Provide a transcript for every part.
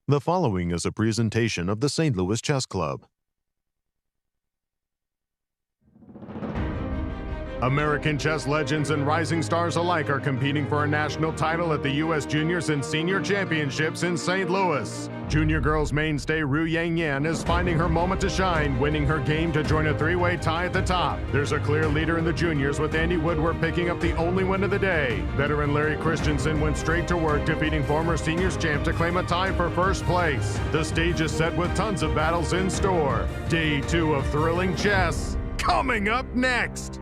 The following is a presentation of the St. Louis Chess Club. American chess legends and rising stars alike are competing for a national title at the U.S. Juniors and Senior Championships in St. Louis. Junior girls mainstay Ru Yangyan is finding her moment to shine, winning her game to join a three-way tie at the top. There's a clear leader in the juniors, with Andy Woodward picking up the only win of the day. Veteran Larry Christiansen went straight to work, defeating former seniors champ to claim a tie for first place. The stage is set with tons of battles in store. Day 2 of thrilling chess, coming up next.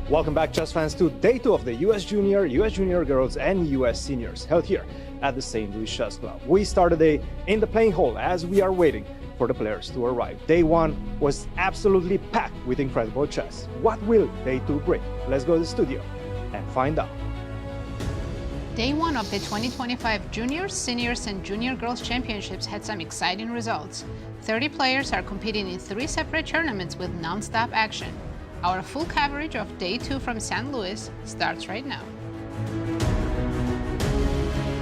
Welcome back, chess fans, to Day 2 of the US Junior, US Junior Girls, and US Seniors held here at the St. Louis Chess Club. We start the day in the playing hall as we are waiting for the players to arrive. Day 1 was absolutely packed with incredible chess. What will Day 2 bring? Let's go to the studio and find out. Day 1 of the 2025 Juniors, Seniors, and Junior Girls Championships had some exciting results. 30 players are competing in 3 separate tournaments with non-stop action. Our full coverage of Day 2 from St. Louis starts right now.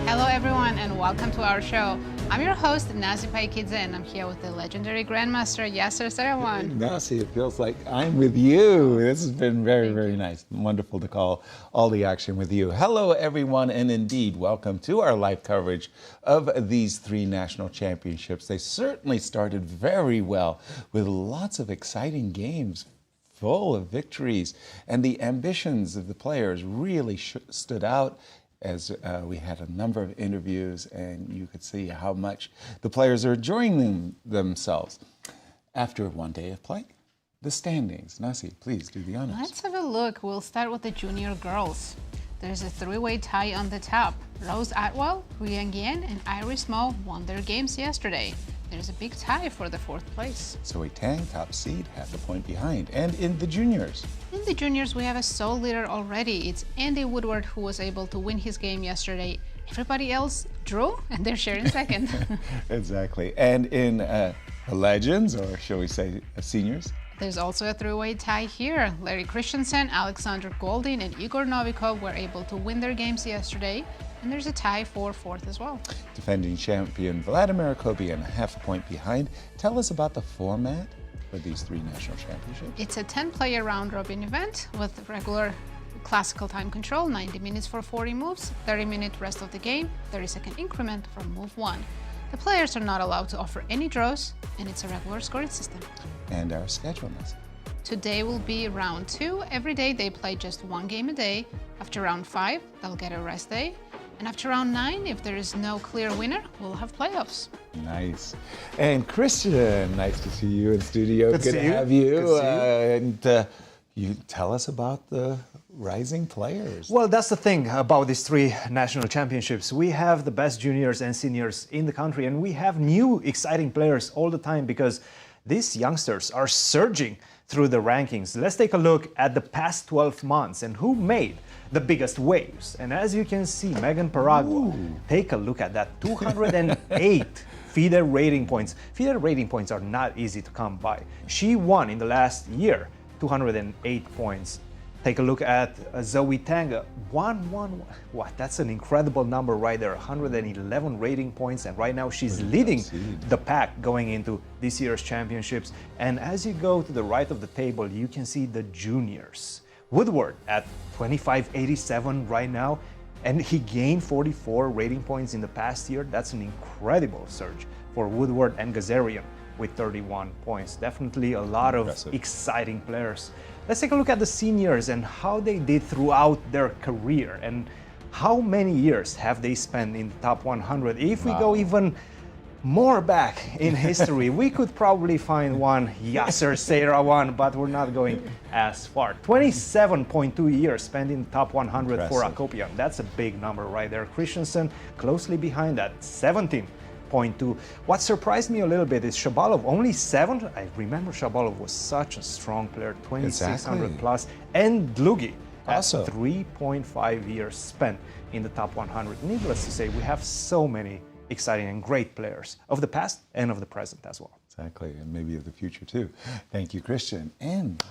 Hello everyone and welcome to our show. I'm your host, Nazi Paikidze, and I'm here with the legendary Grandmaster Yasser Seirawan. Nazi, it feels like I'm with you. This has been very nice. Wonderful to call all the action with you. Hello everyone, and indeed, welcome to our live coverage of these 3 national championships. They certainly started very well with lots of exciting games, full of victories, and the ambitions of the players really stood out as we had a number of interviews, and you could see how much the players are enjoying themselves. After one day of play, the standings. Nasi, please do the honors. Let's have a look. We'll start with the junior girls. There's a 3-way tie on the top. Rose Atwell, Ru Yangyan, and Iris Mo won their games yesterday. There's a big tie for the 4th place. So Wei Tang, top seed, half a point behind. And in the juniors? In the juniors, we have a sole leader already. It's Andy Woodward, who was able to win his game yesterday. Everybody else drew, and they're sharing second. Exactly. And in the legends, or shall we say seniors? There's also a 3-way tie here. Larry Christiansen, Alexander Goldin, and Igor Novikov were able to win their games yesterday. And there's a tie for 4th as well. Defending champion Vladimir Akopian, half a point behind. Tell us about the format for these 3 national championships. It's a 10-player round-robin event with regular classical time control, 90 minutes for 40 moves, 30-minute rest of the game, 30-second increment for move 1. The players are not allowed to offer any draws, and it's a regular scoring system. And our schedule, Nancy. Today will be round 2. Every day they play just 1 game a day. After round 5, they'll get a rest day. And after round 9, if there is no clear winner, we'll have playoffs. Nice. And Cristian, nice to see you in studio. Good to have you. And you tell us about the rising players. Well, that's the thing about these 3 national championships. We have the best juniors and seniors in the country, and we have new exciting players all the time because these youngsters are surging through the rankings. Let's take a look at the past 12 months and who made the biggest waves. And as you can see, Megan Paragua, take a look at that, 208 FIDE rating points. FIDE rating points are not easy to come by. She won in the last year, 208 points. Take a look at Zoe Tang, what? That's an incredible number right there, 111 rating points, and right now she's leading the pack going into this year's championships. And as you go to the right of the table, you can see the juniors. Woodward at 2587 right now, and he gained 44 rating points in the past year. That's an incredible surge for Woodward, and Ghazarian with 31 points. Definitely a lot of exciting players. Let's take a look at the seniors and how they did throughout their career and How many years have they spent in the top 100? If we go even more back in history, we could probably find one Yasser Seirawan, but we're not going as far. 27.2 years spent in the top 100 for Akopian. That's a big number right there. Christiansen closely behind that, 17.2. What surprised me a little bit is Shabalov, only 7. I remember Shabalov was such a strong player, 2,600 plus. And Dlugy, also 3.5 years spent in the top 100. Needless to say, we have so many exciting and great players of the past and of the present as well. Exactly, and maybe of the future too. Thank you, Cristian. And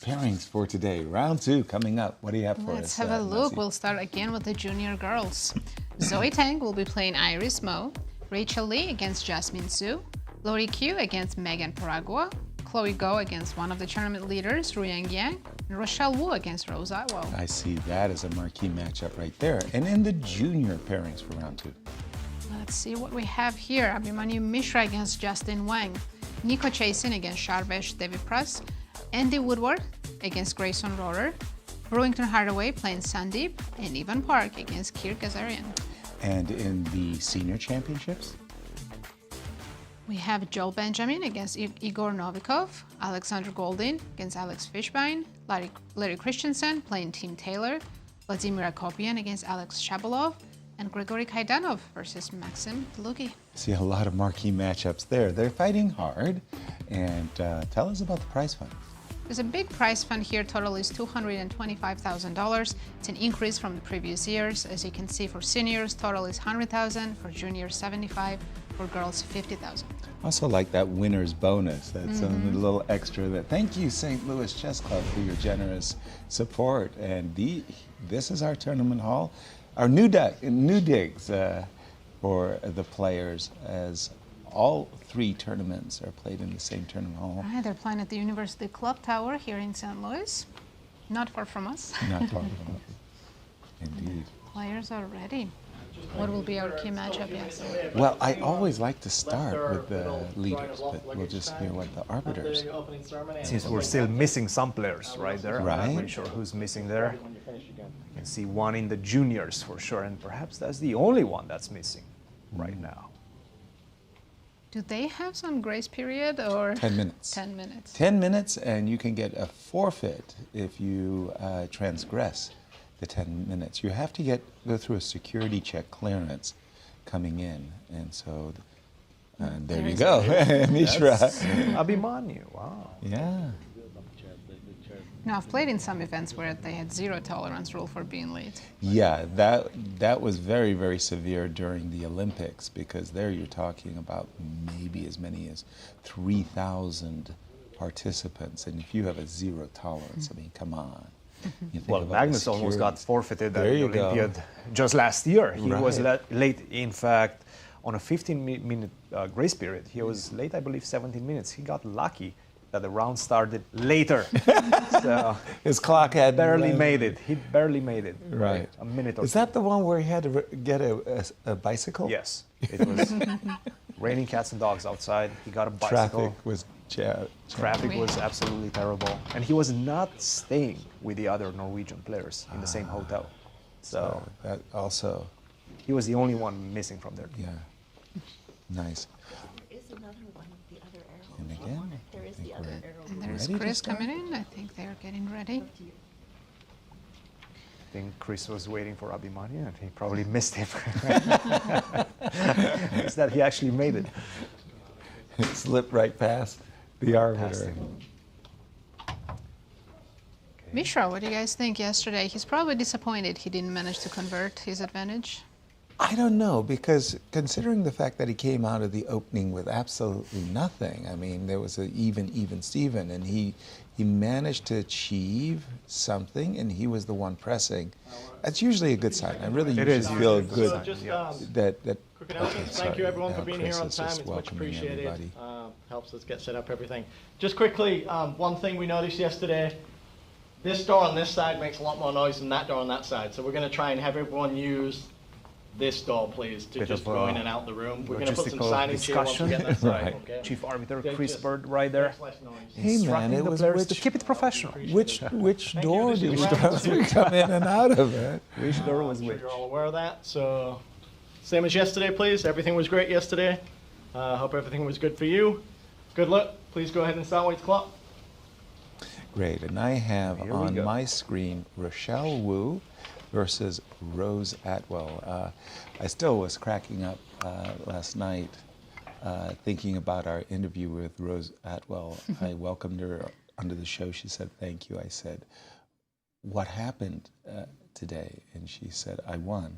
pairings for today, round 2 coming up. What do you have for us? Let's have a look. We'll start again with the junior girls. Zoe Tang will be playing Iris Mo, Rachel Lee against Jasmine Su, Lori Q against Megan Paragua, Chloe Go against one of the tournament leaders, Ruyang Yang, and Rochelle Wu against Rose Atwell. I see that as a marquee matchup right there. And in the junior pairings for round 2. Let's see what we have here. Abhi Mishra against Justin Wang, Nico Chasin against Shar Deviprasath, Andy Woodward against Grayson Rorrer, Brew Hardaway playing Sandeep, and Ivan Park against Kirk Ghazarian. And in the senior championships? We have Joel Benjamin against Igor Novikov, Alexander Goldin against Alex Fishbein, Larry Christiansen playing Team Taylor, Vladimir Akopian against Alex Shabalov, and Gregory Kaidanov versus Maxim Dlugy. See a lot of marquee matchups there. They're fighting hard. And tell us about the prize fund. There's a big prize fund here. Total is $225,000. It's an increase from the previous years. As you can see, for seniors, total is $100,000. For juniors, $75,000. For girls, $50,000. Also like that winner's bonus. That's a little extra. That thank you, St. Louis Chess Club, for your generous support. And this is our tournament hall. Our new digs for the players, as all 3 tournaments are played in the same tournament hall. Right, they're playing at the University Club Tower here in St. Louis, not far from us. Not far from us. Indeed. Players are ready. What will be our key matchup, Yasser? Well, I always like to start with the leaders, but we'll just hear what the arbiters. Since we're still missing some players right there, I'm not Right. really sure who's missing there. You can see one in the juniors for sure, and perhaps that's the only one that's missing right now. Do they have some grace period or? 10 minutes. 10 minutes. 10 minutes, and you can get a forfeit if you transgress the 10 minutes. You have to go through a security check clearance coming in, and so there you go, Mishra. Abhimanyu, wow. Yeah. Now, I've played in some events where they had 0 tolerance rule for being late. Yeah, that was very, very severe during the Olympics, because there you're talking about maybe as many as 3,000 participants, and if you have a 0 tolerance, I mean, come on. Well, Magnus almost got forfeited at There the you go. Olympiad just last year. He was Right. late, in fact, on a 15-minute grace period. He was late, I believe, 17 minutes. He got lucky that the round started later. So His clock had barely made it. He barely made it. Right. A minute or Is that the one where he had to get a bicycle? Yes. It was raining cats and dogs outside. He got a bicycle. Traffic was Traffic was absolutely terrible. And he was not staying with the other Norwegian players in the same hotel. So that also, he was the only one missing from there. yeah, nice. There is another one, the other arrow. And again, There is I think the other we're arrow. And there's ready to Chris start? coming in. I think they're getting ready. I think Chris was waiting for Abhimanyu and he probably missed him. It's that he actually made it. It slipped right past the Past arbiter. him. Mishra, what do you guys think yesterday? He's probably disappointed he didn't manage to convert his advantage. I don't know, because considering the fact that he came out of the opening with absolutely nothing, I mean, there was an even Steven, and he managed to achieve something, and he was the one pressing. That's usually a good sign. I really It usually is feel usually a good good sign. Just that quick announcements. Thank you everyone for being Chris here on is time. just It's much welcoming appreciated. everybody. Helps us get set up, everything. Just quickly, one thing we noticed yesterday, this door on this side makes a lot more noise than that door on that side. So we're going to try and have everyone use this doll, please, to Bit just of, go in and out the room. We're going to put some logistical signage here once we discussion. get that set up, Right. okay? Chief Arbiter Okay, Chris just Bird right there. makes less noise. Hey man, Instructing it the was players to keep it professional. which Thank you. door This did is you round start two. to come in and out of it? Which door was I'm sure which? you're all aware of that. So, same as yesterday, please. Everything was great yesterday. Hope everything was good for you. Good luck. Please go ahead and start with the clock. Great, and I have Here we on go. my screen Rochelle Wu versus Rose Atwell. I still was cracking up last night thinking about our interview with Rose Atwell. I welcomed her onto the show. She said, "Thank you." I said, "What happened today?" And she said, "I won."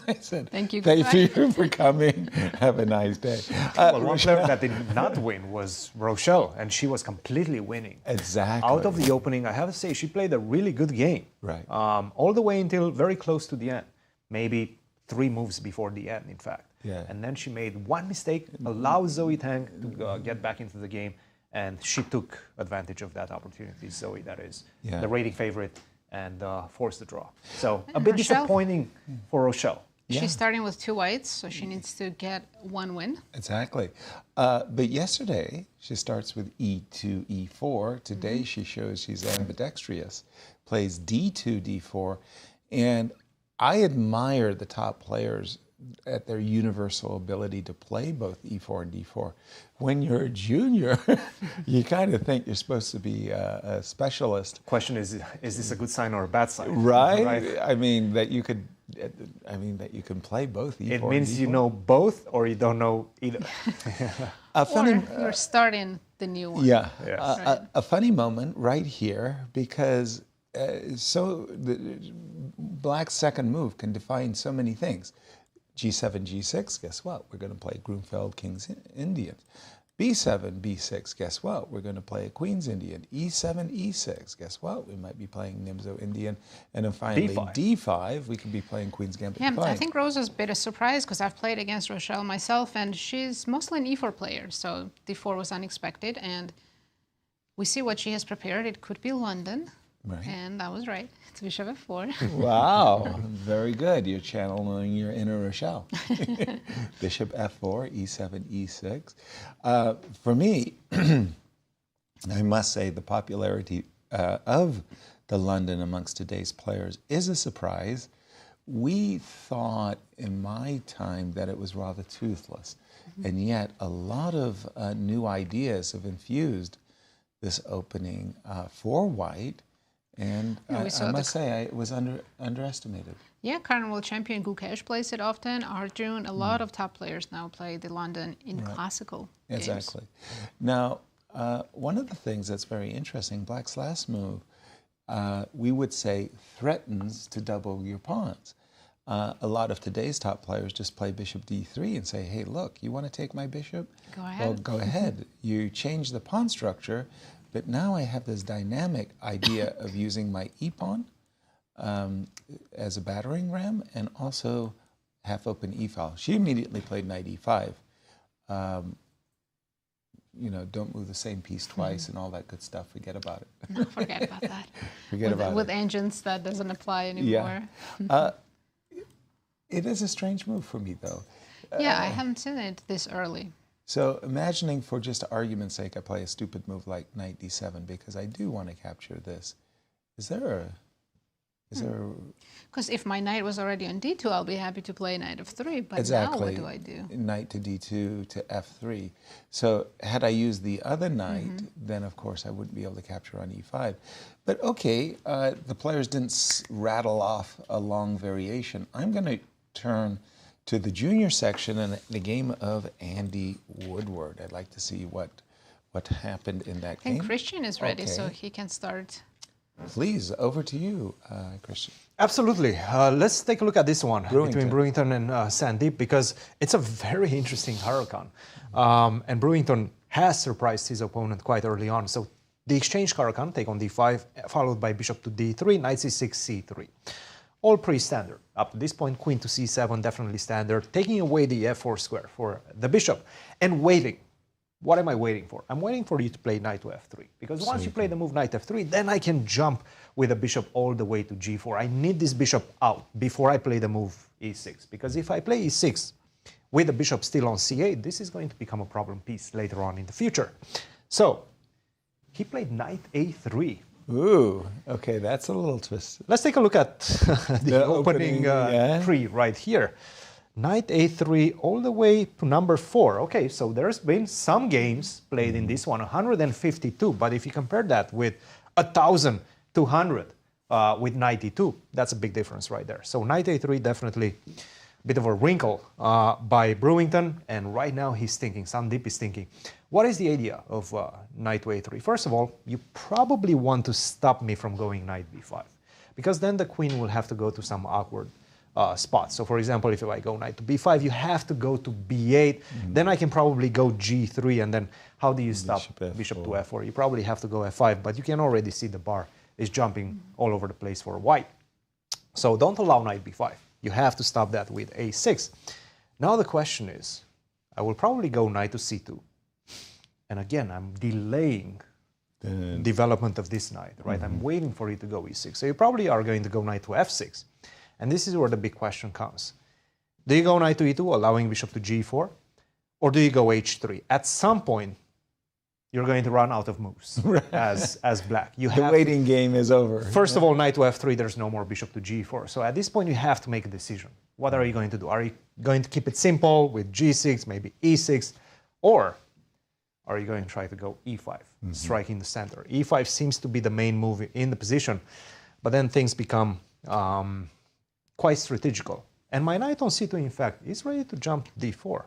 I said, Thank you. Thank you for coming. Have a nice day." Well, one player that did not win was Rochelle, and she was completely winning. Exactly. Out of the opening, I have to say, she played a really good game. Right. All the way until very close to the end. Maybe 3 moves before the end, in fact. Yeah. And then she made one mistake, allowed Zoe Tang to get back into the game, and she took advantage of that opportunity, Zoe, that is, Yeah. the rating favorite, and forced the draw. So a bit Rochelle? disappointing for Rochelle. Yeah. She's starting with 2 whites, so she needs to get 1 win. Exactly. But yesterday, she starts with E2, E4. Today, Mm-hmm. she shows she's ambidextrous, plays D2, D4. And I admire the top players at their universal ability to play both E4 and D4. When you're a junior, you kind of think you're supposed to be a specialist. Question is this a good sign or a bad sign? Right? I mean, that you could... that you can play both E4 It and means you D4. know both or you don't know either. A funny, Or you're starting the new one. Yeah, Yes. a funny moment right here because so the Black's second move can define so many things. G7, G6, guess what? We're going to play Grunfeld, King's Indians. B7, B6, guess what? We're going to play a Queen's Indian. E7, E6, guess what? We might be playing Nimzo Indian. And then finally, D5. D5, we could be playing Queen's Gambit. Yeah, Defiant. I think Rose is a bit of surprise because I've played against Rochelle myself, and she's mostly an E4 player, so D4 was unexpected, and we see what she has prepared. It could be London, Right. and that was right. It's Bishop F4. Wow, very good. You're channeling your inner Rochelle. Bishop F4, E7, E6. For me, I must say the popularity of the London amongst today's players is a surprise. We thought in my time that it was rather toothless, and yet a lot of new ideas have infused this opening for white. And Yeah, we I saw the- must say, it was underestimated. Yeah, current world champion Gukesh plays it often. Arjun, a lot of top players now play the London in classical games. Exactly. Now, one of the things that's very interesting, Black's last move, we would say threatens to double your pawns. A lot of today's top players just play bishop d3 and say, hey, look, you want to take my bishop? Go ahead. Well, go ahead. You change the pawn structure, but now I have this dynamic idea of using my e-pawn as a battering ram and also half-open e-file. She immediately played knight e5. You know, don't move the same piece twice and all that good stuff. Forget about it. No, forget about that. Forget about With it. engines, that doesn't apply anymore. Yeah. It is a strange move for me, though. Yeah, I haven't seen it this early. So imagining for just argument's sake, I play a stupid move like knight d7 because I do want to capture this. Is there a... Because if my knight was already on d2, I'll be happy to play knight of 3. But Exactly. now what do I do? Knight to d2 to f3. So had I used the other knight, then of course I wouldn't be able to capture on e5. But okay, the players didn't rattle off a long variation. I'm going to turn to the junior section and the game of Andy Woodward. I'd like to see what happened in that I think game. Christian is ready, so Okay. he can start. Please, over to you, Christian. Absolutely. Let's take a look at this one between Brewington. Brewington and Sandeep because it's a very interesting Huracan. And Brewington has surprised his opponent quite early on. So the exchange Huracan, take on d5, followed by bishop to d3, knight c6, c3. All pretty standard. Up to this point, queen to c7, definitely standard, taking away the f4 square for the bishop and waiting what am I waiting for? I'm waiting for you to play knight to f3. Because once you play the move knight f3, then I can jump with the bishop all the way to g4. I need this bishop out before I play the move e6. Because if I play e6 with the bishop still on c8, this is going to become a problem piece later on in the future. So he played knight a3. Ooh, okay, that's a little twist. Let's take a look at the opening yeah. tree right here. Knight a3 all the way to number 4. Okay, so there's been some games played in this one, 152. But if you compare that with 1,200 with knight e2, that's a big difference right there. So knight a3 definitely a bit of a wrinkle by Brewington. And right now he's thinking, Sandeep is thinking, what is the idea of knight to a3? First of all, you probably want to stop me from going knight b5. Because then the queen will have to go to some awkward spots. So for example, if I go knight to b5, you have to go to b8. Then I can probably go g3. And then how do you stop bishop to f4? You probably have to go f5. But you can already see the bar is jumping all over the place for white. So don't allow knight b5. You have to stop that with a6. Now the question is, I will probably go knight to c2. And again, I'm delaying the development of this knight, right? I'm waiting for it to go e6. So you probably are going to go knight to f6. And this is where the big question comes. Do you go knight to e2, allowing bishop to g4? Or do you go h3? At some point, you're going to run out of moves as black. The waiting game is over. First of all, knight to f3, there's no more bishop to g4. So at this point, you have to make a decision. What are you going to do? Are you going to keep it simple with g6, maybe e6? Or are you going to try to go e5, striking the center? e5 seems to be the main move in the position. But then things become quite strategical. And my knight on c2, in fact, is ready to jump to d4.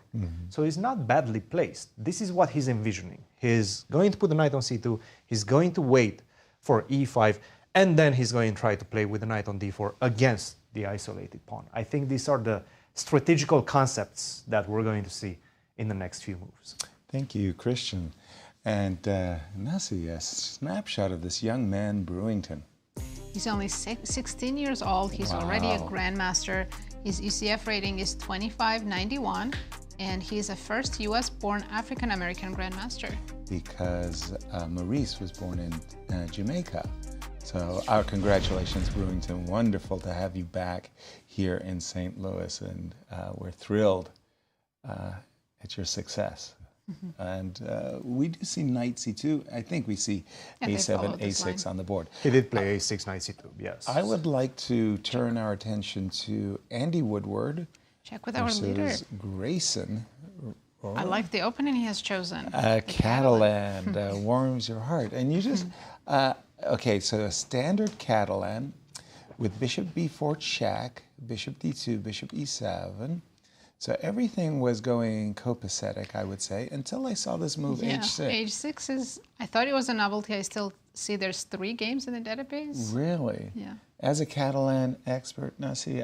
So he's not badly placed. This is what he's envisioning. He's going to put the knight on c2. He's going to wait for e5. And then he's going to try to play with the knight on d4 against the isolated pawn. I think these are the strategical concepts that we're going to see in the next few moves. Thank you, Christian. And Nazi, a snapshot of this young man, Brewington. He's only 16 years old. He's already a grandmaster. His ECF rating is 2591, and he's a first US-born African-American grandmaster. Because Maurice was born in Jamaica. So our congratulations, Brewington. Wonderful to have you back here in St. Louis, and we're thrilled at your success. And we do see knight c2. I think we see a7, a6 on the board. He did play a6, knight c2, yes. I would like to turn our attention to Andy Woodward. Check with our leader. Grayson. I like the opening he has chosen. Catalan warms your heart. And you just, okay, so a standard Catalan with bishop b4 check, bishop d2, bishop e7. So everything was going copacetic, I would say, until I saw this move h6. h6 is, I thought it was a novelty. I still see there's 3 games in the database. Really? Yeah. As a Catalan expert, now see,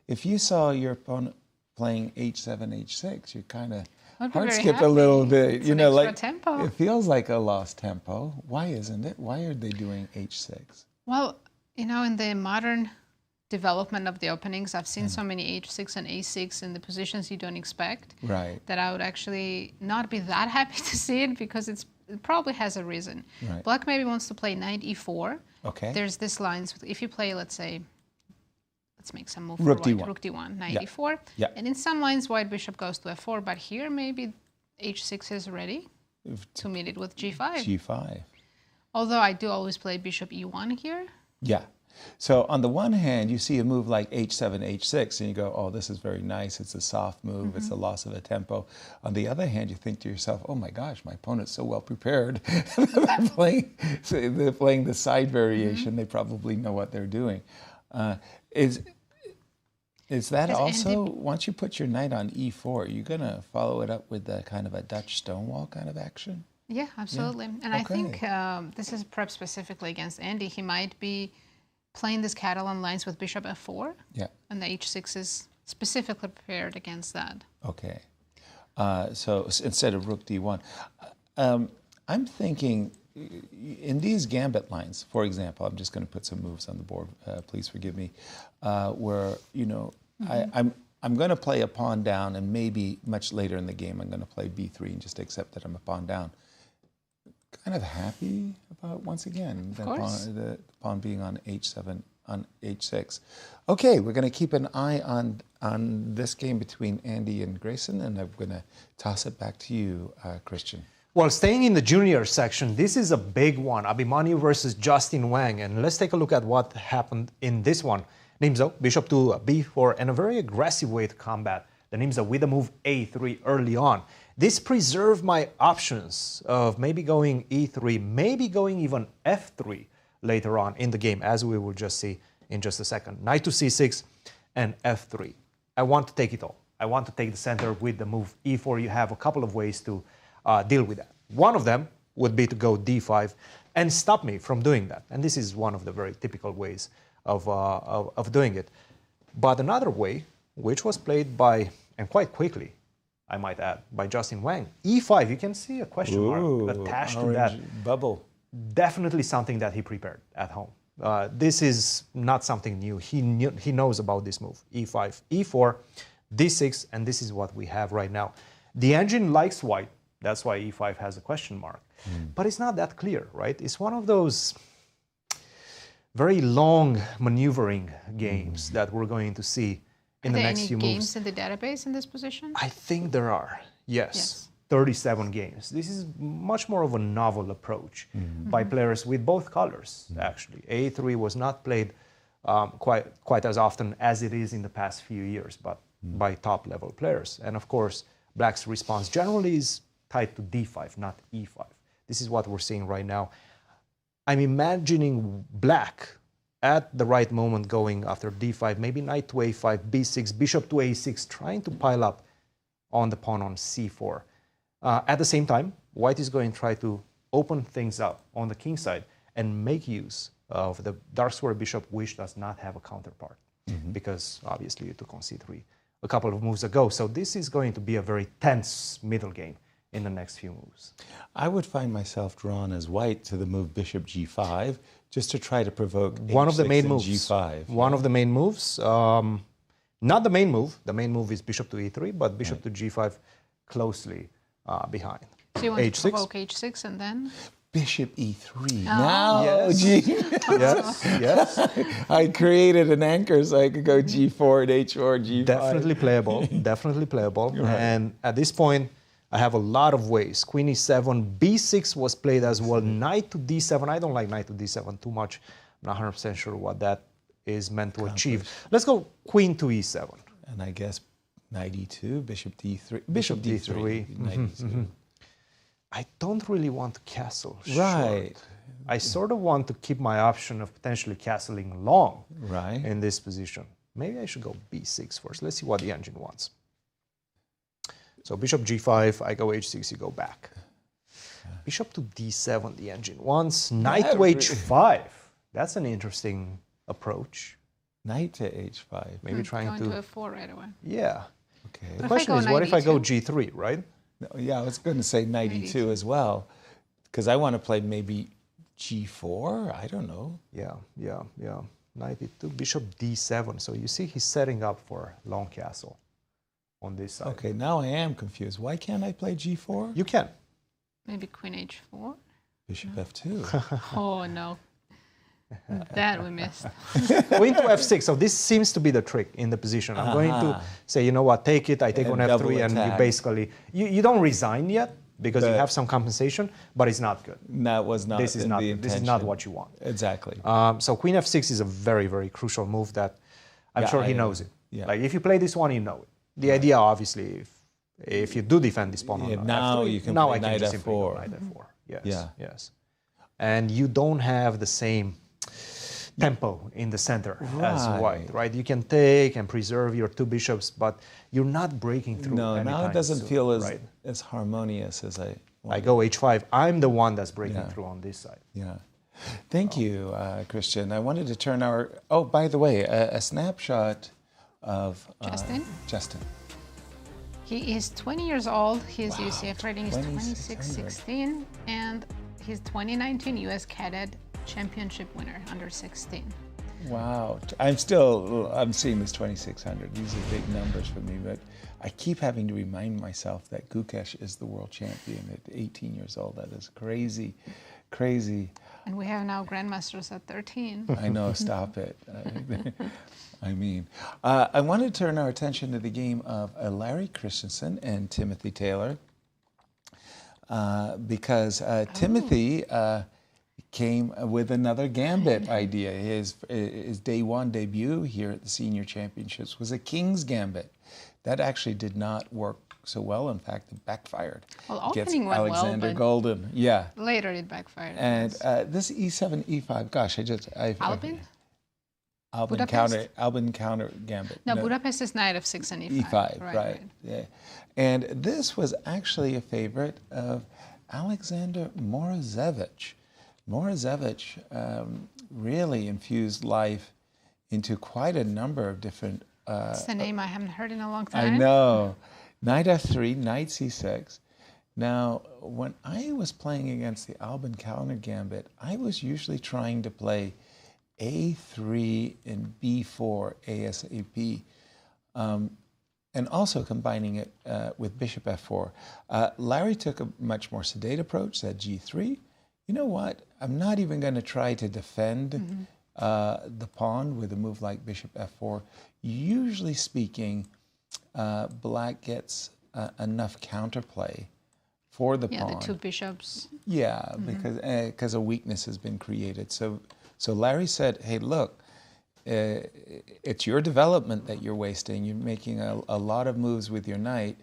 if you saw your opponent playing h7, h6, you kind of heart skip a little bit. It's extra tempo. It feels like a lost tempo. Why isn't it? Why are they doing h6? Well, you know, in the modern development of the openings, I've seen so many h6 and a6 in the positions you don't expect, that I would actually not be that happy to see it, because it probably has a reason. Black maybe wants to play knight e4. Okay. There's this line. If you play, let's say, let's make some move rook for white. d1. Rook d1, knight e4. Yeah. And in some lines, white bishop goes to f4, but here maybe h6 is ready to meet it with g5. g5. Although I do always play bishop e1 here. Yeah. So on the one hand, you see a move like h7, h6, and you go, oh, this is very nice. It's a soft move. It's a loss of a tempo. On the other hand, you think to yourself, oh my gosh, my opponent's so well prepared. they're playing the side variation. They probably know what they're doing. Is that also, once you put your knight on e4, you're going to follow it up with the kind of a Dutch stonewall kind of action? Yeah, absolutely. Yeah. And I think this is perhaps specifically against Andy. He might be playing this Catalan lines with bishop f4. Yeah. And the h6 is specifically prepared against that. Okay. So instead of rook d1, I'm thinking in these gambit lines, for example, I'm just going to put some moves on the board. Please forgive me. Where, you know, I'm going to play a pawn down, and maybe much later in the game I'm going to play b3 and just accept that I'm a pawn down. Kind of happy about, once again, the pawn being on h7, on h6. Okay, we're going to keep an eye on this game between Andy and Grayson, and I'm going to toss it back to you, Cristian. Well, staying in the junior section, this is a big one. Abhimanyu versus Justin Wang. And let's take a look at what happened in this one. Nimzo, bishop to b4, and a very aggressive way to combat the Nimzo with the move a3 early on. This preserved my options of maybe going e3, maybe going even f3 later on in the game, as we will just see in just a second. Knight to c6 and f3. I want to take it all. I want to take the center with the move e4. You have a couple of ways to deal with that. One of them would be to go d5 and stop me from doing that. And this is one of the very typical ways of doing it. But another way, which was played by, and quite quickly, I might add, by Justin Wang, e5. You can see a question mark attached to that. Bubble. Definitely something that he prepared at home. This is not something new. He knows about this move. e5, e4, d6, and this is what we have right now. The engine likes white. That's why e5 has a question mark. But it's not that clear, right? It's one of those very long maneuvering games that we're going to see in the next few moves. Are there any games in the database in this position? I think there are, yes. 37 games. This is much more of a novel approach by players with both colors, actually. A3 was not played quite as often as it is in the past few years, but by top-level players. And of course, Black's response generally is tied to d5, not e5. This is what we're seeing right now. I'm imagining Black at the right moment going after d5, maybe knight to a5, b6, bishop to a6, trying to pile up on the pawn on c4. At the same time, White is going to try to open things up on the king side and make use of the dark square bishop, which does not have a counterpart, because obviously you took on c3 a couple of moves ago. So this is going to be a very tense middle game in the next few moves. I would find myself drawn as white to the move bishop g5, just to try to provoke one of the main moves. g5. One of the main moves. Not the main move. The main move is bishop to e3, but bishop to g5 closely behind. So you want h6. to provoke h6 and then? Bishop e3. Now, Yes. Yes. I created an anchor so I could go g4 and h4, g5. Definitely playable. Definitely playable. Right. And at this point, I have a lot of ways. Queen e7, b6 was played as well. Knight to d7. I don't like knight to d7 too much. I'm not 100% sure what that is meant to achieve. Let's go queen to e7. And I guess knight e2, bishop d3. Bishop d3. Knight e2. I don't really want to castle Right. short. I sort of want to keep my option of potentially castling long Right. in this position. Maybe I should go b6 first. Let's see what the engine wants. So bishop g5, I go h6, you go back. Bishop to d7, the engine wants. Knight to h5. That's an interesting approach. Knight to h5. Maybe trying Going to... to f4 right away. Yeah. Okay. The But question if I is, go what knight if I go e2? g3, right? No, yeah, I was going to say knight Knight e2 as well, because I want to play maybe g4. I don't know. Yeah. Knight e2, bishop d7. So you see he's setting up for long castle on this side. Okay, now I am confused. Why can't I play g4? You can. Maybe queen h4. Bishop f2. Oh, no. That we missed. Queen to f6. So this seems to be the trick in the position. I'm going to say, you know what, take it. I take on And double f3, and you attack. basically, you don't resign yet because you But- have some compensation, but it's not good. That was not This is the not intention. what you want. Exactly. So queen f6 is a very, very crucial move that I'm Yeah, sure he I knows know. it. Yeah. Like if you play this one, you know it. The idea, obviously, if you do defend this pawn Yeah, on now f3, you can now play I can knight just simply go f4. knight f4. Yes, Yeah. yes. And you don't have the same tempo in the center as Right. white, right? You can take and preserve your two bishops, but you're not breaking through. No, now anytime it doesn't soon, feel right? as harmonious as I I wanted. go h5. I'm the one that's breaking Yeah. through on this side. Yeah. Thank you, Cristian. I wanted to turn our... Oh, by the way, a snapshot of... Justin. He is 20 years old. His UCF rating is 2600. 2616, and he's 2019 U.S. Cadet Championship winner under 16. Wow. I'm seeing this 2,600. These are big numbers for me, but I keep having to remind myself that Gukesh is the world champion at 18 years old. That is crazy, crazy. And we have now grandmasters at 13. I know, stop it. I mean, I want to turn our attention to the game of Larry Christiansen and Timothy Taylor, because Timothy came with another gambit idea. His day one debut here at the Senior Championships was a King's Gambit. That actually did not work so well. In fact, it backfired. Well, against opening went Alexander well, Goldin. Yeah. later it backfired. And this E7, E5, gosh, Albin? Albin counter gambit. No, Budapest is knight of 6 and E5. E5, right. Yeah. And this was actually a favorite of Alexander Morozevich. Morozevich really infused life into quite a number of different... It's a name I haven't heard in a long time. I know. Knight F3, Knight C6. Now, when I was playing against the Albin counter gambit, I was usually trying to play A3 and B4 ASAP, and also combining it with Bishop F4. Larry took a much more sedate approach, said G3. You know what? I'm not even going to try to defend the pawn with a move like Bishop F4. Usually speaking, Black gets enough counterplay for the pawn. Yeah, the two bishops. Yeah, because a weakness has been created. So Larry said, hey, look, it's your development that you're wasting. You're making a lot of moves with your knight.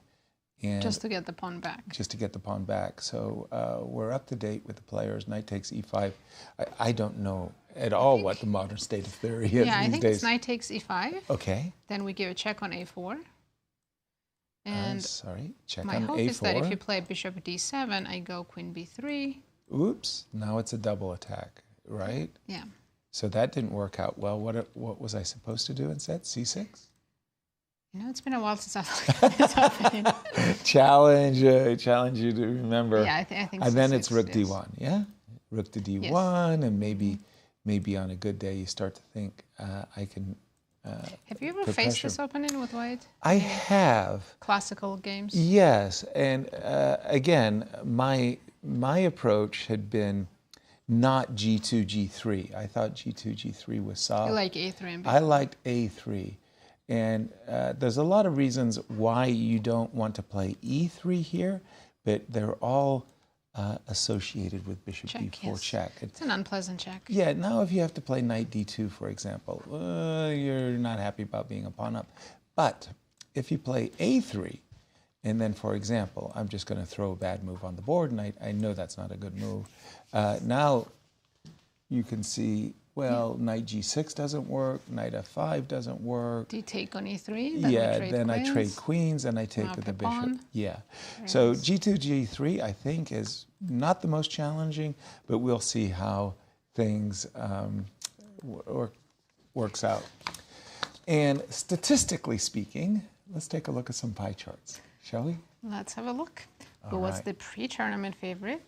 And just to get the pawn back. Just to get the pawn back. So we're up to date with the players. Knight takes E5. I don't know at all what the modern state of theory is Yeah, I these think days. it's knight takes E5. Okay. Then we give a check on A4. And check my on hope A4. is that if you play bishop D7, I go queen B3. Oops, now it's a double attack, right? Yeah. So that didn't work out well. What was I supposed to do instead? C6? You know, it's been a while since I've this happened. challenge you to remember. Yeah, I think And then C6 it's rook it is. D1, yeah? Rook to D1, Yes. and maybe on a good day you start to think, I can Have you ever put faced pressure. this opening with white? I have. Classical games? Yes, and again, my approach had been not G2, G3. I thought G2, G3 was soft. You like A3 and I liked A3. And there's a lot of reasons why you don't want to play E3 here, but they're all associated with bishop Check, D4 yes. check. It's an unpleasant check. Yeah, now if you have to play knight D2, for example, you're not happy about being a pawn up. But if you play A3, and then, for example, I'm just going to throw a bad move on the board, and I know that's not a good move. Now you can see, well, knight G6 doesn't work, knight F5 doesn't work. Do you take on E3? Then I trade queens, and I take Now with the the pawn. bishop. Yeah. Very So nice. G2, G3, I think, is not the most challenging, but we'll see how things works out. And statistically speaking, let's take a look at some pie charts, shall we? Let's have a look. Who was right. the pre-tournament favorite?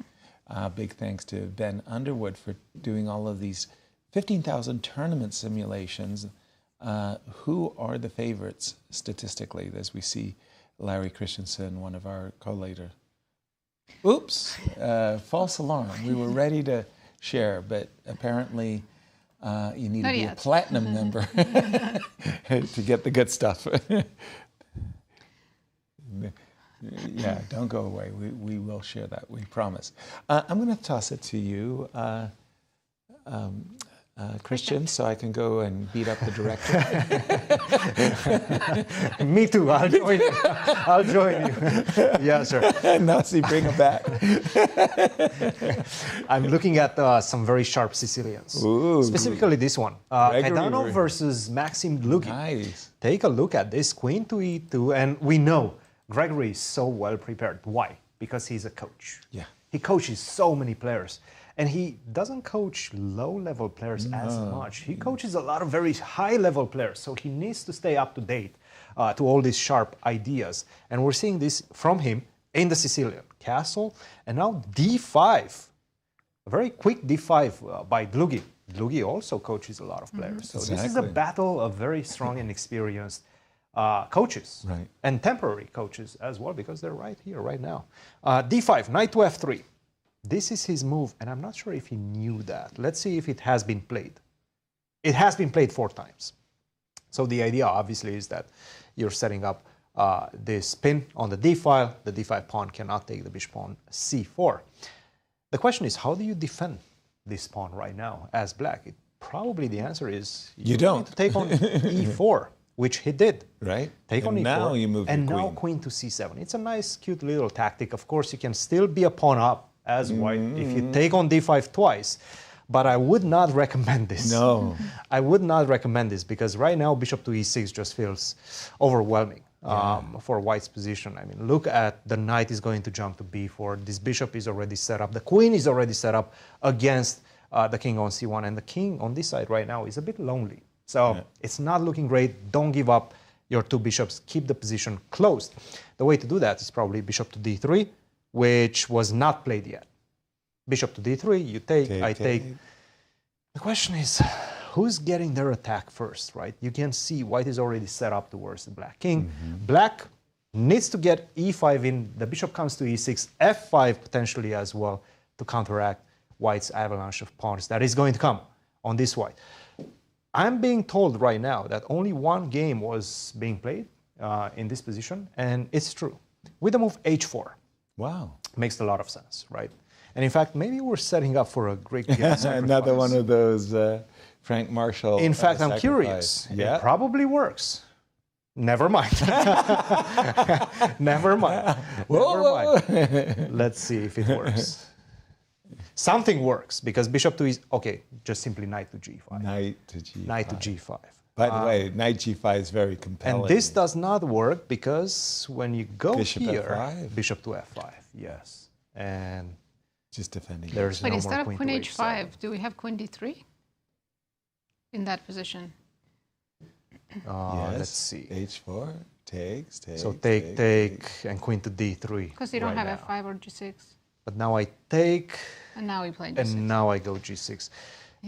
Big thanks to Ben Underwood for doing all of these 15,000 tournament simulations. Who are the favorites statistically, as we see Larry Christiansen, one of our collator. Oops, false alarm. We were ready to share, but apparently you need to be a platinum member to get the good stuff. Yeah, don't go away. We will share that, we promise. I'm going to toss it to you, Christian, so I can go and beat up the director. Me too. I'll join you. I'll join you. Yeah, sir. Nazi, bring him back. I'm looking at some very sharp Sicilians. Ooh. Specifically this one. Gregory. Kaidanov versus Maxim Dlugy. Nice. Take a look at this. Queen to E2. And we know Gregory is so well prepared. Why? Because he's a coach. Yeah. He coaches so many players. And he doesn't coach low-level players as much. He coaches a lot of very high-level players. So he needs to stay up to date to all these sharp ideas. And we're seeing this from him in the Sicilian. Castle, and now D5. A very quick D5 by Dlugy. Dlugy also coaches a lot of players. So this is a Exactly. battle of very strong and experienced coaches. Right. And temporary coaches as well, because they're right here, right now. D5, knight to F3. This is his move, and I'm not sure if he knew that. Let's see if it has been played. It has been played 4 times. So the idea, obviously, is that you're setting up this pin on the D file. The D5 pawn cannot take the bishop on C4. The question is, how do you defend this pawn right now as black? Probably the answer is You don't. need to take on E4, which he did. Right. Take and on E4. now you move and your now queen. queen to C7. It's a nice, cute little tactic. Of course, you can still be a pawn up as white if you take on D5 twice. But I would not recommend this. No. I would not recommend this because right now bishop to E6 just feels overwhelming for white's position. I mean, look at the knight is going to jump to B4. This bishop is already set up. The queen is already set up against the king on C1. And the king on this side right now is a bit lonely. So it's not looking great. Don't give up your 2 bishops. Keep the position closed. The way to do that is probably bishop to D3, which was not played yet. Bishop to D3, you take, I take. The question is, who's getting their attack first, right? You can see white is already set up towards the black king. Black needs to get E5 in. The bishop comes to E6, F5 potentially as well to counteract white's avalanche of pawns that is going to come on this white. I'm being told right now that only 1 game was being played in this position, and it's true. With the move H4. Wow. Makes a lot of sense, right? And in fact, maybe we're setting up for a great gift Another one of those Frank Marshall. In fact, I'm sacrifice. curious. Yeah. It probably works. Never mind. Never mind. Whoa, Never mind. Let's see if it works. Something works because bishop to okay, just simply knight to G5. Knight to G5. Knight to G5. By the way, knight G5 is very compelling. And this does not work because when you go Bishop here, F5. bishop to F5, yes. And just defending. there's But no instead more of queen queen to H5, H7. do we have queen D3 in that position? Let's see. H4 takes. So take, and queen to D3. Because you don't right have now. F5 or G6. But now I take, And now we play G6. and now I go G6.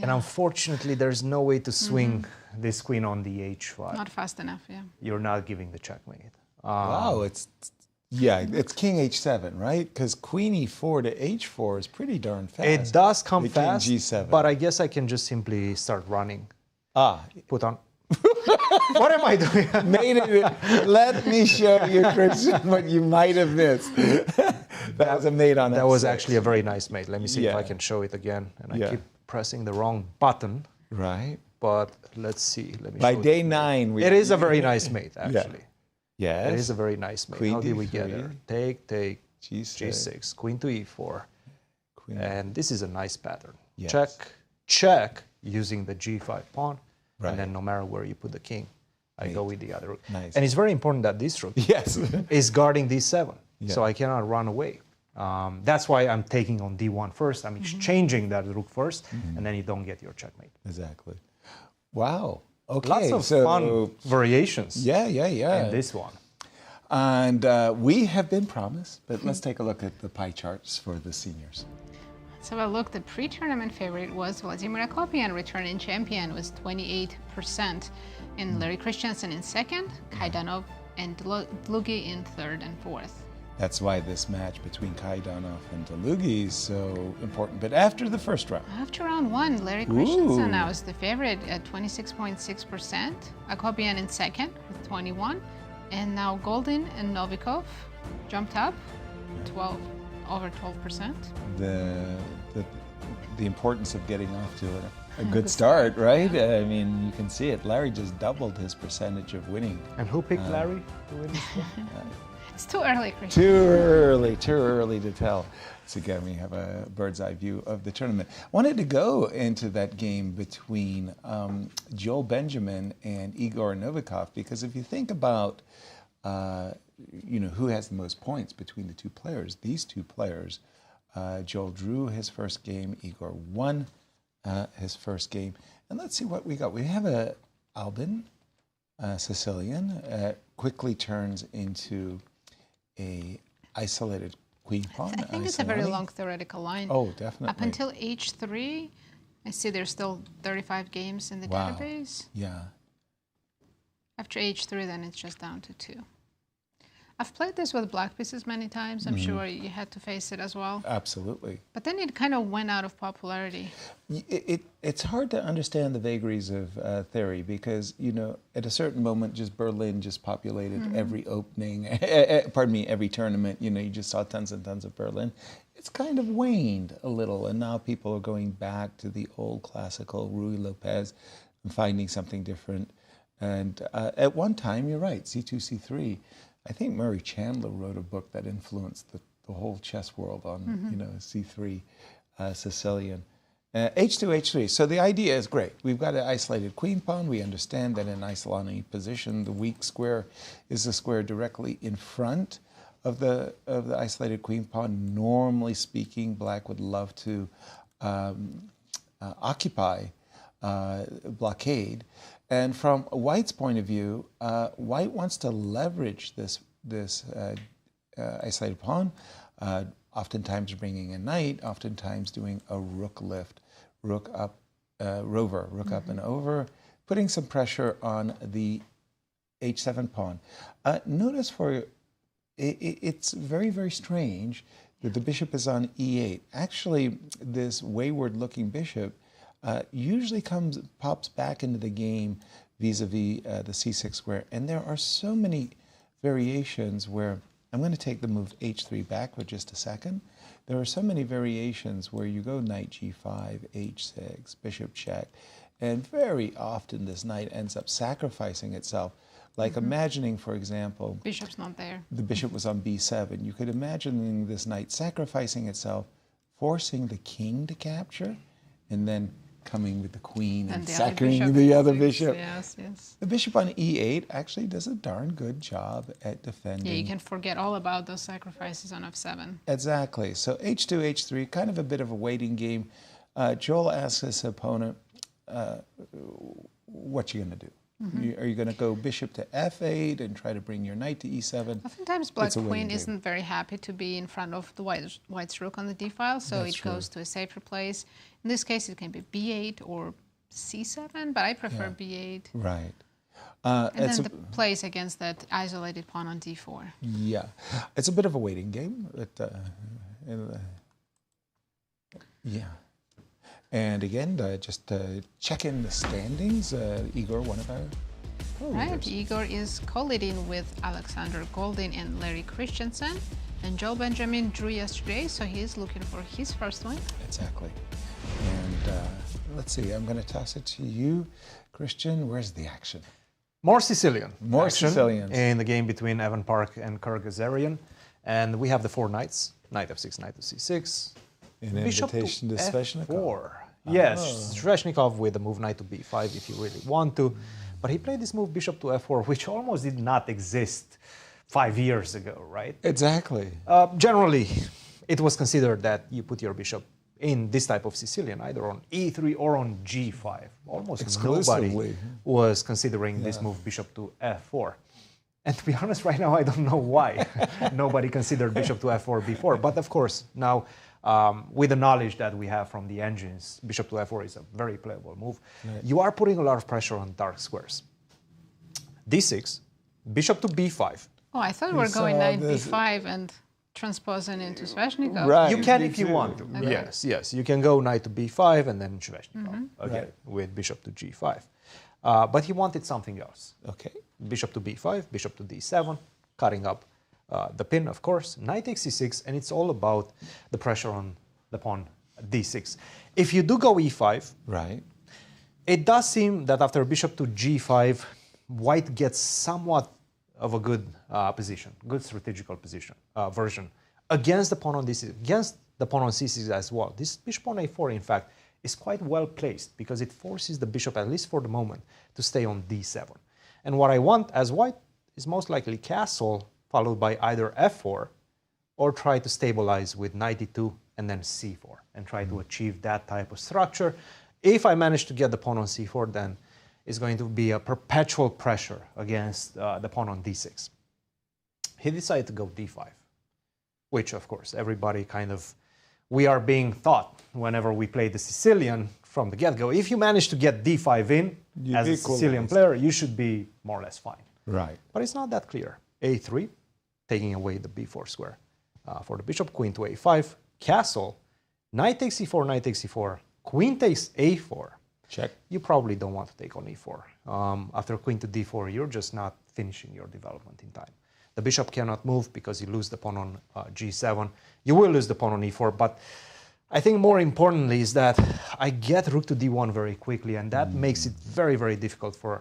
And unfortunately, there's no way to swing this queen on the H5. Not fast enough, yeah. You're not giving the checkmate. Wow, it's king H7, right? Because queen E4 to H4 is pretty darn fast. It does come The king fast, G7. but I guess I can just simply start running. Ah, Put on. What am I doing? let me show you, Christian, what you might have missed. That was a mate on That F6. was actually a very nice mate. Let me see if I Yeah. can show it again. And I Yeah. keep pressing the wrong button, Right. but let's see. Let me By show day it. 9, It is a very nice mate, actually. Yes. It is a very nice mate. Queen How did we D3. get there? Take, G6. G6, queen to E4. Queen. And this is a nice pattern. Yes. Check, using the G5 pawn. Right. And then no matter where you put the king, I go with the other rook. Nice. And it's very important that this rook Yes. is guarding D7. Yeah. So I cannot run away. That's why I'm taking on D1 first. I'm exchanging that rook first, and then you don't get your checkmate. Exactly. Wow. Okay. Lots of so, fun variations Yeah. in this one. And we have been promised, but let's take a look at the pie charts for the seniors. So a look, the pre-tournament favorite was Vladimir Akopian, returning champion, with 28%. And Larry Christiansen in second, Kaidanov and Dlugy in third and fourth. That's why this match between Kaidanov and Dlugy is so important. But after the first round, After round 1, Larry Christiansen now is the favorite at 26.6%. Akopian in second with 21. And now Goldin and Novikov jumped up over 12%. the importance of getting off to a good start, right? I mean, you can see it. Larry just doubled his percentage of winning. And who picked Larry to win this one? It's too early, Christian. Too early to tell. So again, we have a bird's eye view of the tournament. Wanted to go into that game between Joel Benjamin and Igor Novikov, because if you think about who has the most points between the two players, these two players, Joel drew his first game, Igor won his first game. And let's see what we got. We have a Albin, Sicilian, quickly turns into a isolated queen pawn. I think it's a very long theoretical line. Oh, definitely. Up until h3, I see there's still 35 games in the Wow. database. Yeah. After H3, then it's just down to 2. I've played this with black pieces many times. I'm sure you had to face it as well. Absolutely. But then it kind of went out of popularity. It's hard to understand the vagaries of theory because, you know, at a certain moment, just Berlin just populated every opening, pardon me, every tournament. You know, you just saw tons and tons of Berlin. It's kind of waned a little, and now people are going back to the old classical Ruy Lopez and finding something different. And at one time, you're right, C2, C3. I think Murray Chandler wrote a book that influenced the whole chess world on, you know, C3 Sicilian. H2, H3. So the idea is great. We've got an isolated queen pawn. We understand that in Isolani position, the weak square is the square directly in front of the isolated queen pawn. Normally speaking, black would love to occupy, blockade. And from white's point of view, white wants to leverage this isolated pawn, oftentimes bringing a knight, oftentimes doing a rook lift, rook up, rover, rook up and over, putting some pressure on the h7 pawn. Notice it's very, very strange that the bishop is on e8. Actually, this wayward-looking bishop usually pops back into the game vis-a-vis the c6 square. And there are so many variations where, I'm going to take the move h3 back for just a second. There are so many variations where you go knight g5, h6, bishop check, and very often this knight ends up sacrificing itself. Like imagining, for example, Bishop's not there. the bishop was on b7. You could imagine this knight sacrificing itself, forcing the king to capture, and then coming with the queen and sacking the other bishop. Yes, yes. The bishop on e8 actually does a darn good job at defending. Yeah, you can forget all about those sacrifices on f7. Exactly. So h2, h3, kind of a bit of a waiting game. Joel asks his opponent, what you going to do? Are you going to go bishop to f8 and try to bring your knight to e7? Oftentimes, black queen isn't very happy to be in front of the white's rook on the d file, so That's it goes to a safer place. In this case, it can be b8 or c7, but I prefer b8. Right. And then the plays against that isolated pawn on d4. Yeah. It's a bit of a waiting game. Yeah. And again, just check in the standings. Igor, one of our Right, Igor is co-leading with Alexander Goldin and Larry Christiansen. And Joel Benjamin drew yesterday, so he's looking for his first win. Exactly. And let's see, I'm going to toss it to you, Christian. Where's the action? More Sicilian. More action Sicilians. in the game between Evan Park and Kirk Ghazarian. And we have the 4 knights. Knight f6, knight to c6. An Bishop invitation to Sveshnikov. f4. Yes, Sveshnikov with the move knight to b5 if you really want to. But he played this move bishop to f4, which almost did not exist 5 years ago, right? Exactly. Generally, it was considered that you put your bishop in this type of Sicilian, either on e3 or on g5. Almost nobody was considering this move bishop to f4. And to be honest, right now, I don't know why nobody considered bishop to f4 before. But of course, now, with the knowledge that we have from the engines, bishop to f4 is a very playable move. Right. You are putting a lot of pressure on dark squares. d6, bishop to b5. Oh, I thought we were going knight b5 and transposing into Sveshnikov. Right. You can if you want to. Okay. Yes, yes. You can go knight to b5 and then Sveshnikov again with bishop to g5. But he wanted something else. Okay. Bishop to b5, bishop to d7, cutting up the pin, of course, knight takes c6, and it's all about the pressure on the pawn d6. If you do go e5, right, it does seem that after bishop to g5, white gets somewhat of a good position, good strategical position, version, against the pawn on d6, against the pawn on c6 as well. This bishop on a4, in fact, is quite well placed because it forces the bishop, at least for the moment, to stay on d7. And what I want as white is most likely castle, followed by either f4, or try to stabilize with knight e2 and then c4, and try to achieve that type of structure. If I manage to get the pawn on c4, then it's going to be a perpetual pressure against the pawn on d6. He decided to go d5, which, of course, everybody kind of, we are being taught whenever we play the Sicilian from the get-go. If you manage to get d5 in as a Sicilian player, you should be more or less fine. Right. But it's not that clear. a3, taking away the b4 square for the bishop, queen to a5, castle, knight takes e4, knight takes e4, queen takes a4. Check. You probably don't want to take on e4. After queen to d4, you're just not finishing your development in time. The bishop cannot move because you lose the pawn on g7. You will lose the pawn on e4, but I think more importantly is that I get rook to d1 very quickly, and that makes it very, very difficult for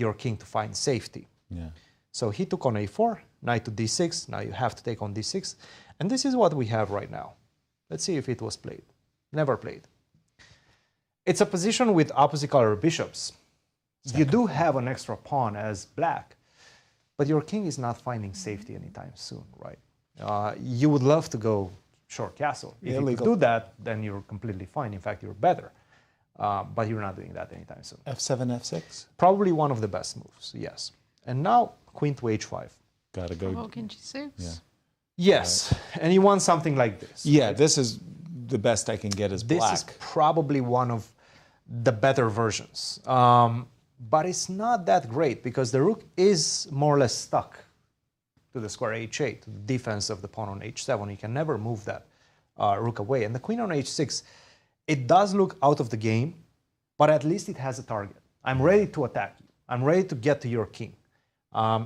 your king to find safety. Yeah. So he took on a4, knight to d6. Now you have to take on d6. And this is what we have right now. Let's see if it was played. Never played. It's a position with opposite color bishops. You do have an extra pawn as black, but your king is not finding safety anytime soon, right? You would love to go short castle. If you could do that, then you're completely fine. In fact, you're better. But you're not doing that anytime soon. f7, f6? Probably one of the best moves, yes. And now, queen to h5. Gotta go. Provoking g6. Yeah. Yes, and you want something like this. Yeah, right? This is the best I can get as black. This is probably one of the better versions. But it's not that great because the rook is more or less stuck to the square h8, to the defense of the pawn on h7. You can never move that rook away. And the queen on h6, it does look out of the game, but at least it has a target. I'm ready to attack you. I'm ready to get to your king.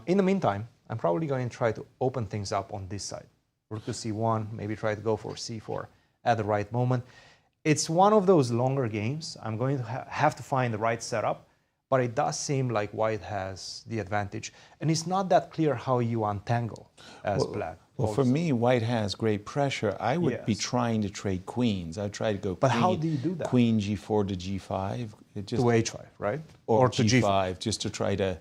In the meantime, I'm probably going to try to open things up on this side. Rook to c1, maybe try to go for c4 at the right moment. It's one of those longer games. I'm going to have to find the right setup, but it does seem like white has the advantage. And it's not that clear how you untangle as black. Well, for me, white has great pressure. I would be trying to trade queens. I'd try to go But how do you do that? Queen g4 to g5. To h5, right? Or to g5, just to try to...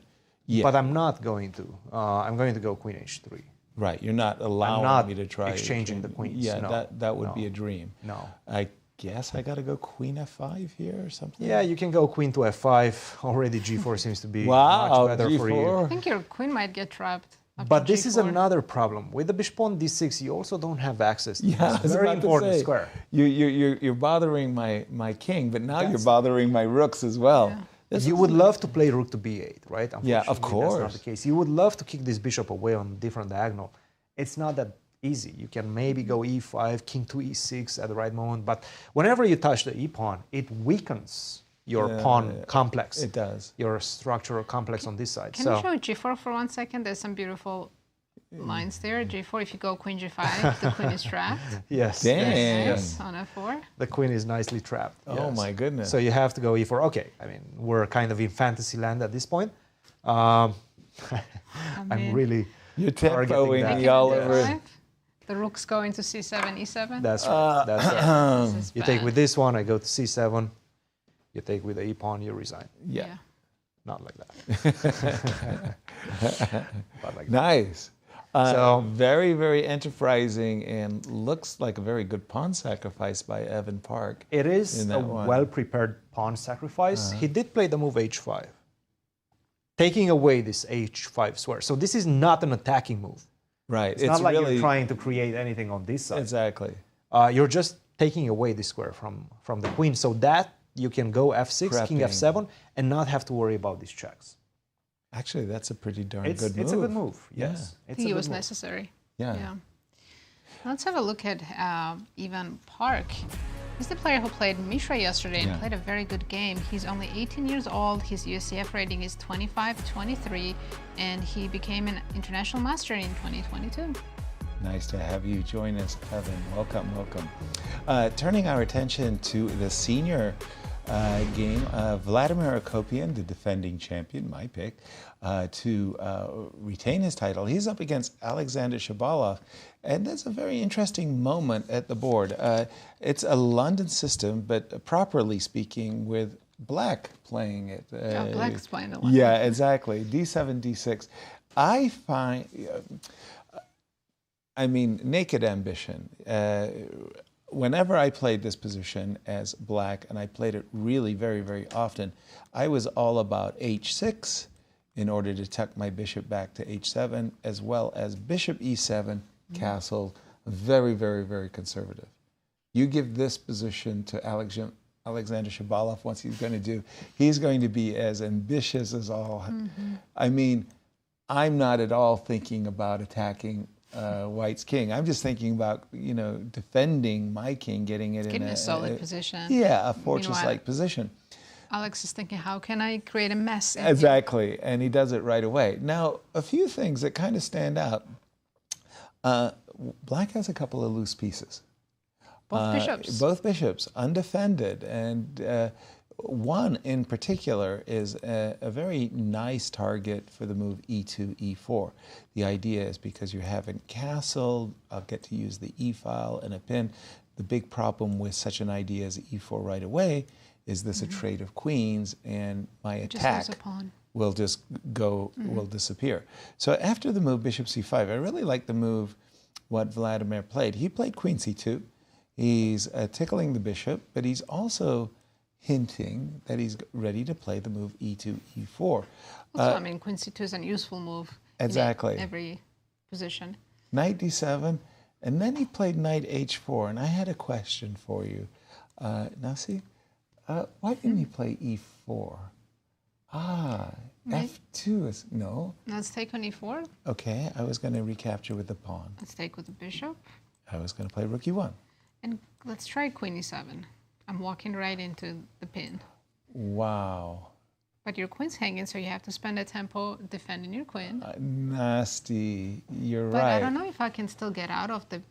Yeah. But I'm not going to. I'm going to go queen h3. Right, you're not allowing me to try exchanging the queens. Yeah, no, that would be a dream. No. I guess I got to go queen f5 here or something. Yeah, you can go queen to f5. Already g4 seems to be much better g4. for you. I think your queen might get trapped. But this g4. is another problem. With the bishop on d6, you also don't have access to this very important square. You're bothering my king, but now you're bothering my rooks as well. Yeah. You would love to play rook to b8, right? Yeah, of course. That's not the case. You would love to kick this bishop away on a different diagonal. It's not that easy. You can maybe go e5, king to e6 at the right moment, but whenever you touch the e-pawn, it weakens your pawn complex. It does. Your structural complex on this side. Can you show g4 for 1 second? There's some beautiful lines there. g4, if you go queen g5, the queen is trapped. Yes. Damn. Yes, on f4. The queen is nicely trapped. Oh yes. my goodness. So you have to go e4. Okay, I mean, we're kind of in fantasy land at this point. I'm really You're targeting tempoing that. me all over. The rook's going to c7, e7. That's right. That's right. This is You take bad. with this one, I go to c7. You take with the e-pawn, you resign. Yeah. Not like that. Not like that. Nice. So- very, very enterprising and looks like a very good pawn sacrifice by Evan Park. It is in a that one. well-prepared pawn sacrifice. He did play the move h5, taking away this h5 square. So this is not an attacking move. Right. It's not like you're trying to create anything on this side. Exactly. You're just taking away the square from the queen, so that you can go f6, king Prepping. f7, and not have to worry about these checks. Actually, that's a pretty darn It's good move. a good move, yes. Yeah. It's I think a it good was move. necessary. Yeah. Let's have a look at Ivan Park. He's the player who played Mishra yesterday and played a very good game. He's only 18 years old. His USCF rating is 25-23, and he became an international master in 2022. Nice to have you join us, Evan. Welcome, welcome. Turning our attention to the senior game, Vladimir Akopian, the defending champion, my pick, to retain his title. He's up against Alexander Shabalov, and that's a very interesting moment at the board. It's a London system, but properly speaking, with black playing it. Black's playing the one. Yeah, exactly. D7, D6. I find... I mean, naked ambition. Whenever I played this position as black, and I played it really very, very often, I was all about h6 in order to tuck my bishop back to h7, as well as bishop e7, castle. Very, very, very conservative. You give this position to Alexander Shabalov wants he's going to do. He's going to be as ambitious as all. I mean, I'm not at all thinking about attacking White's king. I'm just thinking about, you know, defending my king, getting it in a solid position. Yeah, a fortress-like position. Alex is thinking, how can I create a mess? Exactly, and he does it right away. Now, a few things that kind of stand out. Black has a couple of loose pieces. Both bishops. Both bishops, undefended. And one in particular is a very nice target for the move e2, e4. The idea is because you haven't castled, I'll get to use the e file and a pin. The big problem with such an idea as e4 right away is this a trade of queens, and my attack will just go, will disappear. So after the move bishop c5, I really like the move what Vladimir played. He played queen c2. He's tickling the bishop, but he's also hinting that he's ready to play the move e2, e4. Also, I mean, queen c2 is a useful move exactly. in every position. Knight d7, and then he played knight h4, and I had a question for you. Nazi, why didn't he play e4? F2 is, no. Let's take on e4. Okay, I was going to recapture with the pawn. Let's take with the bishop. I was going to play rook e1. And let's try queen e7. I'm walking right into the pin. Wow. But your queen's hanging, so you have to spend a tempo defending your queen. Nasty, you're but right. I don't know if I can still get out of the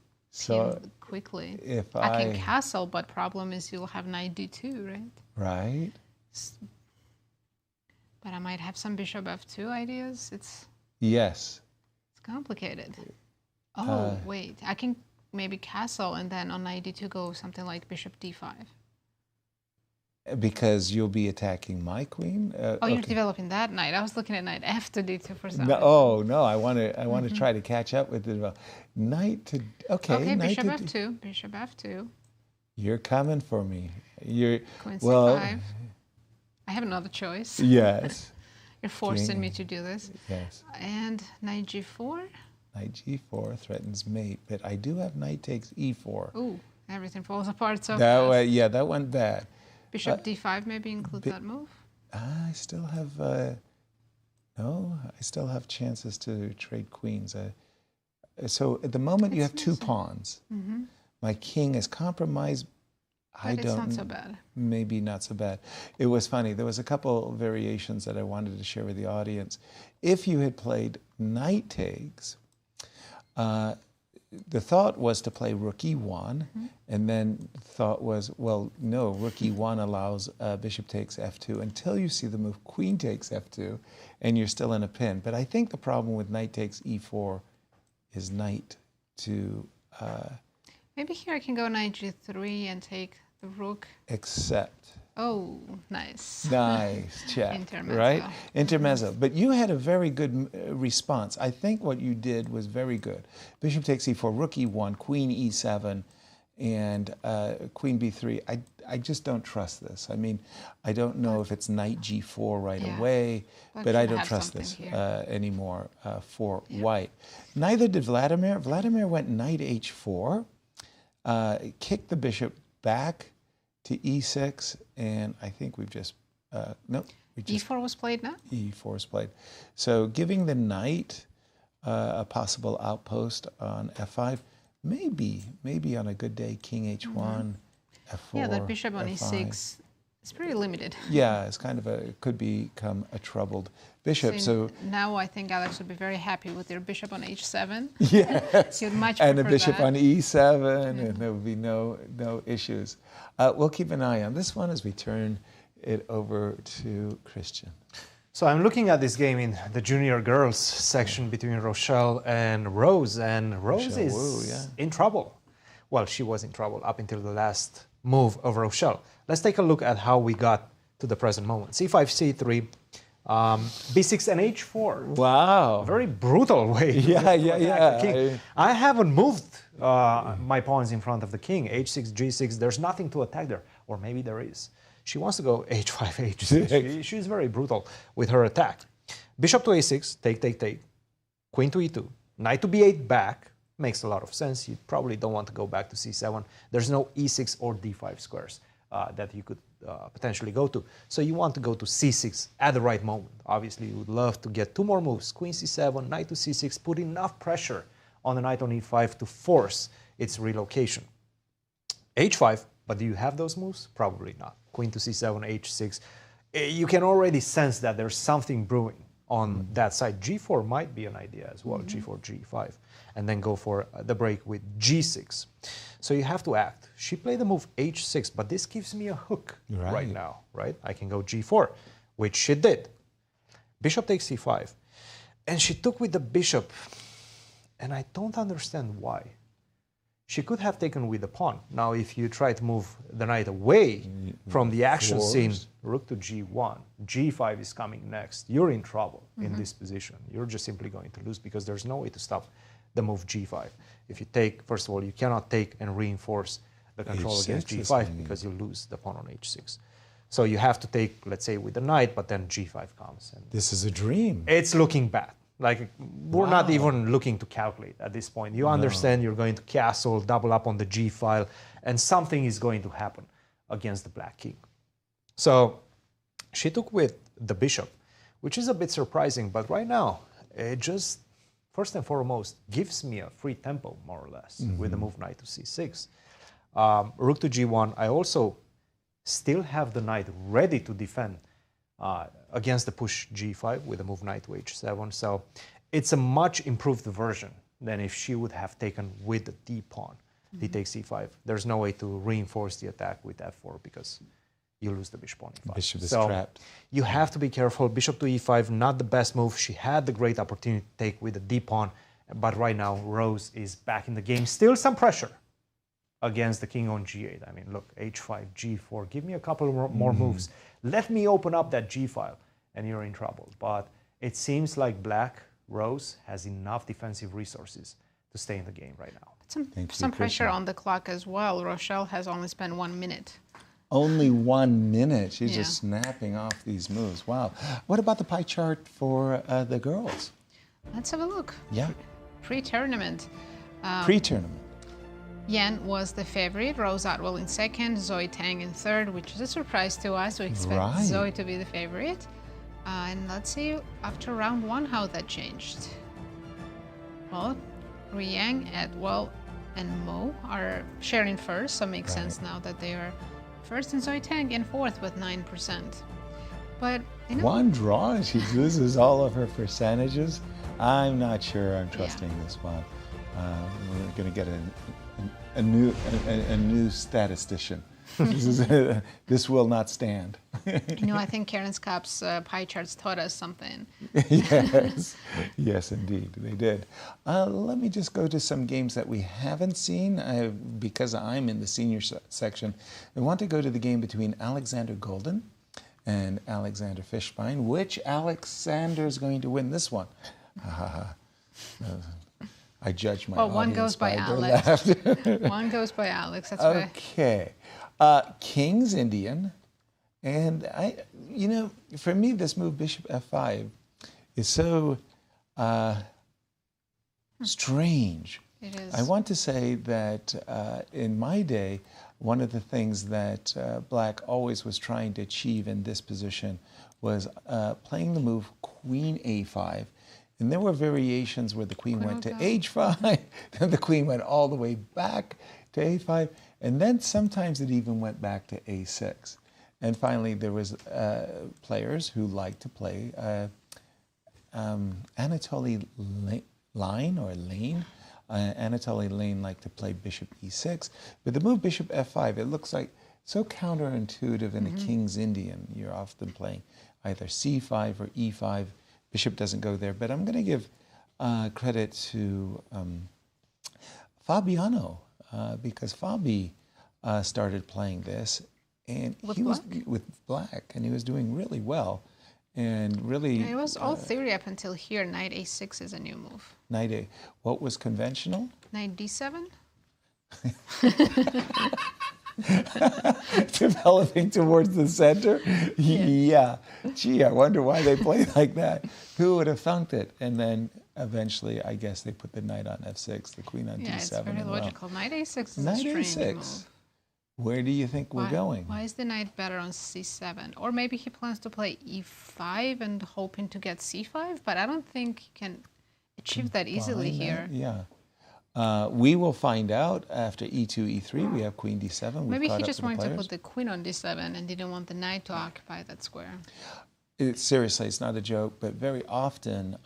pin quickly. If I can castle, but problem is you'll have knight d2, right? Right. But I might have some bishop f2 ideas. Yes. It's complicated. Oh, wait. I can maybe castle and then on knight d2 go something like bishop d5. Because you'll be attacking my queen? You're developing that knight. I was looking at knight f to d2 for some reason. Oh, no. I want to try to catch up with the knight to... Okay, knight bishop to f2. Bishop f2. You're coming for me. Queen c5. I have another choice. Yes. You're forcing me to do this. Yes. And knight g4. Knight g4 threatens mate, but I do have knight takes e4. Ooh, everything falls apart so that fast. way, yeah, that went bad. Bishop d5 maybe include that move? I still have, no, I still have chances to trade queens. So at the moment you have two pawns. My king is compromised. But it's not so bad. Maybe not so bad. It was funny. There was a couple variations that I wanted to share with the audience. If you had played knight takes, the thought was to play rook e1, and then thought was, well, no, rook e1 allows bishop takes f2 until you see the move queen takes f2, and you're still in a pin. But I think the problem with knight takes e4 is knight to... maybe here I can go knight g3 and take the rook. Accept. Oh, nice. Nice check, Intermezzo. right? Intermezzo. But you had a very good response. I think what you did was very good. Bishop takes e4, rook e1, queen e7, and queen b3. I just don't trust this. I mean, I don't know if it's knight g4 right away, but I don't trust this anymore for white. Neither did Vladimir. Vladimir went knight h4, kicked the bishop back to e6, and I think we've just, nope. e4 was played now? e4 was played. So giving the knight a possible outpost on f5, maybe on a good day, king h1, f4, yeah, that bishop on f5. e6 is pretty limited. Yeah, it's kind of could become a troubled bishop. So now I think Alex would be very happy with your bishop on h7. Yes, He would much and a prefer bishop that. on e7, and there would be no issues. We'll keep an eye on this one as we turn it over to Christian. So I'm looking at this game in the junior girls section between Rochelle and Rose Rochelle is Wu, in trouble. Well, she was in trouble up until the last move of Rochelle. Let's take a look at how we got to the present moment. c5, c3, b6 and h4. Wow. A very brutal way. Yeah. The king. I haven't moved my pawns in front of the king. h6, g6, there's nothing to attack there. Or maybe there is. She wants to go h5, h6. She's very brutal with her attack. Bishop to a6, take. Queen to e2. Knight to b8 back. Makes a lot of sense. You probably don't want to go back to c7. There's no e6 or d5 squares. that you could potentially go to. So you want to go to c6 at the right moment. Obviously, you would love to get 2 more moves, queen c7, knight to c6, put enough pressure on the knight on e5 to force its relocation. h5, but do you have those moves? Probably not. Queen to c7, h6. You can already sense that there's something brewing on that side. g4 might be an idea as well, g4, g5, and then go for the break with g6. So you have to act. She played the move h6, but this gives me a hook right now, right? I can go g4, which she did. Bishop takes c5, and she took with the bishop, and I don't understand why. She could have taken with the pawn. Now, if you try to move the knight away from the action scene, rook to g1, g5 is coming next. You're in trouble in this position. You're just simply going to lose because there's no way to stop the move g5. If you take, first of all, you cannot take and reinforce the control against g5 because you lose the pawn on h6. So you have to take, let's say, with the knight, but then g5 comes. And this is a dream. It's looking bad. Like, we're not even looking to calculate at this point. You understand you're going to castle, double up on the g file, and something is going to happen against the black king. So she took with the bishop, which is a bit surprising, but right now, it just, first and foremost, gives me a free tempo, more or less, with the move knight to c6. Rook to g1, I also still have the knight ready to defend against the push g5 with the move knight to h7. So it's a much improved version than if she would have taken with the d pawn. D takes e5. There's no way to reinforce the attack with f4 because you lose the bishop on e5. Bishop is trapped. You have to be careful. Bishop to e5, not the best move. She had the great opportunity to take with the d pawn, but right now Rose is back in the game. Still some pressure against the king on g8. I mean, look, h5, g4. Give me a couple more moves. Let me open up that g file, and you're in trouble. But it seems like black, Rose, has enough defensive resources to stay in the game right now. Some pressure on the clock as well. Rochelle has only spent 1 minute. Only 1 minute. She's just snapping off these moves. Wow. What about the pie chart for the girls? Let's have a look. Yeah. Pre-tournament. Pre-tournament. Yan was the favorite, Rose Otwell in second, Zoe Tang in third, which is a surprise to us. We expect Zoe to be the favorite. And let's see after round 1 how that changed. Well, Yang, Edwell, and Mo are sharing first, so it makes sense now that they are first, and Zoe Tang in fourth with 9%. But you know, one draw and she loses all of her percentages. I'm not sure I'm trusting this one. We're going to get a new statistician. This will not stand. You know, I think Karen's Cup's pie charts taught us something. Yes, yes, indeed, they did. Let me just go to some games that we haven't seen. Because I'm in the senior section, I want to go to the game between Alexander Goldin and Alexander Fishbein. Which Alexander is going to win this one? I judge my audience one goes by Alex. One goes by Alex. That's right. Okay. King's Indian, and you know, for me, this move Bishop F5 is so strange. It is. I want to say that in my day, one of the things that Black always was trying to achieve in this position was playing the move Queen A5. And there were variations where the queen went to H5, then the queen went all the way back to A5, and then sometimes it even went back to A6. And finally, there was players who liked to play Anatoly Lane. Anatoly Lane liked to play Bishop E6, but the move Bishop F5, it looks like so counterintuitive in a King's Indian. You're often playing either C5 or E5. Bishop doesn't go there, but I'm going to give credit to Fabiano because Fabi started playing this, and he was with Black, and he was doing really well, and really. Yeah, it was all theory up until here. Knight A6 is a new move. Knight A. What was conventional? Knight D7. Developing towards the center? Yeah. Gee, I wonder why they play like that. Who would have thunked it? And then eventually, I guess they put the knight on F6, the queen on D7. Yeah, it's very logical. Knight A6 is Knight a strange A6. move. Where do you think we're going? Why is the knight better on c7? Or maybe he plans to play e5 and hoping to get c5, but I don't think he can achieve that easily here. Yeah. We will find out after e2, e3. We have queen d7. Maybe he just wanted to put the queen on d7 and didn't want the knight to occupy that square. Seriously, it's not a joke, but very often,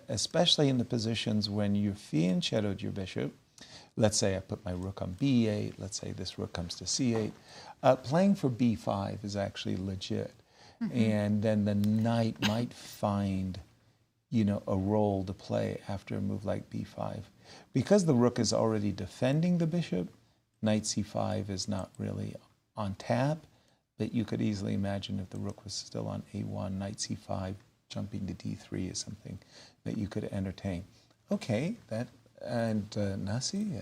especially in the positions when you've fianchettoed shadowed your bishop, let's say I put my rook on b8, let's say this rook comes to c8, playing for b5 is actually legit. And then the knight might find, you know, a role to play after a move like b5. Because the rook is already defending the bishop, knight c5 is not really on tap, but you could easily imagine if the rook was still on a1, knight c5, jumping to d3 is something that you could entertain. Okay, that, and Nazi,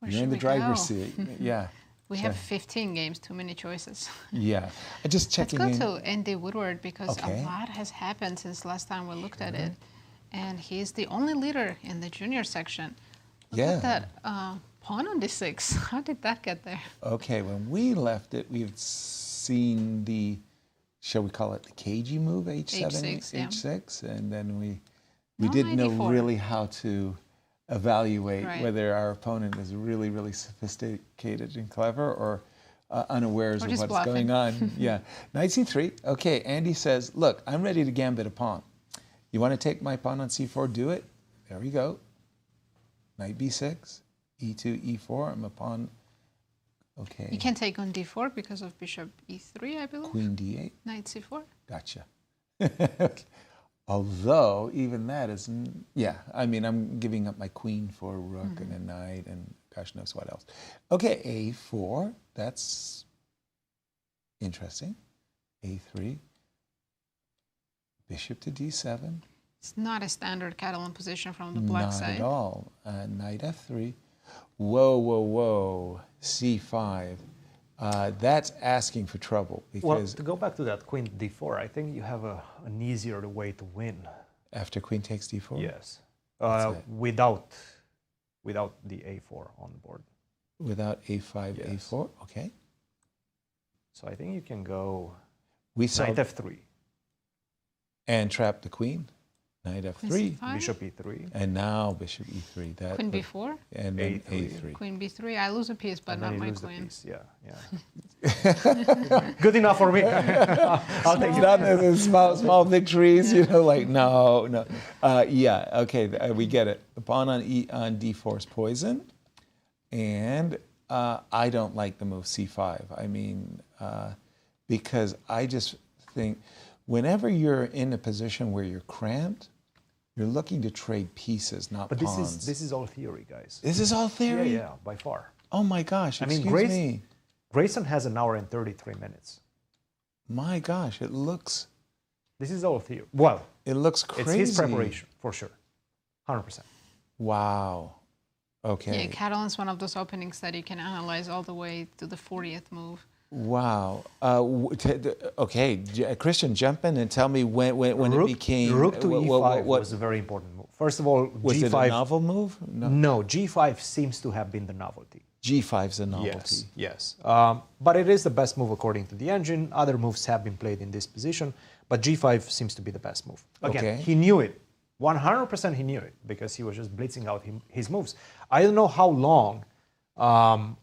you're in the driver's seat. Yeah. We have 15 games, too many choices. Yeah. Just checking Let's go to Andy Woodward because Okay. a lot has happened since last time we looked at it. And he's the only leader in the junior section. Look at that pawn on d6. How did that get there? Okay, when we left it, we've seen the, shall we call it the cagey move, h7, H6, yeah. h6, and then we No, didn't know 94. really how to evaluate Right. whether our opponent is really, really sophisticated and clever or unawares Or of just what's bluffing. going on. Yeah, knight c3. Okay, Andy says, look, I'm ready to gambit a pawn. You want to take my pawn on c4? Do it. There we go. Knight b6, e2, e4. I'm a pawn. Okay. You can take on d4 because of bishop e3, I believe. Queen d8. Knight c4. Gotcha. Although, even that is, yeah, I mean, I'm giving up my queen for a rook and a knight and gosh knows what else. Okay, a4, that's interesting. a3, bishop to d7. It's not a standard Catalan position from the black Not side. at all. Knight f3. Whoa, whoa, whoa. c5. That's asking for trouble Well, because to go back to that queen d4, I think you have an easier way to win. after queen takes d4? Yes. What's that? Without the a4 on the board. Without a5, Yes. a4? Okay. So I think you can go We saw knight f3, and trap the queen. Knight f3. c5. bishop e3, And now bishop e3. That Queen would- b4. And then A3. a3. Queen b3. I lose a piece, but and not then you my lose the queen. piece. Yeah, yeah. Good enough for me. I'll take it. Not the small victories, you know, like, no. Yeah, okay, we get it. The pawn on d4 is poison. And I don't like the move c5. I mean, because I just think whenever you're in a position where you're cramped, you're looking to trade pieces, not But pawns. this is all theory, guys. This is all Yeah, theory? yeah, by far. Oh my gosh, I mean, excuse me. Grayson has an hour and 33 minutes. My gosh, it looks This is all theory. Well, crazy. it's his preparation, for sure. 100%. Wow. Okay. Yeah, Catalan's one of those openings that you can analyze all the way to the 40th move. Wow. Okay, Christian, jump in and tell me when it became... Rook to e5 what was a very important move. First of all, was g5... it a novel move? No, g5 seems to have been the novelty. G5's a novelty. Yes. But it is the best move according to the engine. Other moves have been played in this position, but g5 seems to be the best move. Again, Okay. he knew it. 100% he knew it because he was just blitzing out his moves. I don't know how long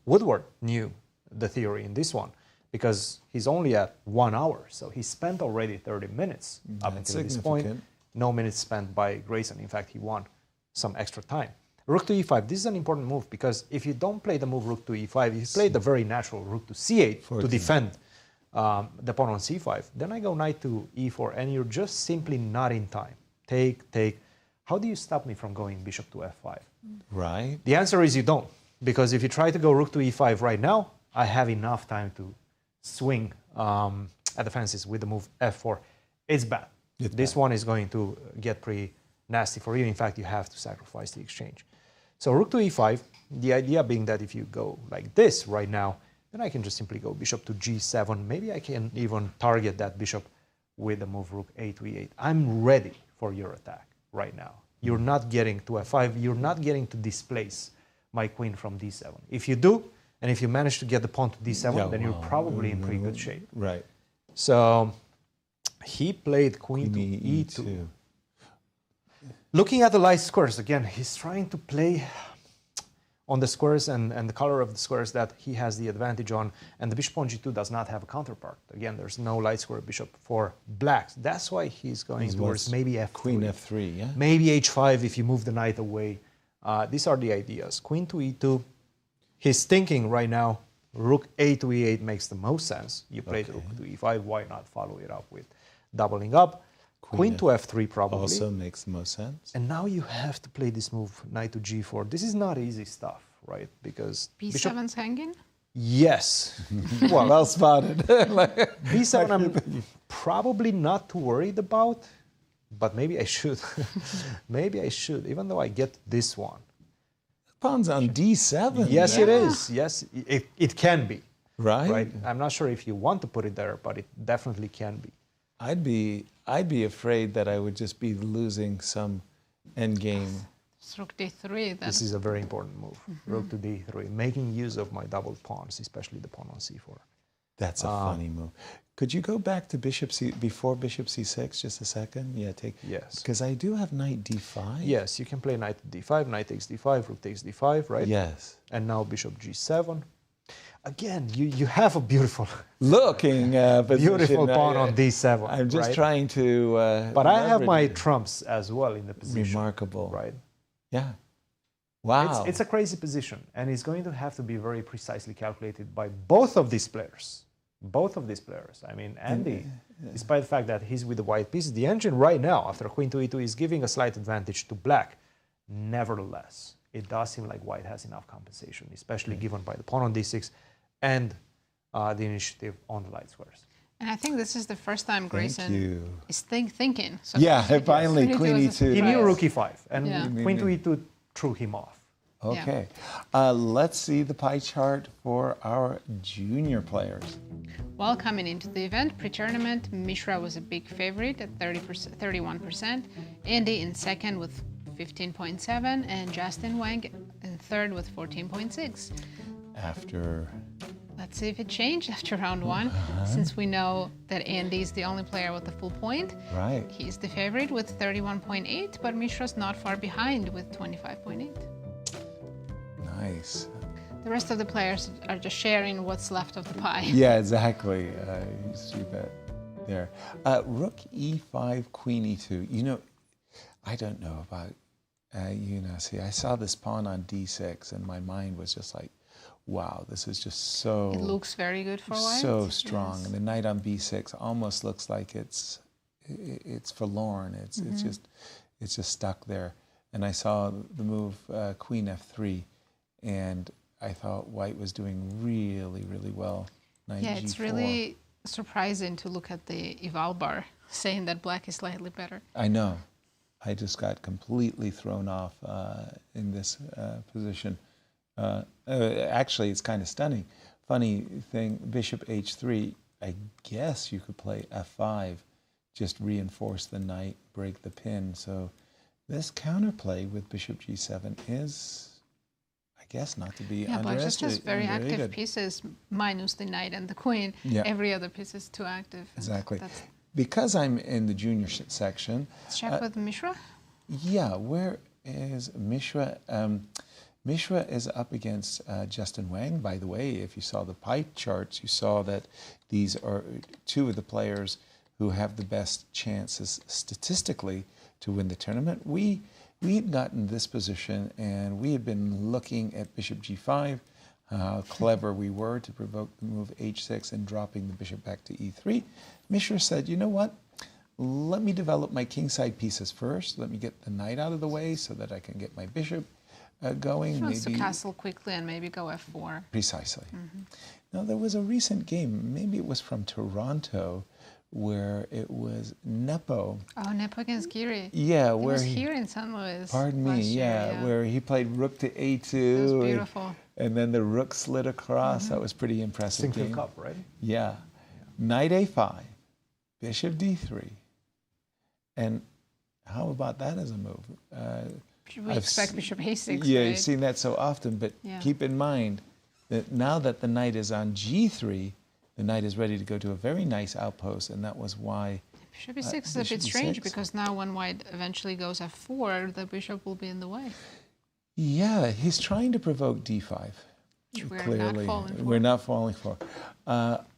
Woodward knew the theory in this one because he's only at 1 hour. So he spent already 30 minutes up That's until this point. significant. No minutes spent by Grayson. In fact, he won some extra time. Rook to e5. This is an important move because if you don't play the move rook to e5, if you play the very natural rook to c8 to defend the pawn on c5, then I go knight to e4 and you're just simply not in time. Take. How do you stop me from going bishop to f5? Right. The answer is you don't. Because if you try to go rook to e5 right now, I have enough time to swing at the fences with the move f4. It's bad. This one is going to get pretty nasty for you. In fact, you have to sacrifice the exchange. So rook to e5, the idea being that if you go like this right now, then I can just simply go bishop to g7. Maybe I can even target that bishop with the move rook a to e8. I'm ready for your attack right now. You're not getting to f5. You're not getting to displace my queen from d7. If you do, And if you manage to get the pawn to d7, Yeah, then you're wow. probably in pretty good shape. Right. So he played queen to e2. Looking at the light squares, again, he's trying to play on the squares and the color of the squares that he has the advantage on, and the bishop on g2 does not have a counterpart. Again, there's no light square bishop for blacks. That's why he's going towards maybe f3. Queen f3, yeah? Maybe h5 if you move the knight away. These are the ideas. Queen to e2. He's thinking right now, rook a to e8 makes the most sense. You played rook to e5, why not follow it up with doubling up? Queen to f3 probably. Also makes the most sense. And now you have to play this move, knight to g4. This is not easy stuff, right? Because b7's hanging? Yes. Well spotted. b7 I'm probably not too worried about, but maybe I should. Maybe I should, even though I get this one. Pawn's on d7. Yes, it is. Yes, it can be. Right? I'm not sure if you want to put it there, but it definitely can be. I'd be afraid that I would just be losing some endgame. It's rook d3. This is a very important move. Rook to d3, making use of my doubled pawns, especially the pawn on c4. That's a funny move. Could you go back to bishop before bishop c6 just a second? Yeah, Yes. Because I do have knight d5. Yes, you can play knight to d5, knight takes d5, rook takes d5, right? Yes. And now bishop g7. Again, you have a beautiful Looking position. beautiful pawn on d7. I'm just right? trying to. But I have my trumps as well in the position. Remarkable. Right. Yeah. Wow. It's a crazy position, and it's going to have to be very precisely calculated by both of these players. Both of these players. I mean, Andy, despite the fact that he's with the white pieces, the engine right now, after queen to e2, is giving a slight advantage to black. Nevertheless, it does seem like white has enough compensation, especially given by the pawn on d6 and the initiative on the light squares. And I think this is the first time Grayson you. is thinking. So Yeah, finally, Queen queen E2 was a e2. He knew surprise. rook e5, and Yeah. queen to e2 threw him off. Okay. Let's see the pie chart for our junior players. Well, coming into the event, pre-tournament, Mishra was a big favorite at 31%, Andy in second with 15.7, and Justin Wang in third with 14.6. After. Let's see if it changed after round one, since we know that Andy is the only player with the full point. Right. He's the favorite with 31.8, but Mishra's not far behind with 25.8. Nice. The rest of the players are just sharing what's left of the pie. Yeah, exactly. You see that there. Rook e5, queen e2. You know, I don't know about you, Nazi. I saw this pawn on d6, and my mind was just like, wow, this is just so... It looks very good for white. So strong. Yes. And the knight on b6 almost looks like it's forlorn. It's just stuck there. And I saw the move queen f3, and I thought white was doing really, really well. Knight Yeah, g4. it's really surprising to look at the eval bar saying that black is slightly better. I know. I just got completely thrown off in this position. Actually, it's kind of stunning. Funny thing, bishop h3, I guess you could play f5, just reinforce the knight, break the pin. So this counterplay with bishop g7 is, I guess, not to be Yeah, black just has very active underrated. pieces, minus the knight and the queen. Yeah. Every other piece is too active. Exactly. That's, Because I'm in the junior section, let's check with Mishra. yeah, where is Mishra? Mishra is up against Justin Wang, by the way. If you saw the pie charts, you saw that these are two of the players who have the best chances statistically to win the tournament. We had gotten this position, and we had been looking at bishop g5, how clever we were to provoke the move h6 and dropping the bishop back to e3. Mishra said, you know what? Let me develop my kingside pieces first. Let me get the knight out of the way so that I can get my bishop going. He wants to castle quickly and maybe go f4. Precisely. Now, there was a recent game, maybe it was from Toronto, where it was Nepo. Oh, Nepo against Giri. Yeah, He where was here in St. Louis. Pardon me, last year, yeah, where he played rook to a2. It was beautiful. And then the rook slid across. That was pretty impressive. Incr game. Cup, right? Yeah. Knight a5, bishop d3. And how about that as a move? We expect bishop a6, Yeah, right? you've seen that so often, but Yeah. keep in mind, that now that the knight is on g3, the knight is ready to go to a very nice outpost, and that was why. Bishop e6 is a bit bishop strange e6. because now when white eventually goes f4, the bishop will be in the way. Yeah, he's trying to provoke d5. We're Clearly, not falling for. we're not falling for.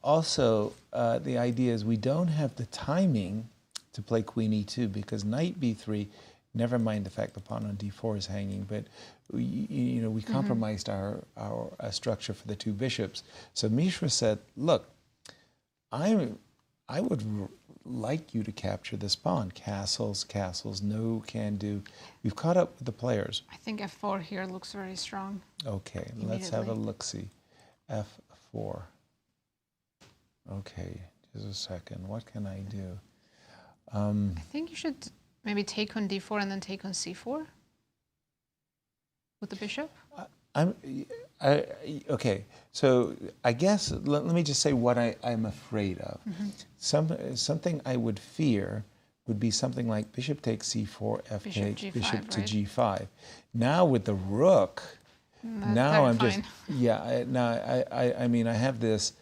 Also, the idea is we don't have the timing to play queen e2 because knight b3. Never mind the fact the pawn on d4 is hanging, but we compromised our structure for the two bishops. So Mishra said, "Look, I would like you to capture this pawn. Castles, castles, no can do. We've caught up with the players." I think f4 here looks very strong. Okay, let's have a look-see. f4. Okay, just a second. What can I do? I think you should maybe take on d4 and then take on c4 with the bishop. Okay, so I guess let me just say what I'm afraid of. Something I would fear would be something like bishop takes c4, f takes, G5, bishop to right? g5. Now with the rook, now I'm just I mean I have this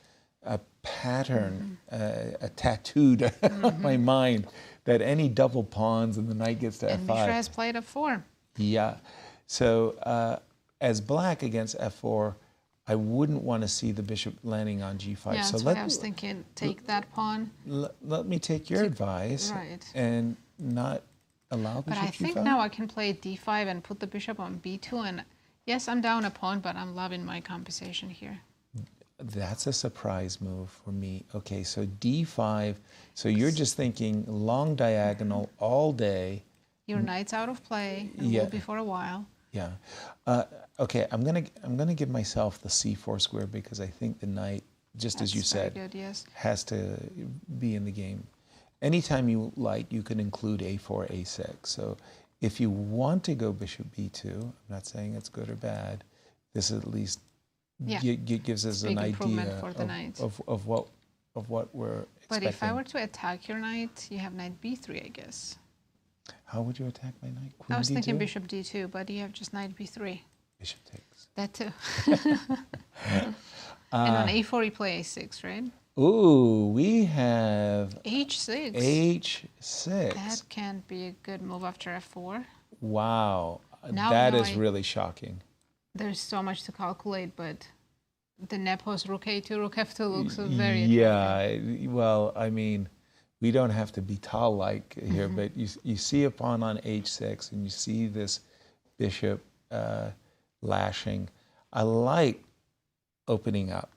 pattern tattooed on my mind that any double pawns and the knight gets to And f5. Mishra has played f4. Yeah, so as black against f4, I wouldn't want to see the bishop landing on g5. Yeah, so that's why I was thinking take that pawn. Let me take your advice and not allow bishop But I g5. think now I can play d5 and put the bishop on b2. And yes, I'm down a pawn, but I'm loving my compensation here. That's a surprise move for me. Okay, so d5. So you're just thinking long diagonal all day. Your knight's out of play and will be for a while. Yeah. Okay, I'm gonna give myself the c4 square because I think the knight, just as you said, good, yes. has to be in the game. Anytime you like, you can include a4, a6. So if you want to go bishop b2, I'm not saying it's good or bad. This at least gives us an idea for the knight. of what we're expecting. But if I were to attack your knight, you have knight b3, I guess. How would you attack my knight? Queen I was thinking d2? bishop d2, but you have just knight b3. Bishop takes. That too. And on a4 you play a6, right? Ooh, we have h6. h6. That can't be a good move after f4. Wow, Now that is really shocking. There's so much to calculate, but the Nepos rook a2, rook f2 looks very attractive. Yeah, well, I mean, we don't have to be tall-like here, but you see a pawn on h6, and you see this bishop lashing. I like opening up.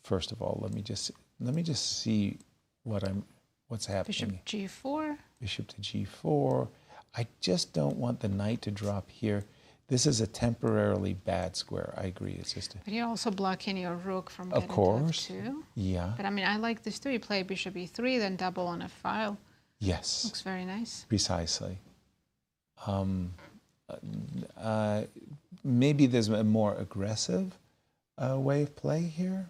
First of all, let me just see what's happening. Bishop g4. Bishop to g4. I just don't want the knight to drop here. This is a temporarily bad square. I agree. It's just But you're also blocking your rook from of getting course. to f2. Yeah. But I mean, I like this too. You play bishop e3, then double on a file. Yes. Looks very nice. Precisely. Maybe there's a more aggressive way of play here.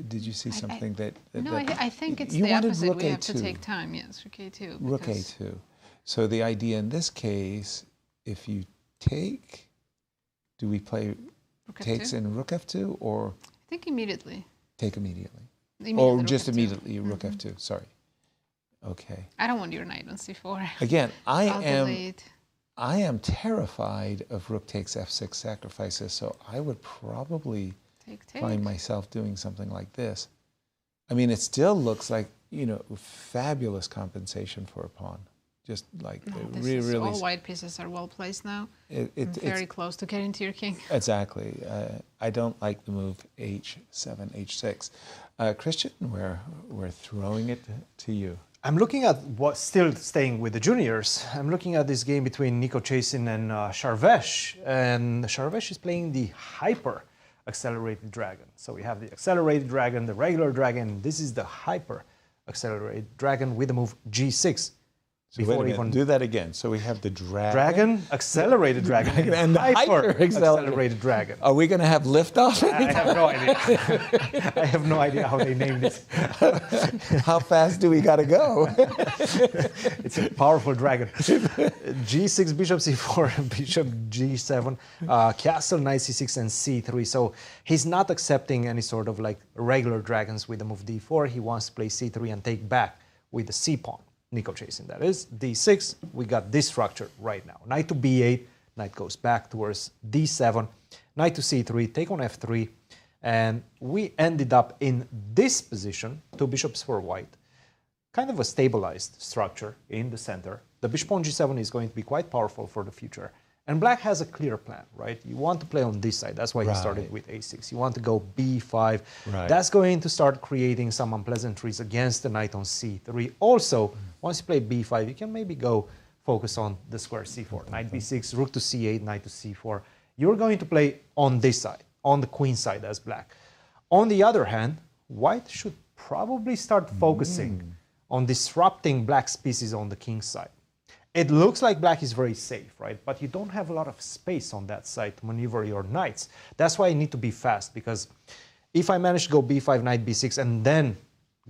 Did you see something No, I think it's you the wanted opposite. rook We have A2. to take time. Yes, rook a2. Rook because- a2. So the idea in this case, if you take, do we play Rook takes f2? in rook f2 or I think immediately. take immediately? Immediately Or rook just f2. immediately rook f2, sorry. Okay. I don't want your knight on c4. Again, I'll delay it. I am terrified of rook takes f6 sacrifices, so I would probably Take, take. find myself doing something like this. I mean, it still looks like, fabulous compensation for a pawn. Just like No, really, all white pieces are well placed now. it's Very close to getting to your king. exactly. I don't like the move h7, h6. Christian, we're throwing it to you. I'm looking at still staying with the juniors. I'm looking at this game between Nico Chasin and Sharvesh. And Sharvesh is playing the hyper accelerated dragon. So we have the accelerated dragon, the regular dragon. This is the hyper accelerated dragon with the move g6. So wait a minute, do that again. So we have the dragon. Accelerated dragon, and the hyper accelerated dragon. Are we going to have liftoff? I have no idea. I have no idea how they named it. How fast do we got to go? It's a powerful dragon. G6, bishop c4, bishop g7, castle, knight c6, and c3. So he's not accepting any sort of like regular dragons with the move d4. He wants to play c3 and take back with the c pawn. Nico Chasin, that is. d6, we got this structure right now. Knight to b8, knight goes back towards d7, knight to c3, take on f3, and we ended up in this position, 2 bishops for white. Kind of a stabilized structure in the center. The bishop on g7 is going to be quite powerful for the future. And black has a clear plan, right? You want to play on this side. That's why he started with a6. You want to go b5. That's going to start creating some unpleasantries against the knight on c3. Also, once you play b5, you can maybe go focus on the square c4. Knight b6, rook to c8, knight to c4. You're going to play on this side, on the queen side as black. On the other hand, white should probably start focusing on disrupting black's pieces on the king's side. It looks like black is very safe, right? But you don't have a lot of space on that side to maneuver your knights. That's why you need to be fast, because if I manage to go b5, knight b6, and then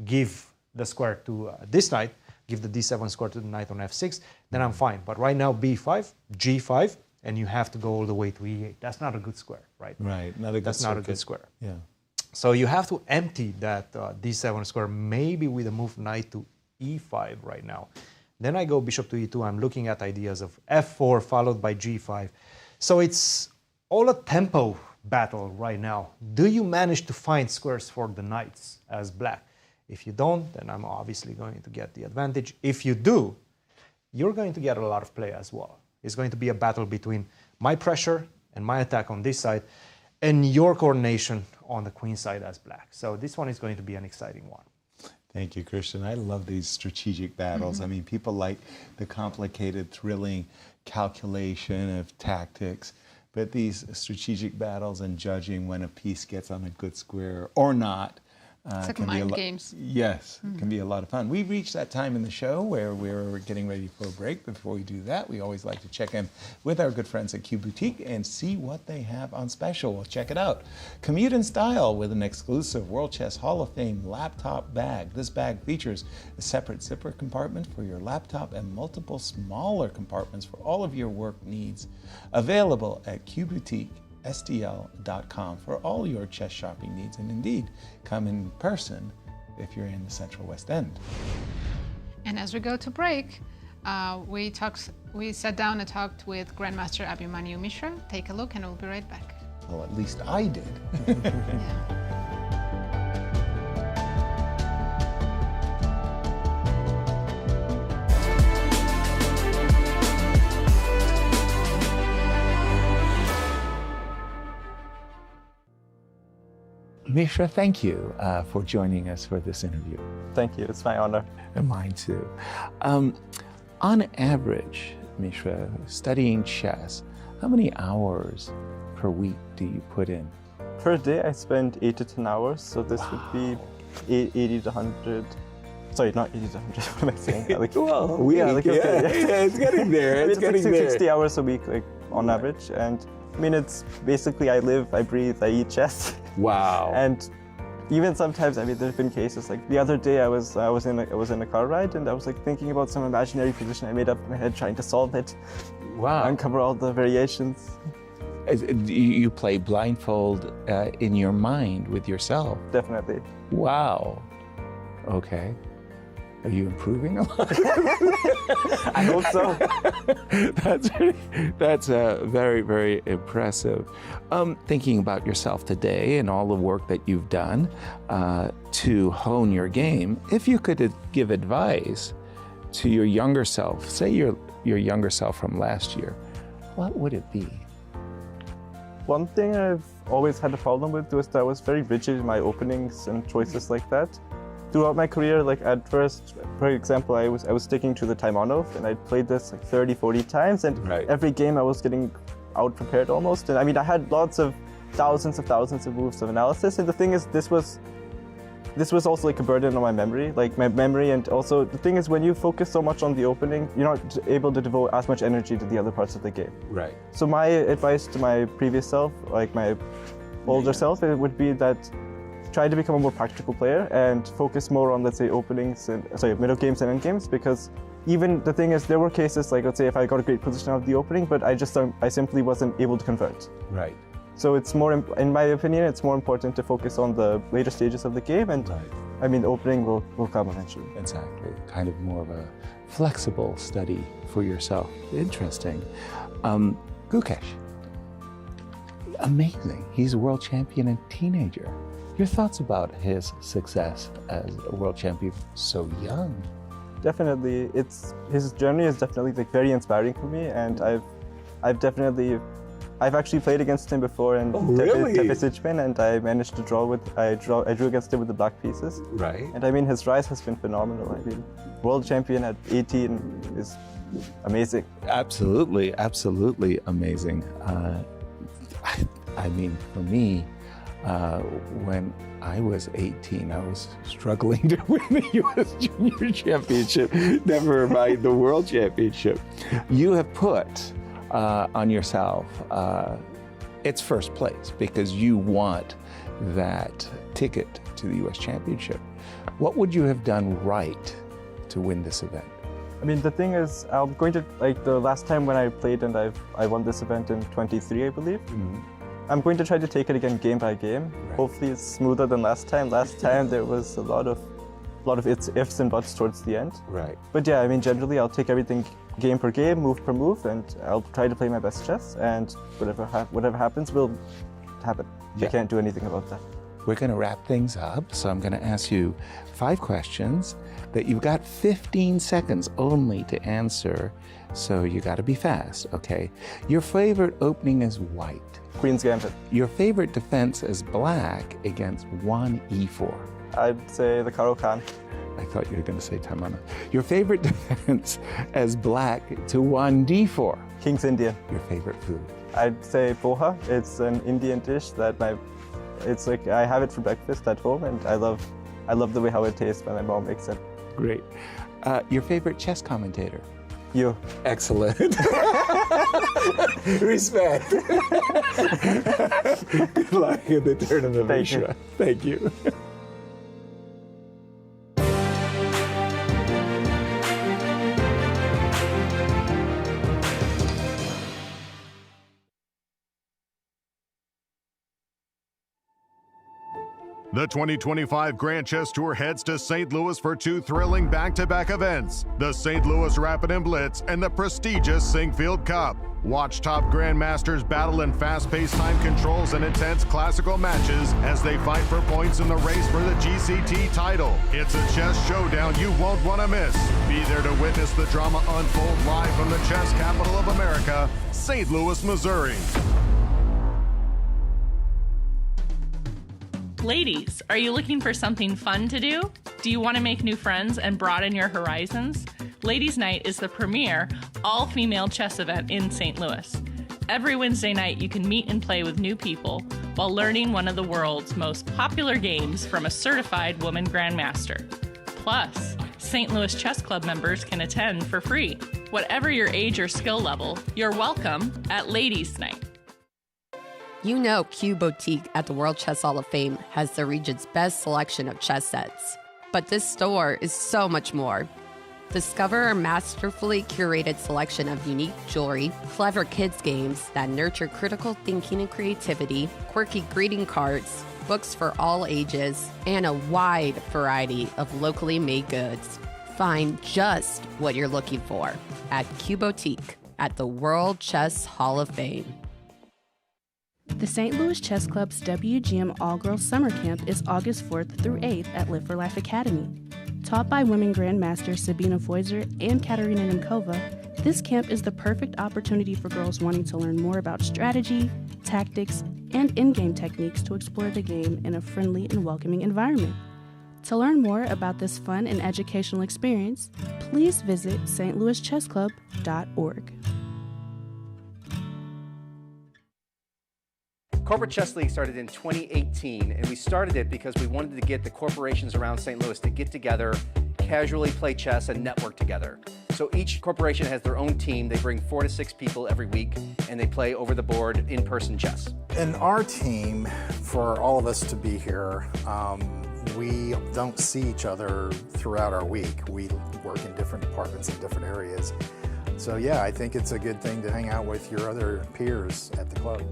give the square to this knight, give the d7 square to the knight on f6, then I'm fine. But right now, b5, g5, and you have to go all the way to e8. That's not a good square, right? Right, not a good That's not a good square. Yeah. So you have to empty that d7 square, maybe with a move knight to e5 right now. Then I go bishop to e2. I'm looking at ideas of f4 followed by g5. So it's all a tempo battle right now. Do you manage to find squares for the knights as black? If you don't, then I'm obviously going to get the advantage. If you do, you're going to get a lot of play as well. It's going to be a battle between my pressure and my attack on this side and your coordination on the queen side as black. So this one is going to be an exciting one. Thank you, Cristian. I love these strategic battles. I mean, people like the complicated, thrilling calculation of tactics, but these strategic battles and judging when a piece gets on a good square or not it's like mind games. Yes, it can be a lot of fun. We've reached that time in the show where we're getting ready for a break. Before we do that, we always like to check in with our good friends at Q Boutique and see what they have on special. We'll check it out. Commute in style with an exclusive World Chess Hall of Fame laptop bag. This bag features a separate zipper compartment for your laptop and multiple smaller compartments for all of your work needs. Available at Q Boutique. STL.com for all your chess shopping needs, and indeed come in person if you're in the Central West End. And as we go to break, we sat down and talked with Grandmaster Abhi Mishra. Take a look and we'll be right back. Well, at least I did. Yeah. Mishra, thank you for joining us for this interview. Thank you, it's my honor. And mine too. On average, Mishra, studying chess, how many hours per week do you put in? Per day, I spend 8 to 10 hours, so this would be 80 to 100. Sorry, not 80 to 100, what am I saying? Like, well, we it's getting there. It's getting like there. 60 hours a week, like on average, and I mean, it's basically I live, I breathe, I eat chess. Wow. And even sometimes, I mean, there've been cases like the other day I was in a car ride and I was like thinking about some imaginary position I made up in my head, trying to solve it. Wow. Uncover all the variations. You play blindfold in your mind with yourself. Definitely. Wow. Okay. Are you improving a lot? I hope so. That's very, very impressive. Thinking about yourself today and all the work that you've done to hone your game, if you could give advice to your younger self, say your younger self from last year, what would it be? One thing I've always had a problem with was that I was very rigid in my openings and choices like that. Throughout my career, like at first, for example, I was sticking to the Kaidanov and I played this like 30, 40 times, and every game I was getting out-prepared almost. And I mean, I had thousands of moves of analysis, and the thing is, this was this was also like a burden on my memory, and also the thing is when you focus so much on the opening, you're not able to devote as much energy to the other parts of the game. Right. So my advice to my previous self, like my older self, it would be that try to become a more practical player and focus more on, let's say, middle games and end games, because even the thing is, there were cases like, let's say, if I got a great position out of the opening, but I simply wasn't able to convert. Right. So it's more, in my opinion, it's more important to focus on the later stages of the game, and I mean, the opening will come eventually. Exactly. Kind of more of a flexible study for yourself. Interesting. Gukesh. Amazing. He's a world champion and teenager. Your thoughts about his success as a world champion so young? Definitely, his journey is definitely like very inspiring for me, and I've actually played against him before in Fishbein, and I managed to I drew against him with the black pieces. Right. And I mean, his rise has been phenomenal. I mean, world champion at 18 is amazing. Absolutely, absolutely amazing. I mean, for me, when I was 18, I was struggling to win the U.S. Junior Championship, never mind the World Championship. You have put on yourself it's first place because you want that ticket to the U.S. Championship. What would you have done right to win this event? I mean, the thing is, I'm going to, like the last time when I played and I won this event in 23, I believe. Mm-hmm. I'm going to try to take it again game by game. Right. Hopefully it's smoother than last time. Last time there was a lot of ifs and buts towards the end. Right. But yeah, I mean, generally I'll take everything game per game, move per move, and I'll try to play my best chess, and whatever happens will happen. Yeah. I can't do anything about that. We're going to wrap things up, so I'm going to ask you 5 questions that you've got 15 seconds only to answer, so you got to be fast, okay? Your favorite opening is white. Queen's Gambit. Your favorite defense is black against 1e4. I'd say the Karo Khan. I thought you were going to say Tamana. Your favorite defense as black to 1d4. King's Indian. Your favorite food. I'd say poha. It's an Indian dish that it's like I have it for breakfast at home, and I love the way how it tastes when my mom makes it. Great. Your favorite chess commentator. You. Excellent. Respect. Good luck in the tournament, Mishra. Thank you. The 2025 Grand Chess Tour heads to St. Louis for 2 thrilling back-to-back events, the St. Louis Rapid and Blitz and the prestigious Sinkfield Cup. Watch top grandmasters battle in fast-paced time controls and intense classical matches as they fight for points in the race for the GCT title. It's a chess showdown you won't want to miss. Be there to witness the drama unfold live from the chess capital of America, St. Louis, Missouri. Ladies, are you looking for something fun to do? Do you want to make new friends and broaden your horizons? Ladies' Night is the premier all-female chess event in St. Louis. Every Wednesday night, you can meet and play with new people while learning one of the world's most popular games from a certified woman grandmaster. Plus, St. Louis Chess Club members can attend for free. Whatever your age or skill level, you're welcome at Ladies' Night. You know Q Boutique at the World Chess Hall of Fame has the region's best selection of chess sets. But this store is so much more. Discover our masterfully curated selection of unique jewelry, clever kids games that nurture critical thinking and creativity, quirky greeting cards, books for all ages, and a wide variety of locally made goods. Find just what you're looking for at Q Boutique at the World Chess Hall of Fame. The St. Louis Chess Club's WGM All-Girls Summer Camp is August 4th through 8th at Live for Life Academy. Taught by women grandmasters Sabina Foiser and Katerina Nemkova, this camp is the perfect opportunity for girls wanting to learn more about strategy, tactics, and in-game techniques to explore the game in a friendly and welcoming environment. To learn more about this fun and educational experience, please visit stlouischessclub.org. Corporate Chess League started in 2018, and we started it because we wanted to get the corporations around St. Louis to get together, casually play chess, and network together. So each corporation has their own team. They bring 4 to 6 people every week, and they play over the board in-person chess. In our team, for all of us to be here, we don't see each other throughout our week. We work in different departments in different areas. So yeah, I think it's a good thing to hang out with your other peers at the club.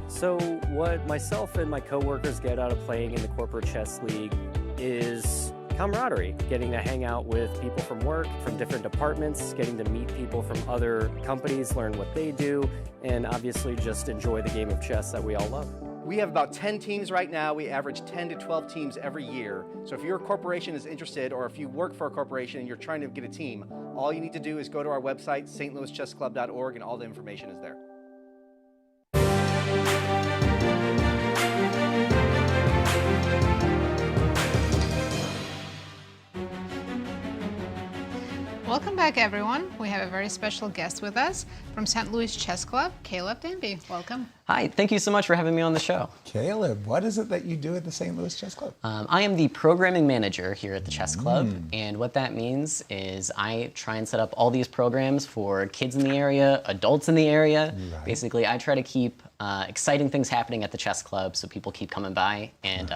So what myself and my coworkers get out of playing in the Corporate Chess League is camaraderie, getting to hang out with people from work, from different departments, getting to meet people from other companies, learn what they do, and obviously just enjoy the game of chess that we all love. We have about 10 teams right now. We average 10 to 12 teams every year. So if your corporation is interested, or if you work for a corporation and you're trying to get a team, all you need to do is go to our website, stlouischessclub.org, and all the information is there. Welcome back, everyone. We have a very special guest with us from St. Louis Chess Club, Caleb Denby. Welcome. Hi, thank you so much for having me on the show. Caleb, what is it that you do at the St. Louis Chess Club? I am the programming manager here at the Chess Club, and what that means is I try and set up all these programs for kids in the area, adults in the area. Right. Basically, I try to keep exciting things happening at the Chess Club so people keep coming by and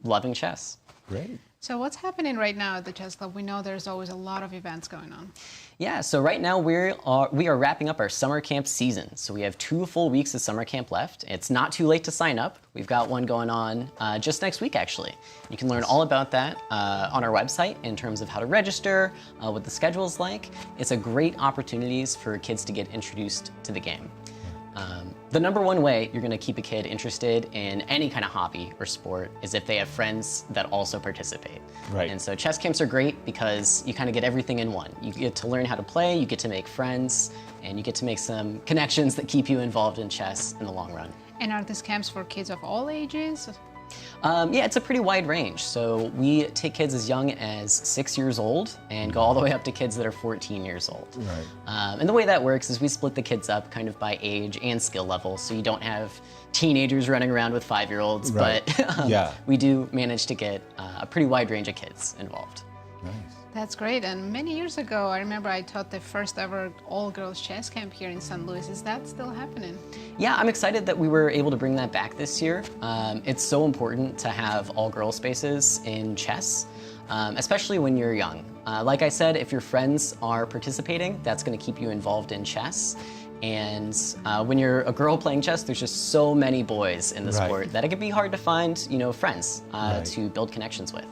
loving chess. Great. So what's happening right now at the Chess Club? We know there's always a lot of events going on. Yeah, so right now we are wrapping up our summer camp season. So we have 2 full weeks of summer camp left. It's not too late to sign up. We've got one going on just next week, actually. You can learn all about that on our website in terms of how to register, what the schedule is like. It's a great opportunities for kids to get introduced to the game. The number one way you're going to keep a kid interested in any kind of hobby or sport is if they have friends that also participate. Right. And so chess camps are great because you kind of get everything in one. You get to learn how to play, you get to make friends, and you get to make some connections that keep you involved in chess in the long run. And are these camps for kids of all ages? Yeah, it's a pretty wide range. So we take kids as young as 6 years old and go all the way up to kids that are 14 years old. Right. And the way that works is we split the kids up kind of by age and skill level. So you don't have teenagers running around with 5-year-olds, right. but we do manage to get a pretty wide range of kids involved. Nice. That's great. And many years ago, I remember I taught the first ever all-girls chess camp here in St. Louis. Is that still happening? Yeah, I'm excited that we were able to bring that back this year. It's so important to have all-girl spaces in chess, especially when you're young. Like I said, if your friends are participating, that's going to keep you involved in chess. And when you're a girl playing chess, there's just so many boys in the sport that it can be hard to find, friends to build connections with.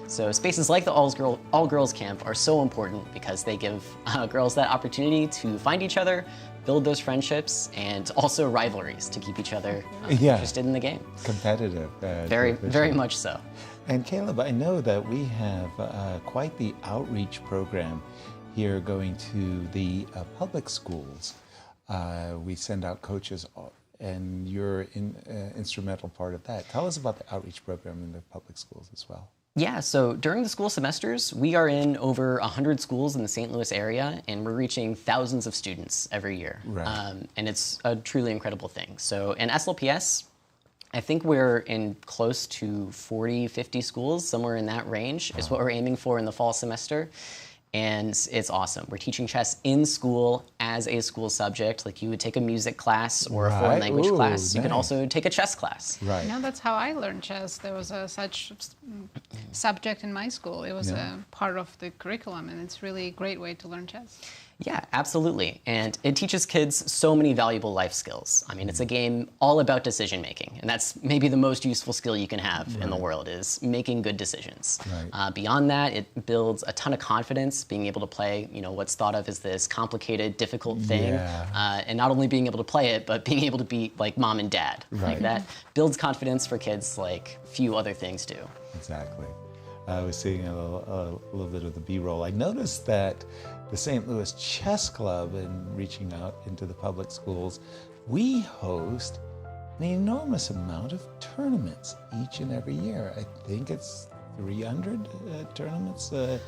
So spaces like the all-girls camp are so important because they give girls that opportunity to find each other, build those friendships, and also rivalries to keep each other interested in the game. Competitive. Very much so. And Caleb, I know that we have quite the outreach program here going to the public schools. We send out coaches, and you're an instrumental part of that. Tell us about the outreach program in the public schools as well. Yeah, so during the school semesters, we are in over 100 schools in the St. Louis area, and we're reaching thousands of students every year. Right. And it's a truly incredible thing. So in SLPS, I think we're in close to 40, 50 schools, somewhere in that range is what we're aiming for in the fall semester. And it's awesome. We're teaching chess in school as a school subject, like you would take a music class or a foreign language class. You can also take a chess class. Right. That's how I learned chess. There was such subject in my school. It was a part of the curriculum, and it's really a great way to learn chess. Yeah, absolutely. And it teaches kids so many valuable life skills. I mean, it's a game all about decision making, and that's maybe the most useful skill you can have in the world is making good decisions. Right. Beyond that, it builds a ton of confidence, being able to play, what's thought of as this complicated, difficult thing, and not only being able to play it, but being able to be like mom and dad. Right. Like that builds confidence for kids like few other things do. Exactly. I was seeing a little bit of the B-roll. I noticed that the St. Louis Chess Club, and reaching out into the public schools, we host an enormous amount of tournaments each and every year. I think it's 300 tournaments. The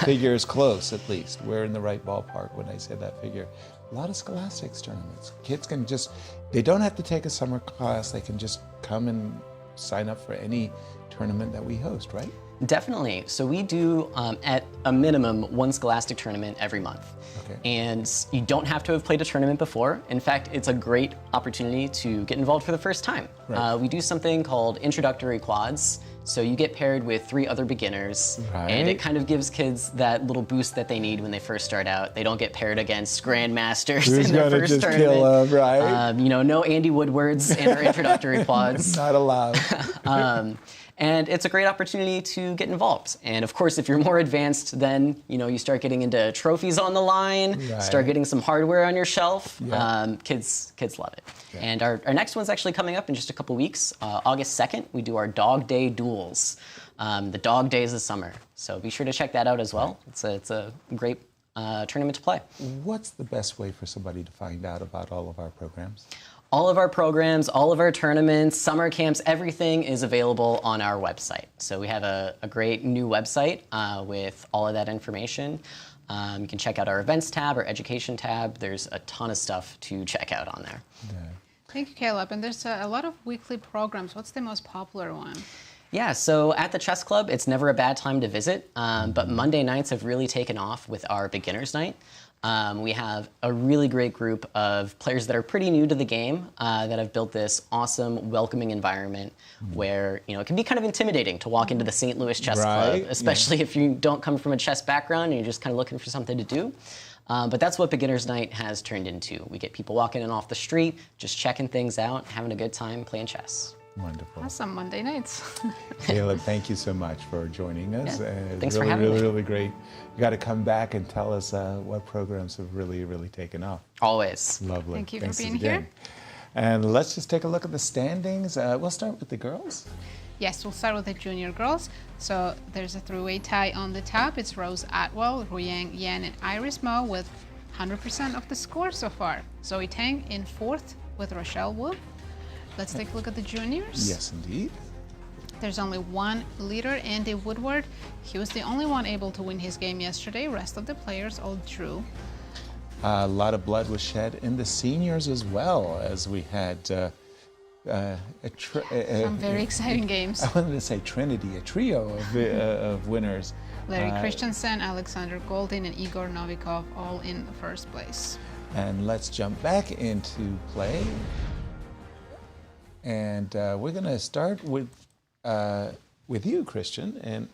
figure is close, at least. We're in the right ballpark when I say that figure. a lot of scholastics tournaments. Kids can just, they don't have to take a summer class. They can just come and sign up for any tournament that we host, right? Definitely. So we do, at a minimum, one scholastic tournament every month. Okay. And you don't have to have played a tournament before. In fact, it's a great opportunity to get involved for the first time. Right. We do something called introductory quads. So you get paired with 3 other beginners, and it kind of gives kids that little boost that they need when they first start out. They don't get paired against grandmasters Who's in their gonna first just tournament. kill them, right? You know, no Andy Woodwards in our introductory quads. Not allowed. And it's a great opportunity to get involved. And of course, if you're more advanced, then you start getting into trophies on the line, start getting some hardware on your shelf. Yeah. Kids love it. Yeah. And our next one's actually coming up in just a couple weeks. August 2nd, we do our Dog Day duels, the dog days of summer. So be sure to check that out as well. It's a great tournament to play. What's the best way for somebody to find out about all of our programs? All of our programs, all of our tournaments, summer camps, everything is available on our website. So we have a great new website with all of that information. You can check out our events tab, our education tab. There's a ton of stuff to check out on there. Yeah. Thank you, Caleb. And there's a lot of weekly programs. What's the most popular one? Yeah, so at the chess club, it's never a bad time to visit, but Monday nights have really taken off with our beginner's night. We have a really great group of players that are pretty new to the game that have built this awesome, welcoming environment where it can be kind of intimidating to walk into the St. Louis Chess Club, especially if you don't come from a chess background and you're just kind of looking for something to do. But that's what Beginner's Night has turned into. We get people walking in off the street, just checking things out, having a good time playing chess. Wonderful. Awesome, Monday nights. Caleb, thank you so much for joining us. Yeah. It's Thanks really, for having really, me. really great. You got to come back and tell us what programs have really, really taken off. Always. Lovely. Thank you Thanks for being again. here. And let's just take a look at the standings. We'll start with the girls. Yes, we'll start with the junior girls. So there's a three-way tie on the top. It's Rose Atwell, Ruyang Yan, and Iris Mo with 100% of the score so far. Zoe Tang in 4th with Rochelle Wu. Let's take a look at the juniors. Yes, indeed. There's only one leader, Andy Woodward. He was the only one able to win his game yesterday. Rest of the players all drew. A lot of blood was shed in the seniors as well, as we had Some very exciting games. I wanted to say Trinity, a trio of winners. Larry Christiansen, Alexander Goldin, and Igor Novikov all in the first place. And let's jump back into play. And we're going to start with you, Christian, and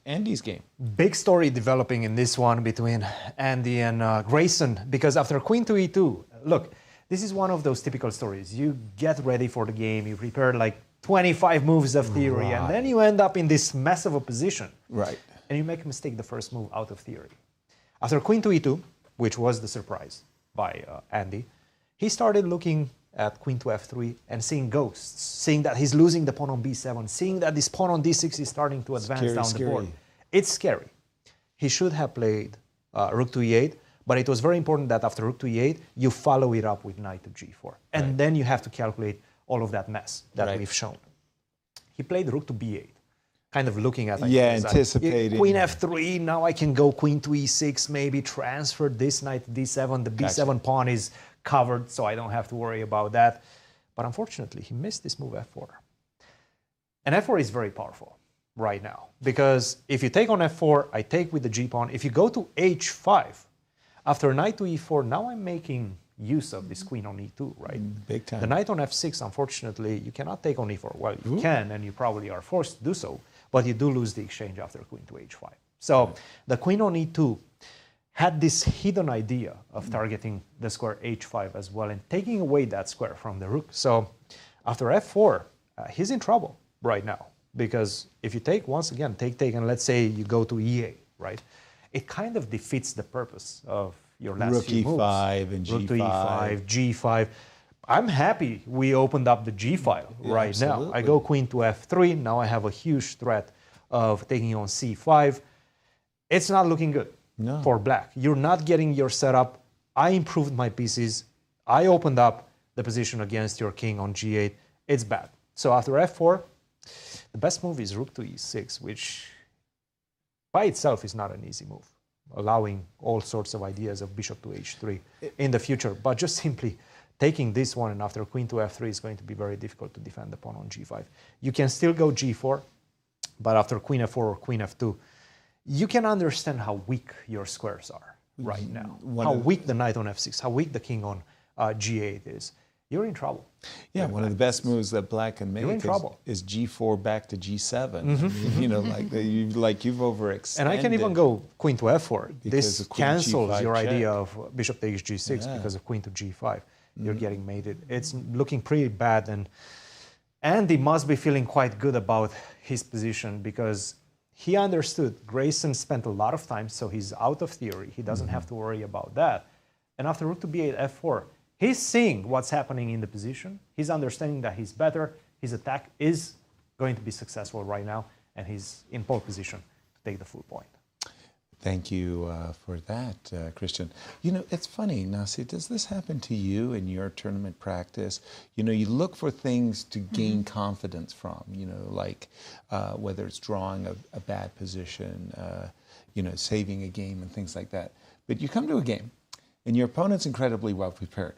Andy's game. Big story developing in this one between Andy and Grayson, because after Queen to E2, look, this is one of those typical stories. You get ready for the game, you prepare like 25 moves of theory, and then you end up in this mess of a position. Right. And you make a mistake the first move out of theory. After Queen to E2, which was the surprise by Andy, he started looking at Queen to F3 and seeing ghosts, seeing that he's losing the pawn on B7, seeing that this pawn on D6 is starting to advance down the board. It's scary. He should have played Rook to E8, but it was very important that after Rook to E8, you follow it up with Knight to G4. And then you have to calculate all of that mess that we've shown. He played Rook to B8, kind of looking at anticipating. Queen F3, now I can go Queen to E6, maybe transfer this Knight to D7. The B7 pawn is covered, so I don't have to worry about that. But unfortunately, he missed this move F4. And F4 is very powerful right now, because if you take on F4, I take with the G pawn. If you go to H5, after Knight to E4, now I'm making use of this Queen on E2, right? Big time. The Knight on F6, unfortunately, you cannot take on E4. Well, you can, and you probably are forced to do so, but you do lose the exchange after Queen to H5. So the Queen on E2 had this hidden idea of targeting the square H5 as well and taking away that square from the rook. So after F4, he's in trouble right now, because if you take, once again, take, and let's say you go to E8, right? It kind of defeats the purpose of your last few moves. Rook E5 and G5. Rook to E5, G5. I'm happy we opened up the G file right now. I go Queen to F3. Now I have a huge threat of taking on C5. It's not looking good for black. You're not getting your setup. I improved my pieces. I opened up the position against your king on G8. It's bad. So after F4, the best move is Rook to E6, which by itself is not an easy move. allowing all sorts of ideas of bishop to h3 in the future. But just simply taking this one and after queen to f3 is going to be very difficult to defend the pawn on g5. You can still go g4, but after queen f4 or queen f2, you can understand how weak your squares are right now. How weak the knight on f6, how weak the king on g8 is. You're in trouble. Yeah, one of the best moves that black can make is g4 back to g7. Mm-hmm. I mean, you know, you've overextended. And I can even go queen to f4. This cancels your idea of bishop takes g6 because of queen to g5. You're getting mated. It's looking pretty bad, and Andy must be feeling quite good about his position because he understood Grayson spent a lot of time, so he's out of theory. He doesn't have to worry about that. And after rook to b8, f4, he's seeing what's happening in the position. He's understanding that he's better. His attack is going to be successful right now, and he's in pole position to take the full point. Thank you for that, Cristian. You know, it's funny, Nazi, does this happen to you in your tournament practice? You know, you look for things to gain confidence from, you know, like whether it's drawing a bad position, you know, saving a game and things like that. But you come to a game, and your opponent's incredibly well prepared.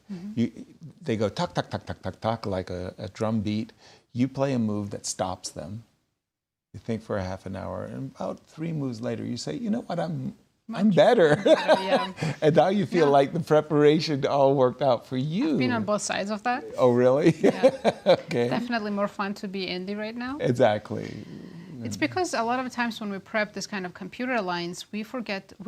They go tuck, tuck, tuck, tuck, tuck, tuck, like a drum beat. You play a move that stops them. You think for a half an hour, and about 3 moves later, you say, you know what, I'm better. And now you feel like the preparation all worked out for you. I've been on both sides of that. Oh, really? Yeah. Okay. Definitely more fun to be Andy right now. Exactly. It's because a lot of times when we prep this kind of computer lines, we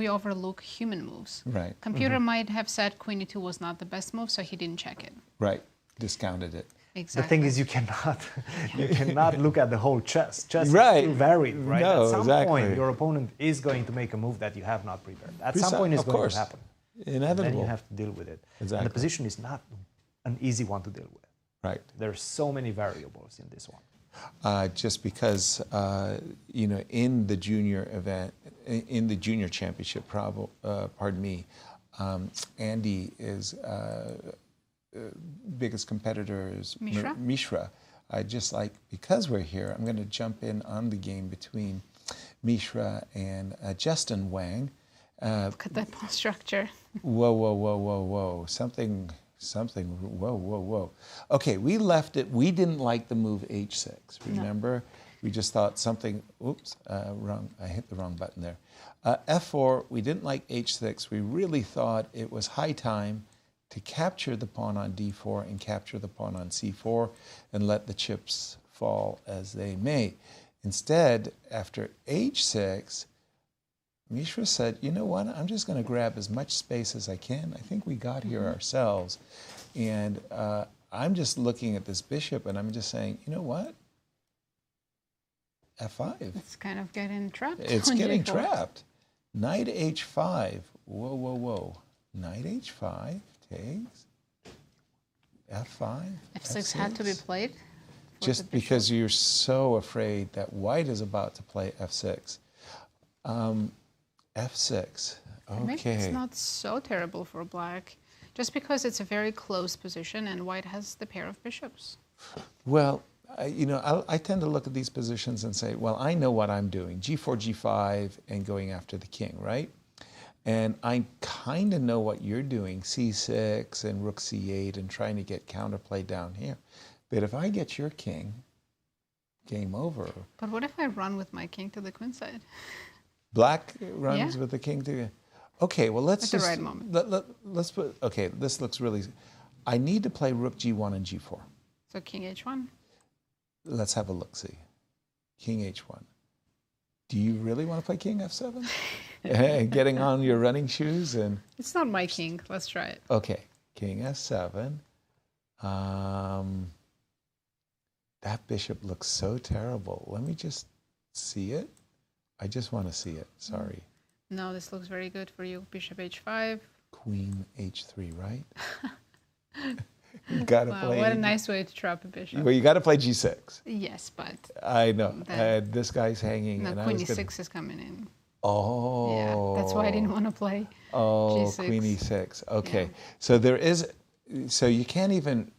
overlook human moves. Right. Computer might have said queen e2 was not the best move, so he didn't check it. Right. Discounted it. Exactly. The thing is, you cannot look at the whole chess. Chess is still varied, right? No, at some point, your opponent is going to make a move that you have not prepared. At some point, it's going to happen. Inevitable. Then you have to deal with it. Exactly. And the position is not an easy one to deal with. Right. There's so many variables in this one. Just because, you know, in the junior event, in the junior championship, Andy is biggest competitor is Mishra. Because we're here, I'm going to jump in on the game between Mishra and Justin Wang. Look at that pawn structure. Whoa. Something, whoa. Okay, we left it. We didn't like the move h6, remember? No. We just thought something, wrong. I hit the wrong button there. f4, we didn't like h6. We really thought it was high time to capture the pawn on d4 and capture the pawn on c4 and let the chips fall as they may. Instead, after h6, Mishra said, you know what, I'm just going to grab as much space as I can. I think we got here ourselves. And I'm just looking at this bishop and I'm just saying, you know what? f5. It's kind of getting trapped. It's getting trapped. Knight h5. Whoa. Knight h5 takes f5. f6 had to be played. Just because you're so afraid that white is about to play f6. f6. Okay. Maybe it's not so terrible for black, just because it's a very close position and white has the pair of bishops. Well, you know, I tend to look at these positions and say, well, I know what I'm doing. g4, g5, and going after the king, right? And I kind of know what you're doing, c6 and rook c8 and trying to get counterplay down here. But if I get your king, game over. But what if I run with my king to the queen side? Black runs with the king to... Okay, well, let's at the right moment. Let's put... Okay, this looks really... I need to play rook g1 and g4. So king h1? Let's have a look-see. King h1. Do you really want to play king f7? Getting on your running shoes and... It's not my king. Let's try it. Okay. King f7. That bishop looks so terrible. Let me just see it. I just want to see it. Sorry. No, this looks very good for you. Bishop h5. Queen h3, right? You gotta play. What a nice way to trap a bishop. Well, you got to play g6. Yes, but... I know. This guy's hanging. No, and queen e6 is coming in. Oh. Yeah, that's why I didn't want to play g6. Queen e6. Okay. Yeah. So there is... So you can't even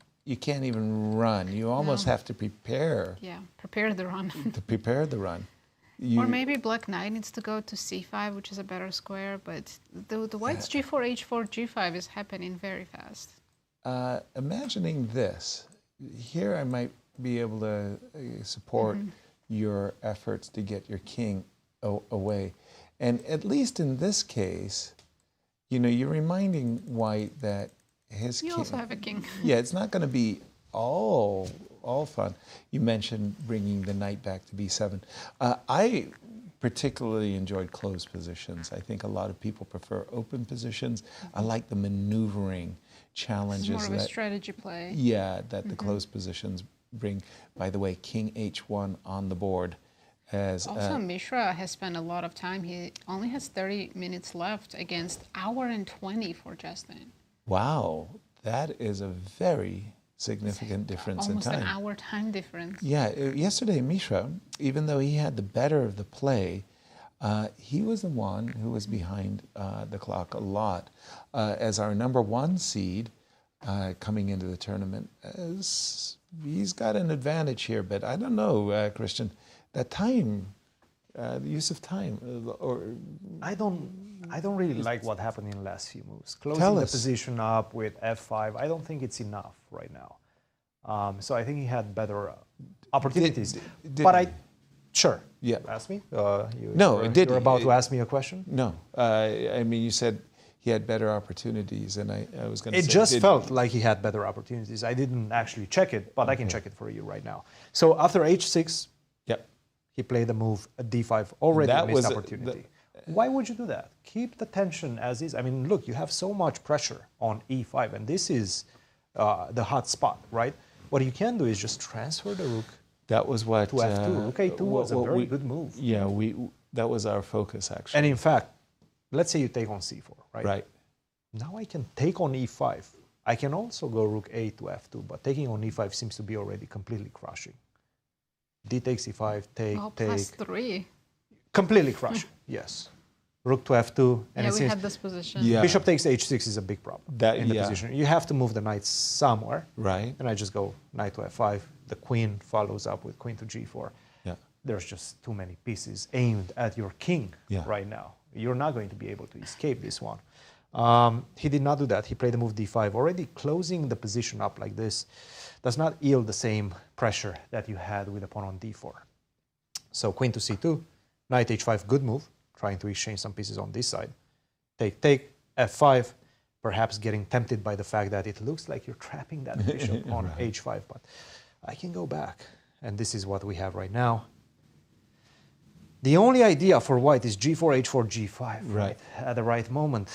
run. You almost have to prepare. Yeah, prepare the run. To prepare the run. Or maybe black knight needs to go to c5, which is a better square, but the white's g4, h4, g5 is happening very fast. Imagining this, here I might be able to support your efforts to get your king away. And at least in this case, you know, you're reminding white that his king... You also have a king. Yeah, it's not going to be all fun. You mentioned bringing the knight back to b7. I particularly enjoyed closed positions. I think a lot of people prefer open positions. I like the maneuvering challenges. It's more of a strategy play. Yeah, that the closed positions bring. By the way, king h1 on the board. Also, Mishra has spent a lot of time. He only has 30 minutes left against hour and 20 for Justin. Wow, that is a very significant difference in time. Almost an hour time difference. Yeah, yesterday Mishra, even though he had the better of the play, he was the one who was behind the clock a lot. As our #1 seed coming into the tournament, he's got an advantage here, but I don't know, Christian, that time, the use of time, or I don't really like what happened in the last few moves. Closing the position up with f5, I don't think it's enough right now. So I think he had better opportunities. Sure. Yeah. Ask me. You're about to ask me a question. No, I mean you said he had better opportunities, and I was going to say... It just felt like he had better opportunities. I didn't actually check it, but I can check it for you right now. So after h6, he played the move d5, already a missed opportunity. Why would you do that? Keep the tension as is. I mean, look, you have so much pressure on e5, and this is the hot spot, right? What you can do is just transfer the rook. That was what... to f2. Rook a2 was a very good move. Yeah, that was our focus, actually. And in fact, let's say you take on c4, right? Right. Now I can take on e5. I can also go rook a to f2, but taking on e5 seems to be already completely crushing. D takes e5, take. +3. Completely crushing, yes. Rook to f2. And yeah, we had this position. Yeah. Bishop takes h6 is a big problem in the position. You have to move the knight somewhere. Right. And I just go knight to f5. The queen follows up with queen to g4. Yeah. There's just too many pieces aimed at your king right now. You're not going to be able to escape this one. He did not do that. He played the move d5. Already closing the position up like this does not yield the same pressure that you had with the pawn on d4. So queen to c2, knight h5, good move, trying to exchange some pieces on this side. Take, f5, perhaps getting tempted by the fact that it looks like you're trapping that bishop on h5, but I can go back. And this is what we have right now. The only idea for white is g4, h4, g5, right? At the right moment.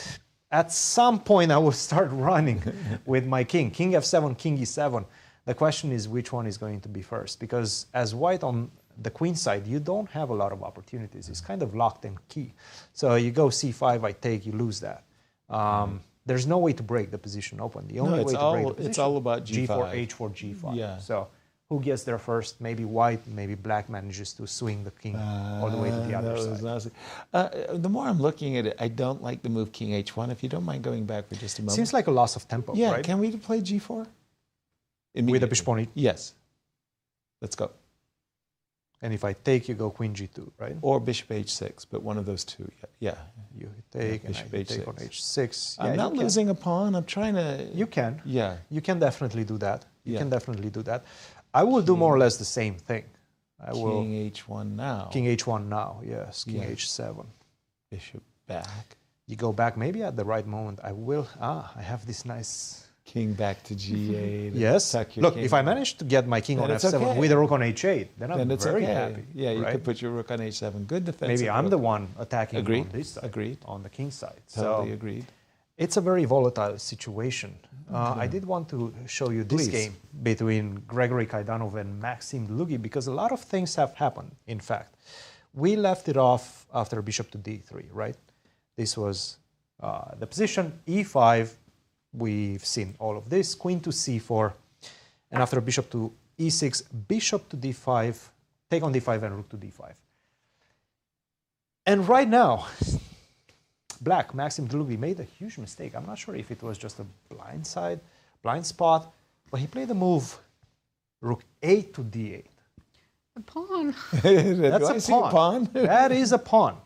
At some point, I will start running with my king. King f7, king e7. The question is which one is going to be first, because as white on the queen side, you don't have a lot of opportunities. It's kind of locked and key. So you go c5, I take, you lose that. There's no way to break the position open. The only way to break the position, it's all about g5. g4, h4, g5. Yeah. So who gets there first? Maybe white, maybe black manages to swing the king all the way to the other side. The more I'm looking at it, I don't like the move king h1. If you don't mind going back for just a moment. Seems like a loss of tempo, yeah, right? Can we play g4? With the bishop on e? Yes. Let's go. And if I take, you go queen g2, right? Or bishop h6, but one of those two. Yeah. You take, bishop and I h6. take on h6. I'm not losing a pawn. I'm trying to... You can. Yeah. You can definitely do that. You can definitely do that. I will do more or less the same thing. King h1 now. King h1 now, yes. King h7. Bishop back. You go back maybe at the right moment. I will... I have this nice... King back to g8. Yes. Look, if I manage to get my king on f7 with a rook on h8, then I'm very happy. Yeah, you could put your rook on h7. Good defense. Maybe I'm the one attacking on this side. Agreed. On the king side. Totally agreed. It's a very volatile situation. I did want to show you this game between Gregory Kaidanov and Maxim Dlugy because a lot of things have happened, in fact. We left it off after bishop to d3, right? This was the position, e5. We've seen all of this. Queen to c4. And after bishop to e6, bishop to d5, take on d5 and rook to d5. And right now, black, Maxim Dlugy, made a huge mistake. I'm not sure if it was just a blind spot, but he played the move rook a to d8. A pawn. That's I a see a pawn? That is a pawn.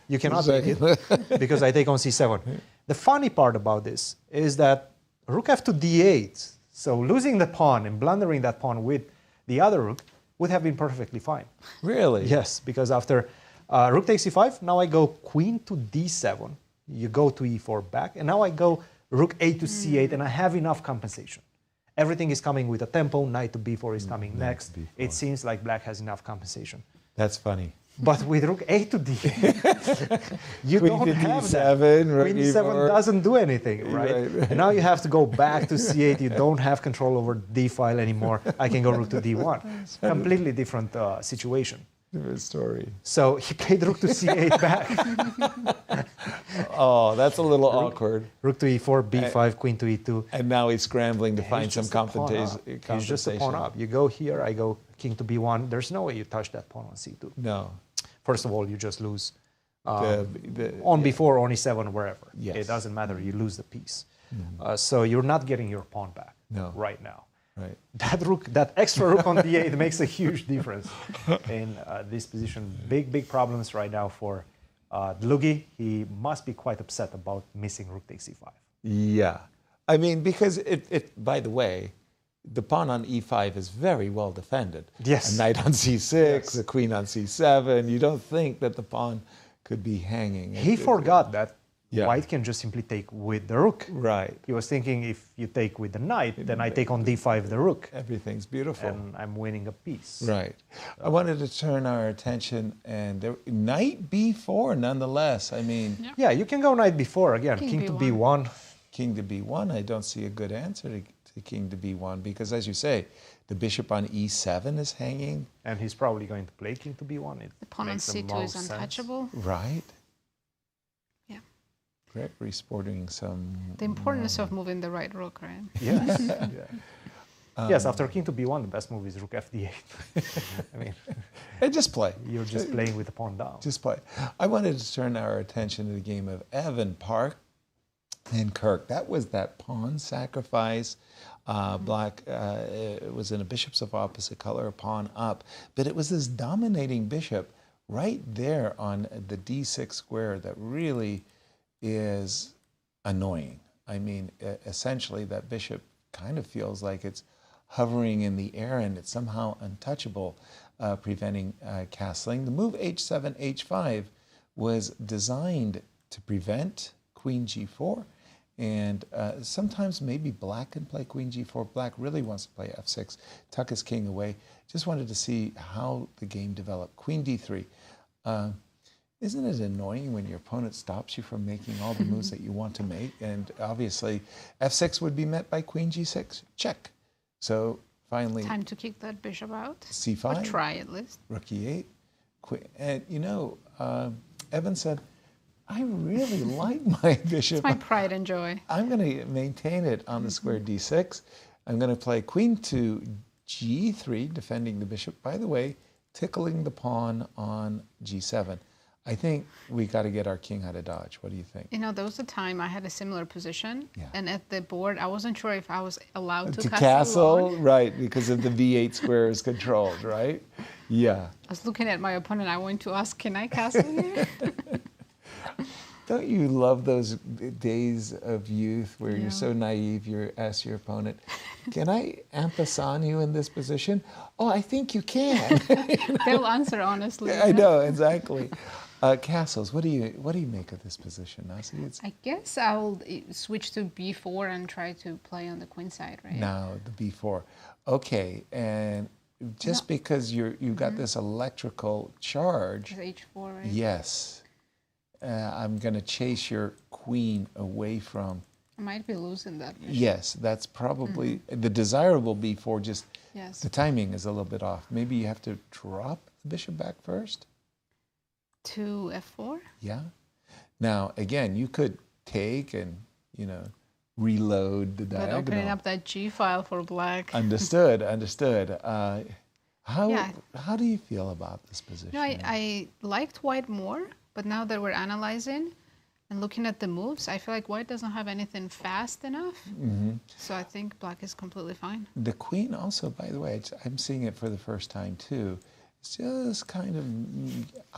You cannot take it because I take on c7. The funny part about this is that rook f to d8, so losing the pawn and blundering that pawn with the other rook would have been perfectly fine. Really? Yes, because after rook takes c5, now I go queen to d7. You go to e4 back, and now I go rook a to c8, and I have enough compensation. Everything is coming with a tempo. Knight to b4 is coming next. B4. It seems like black has enough compensation. That's funny. But with rook a to d, you Queen don't to have d7, that. rook Queen d7 e4. doesn't do anything, right? And now you have to go back to c8. You don't have control over d file anymore. I can go rook to d1. Completely different situation. Different story. So he played rook to c8 back. Oh, that's a little awkward. Rook to e4, b5, queen to e2. And now he's scrambling to find some compensation. He's just a pawn up. You go here, I go king to b1. There's no way you touch that pawn on c2. No. First of all, you just lose The- on b4, on e7, wherever. Yes. It doesn't matter. You lose the piece. So you're not getting your pawn back right now. Right. That extra rook on d8 makes a huge difference in this position. Big problems right now for Dlugy. He must be quite upset about missing rook takes c5. Yeah. I mean, because by the way, the pawn on e5 is very well defended. Yes. A knight on c6, a queen on c7. You don't think that the pawn could be hanging. He forgot that Yeah. white can just simply take with the rook. Right. He was thinking if you take with the knight, then I take on d5 the rook. Everything's beautiful. And I'm winning a piece. Right. I wanted to turn our attention, and knight b4 nonetheless. I mean, Yeah, you can go knight b4 again. King King to b1. b1. king to b1, I don't see a good answer to king to b1 because, as you say, the bishop on e7 is hanging. And he's probably going to play king to b1. The pawn on makes the c2 is most sense. untouchable. Right. Yeah. Gregory sporting some. The importance of moving the right rook, right? Yes. Yes, after king to b1, the best move is rook fd8. I mean, And just play. you're just playing with the pawn down. Just play. I wanted to turn our attention to the game of Evan Park and Kirk. That was that pawn sacrifice. Black it was in a bishops of opposite color, a pawn up. But it was this dominating bishop right there on the d6 square that really is annoying. I mean, essentially that bishop kind of feels like it's hovering in the air and it's somehow untouchable, preventing castling. The move h7, h5 was designed to prevent queen g4. And sometimes maybe black can play queen g4. Black really wants to play f6, tuck his king away. Just wanted to see how the game developed. Queen d3. Isn't it annoying when your opponent stops you from making all the moves that you want to make? And obviously, f6 would be met by queen g6. Check. So finally, Time to kick that bishop out. c5. Or try at least. Rook e8. And you know, Evan said, I really like my bishop. It's my pride and joy. I'm going to maintain it on the square d6. I'm going to play queen to g3, defending the bishop. By the way, tickling the pawn on g7. I think we got to get our king out of dodge. What do you think? You know, there was a time I had a similar position, Yeah. and at the board, I wasn't sure if I was allowed to castle, alone. right, because of the v8 square is controlled, right? Yeah. I was looking at my opponent. I wanted to ask, can I castle here? Don't you love those days of youth where you're so naive, you ask your opponent, can I ampersand you in this position? Oh, I think you can. They'll answer honestly. I know, exactly. Castles, what do you make of this position, Nazi? I guess I'll switch to b4 and try to play on the queen side, right? Now, the b4. Okay, and just because you got this electrical charge. It's h4, right? Yes. I'm going to chase your queen away from. I might be losing that bishop. Yes, that's probably the desirable b4. Just the timing is a little bit off. Maybe you have to drop the bishop back first. To f4? Yeah. Now, again, you could take and, reload the diagonal. But opening up that G file for black. Understood. How do you feel about this position? No, I liked white more, but now that we're analyzing, And looking at the moves, I feel like white doesn't have anything fast enough. So I think black is completely fine. The queen also, by the way, I'm seeing it for the first time too. It's just kind of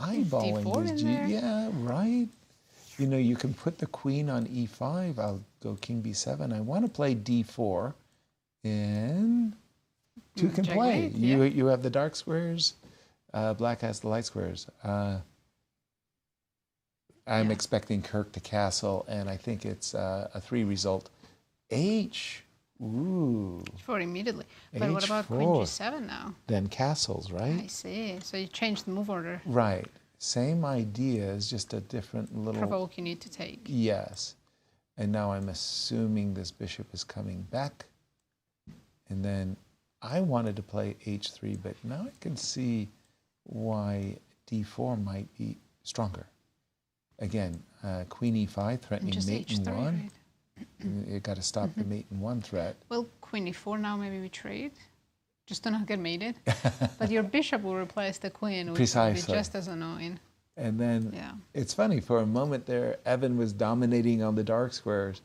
eyeballing D4 this in there. Yeah, right. You know, you can put the queen on e5. I'll go king b7. I want to play d4, and two can play. Checkmate, yeah. You have the dark squares. Black has the light squares. I'm expecting Kirk to castle, and I think it's a 3 result. H. Ooh. H4 immediately. But what about queen g7 now? Then castles, right? I see. So you changed the move order. Right. Same idea, is just a different little... Provoke you need to take. Yes. And now I'm assuming this bishop is coming back. And then I wanted to play h3, but now I can see why d4 might be stronger. Again, queen e5 threatening mate in 1. Right? You got to stop the mate in 1 threat. Well, queen e4 now, maybe we trade. Just to not get mated. But your bishop will replace the queen, which will be just as annoying. And then it's funny, for a moment there, Evan was dominating on the dark squares,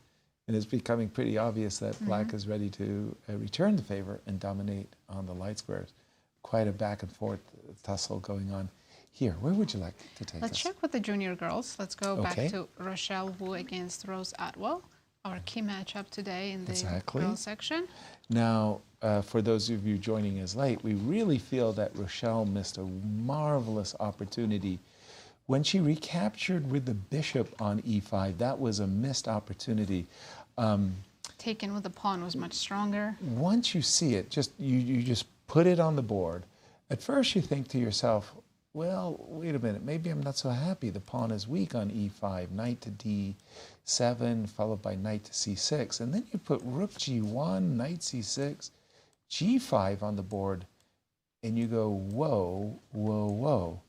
and it's becoming pretty obvious that black is ready to return the favor and dominate on the light squares. Quite a back and forth tussle going on. Here, where would you like to take Let's us? check with the junior girls. Let's go back to Rochelle Wu against Rose Atwell, our key matchup today in the girls section. Now, for those of you joining us late, we really feel that Rochelle missed a marvelous opportunity. When she recaptured with the bishop on e5, that was a missed opportunity. Taken with the pawn was much stronger. Once you see it, you just put it on the board. At first you think to yourself, well, wait a minute, maybe I'm not so happy. The pawn is weak on e5, knight to d7, followed by knight to c6. And then you put rook g1, knight c6, g5 on the board, and you go, whoa, whoa, whoa.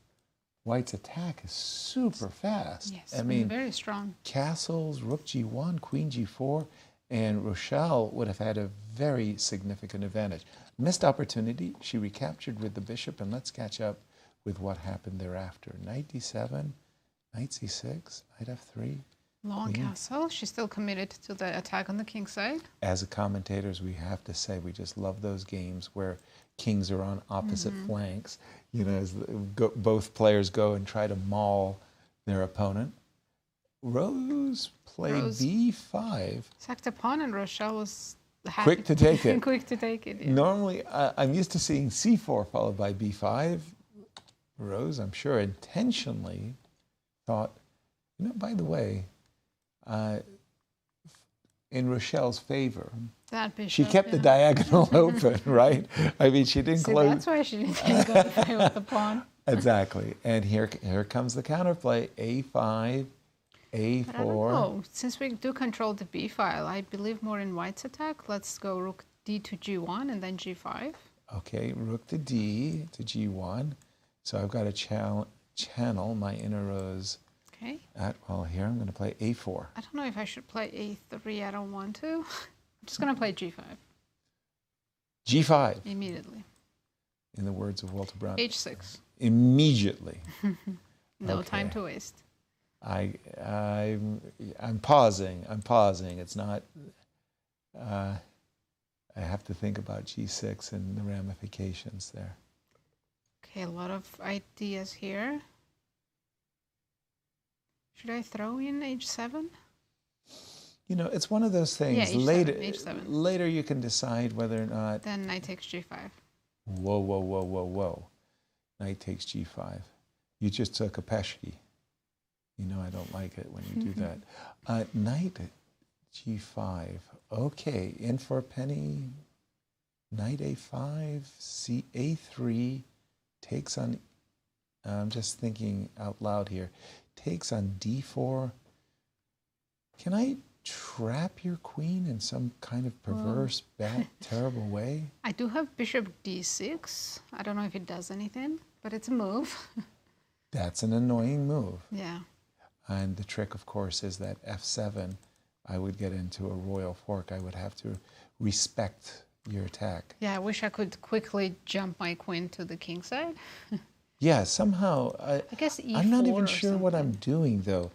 White's attack is super fast. Yes, I mean, very strong. Castles, rook g1, queen g4, and Rochelle would have had a very significant advantage. Missed opportunity, she recaptured with the bishop, and let's catch up with what happened thereafter. Knight d7, knight c6, knight f3. Long castle. She's still committed to the attack on the king side. As commentators, we have to say we just love those games where kings are on opposite flanks. You know, as both players go and try to maul their opponent. Rose played b5. Sacked a pawn, and Rochelle was happy. Quick to take it. Quick to take it. Yeah. Normally, I'm used to seeing c4 followed by b5. Rose, I'm sure, intentionally thought, you know, by the way, in Rochelle's favor, that bishop, she kept the diagonal open, right? I mean, she didn't close. That's why she didn't go play with the pawn. Exactly. And here comes the counterplay, a5, a4. But I don't know. Since we do control the b file, I believe more in white's attack. Let's go rook d to g1 and then g5. Okay, rook to d to g1. So I've got to channel my inner Rose. Okay. Well, here I'm going to play a4. I don't know if I should play a3. I don't want to. I'm just going to play g5. g5. Immediately. In the words of Walter Brown. h6. Immediately. No time to waste. I'm pausing. I'm pausing. It's not. I have to think about g6 and the ramifications there. Okay, a lot of ideas here. Should I throw in h7? You know, it's one of those things. Yeah, h7, h7. Later you can decide whether or not. Then knight takes g5. Whoa, whoa, whoa, whoa, whoa. Knight takes g5. You just took a Pesci. You know I don't like it when you do that. Knight g5. Okay, in for a penny. Knight a5, a3, takes on, I'm just thinking out loud here, takes on d4. Can I trap your queen in some kind of perverse, bad, terrible way? I do have bishop d6. I don't know if it does anything, but it's a move. That's an annoying move. Yeah. And the trick, of course, is that f7, I would get into a royal fork. I would have to respect your attack. Yeah, I wish I could quickly jump my queen to the king side. Yeah, somehow. I guess e4 I'm not even or sure what I'm doing, though.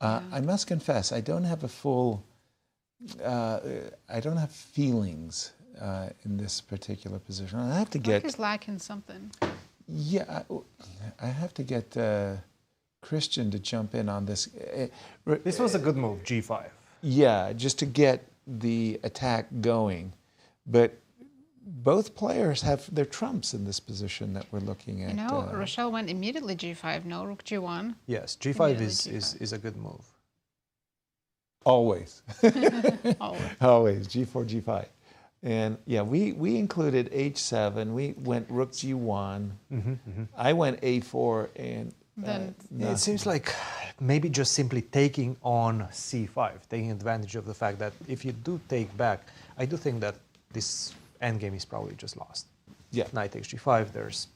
I must confess, I don't have a full, I don't have feelings in this particular position. I have to get... He's lacking something. Yeah, I have to get Cristian to jump in on this. This was a good move, G5. Yeah, just to get the attack going. But both players have their trumps in this position that we're looking at. You know, Rochelle went immediately G5, no Rook G1. Yes, G5 is a good move. Always. Always. Always, G4, G5. And yeah, we included H7, we went Rook G1, I went A4, and Then it seems like maybe just simply taking on C5, taking advantage of the fact that if you do take back, I do think that this endgame is probably just lost. Yeah. Knight takes G5, there's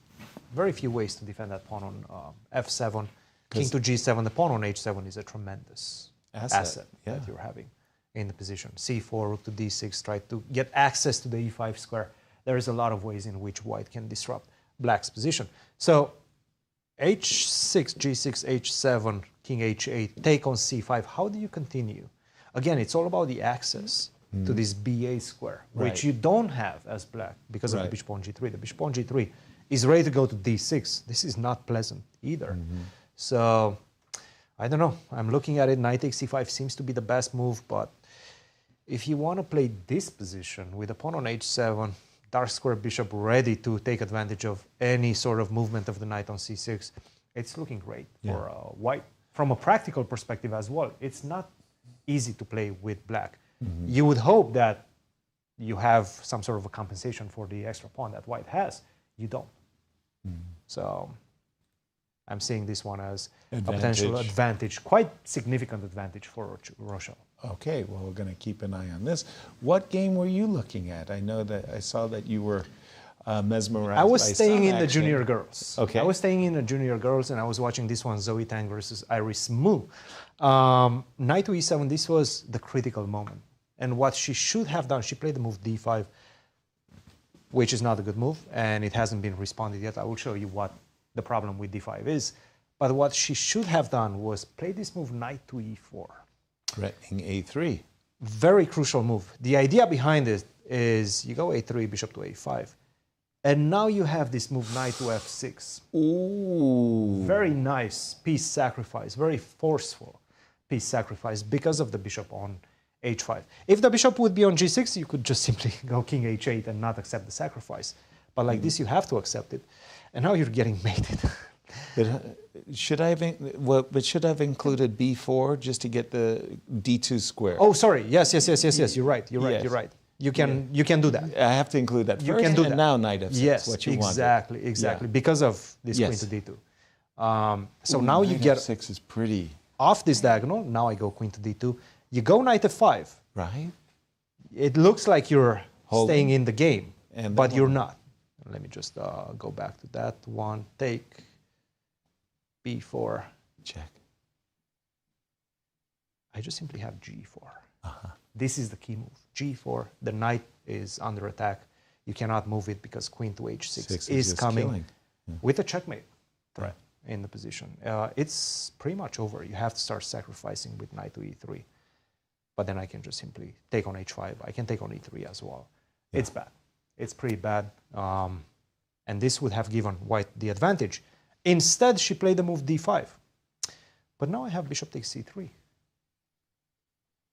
very few ways to defend that pawn on F7. King to G7, the pawn on H7 is a tremendous asset that you're having in the position. C4, Rook to D6, try to get access to the E5 square. There is a lot of ways in which white can disrupt black's position. So H6, G6, H7, King H8, take on C5. How do you continue? Again, it's all about the access to this BA square, which you don't have as black because of the bishop on G3. The bishop on G3 is ready to go to D6. This is not pleasant either. So, I don't know. I'm looking at it. Knight takes C5 seems to be the best move, but if you want to play this position with a pawn on H7, dark square bishop ready to take advantage of any sort of movement of the knight on C6, it's looking great for white. From a practical perspective as well, it's not easy to play with black. You would hope that you have some sort of a compensation for the extra pawn that white has. You don't. So I'm seeing this one as a potential advantage, quite significant advantage for Rochelle. Okay, well, we're going to keep an eye on this. What game were you looking at? I know that I saw that you were mesmerized. I was by staying some in the action. junior girls. Okay. I was staying in the junior girls, and I was watching this one, Zoe Tang versus Iris Mu. Knight to E7, this was the critical moment. And what she should have done, she played the move D5, which is not a good move, and it hasn't been responded yet. I will show you what the problem with D5 is. But what she should have done was play this move Knight to E4. Threatening A3. Very crucial move. The idea behind it is you go A3, bishop to A5. And now you have this move Knight to F6. Ooh. Very nice piece sacrifice, very forceful piece sacrifice because of the bishop on H5. If the bishop would be on G6, you could just simply go King H8 and not accept the sacrifice. But like this, you have to accept it. And now you're getting mated. But should I have included B4 just to get the D2 square? Oh, sorry. Yes. You're right. You're right. You can do that. I have to include that first. You can do and that. Now Knight F6. Yes, what you exactly. wanted. Because of this queen to D2. So now you Knight get F6 is pretty. Off this diagonal. Now I go queen to D2. You go Knight F5. Right. It looks like you're staying in the game, but you're not. Let me just go back to that one. Take B4. Check. I just simply have G4. This is the key move. G4, the knight is under attack. You cannot move it because queen to H6 is coming with a checkmate threat in the position. It's pretty much over. You have to start sacrificing with knight to E3. But then I can just simply take on H5. I can take on E3 as well. It's bad. It's pretty bad. And this would have given white the advantage. Instead, she played the move D5. But now I have bishop takes C3.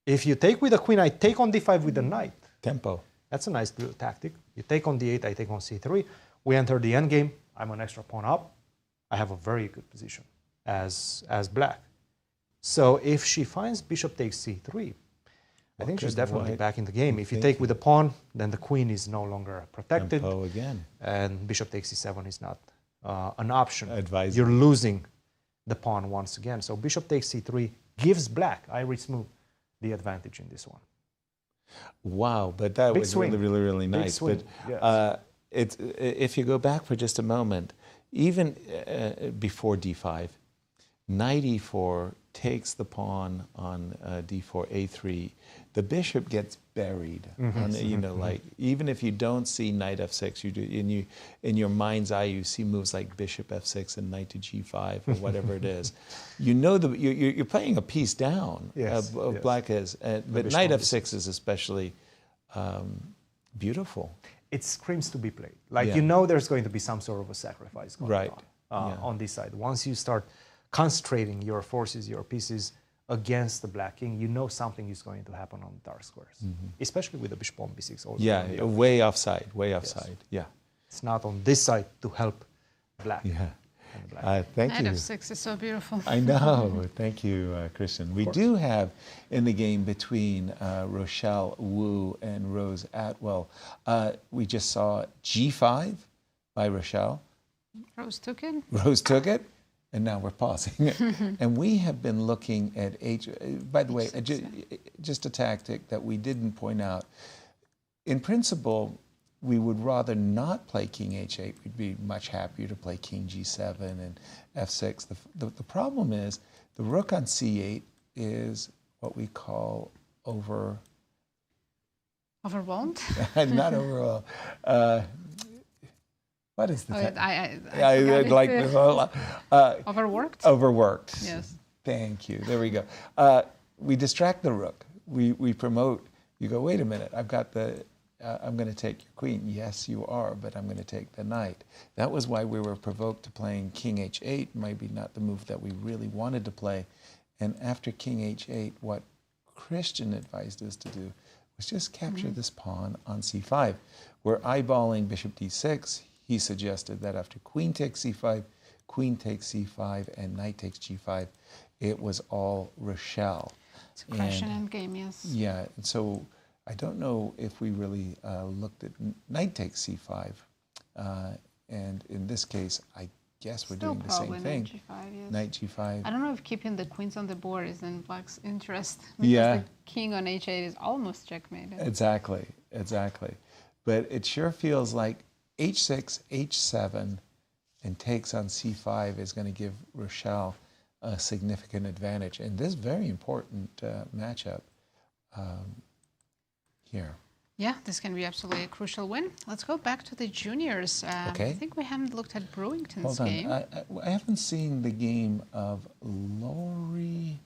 If you take with the queen, I take on D5 with the knight. Tempo. That's a nice little tactic. You take on D8, I take on C3. We enter the endgame. I'm an extra pawn up. I have a very good position as black. So if she finds bishop takes C3, I think she's definitely back in the game. If you take with the pawn, then the queen is no longer protected. Tempo again. And bishop takes C7 is not an option. Advisable. You're losing the pawn once again. So bishop takes C3 gives black, Iris Mu, the advantage in this one. Wow, but that was really nice. Big swing. But if you go back for just a moment, even before D5, knight E4 takes the pawn on d4, a3, the bishop gets buried. You know, like even if you don't see knight f6, you do in your mind's eye you see moves like bishop f6 and knight to g5 or whatever it is. You know you're playing a piece down. Black is, but knight f6 is especially beautiful. It screams to be played. Like you know, there's going to be some sort of a sacrifice going on this side. Once you start concentrating your forces, your pieces against the black king, you know something is going to happen on the dark squares, especially with the bishop on b6. Also way offside, way offside. Yeah, it's not on this side to help black. Thank you. Knight f6 is so beautiful. I know. Thank you, Christian. We do have in the game between Rochelle Wu and Rose Atwell, we just saw g5 by Rochelle. Rose took it. Rose took it. And now we're pausing. And we have been looking at by the way, just a tactic that we didn't point out. In principle, we would rather not play king h8. We'd be much happier to play king g7 and f6. The problem is the rook on c8 is what we call overwhelmed. Not overwhelmed. What is the overworked? Overworked. Yes. Thank you. There we go. We distract the rook. We promote. You go, wait a minute, I've got I'm going to take your queen. Yes, you are, but I'm going to take the knight. That was why we were provoked to playing king h8, maybe not the move that we really wanted to play. And after king h8, what Christian advised us to do was just capture this pawn on c5. We're eyeballing bishop d6. He suggested that after queen takes c5, queen takes c5, and knight takes g5, it was all Rochelle. It's a Prussian endgame, yes. Yeah, and so I don't know if we really looked at knight takes c5. And in this case, I guess we're doing the same thing. Knight g5, yes. Knight g5. I don't know if keeping the queens on the board is in black's interest. Because the king on h8 is almost checkmated. Exactly. But it sure feels like h6, h7, and takes on c5 is going to give Rochelle a significant advantage. And this very important matchup here. Yeah, this can be absolutely a crucial win. Let's go back to the juniors. Okay. I think we haven't looked at Brewington's Hold on. game. I haven't seen the game of Lori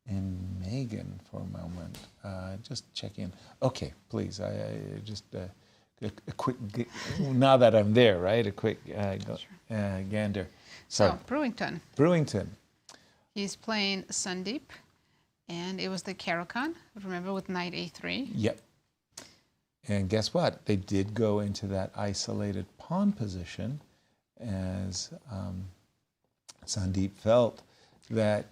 and Megan for a moment. Just check in. Okay, please. I just... A quick, now that I'm there, right? A quick gander. So, Brewington. Brewington. He's playing Sandeep, and it was the Caro-Kann, remember, with knight a3. Yep. And guess what? They did go into that isolated pawn position as Sandeep felt that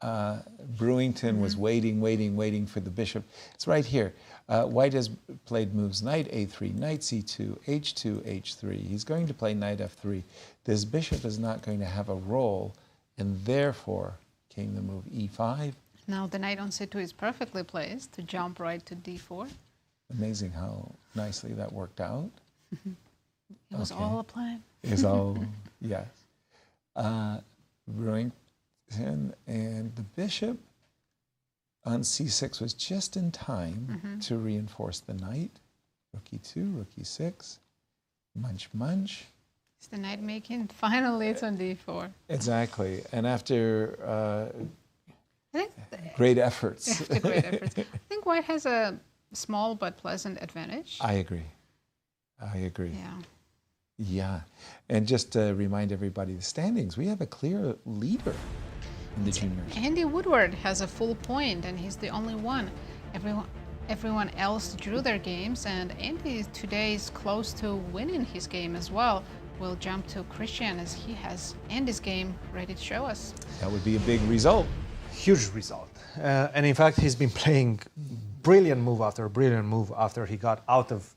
Brewington was waiting for the bishop. It's right here. White has played moves knight a3, knight c2, h2, h3. He's going to play knight f3. This bishop is not going to have a role, and therefore came the move e5. Now the knight on c2 is perfectly placed to jump right to d4. Amazing how nicely that worked out. It was all a plan. It's all, yes. Brewington and the bishop on c6 was just in time to reinforce the knight. Rook e2, rook e6, munch. Is the knight making? Finally, it's on d4. Exactly. And after great efforts. After great efforts. I think white has a small but pleasant advantage. I agree. Yeah. Yeah. And just to remind everybody the standings, we have a clear leader in the juniors. Andy Woodward has a full point, and he's the only one. Everyone else drew their games, and Andy today is close to winning his game as well. We'll jump to Cristian as he has Andy's game ready to show us. That would be a big result. Huge result. And in fact, he's been playing brilliant move after he got out of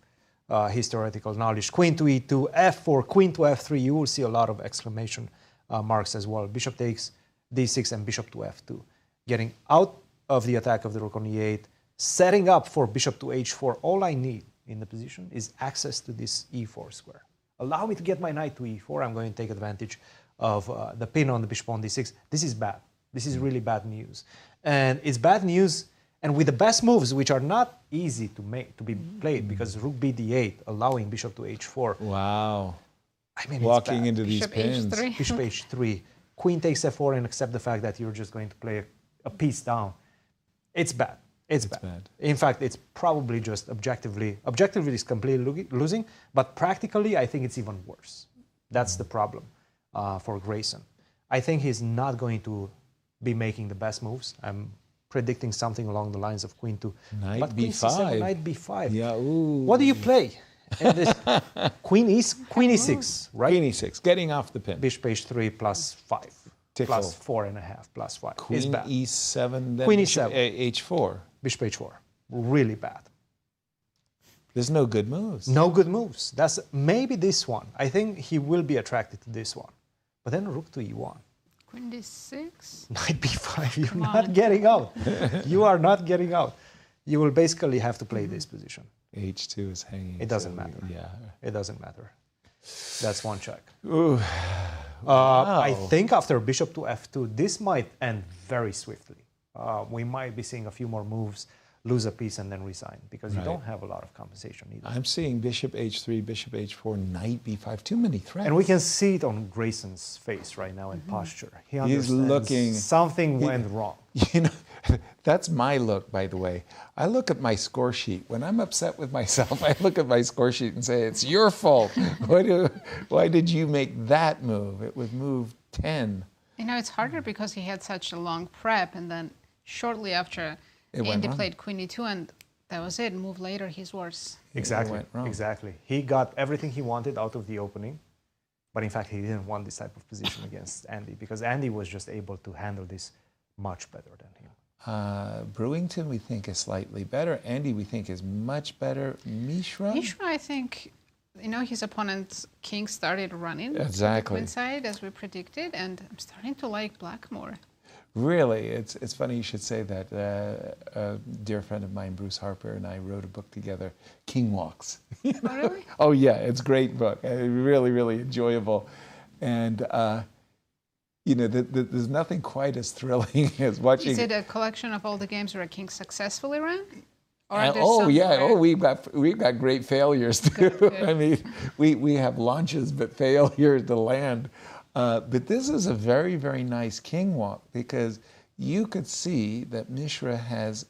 his theoretical knowledge. Queen to e2, f4, queen to f3. You will see a lot of exclamation marks as well. Bishop takes d6 and bishop to f2. Getting out of the attack of the rook on e8, setting up for bishop to h4. All I need in the position is access to this e4 square. Allow me to get my knight to e4. I'm going to take advantage of the pin on the bishop on d6. This is bad. This is really bad news. And it's bad news, and with the best moves, which are not easy to be played, because rook b d8, allowing bishop to h4. Wow. I mean, walking into Bishop these pins. h3. Bishop h3, queen takes f4, and accept the fact that you're just going to play a piece down. It's bad. It's bad. In fact, it's probably just objectively it's completely losing, but practically, I think it's even worse. That's the problem for Grayson. I think he's not going to be making the best moves. I'm predicting something along the lines of queen 2. Knight but queen b5. c7, knight b5. Yeah. Ooh. What do you play? In this queen e6, right? Queen e6, getting off the pin. Bishop h3 plus 5, Tickle. plus 4.5, plus 5. Queen It's bad. e7, then Queen bishop e7. h4. Bishop h4, really bad. There's no good moves. No good moves. That's maybe this one. I think he will be attracted to this one. But then rook to e1. Queen d6. Knight b5. You're not getting out. You are not getting out. You will basically have to play this position. h2 is hanging. It doesn't matter. Yeah. It doesn't matter. That's one check. Ooh. I think after bishop to f2, this might end very swiftly. We might be seeing a few more moves, lose a piece, and then resign, because you don't have a lot of compensation either. I'm seeing bishop h3, bishop h4, knight b5. Too many threats. And we can see it on Grayson's face right now in posture. He He's understands looking. something went wrong. You know, that's my look, by the way. I look at my score sheet. When I'm upset with myself, I look at my score sheet and say, it's your fault. Why did you make that move? It was move 10. You know, it's harder because he had such a long prep, and then shortly after, Andy played queen e2, and that was it. Move later, he's worse. Exactly. Exactly. He got everything he wanted out of the opening, but in fact, he didn't want this type of position against Andy, because Andy was just able to handle this much better than him. Brewington, we think, is slightly better. Andy, we think, is much better. Mishra? Mishra, I think, you know, his opponent's king started running. Exactly. Queen side, as we predicted, and I'm starting to like black more. Really, it's funny you should say that. A dear friend of mine, Bruce Harper, and I wrote a book together, King Walks. Oh, really? Oh, yeah, it's a great book. Really, really enjoyable. And, you know, there's nothing quite as thrilling as watching. Is it a collection of all the games where a king successfully ran? Or we've got great failures too. Good. I mean, we have launches but failures to land. But this is a very, very nice king walk, because you could see that Mishra has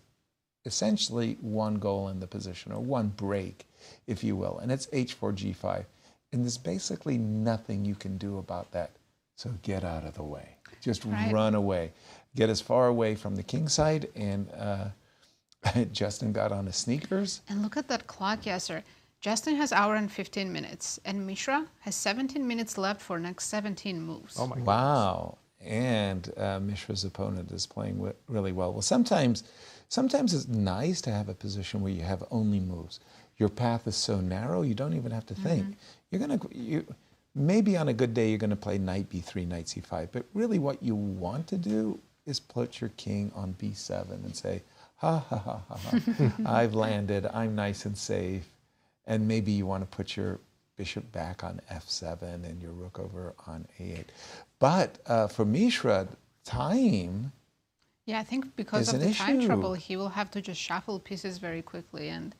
essentially one goal in the position, or one break, if you will, and it's h4, g5. And there's basically nothing you can do about that. So get out of the way. Just run away. Get as far away from the king side, and Justin got on his sneakers. And look at that clock, Yasser. Justin has hour and 15 minutes, and Mishra has 17 minutes left for next 17 moves. Oh my goodness. Wow. And Mishra's opponent is playing really well. Well, sometimes it's nice to have a position where you have only moves. Your path is so narrow, you don't even have to think. Maybe on a good day, you're going to play knight b3, knight c5. But really what you want to do is put your king on b7 and say, ha, ha, ha, ha, ha. I've landed. I'm nice and safe. And maybe you want to put your bishop back on f7 and your rook over on a8. But for Mishra, time Yeah, I think because of the time trouble, he will have to just shuffle pieces very quickly and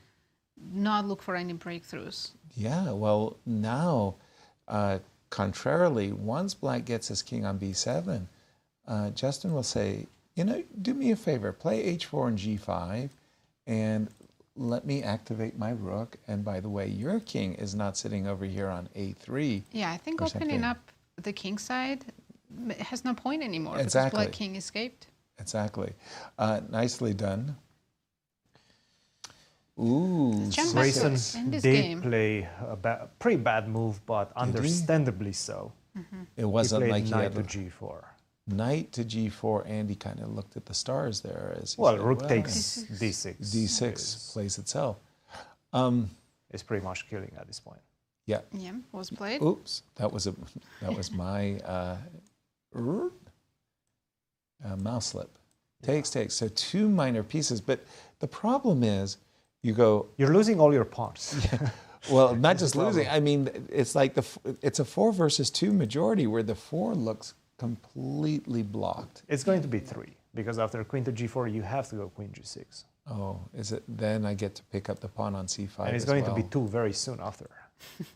not look for any breakthroughs. Yeah, well, now, contrarily, once black gets his king on b7, Justin will say, you know, do me a favor, play h4 and g5, and let me activate my rook. And by the way, your king is not sitting over here on a3. Yeah, I think opening up the king side has no point anymore because black king escaped. Exactly. Nicely done. Ooh, Grayson did play a pretty bad move, but understandably so. It wasn't like he knight had to g4. Knight to g4, and he kind of looked at the stars there. As he said, rook takes d6. D6 plays itself. It's pretty much killing at this point. Yeah. Yeah, was played. Oops, that was my mouse slip. Takes. So two minor pieces, but the problem is, you're losing all your pawns. Yeah. Well, not just losing. I mean, it's like it's a 4 versus 2 majority where the 4 looks completely blocked. It's going to be 3, because after queen to g4, you have to go queen g6. Oh, is it? Then I get to pick up the pawn on c5 And it's going to be 2 very soon after.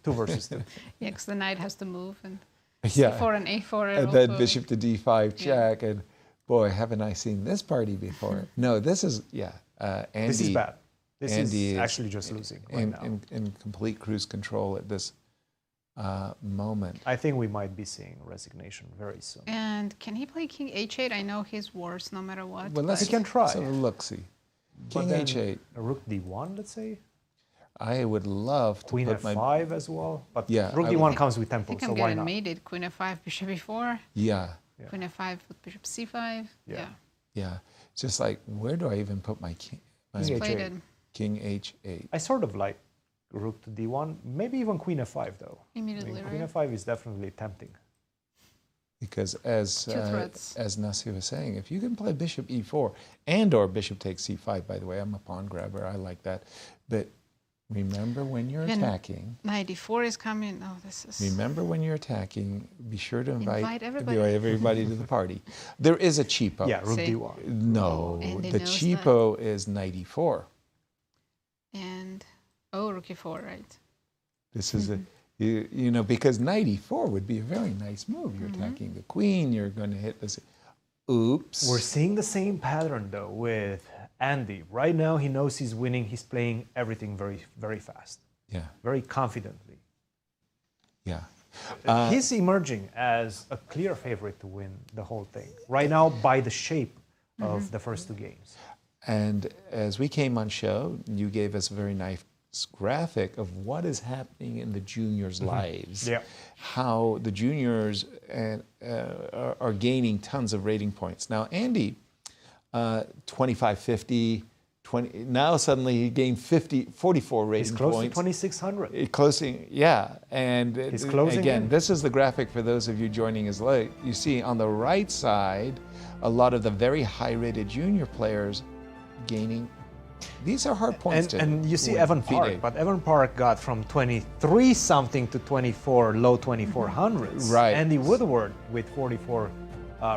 2 versus 2. Yeah, because the knight has to move, and Yeah. c4 and a4. And then bishop to d5 check, and boy, haven't I seen this party before. No, this is, Andy. This is bad. This Andy is actually just losing right now. In complete cruise control at this moment. I think we might be seeing resignation very soon. And can he play king h8? I know he's worse no matter what. Well, let's He can try. So look-see. King But then h8. Rook d1, let's say. I would love to Queen put f5 as well. But Yeah, Rook I d1 would- comes with I tempo, think so I'm why getting not? mated. Queen f5, bishop e4. Yeah. Queen f5 with bishop c5. Yeah. Yeah. It's just like, where do I even put my king? My King Played h8. it King h8. I sort of like Rook to d1, maybe even Queen f5 though. Immediately, Queen right? f5 is definitely tempting. Because Two threats. as Nazi was saying, if you can play bishop e4 and or bishop takes c5, by the way, I'm a pawn grabber, I like that. But remember when you're Then attacking, knight d4 is coming. Oh, this is... remember when you're attacking, be sure to invite everybody. to the party. There is a cheapo. Yeah, Rook See? d1. No, And they the knows cheapo is knight e4. And, oh, rook e4, right. This is a, you know, because knight e4 would be a very nice move. You're attacking the queen, you're going to hit this. Oops. We're seeing the same pattern though with Andy. Right now he knows he's winning. He's playing everything very, very fast. Yeah. Very confidently. Yeah. He's emerging as a clear favorite to win the whole thing. Right now by the shape of the first 2 games. And as we came on show, you gave us a very nice graphic of what is happening in the juniors' lives. Yeah. How the juniors are gaining tons of rating points. Now, Andy, 2550, 20, now suddenly he gained 44 rating He's close points. to 2600. Closing, yeah. And He's closing again, in. this is the graphic for those of you joining us late. You see on the right side, a lot of the very high-rated junior players gaining. These are hard points And you see win. Evan Park, FIDE. but Evan Park got from 23 something to 24, low 2400s. Right. Andy Woodward with 44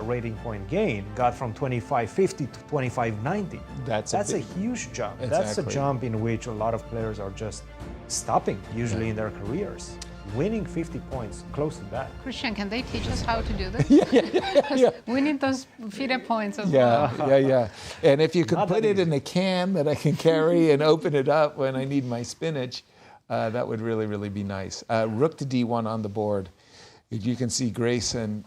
rating point gain got from 2550 to 2590. That's a huge jump. That's a Exactly. jump in which a lot of players are just stopping, usually in their careers. Winning 50 points, close to that. Christian, can they teach us how to do this? Yeah. We need those FIDE points as well. Yeah. And if you could Not put that it in a can that I can carry and open it up when I need my spinach, that would really, really be nice. Rook to d1 on the board. You can see Grayson.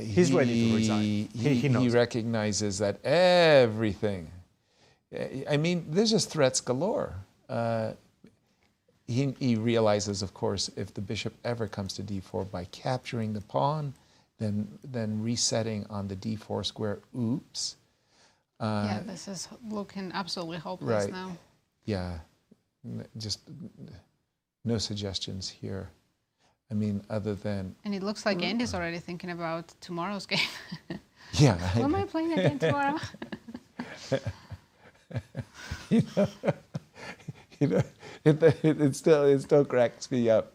He's ready to resign. He knows. He recognizes that everything. I mean, there's just threats galore. He realizes, of course, if the bishop ever comes to d4 by capturing the pawn, then resetting on the d4 square. Oops. Yeah, this is looking absolutely hopeless Right. now. Yeah, just no suggestions here. I mean, other than And it looks like Andy's already thinking about tomorrow's game. yeah. Who am I playing again tomorrow? It still cracks me up.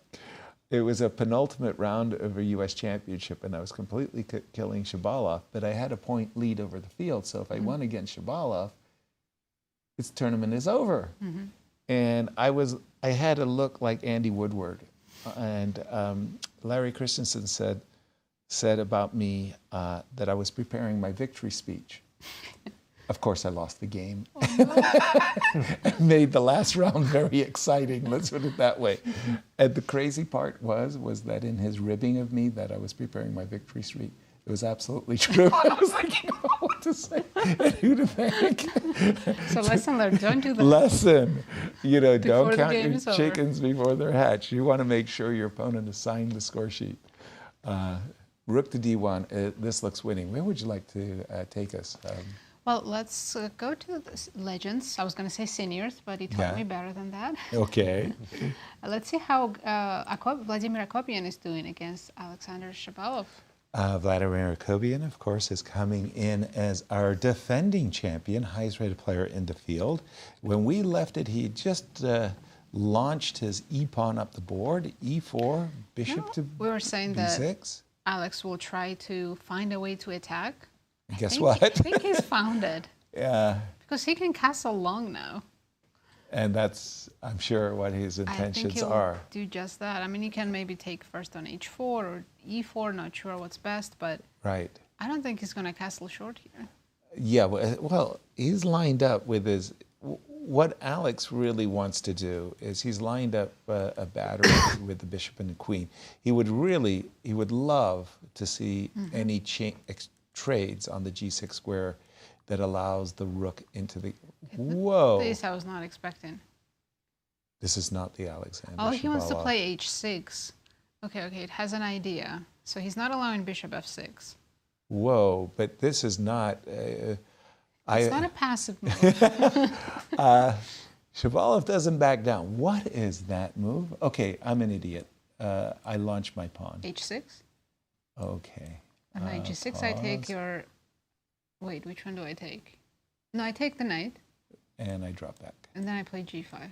It was a penultimate round of a U.S. championship, and I was completely killing Shabalov, but I had a point lead over the field. So if I won against Shabalov, this tournament is over. And I had to look like Andy Woodward. And Larry Christiansen said about me that I was preparing my victory speech. Of course, I lost the game. And made the last round very exciting, let's put it that way. And the crazy part was that in his ribbing of me that I was preparing my victory speech, it was absolutely true. I was thinking about what to say and who to thank. So lesson learned, don't do that. Lesson. Don't Before the count game your is over. chickens before they're hatched. You want to make sure your opponent has signed the score sheet. Rook to d1, this looks winning. Where would you like to take us? Well, let's go to the legends. I was going to say seniors, but he told me better than that. Okay. Let's see how Vladimir Akopian is doing against Alexander Shabalov. Vladimir Akopian, of course, is coming in as our defending champion, highest rated player in the field. When we left it, he just launched his e-pawn up the board, e4, bishop to We were saying b6. that Alex will try to find a way to attack. Guess what? I think he's found it. Yeah. Because he can castle long now. And that's, I'm sure, what his I think intentions he'll are. do just that. I mean, he can maybe take first on h4 or e4, not sure what's best, but Right. I don't think he's going to castle short here. Yeah, well, he's lined up with his. What Alex really wants to do is he's lined up a battery with the bishop and the queen. He would love to see any trades on the g6 square that allows the rook into the. Whoa! This I was not expecting. This is not the Alexander. Oh, he wants to Shabalov. play h6. Okay, it has an idea. So he's not allowing bishop f6. Whoa! But this is not. It's not a passive move. Shabalov doesn't back down. What is that move? Okay, I'm an idiot. I launch my pawn. h6. Okay. On knight g6, I take your. Wait, which one do I take? No, I take the knight. And I drop back. And then I play g5.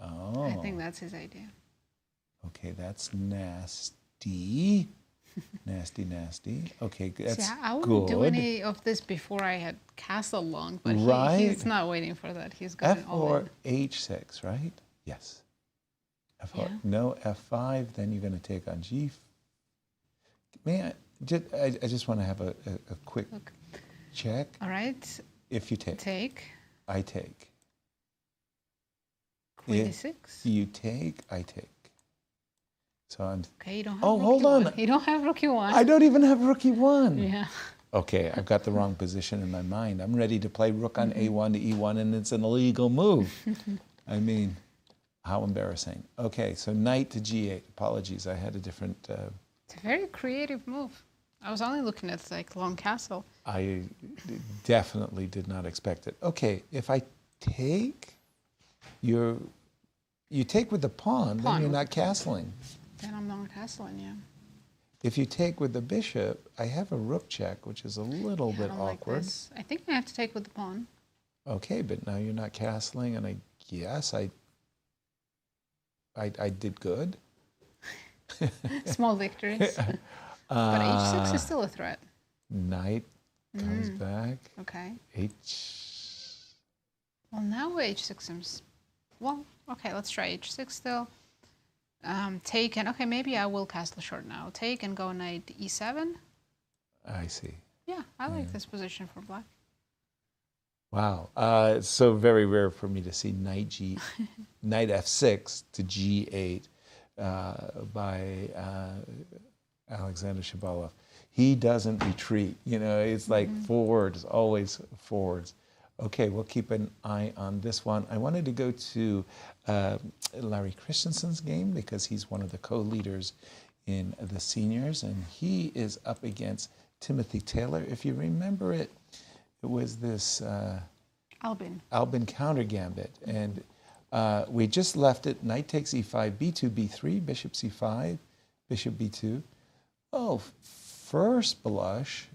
Oh. I think that's his idea. Okay, that's nasty. Nasty. Okay, that's See, I good. wouldn't do any of this before I had castle long, but he's not waiting for that. He's going all F4, in. H6, right? Yes. F4, Yeah. no, F5, then you're going to take on G. I just want to have a quick check. All right. If you take. Take. I take. Queen If e6. you take, I take. So I'm. Okay, you don't have hold rook on. e1. You don't have rook e1. I don't even have rook e1. Yeah. Okay, I've got the wrong position in my mind. I'm ready to play rook on a1 to e1, and it's an illegal move. I mean, how embarrassing. Okay, so knight to g8. Apologies, I had a different. It's a very creative move. I was only looking at like long castle. I definitely did not expect it. Okay, if I take, you take with the pawn, then you're not castling. Then I'm not castling, yeah. If you take with the bishop, I have a rook check, which is a little bit I don't like awkward. this. I think I have to take with the pawn. Okay, but now you're not castling, and I guess I did good. Small victories. But h6 is still a threat. Knight comes back. Okay. H. Well, now h6 seems. Well, okay, let's try h6 still. Take and okay, maybe I will castle short now. Take and go knight e7. I see. Yeah, I like this position for black. Wow, it's so very rare for me to see knight f6 to g8 by Alexander Shabalov. He doesn't retreat. You know, it's like forwards, always forwards. Okay, we'll keep an eye on this one. I wanted to go to Larry Christiansen's game because he's one of the co-leaders in the seniors, and he is up against Timothy Taylor. If you remember it, it was this Albin counter gambit, and we just left it. Knight takes e5, b2, b3, bishop c5, bishop b2. Oh, first blush,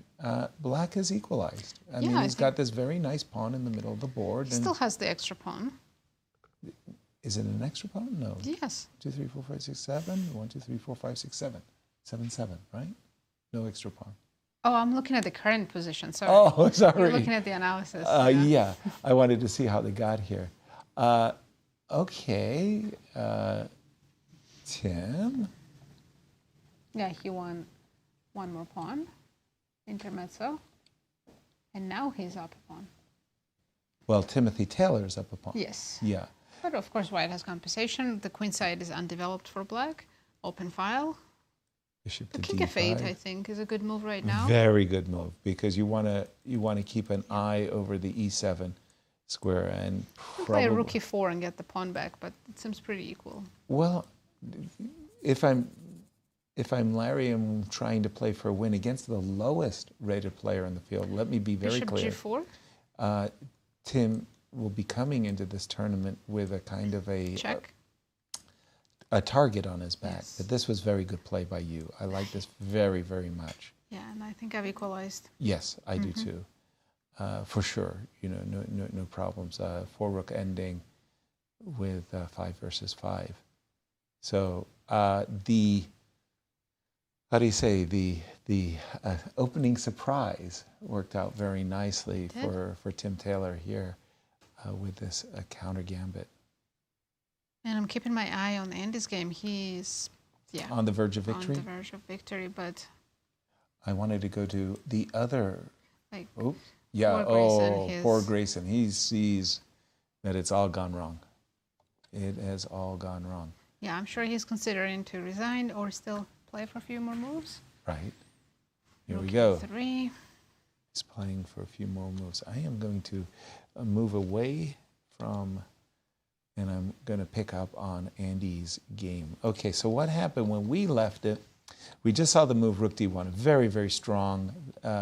black has equalized. I mean, he's got this very nice pawn in the middle of the board. He still has the extra pawn. Is it an extra pawn? No. Yes. 2, 3, 4, 5, 6, 7. 1, 2, 3, 4, 5, 6, 7. 7, 7, right? No extra pawn. Oh, I'm looking at the current position. Sorry. Oh, sorry. You're looking at the analysis. Yeah, I wanted to see how they got here. Okay, Tim. Yeah, he won one more pawn, intermezzo, and now he's up a pawn. Well, Timothy Taylor's up a pawn. Yes. Yeah. But of course, white has compensation. The queen side is undeveloped for black. Open file. Bishop The to king d5. f8, I think, is a good move right now. Very good move because you want to keep an eye over the e7 square and Play rook e4 and get the pawn back, but it seems pretty equal. Well, if I'm Larry, I'm trying to play for a win against the lowest rated player in the field. Let me be very clear. Bishop g4. Tim will be coming into this tournament with a kind of a target on his back. Yes. But this was very good play by you. I like this very, very much. Yeah, and I think I've equalized. Yes, I do too. For sure. You know, no problems. 4 rook ending with 5 versus 5. So how do you say, the opening surprise worked out very nicely for Tim Taylor here with this counter gambit. And I'm keeping my eye on Andy's game. He's on the verge of victory. On the verge of victory, but I wanted to go to the other. Like, poor Grayson, poor Grayson. He sees that it's all gone wrong. It has all gone wrong. Yeah, I'm sure he's considering to resign or still play for a few more moves. Right. Here we go. 3. He's playing for a few more moves. I am going to move away from, and I'm going to pick up on Andy's game. Okay, so what happened when we left it? We just saw the move Rook D1, a very, very strong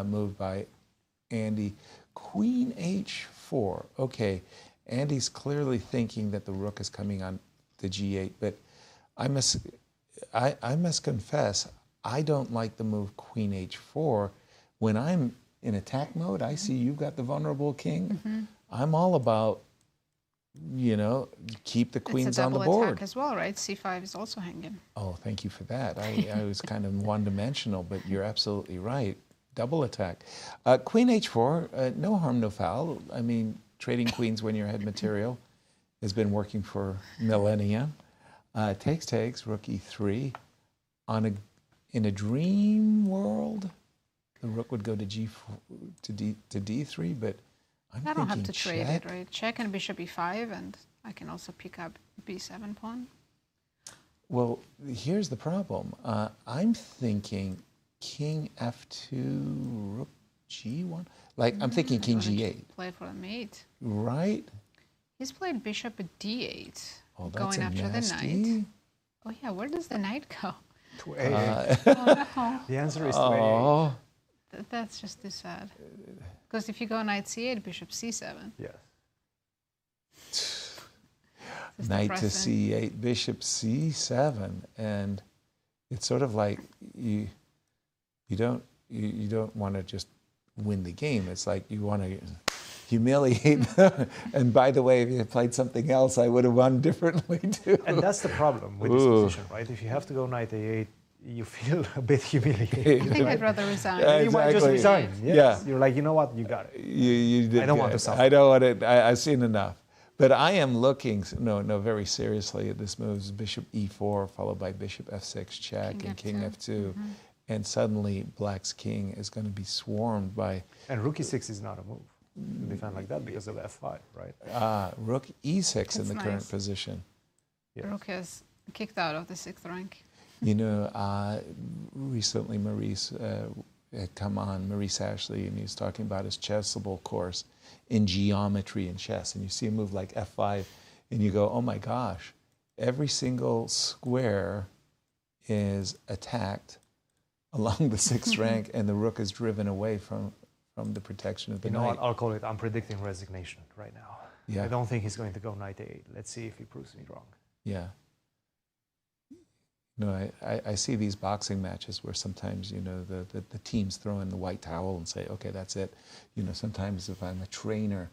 move by Andy. Queen H4. Okay, Andy's clearly thinking that the rook is coming on the G8, but I must confess, I don't like the move Queen H4. When I'm in attack mode, I see you've got the vulnerable king. I'm all about, you know, keep the queens on the board. It's a double attack as well, right? C5 is also hanging. Oh, thank you for that. I was kind of one-dimensional, but you're absolutely right. Double attack. Queen H4, no harm, no foul. I mean, trading queens when you're ahead material has been working for millennia. Takes, Rook E3. In a dream world, the rook would go to G4 to D3, but I don't have to trade it, right? Check and bishop E5, and I can also pick up B7 pawn. Well, here's the problem. I'm thinking King F2, Rook G1. Like, I'm thinking King G8. Play for a mate. Right? He's played bishop at D8, going after the knight. Oh yeah, where does the knight go? To A8. No. The answer is to A8. That's just too sad. Because if you go knight C8, bishop C7. Yes. Knight to C8, bishop C7, and it's sort of like you don't want to just win the game. It's like you want to humiliate them. And by the way, if you had played something else, I would have won differently too. And that's the problem with this position, right? If you have to go knight A8, you feel a bit humiliated. I think I'd rather resign. You might just resign. Yes. Yeah. You're like, you know what, you got it. I don't want to suffer. I don't want it. I've seen enough. But I am looking, very seriously at this move. Bishop E4 followed by bishop F6 check King and F2. King F2. And suddenly Black's king is going to be swarmed by... And Rook E6 is not a move to defend like that because of F5, right? Rook E6 That's in the nice. current position. Yes. Rook is kicked out of the 6th rank. You know, recently Maurice had come on, Maurice Ashley, and he was talking about his chessable course in geometry and chess. And you see a move like F5, and you go, oh my gosh, every single square is attacked along the 6th rank, and the rook is driven away from the protection of the knight. You know what, I'll call it, I'm predicting resignation right now. Yeah. I don't think he's going to go knight A8. Let's see if he proves me wrong. Yeah. No, I see these boxing matches where sometimes, the teams throw in the white towel and say, okay, that's it. Sometimes if I'm a trainer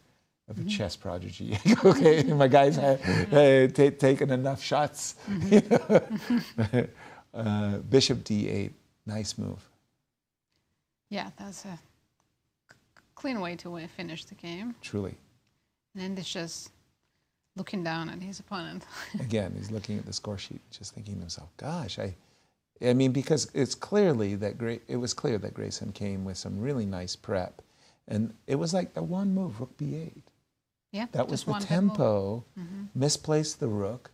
of a chess prodigy, okay, my guys have taken enough shots. Bishop D8, nice move. Yeah, that's a clean way to finish the game. Truly. And then it's just looking down at his opponent. Again, he's looking at the score sheet, just thinking to himself, gosh, I mean, because it was clear that Grayson came with some really nice prep. And it was like the one move, Rook B8. Yeah, that was the tempo, misplaced the rook,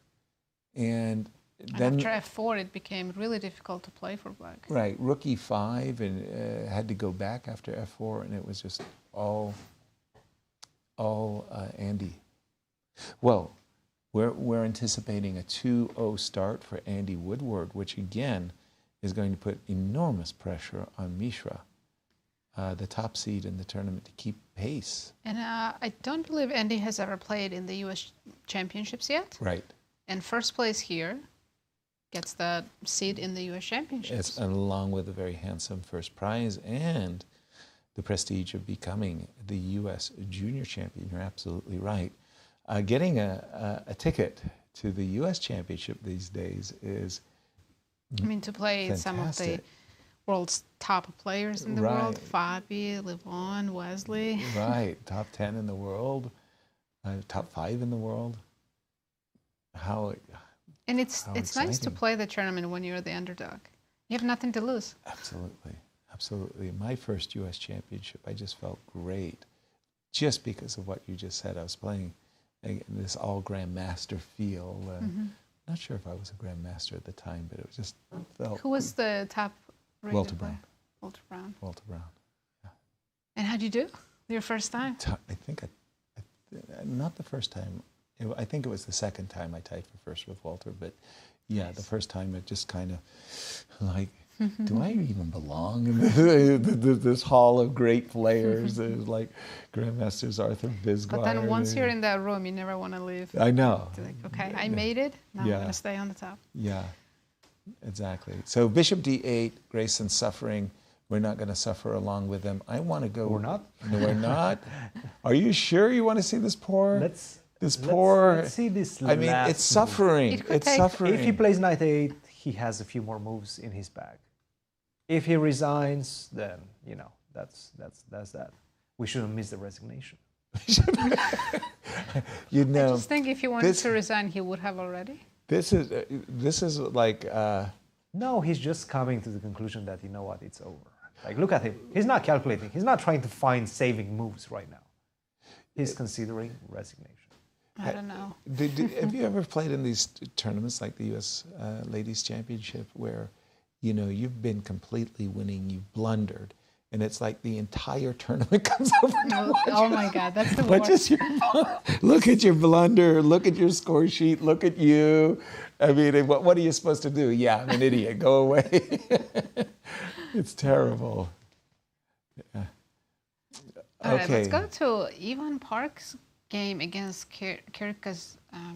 and then after F4, it became really difficult to play for Black. Right, Rook E5, and had to go back after F4, and it was just all Andy. Well, we're anticipating a 2-0 start for Andy Woodward, which again is going to put enormous pressure on Mishra, the top seed in the tournament, to keep pace. And I don't believe Andy has ever played in the U.S. Championships yet. Right. And first place here gets the seed in the U.S. Championships. Along with a very handsome first prize and the prestige of becoming the U.S. Junior Champion. You're absolutely right. Getting a ticket to the U.S. Championship these days is to play fantastic. some of the world's top players in the Right. world. Fabi, Levon, Wesley. Right, top 10 in the world, top 5 in the world. And it's nice to exciting. play the tournament when you're the underdog. You have nothing to lose. Absolutely, absolutely. My first U.S. championship, I just felt great, just because of what you just said. I was playing this all grandmaster feel. Not sure if I was a grandmaster at the time, but it was just felt. Who was the top rated Walter player? Brown. Walter Brown. Walter Brown. And how'd you do? Your first time? I think not the first time. I think it was the second time I tied for first with Walter, but yeah, the first time it just kind of like, do I even belong in this hall of great players? There's like Grandmasters Arthur Bisguard. But then once you're in that room, you never want to leave. I know. You're like, okay, I made it. Now I'm going to stay on the top. Yeah, exactly. So Bishop D8, Grayson suffering. We're not going to suffer along with them. I want to go. We're not? No, we're not. Are you sure you want to see this poor? Let's see this. I mean, it's suffering. It's suffering. If he plays knight 8, he has a few more moves in his bag. If he resigns, then that's that. We shouldn't miss the resignation. I just think if he wanted to resign, he would have already. This is like. No, he's just coming to the conclusion that it's over. Like, look at him. He's not calculating. He's not trying to find saving moves right now. He's considering resignation. I don't know. Have you ever played in these tournaments like the U.S. Ladies Championship where, you've been completely winning, you've blundered, and it's like the entire tournament comes over to watch. Oh my God, that's the worst. Look at your blunder, look at your score sheet, look at you. I mean, what are you supposed to do? Yeah, I'm an idiot. Go away. It's terrible. Yeah. All right, let's go to Ivan Park's game against Kirk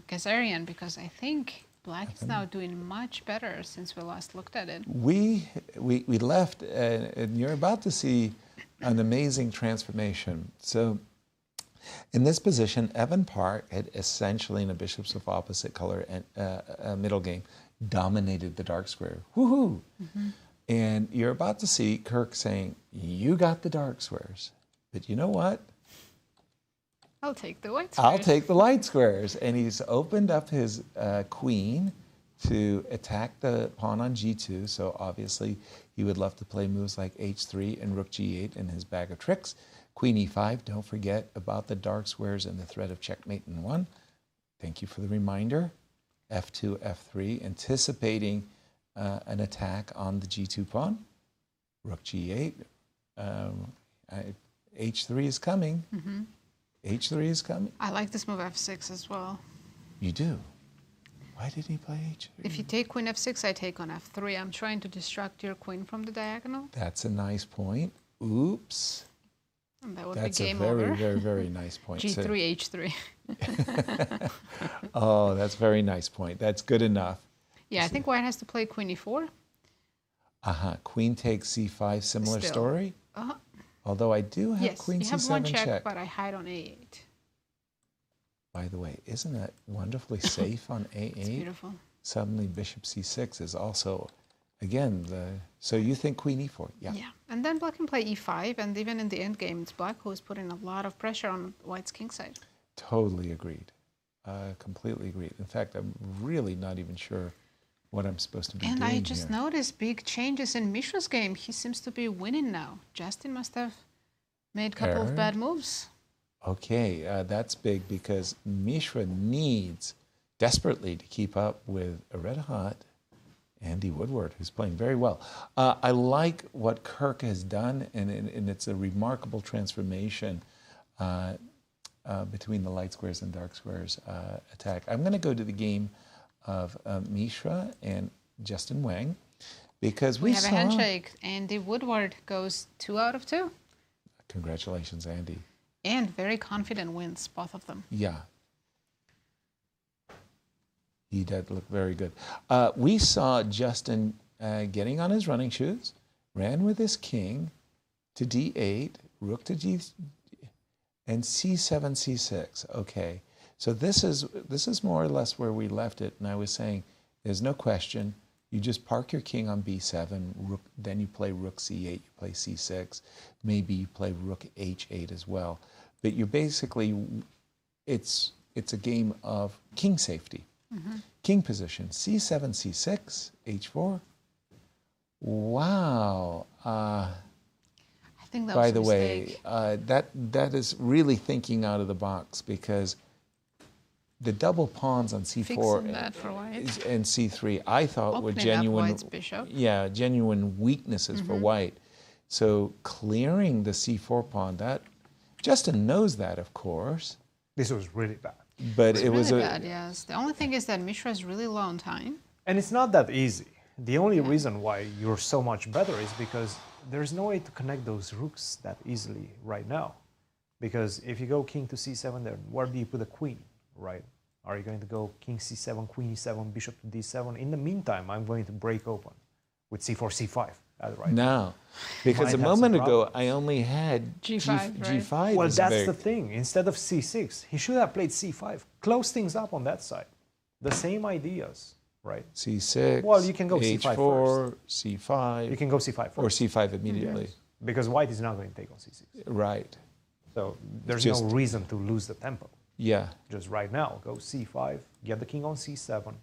Ghazarian, because I think Black is now doing much better since we last looked at it. We left, and you're about to see an amazing transformation. So in this position, Evan Park had essentially, in a bishops of opposite color and middle game, dominated the dark square. Woohoo! And you're about to see Kirk saying, "You got the dark squares, but you know what? I'll take the white squares. I'll take the light squares." And he's opened up his queen to attack the pawn on g2. So obviously he would love to play moves like h3 and rook g8 in his bag of tricks. Queen e5, don't forget about the dark squares and the threat of checkmate in 1. Thank you for the reminder. f2, f3, anticipating an attack on the g2 pawn. Rook g8. h3 is coming. H3 is coming. I like this move f6 as well. You do? Why did he play h3? If you take queen f6, I take on f3. I'm trying to distract your queen from the diagonal. That's a nice point. Oops. And that would That's be game a very, over. very, very nice point. G3, h3. Oh, that's a very nice point. That's good enough. Yeah, I think white has to play queen e4. Queen takes c5, similar Still. story. Although I do have Yes, queen you have c7 one check, but I hide on a8. By the way, isn't that wonderfully safe on a8? It's beautiful. Suddenly bishop c6 is also, again, so you think queen e4? Yeah. Yeah, and then black can play e5, and even in the end game, it's black who is putting a lot of pressure on white's king side. Totally agreed. Completely agreed. In fact, I'm really not even sure what I'm supposed to be doing And I just here. noticed big changes in Mishra's game. He seems to be winning now. Justin must have made a couple of bad moves. Okay, that's big because Mishra needs desperately to keep up with a red-hot Andy Woodward, who's playing very well. I like what Kirk has done, and it's a remarkable transformation between the light squares and dark squares attack. I'm going to go to the game of Mishra and Justin Wang, because We have a handshake. Andy Woodward goes 2 out of 2. Congratulations, Andy. And very confident wins, both of them. Yeah. He did look very good. We saw Justin getting on his running shoes, ran with his king to d8, rook to g, and c7, c6. Okay, so this is more or less where we left it, and I was saying there's no question You just park your king on b7, rook, then you play rook c8, you play c6, maybe you play rook h8 as well. But you're basically, it's a game of king safety. King position, c7, c6, h4. Wow. I think that by was the a way, mistake. that is really thinking out of the box, because the double pawns on c4 Fixing that for white. and c3, I thought were Opening up genuine, white's bishop. yeah, genuine weaknesses for white. So clearing the c4 pawn, that Justin knows that, of course. This was really bad. But It's it was really a bad, yes. The only thing is that Mishra is really low on time. And it's not that easy. The only reason why you're so much better is because there's no way to connect those rooks that easily right now. Because if you go king to c7, then where do you put the queen, right? Are you going to go king c7, queen e7, bishop to d7? In the meantime, I'm going to break open with c4, c5. Right now. Because Might a have moment some ago, I only had G5, right? G5. Well, is that's very- the thing. Instead of c6, he should have played c5. Close things up on that side. The same ideas, right? C6. Well, you can go c5 H4, first. C5. You can go c5 first. Or C5 immediately. Yes. Because white is not going to take on c6. Right. So there's Just- no reason to lose the tempo. Yeah. Just right now, go c5, get the king on c7,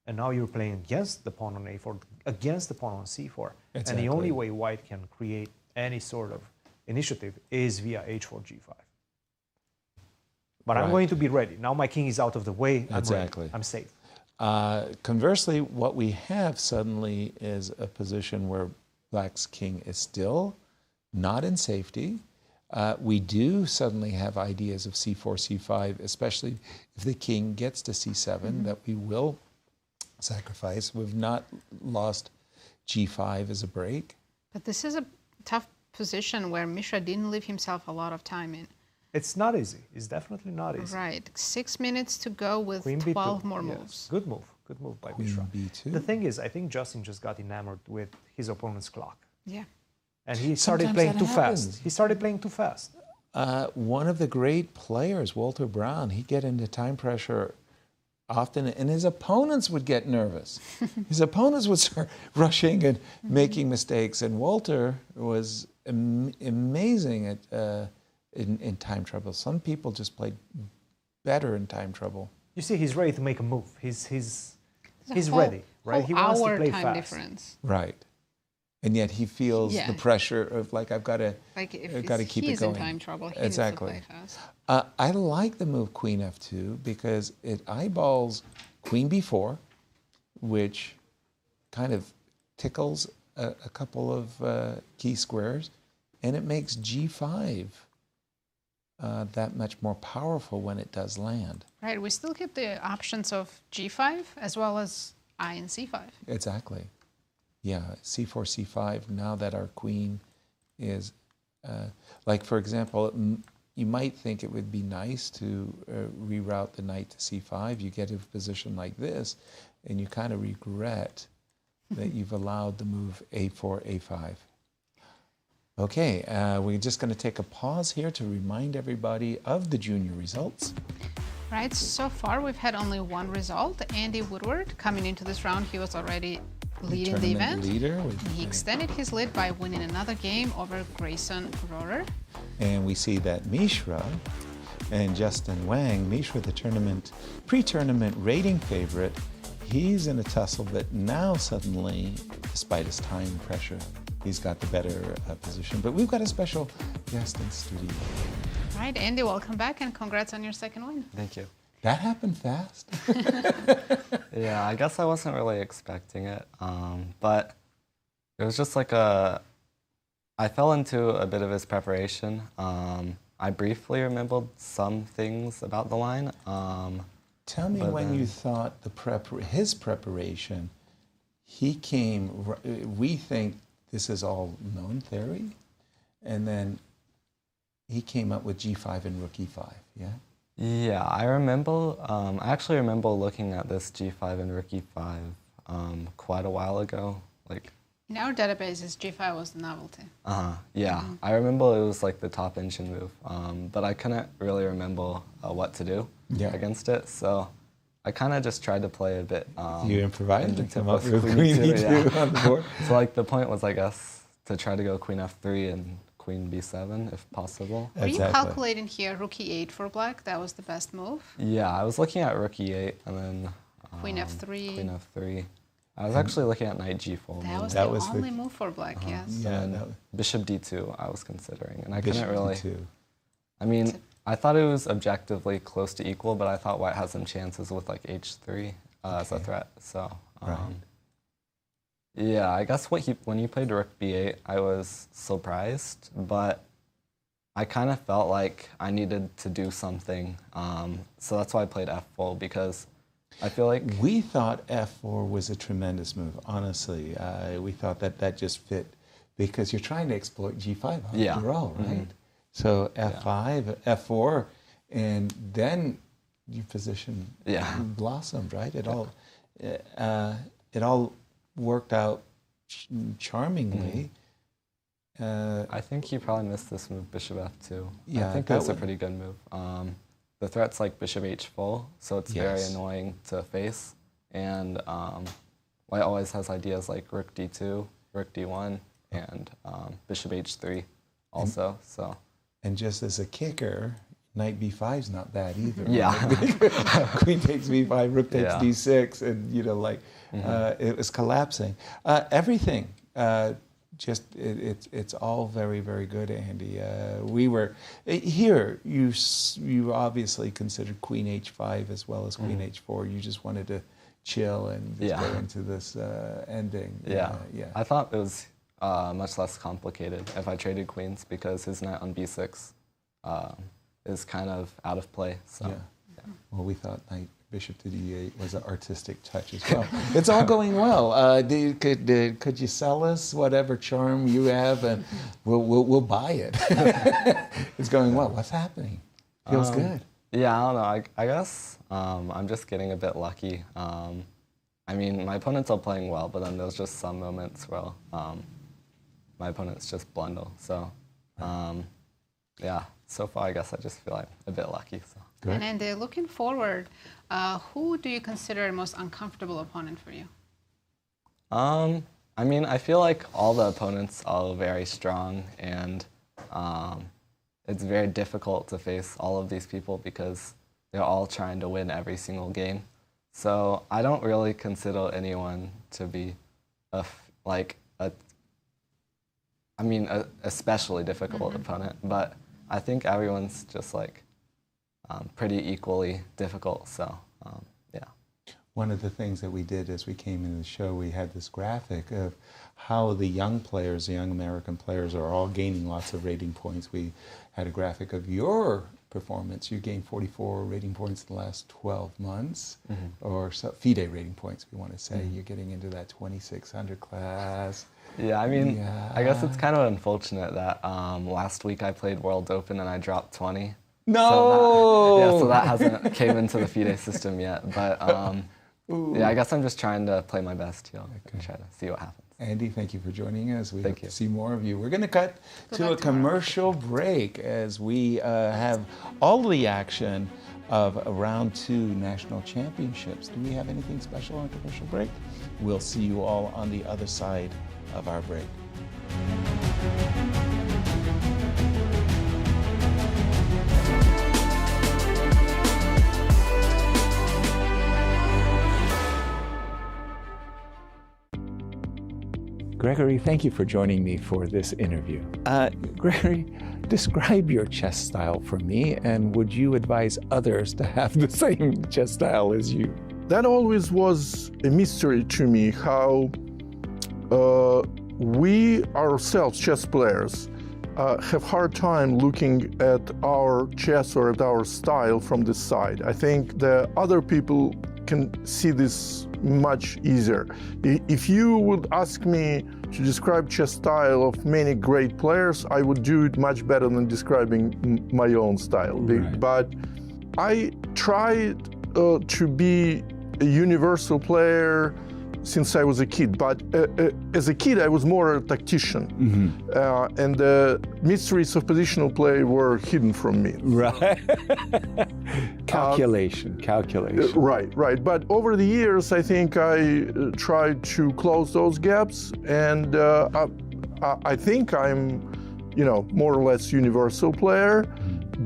and now you're playing against the pawn on a4, against the pawn on c4. And the only way white can create any sort of initiative is via h4, g5. But I'm going to be ready. Now my king is out of the way. I'm ready. I'm safe. Conversely, what we have suddenly is a position where black's king is still not in safety. We do suddenly have ideas of c4, c5, especially if the king gets to c7, that we will sacrifice. We've not lost g5 as a break. But this is a tough position where Mishra didn't leave himself a lot of time in. It's not easy. It's definitely not easy. Right. 6 minutes to go with Queen 12 B2. more Yes. moves. Good move. Good move by Queen Mishra. B2. The thing is, I think Justin just got enamored with his opponent's clock. Yeah. And he started Sometimes playing that too happens. fast. He started playing too fast. One of the great players, Walter Brown, he'd get into time pressure often, and his opponents would get nervous. His opponents would start rushing and making mistakes, and Walter was amazing at in time trouble. Some people just played better in time trouble. You see, he's ready to make a move. He's There's a whole- ready, right? whole He wants to hour play time fast. difference. Right. And yet he feels Yeah. the pressure of, like, I've got to Like if keep it he's going. in time trouble, he Exactly. needs to play fast. I like the move Queen F2 because it eyeballs Queen B4, which kind of tickles a couple of key squares, and it makes G5 that much more powerful when it does land. Right. We still keep the options of G5 as well as I and C5. Exactly. Yeah, C4, C5, now that our queen is, like, for example, you might think it would be nice to reroute the knight to C5. You get a position like this, and you kind of regret that you've allowed the move A4, A5. Okay, we're just going to take a pause here to remind everybody of the junior results. Right. So far, we've had only one result. Andy Woodward, coming into this round, he was already leading the Tournament event. leader. He extended his lead by winning another game over Grayson Rorrer. And we see that Mishra and Justin Wang, Mishra, the pre-tournament rating favorite, he's in a tussle, but now suddenly, despite his time pressure, he's got the better position. But we've got a special guest in studio. Right, Andy, welcome back and congrats on your second win. Thank you. That happened fast. Yeah, I guess I wasn't really expecting it, but it was just like I fell into a bit of his preparation. I briefly remembered some things about the line. Tell me when you thought his preparation, he came, we think this is all known theory, and then he came up with G5 and Rook E5, yeah? Yeah, I remember, I actually remember looking at this G5 and Rook E5 quite a while ago. Like, In our databases, G5 was the novelty. yeah. I remember it was like the top engine move, but I couldn't really remember what to do against it. So I kind of just tried to play a bit. You improvised and come up with with Queen E2 on the board? So like the point was, I guess, to try to go Queen F3 and Queen B7 if possible. Were you calculating here Rook E8 for black? That was the best move? Yeah, I was looking at Rook E8 and then Queen F3. Queen F3. I was actually looking at Knight G4. That was the only move for black, yes. Yeah, and Bishop D2 I was considering, and I couldn't really. D2. I mean, I thought it was objectively close to equal, but I thought white had some chances with like H3 as a threat. So, yeah, I guess when he played Rook B8, I was surprised, but I kind of felt like I needed to do something. So that's why I played F4, because I feel like... We thought F4 was a tremendous move, honestly. We thought that just fit, because you're trying to exploit G5 after all, right? So F5, F4, and then your position blossomed, right? It all worked out charmingly. I think you probably missed this move, Bishop F2. Yeah, I think that's a pretty good move. The threat's like Bishop H4, so it's very annoying to face. And white always has ideas like Rook D2, Rook D1, and Bishop H3 also. And just as a kicker, Knight B5 is not bad either. Yeah. Right? Queen takes B5, Rook takes D6, and it was collapsing. Everything. It's all very, very good, Andy. We were here. You obviously considered Queen H5 as well as Queen H4. You just wanted to chill and just go into this ending. Yeah. I thought it was much less complicated if I traded queens, because his knight on B6 is kind of out of play. So. Well, we thought knight Bishop to D8 was an artistic touch as well. It's all going well. Could you sell us whatever charm you have, and we'll buy it. It's going well. What's happening? Feels good. Yeah, I don't know. I guess I'm just getting a bit lucky. I mean, my opponents are playing well, but then there's just some moments where my opponents just blundle. So, yeah. So far, I guess I just feel like a bit lucky. So. And then looking forward, who do you consider the most uncomfortable opponent for you? I mean, I feel like all the opponents are very strong, and it's very difficult to face all of these people because they're all trying to win every single game. So I don't really consider anyone to be especially difficult opponent, but I think everyone's just like pretty equally difficult. So yeah. One of the things that we did as we came into the show, we had this graphic of how the young players, the young American players, are all gaining lots of rating points. We had a graphic of your performance. You gained 44 rating points in the last 12 months, or FIDE rating points, we want to say. You're getting into that 2600 class. Yeah, I mean, I guess it's kind of unfortunate that last week I played World Open and I dropped 20. No! So that hasn't came into the FIDE system yet. But yeah, I guess I'm just trying to play my best here and try to see what happens. Andy, thank you for joining us. We hope to see more of you. We're going to cut to a commercial break as we have all the action of round 2 national championships. Do we have anything special on commercial break? We'll see you all on the other side of our break. Gregory, thank you for joining me for this interview. Gregory, describe your chess style for me, and would you advise others to have the same chess style as you? That always was a mystery to me, how we ourselves, chess players, have hard time looking at our chess or at our style from this side. I think the other people can see this much easier. If you would ask me to describe chess style of many great players, I would do it much better than describing my own style. Right. But I tried to be a universal player since I was a kid. But as a kid, I was more a tactician, and the mysteries of positional play were hidden from me. Right. Calculation. Right. But over the years, I think I tried to close those gaps, and I think I'm, more or less universal player.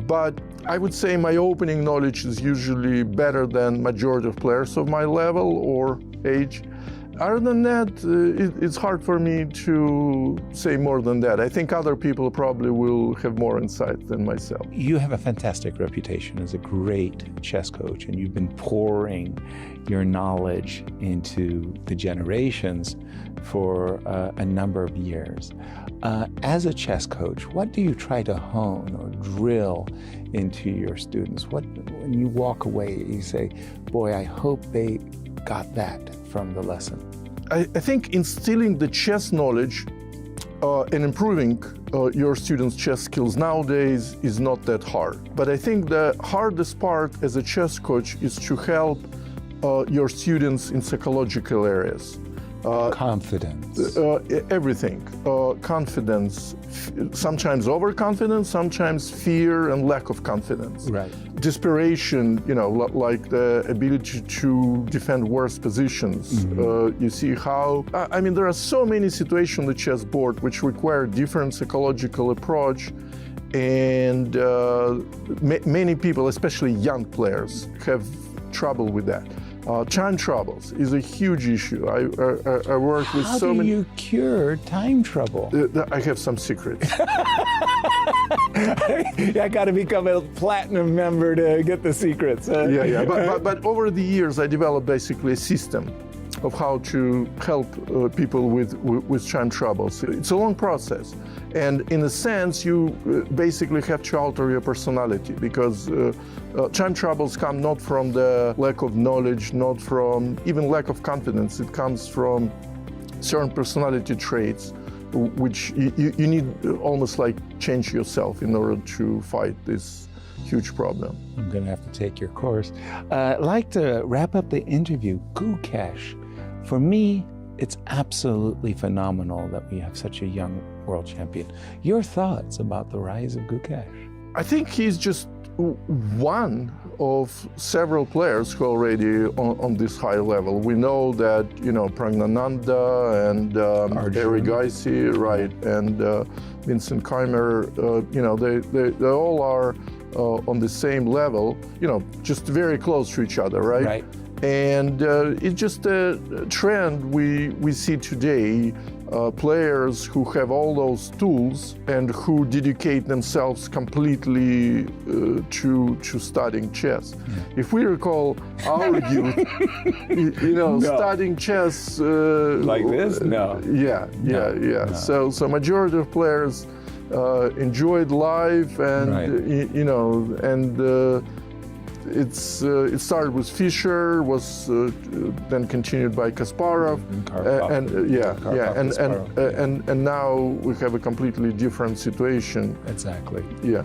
But I would say my opening knowledge is usually better than majority of players of my level or age. Other than that, it's hard for me to say more than that. I think other people probably will have more insight than myself. You have a fantastic reputation as a great chess coach, and you've been pouring your knowledge into the generations for a number of years. As a chess coach, what do you try to hone or drill into your students? When you walk away, you say, boy, I hope they got that from the lesson? I think instilling the chess knowledge and improving your students' chess skills nowadays is not that hard. But I think the hardest part as a chess coach is to help your students in psychological areas. Confidence. Everything. Confidence, sometimes overconfidence, sometimes fear and lack of confidence. Right. Desperation, like the ability to defend worse positions. You see how, there are so many situations on the chessboard which require different psychological approach, and many people, especially young players, have trouble with that. Time troubles is a huge issue. I work with so many. How do you cure time trouble? I have some secrets. I got to become a platinum member to get the secrets. Yeah. But over the years, I developed basically a system of how to help people with time troubles. It's a long process. And in a sense, you basically have to alter your personality, because time troubles come not from the lack of knowledge, not from even lack of confidence. It comes from certain personality traits which you need almost like change yourself in order to fight this huge problem. I'm going to have to take your course. I'd like to wrap up the interview. Gukesh. For me, it's absolutely phenomenal that we have such a young world champion. Your thoughts about the rise of Gukesh? I think he's just one of several players who are already on this high level. We know that, Pragnananda and Eric Gaisi, right, and Vincent Keimer, they all are on the same level, just very close to each other, right? Right. And it's just a trend we see today, players who have all those tools and who dedicate themselves completely to studying chess. If we recall our youth, studying chess... like this? No. Yeah. No. So majority of players enjoyed life, and, right. It started with Fischer, was then continued by Kasparov, and now we have a completely different situation. Exactly. Yeah.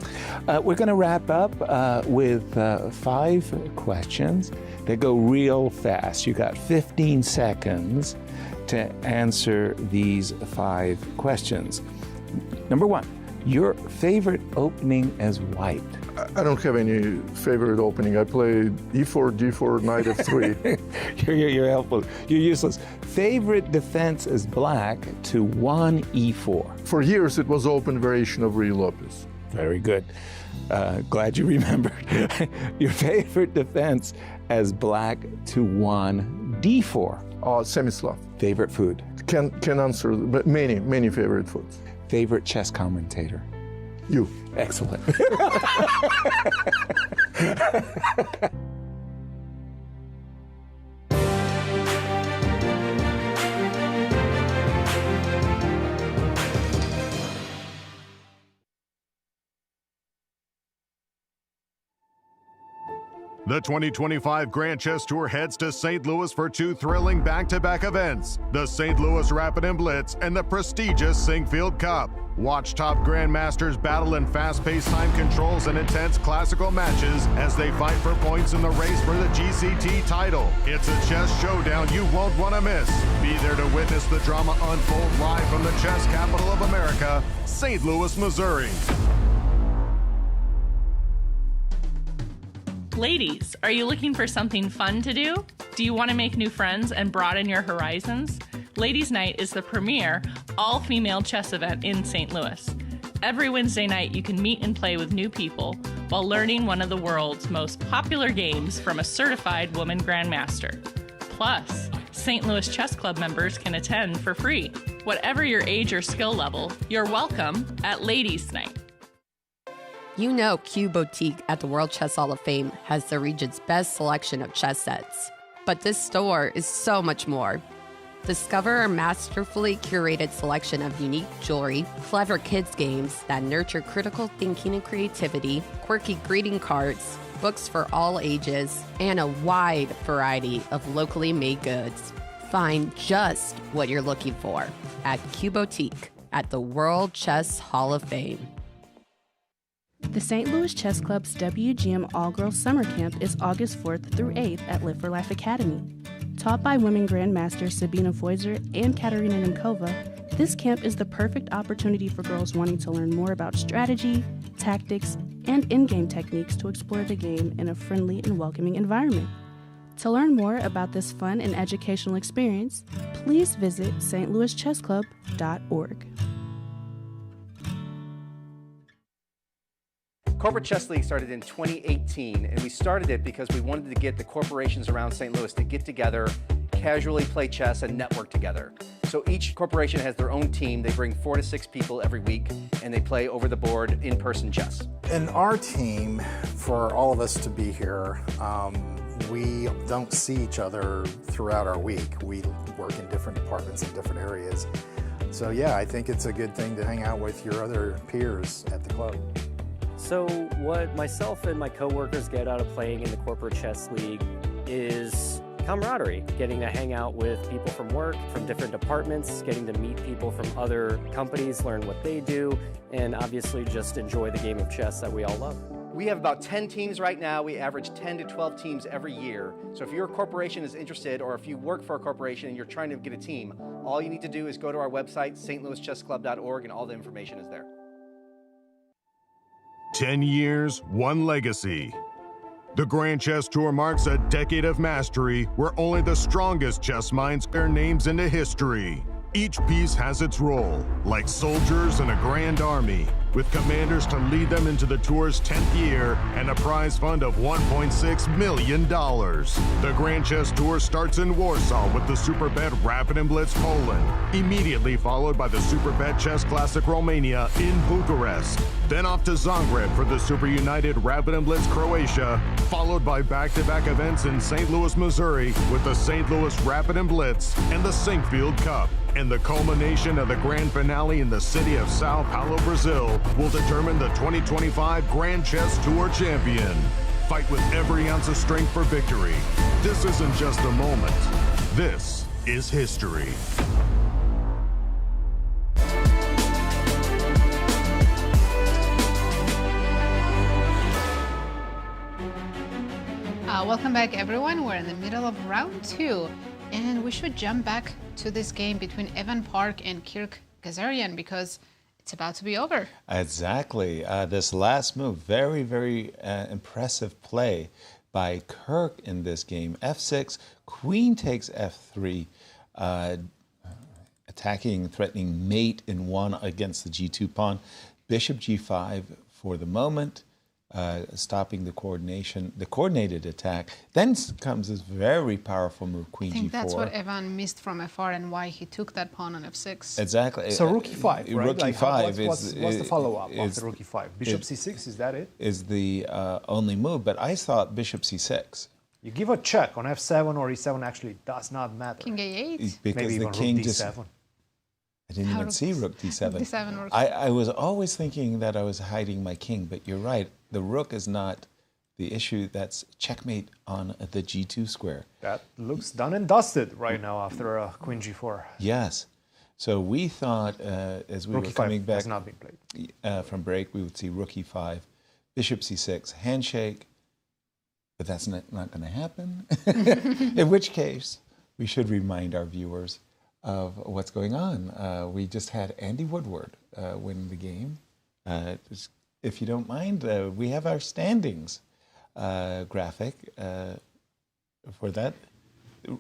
We're going to wrap up with 5 questions that go real fast. You got 15 seconds to answer these 5 questions. Number 1, your favorite opening as white? I don't have any favorite opening. I played e4, d4, knight f3. You're helpful. You're useless. Favorite defense as black to 1 e4? For years, it was open variation of Ruy Lopez. Very good. Glad you remembered. Your favorite defense as black to 1 d4? Semislav. Favorite food? Can answer, but many favorite foods. Favorite chess commentator? You. Excellent. The 2025 Grand Chess Tour heads to St. Louis for 2 thrilling back-to-back events, the St. Louis Rapid and Blitz and the prestigious Sinkfield Cup. Watch top grandmasters battle in fast-paced time controls and intense classical matches as they fight for points in the race for the GCT title. It's a chess showdown you won't want to miss. Be there to witness the drama unfold live from the chess capital of America, St. Louis, Missouri. Ladies, are you looking for something fun to do? Do you want to make new friends and broaden your horizons? Ladies' Night is the premier all-female chess event in St. Louis. Every Wednesday night, you can meet and play with new people while learning one of the world's most popular games from a certified woman grandmaster. Plus, St. Louis Chess Club members can attend for free. Whatever your age or skill level, you're welcome at Ladies' Night. You know Q Boutique at the World Chess Hall of Fame has the region's best selection of chess sets. But this store is so much more. Discover our masterfully curated selection of unique jewelry, clever kids games that nurture critical thinking and creativity, quirky greeting cards, books for all ages, and a wide variety of locally made goods. Find just what you're looking for at Q Boutique at the World Chess Hall of Fame. The St. Louis Chess Club's WGM All-Girls Summer Camp is August 4th through 8th at Live for Life Academy. Taught by women grandmasters Sabina Foiser and Katerina Nemkova, this camp is the perfect opportunity for girls wanting to learn more about strategy, tactics, and in-game techniques to explore the game in a friendly and welcoming environment. To learn more about this fun and educational experience, please visit stlouischessclub.org. Corporate Chess League started in 2018, and we started it because we wanted to get the corporations around St. Louis to get together, casually play chess, and network together. So each corporation has their own team. They bring 4 to 6 people every week, and they play over the board in-person chess. In our team, for all of us to be here, we don't see each other throughout our week. We work in different departments in different areas. So yeah, I think it's a good thing to hang out with your other peers at the club. So what myself and my coworkers get out of playing in the Corporate Chess League is camaraderie, getting to hang out with people from work, from different departments, getting to meet people from other companies, learn what they do, and obviously just enjoy the game of chess that we all love. We have about 10 teams right now. We average 10 to 12 teams every year. So if your corporation is interested, or if you work for a corporation and you're trying to get a team, all you need to do is go to our website, stlouischessclub.org, and all the information is there. 10 years, one legacy. The Grand Chess Tour marks a decade of mastery where only the strongest chess minds bear names into history. Each piece has its role, like soldiers in a grand army, with commanders to lead them into the tour's 10th year and a prize fund of $1.6 million. The Grand Chess Tour starts in Warsaw with the Superbet Rapid and Blitz Poland, immediately followed by the Superbet Chess Classic Romania in Bucharest. Then off to Zagreb for the Super United Rapid and Blitz Croatia, followed by back-to-back events in St. Louis, Missouri with the St. Louis Rapid and Blitz and the Sinkfield Cup. And the culmination of the grand finale in the city of Sao Paulo, Brazil, will determine the 2025 Grand Chess Tour champion. Fight with every ounce of strength for victory. This isn't just a moment. This is history. Welcome back, everyone. We're in the middle of round 2, and we should jump back to this game between Evan Park and Kirk Ghazarian because it's about to be over. Exactly. This last move, very, very impressive play by Kirk in this game. F6, queen takes F3, attacking, threatening mate in 1 against the G2 pawn. Bishop G5 for the moment. Stopping the coordinated attack. Then comes this very powerful move, Queen G4. I think that's what Evan missed from afar and why he took that pawn on F6. Exactly. So Rook E5, right? Rook E5 what's the follow-up after Rook E5? Bishop C6, is that it? Is the only move, but I thought Bishop C6. You give a check on F7 or E7 actually does not matter. King A8? Because maybe the even king Rook just... D7. I didn't even see Rook D7. Rook D7 works. I was always thinking that I was hiding my king, but you're right. The rook is not the issue. That's checkmate on the G2 square. That looks done and dusted right now after Queen G4. Yes. So we thought, as we Rook were E5 coming back has not been played. From break, we would see Rook E5, Bishop C6, handshake, but that's not going to happen. In which case, we should remind our viewers of what's going on. We just had Andy Woodward win the game. If you don't mind, we have our standings graphic for that,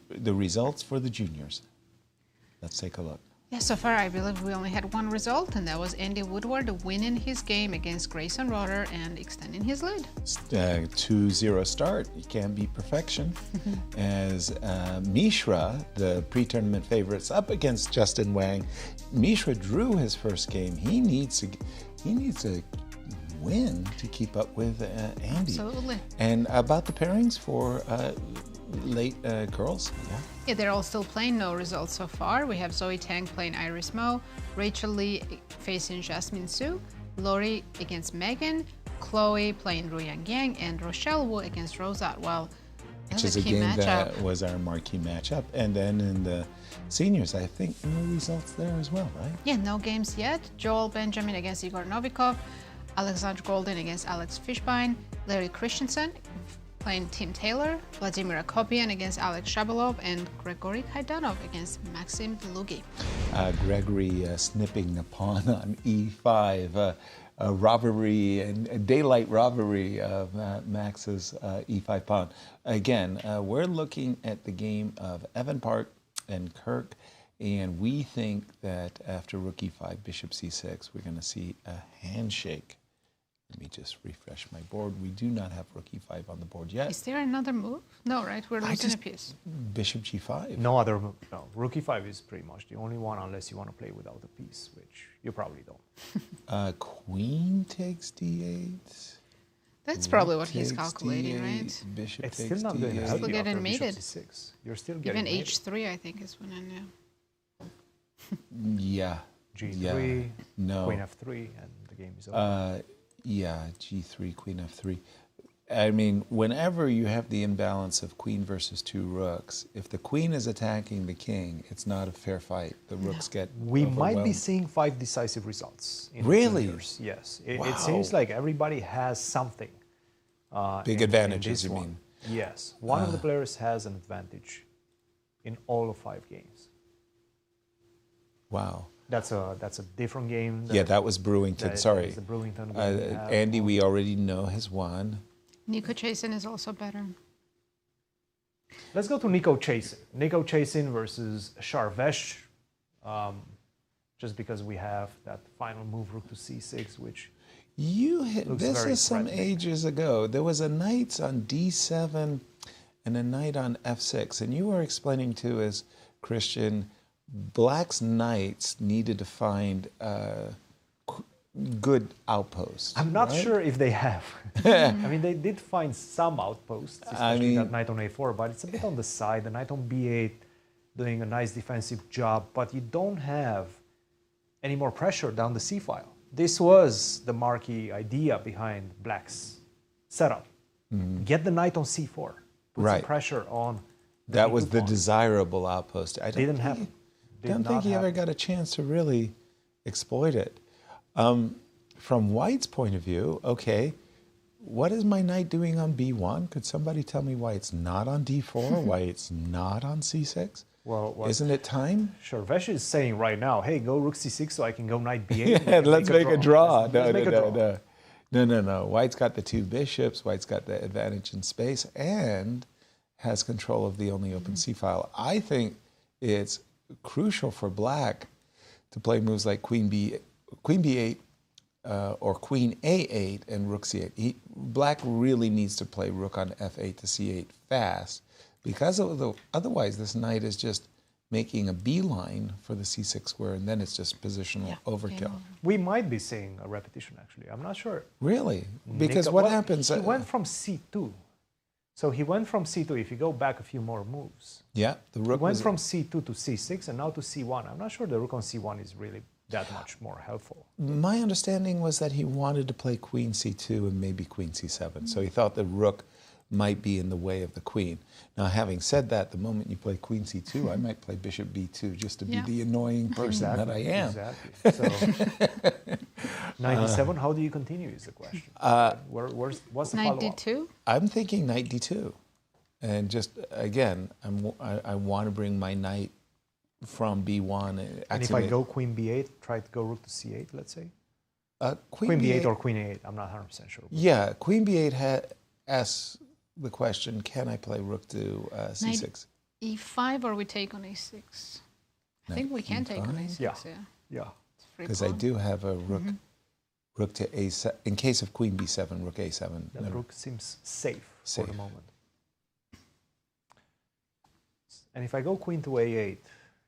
the results for the juniors. Let's take a look. Yeah, so far I believe we only had one result, and that was Andy Woodward winning his game against Grayson Rorrer and extending his lead. 2-0 start. It can't be perfection. As Mishra, the pre-tournament favorites, up against Justin Wang. Mishra drew his first game. He needs to win to keep up with Andy. Absolutely. And about the pairings for late girls, Yeah, they're all still playing, no results so far. We have Zoe Tang playing Iris Mo, Rachel Lee facing Jasmine Su, Lori against Megan, Chloe playing Ru Yang Yang, and Rochelle Wu against Rosat. Well, which is a game that was our marquee matchup. And then in the seniors, I think no results there as well, right? Yeah, no games yet. Joel Benjamin against Igor Novikov, Alexander Goldin against Alex Fishbein, Larry Christiansen playing Tim Taylor, Vladimir Akopian against Alex Shabalov, and Gregory Kaidanov against Maxim Dlugy. Gregory snipping the pawn on E5, a robbery and a daylight robbery of Max's E5 pawn. Again, we're looking at the game of Evan Park and Kirk, and we think that after Rook E5, Bishop C6, we're going to see a handshake. Let me just refresh my board. We do not have Rook E5 on the board yet. Is there another move? No, right? We're losing a piece. Bishop G5. No other move. No, Rook E5 is pretty much the only one, unless you want to play without a piece, which you probably don't. Queen takes D8. That's probably what he's calculating, D8, right? Bishop It's takes still not going to D8. help Still you getting after Bishop mated. C6. You're still getting Even mated. H3, I think, is when I know. Yeah. G3, Yeah. No. Queen F3, and the game is over. Yeah, G3, Queen F3. I mean, whenever you have the imbalance of queen versus two rooks, if the queen is attacking the king, it's not a fair fight. The rooks get We might be overwhelmed. seeing 5 decisive results. In Really? The juniors. Yes. It Wow. seems like everybody has something. Big in advantages, this you one. mean? Yes. One of the players has an advantage in all of 5 games. Wow. That's a different game. Yeah, that was Brewington. that Sorry. is the Brewington game we have. Andy, we already know has won. Nico Chasin is also better. Let's go to Nico Chasin. Nico Chasin versus Shar, just because we have that final move, Rook to C6, which looks This very is some threatening. ages ago. There was a knight on D7 and a knight on F6, and you were explaining to us, Christian, Black's knights needed to find good outposts. I'm not right? sure if they have. I mean, they did find some outposts, especially that knight on A4, but it's a bit on the side. The knight on B8 doing a nice defensive job, but you don't have any more pressure down the C file. This was the marquee idea behind Black's setup. Get the knight on C4. Put Right. some pressure on the That was B2 the pawn. desirable outpost. I Didn't happen. Did don't not think he ever happen. got a chance to really exploit it. From White's point of view, okay, what is my knight doing on B1? Could somebody tell me why it's not on D4, why it's not on C6? Well, Isn't it time? Sharvesh is saying right now, hey, go Rook C6 so I can go Knight B8. Yeah, let's make a draw. Let's make a draw. No. White's got the 2 bishops. White's got the advantage in space and has control of the only open C file. I think it's crucial for Black to play moves like Queen B8 or Queen A8 and Rook C8. Black really needs to play Rook on F8 to C8 fast, because otherwise this knight is just making a beeline for the C6 square, and then it's just positional overkill. We might be seeing a repetition, actually. I'm not sure. Really? Because Nico, what well, happens? He went from C2. So he went from C2, if you go back a few more moves. Yeah, the rook went was from C2 to C6 and now to C1. I'm not sure the rook on C1 is really that much more helpful. My understanding was that he wanted to play Queen C2 and maybe Queen C7. So he thought the rook might be in the way of the queen. Now, having said that, the moment you play queen c2, I might play bishop b2 just to be the annoying person that I am. Exactly. So, 97, how do you continue is the question. What's the follow-up? Knight d2? I'm thinking knight d2. And just, again, I want to bring my knight from b1. And if I go queen b8, try to go rook to c8, let's say? Queen b8 or queen a8, I'm not 100% sure. Yeah, queen b8 asks the question, can I play rook to c6? Knight e5 or we take on a6? I think we can take on a6, yeah. Because I do have a rook, rook to a7. In case of queen b7, rook a7. That rook seems safe for the moment. And if I go queen to a8,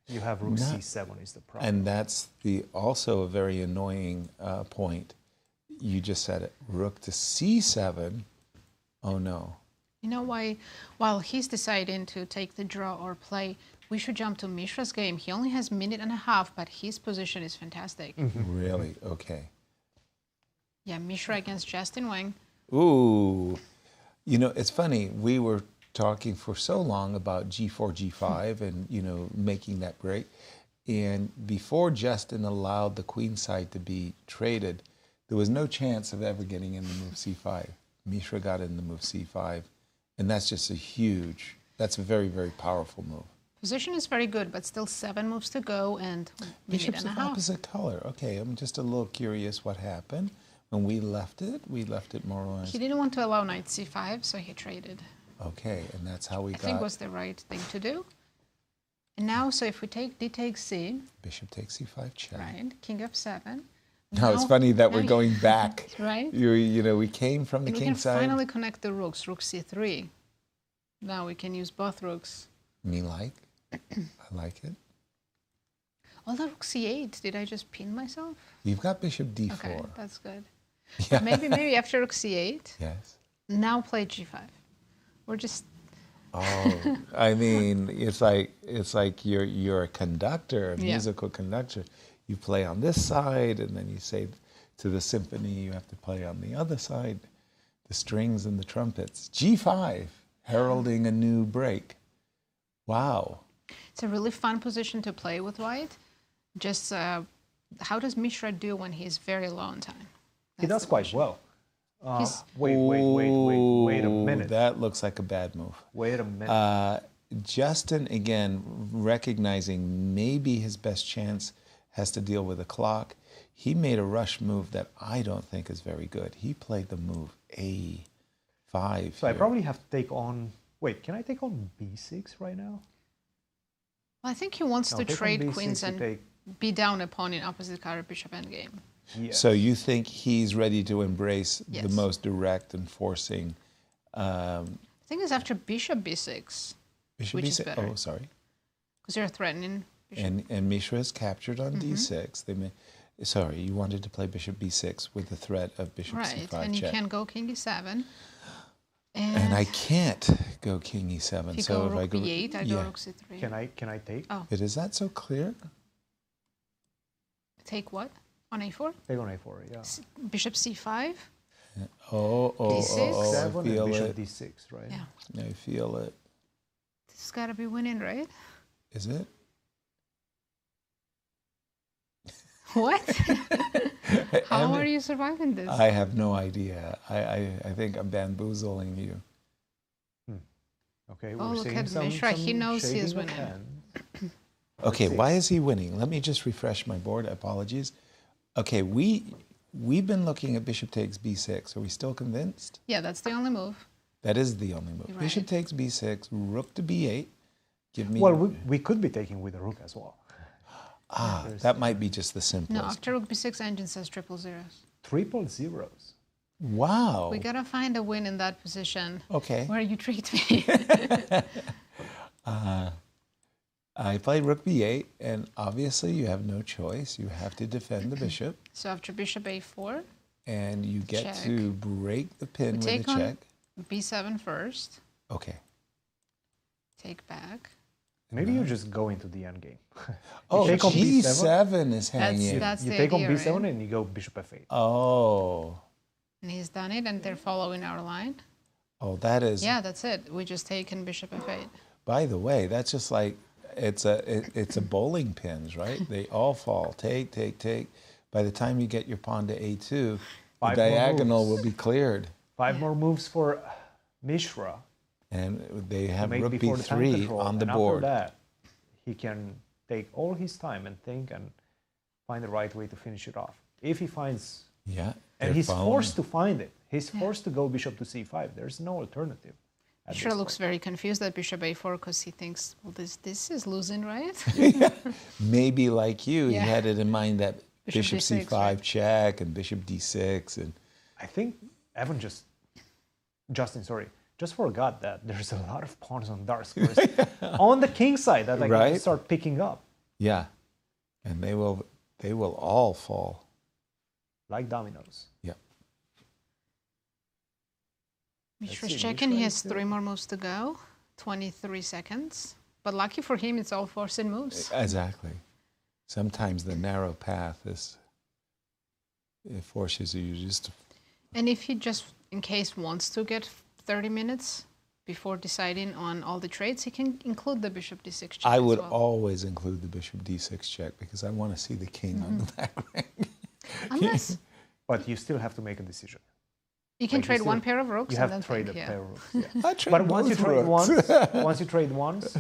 you have rook c7 is the problem. And that's also a very annoying point. You just said it. Rook to c7. Oh no. You know why? While he's deciding to take the draw or play, we should jump to Mishra's game. He only has a minute and a half, but his position is fantastic. Really? Okay. Yeah, Mishra against Justin Wang. Ooh. You know, it's funny. We were talking for so long about g4, g5 and, you know, making that break. And before Justin allowed the queen side to be traded, there was no chance of ever getting in the move c5. Mishra got in the move c5. And that's just that's a very, very powerful move. Position is very good, but still 7 moves to go and Bishop's of opposite color. Okay, I'm just a little curious what happened. When we left it more or less. He didn't want to allow knight c5, so he traded. Okay, and that's how we I think was the right thing to do. And now, so if we take d takes c. Bishop takes c5 check. Right, king f7. Now it's funny that we're going back. Right. You know, we came from the king side. We can finally connect the rooks, rook c3. Now we can use both rooks. Me like? I like it. Although rook c8, did I just pin myself? You've got bishop d4. Okay, that's good. Yeah. Maybe after rook c8. Yes. Now play g5. We're just. Oh, I mean, it's like you're a conductor, a musical conductor. You play on this side, and then you say to the symphony, you have to play on the other side, the strings and the trumpets. G5, heralding a new break. Wow. It's a really fun position to play with white. Just how does Mishra do when he's very low on time? He does quite well. Wait a minute. That looks like a bad move. Wait a minute. Justin, again, recognizing maybe his best chance has to deal with the clock. He made a rush move that I don't think is very good. He played the move A5. So I probably have to take on... Wait, can I take on B6 right now? Well, I think he wants to trade queens and be down a pawn in opposite color bishop endgame. Yes. So you think he's ready to embrace the most direct and forcing... I think it's after bishop b6, which is better. Oh, sorry. Because you're threatening bishop. And Mishra is captured on d6. Sorry, you wanted to play bishop b6 with the threat of bishop c5 Right, and check. you can go king e7. And I can't go king e7. If you so go if rook I go b8, I go rook c3. Can I take? Oh. But is that so clear? Take what? On a4? Take on a4, yeah. Bishop c5. D6, I feel bishop it. d6, right? Yeah. I feel it. This has got to be winning, right? Is it? What? How are you surviving this? I have no idea. I think I'm bamboozling you. Okay, we're look at Mishra. He knows he is winning. Okay, why is he winning? Let me just refresh my board. Apologies. Okay, we've been looking at bishop takes b6. Are we still convinced? Yeah, that's the only move. That is the only move. Right. Bishop takes b6, rook to b8. Give me. Well, we could be taking with the rook as well. That might be just the simplest. No, after rook b6, engine says triple zeros. Triple zeros. Wow. We gotta find a win in that position. Okay. Where you treat me. I played rook b8, and obviously you have no choice. You have to defend the bishop. So after bishop a4. And you get to break the pin with a take check. On b7 first. Okay. Take back. Maybe you just go into the endgame. Oh, g7 is hanging. That's you the take idea, on b7 right? and you go bishop f8. Oh. And he's done it, and they're following our line. Oh, that is. Yeah, that's it. We just taken bishop f8. By the way, that's just like it's a bowling pins, right? They all fall. Take, take, take. By the time you get your pawn to a2, the diagonal will be cleared. 5 more moves for Mishra. And they have make rook before the time b3 control, on the and board. After that, he can take all his time and think and find the right way to finish it off. If he finds... Yeah. And he's forced to find it. He's forced to go bishop to c5. There's no alternative. Mishra looks very confused at bishop a4 because he thinks, well, this is losing, right? Maybe like you, he had it in mind that Bishop bishop d6, c5 right? check and bishop d6. And I think Evan Justin, just forgot that there's a lot of pawns on dark squares on the king side that I can start picking up. Yeah, and they will all fall. Like dominoes. Yeah. Mishra's checking. He has 3 more moves to go. 23 seconds. But lucky for him, it's all forced moves. Exactly. Sometimes the narrow path it forces you just to... And if he just, in case, wants to get 30 minutes before deciding on all the trades, he can include the bishop d6 check. I would as well. always include the bishop d6 check because I want to see the king on the back rank. Unless... But you still have to make a decision. You can trade one pair of rooks you and have then to trade think, a pair of rooks. I Yeah. trade But once you both trade rooks. once you trade once,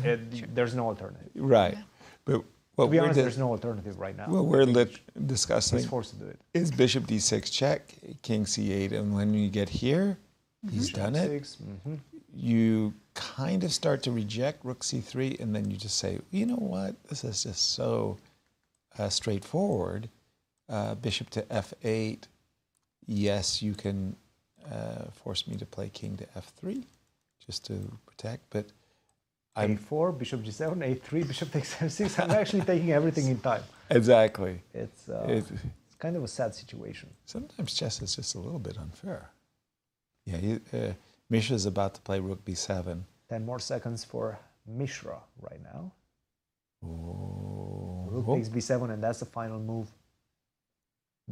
there's no alternative. Right. Yeah. But to be honest, there's no alternative right now. What we're discussing He's forced to do it. is bishop d6 check, king c8, and when you get here, he's done it. You kind of start to reject rook c3, and then you just say, you know what, this is just so straightforward. Bishop to f8. Yes, you can force me to play king to f3 just to protect, but a4, bishop g7, a3, bishop takes f6. I'm actually taking everything in time. Exactly. It's kind of a sad situation. Sometimes chess is just a little bit unfair. Yeah, Mishra's about to play rook b7. 10 more seconds for Mishra right now. Oh. Rook takes b7, and that's the final move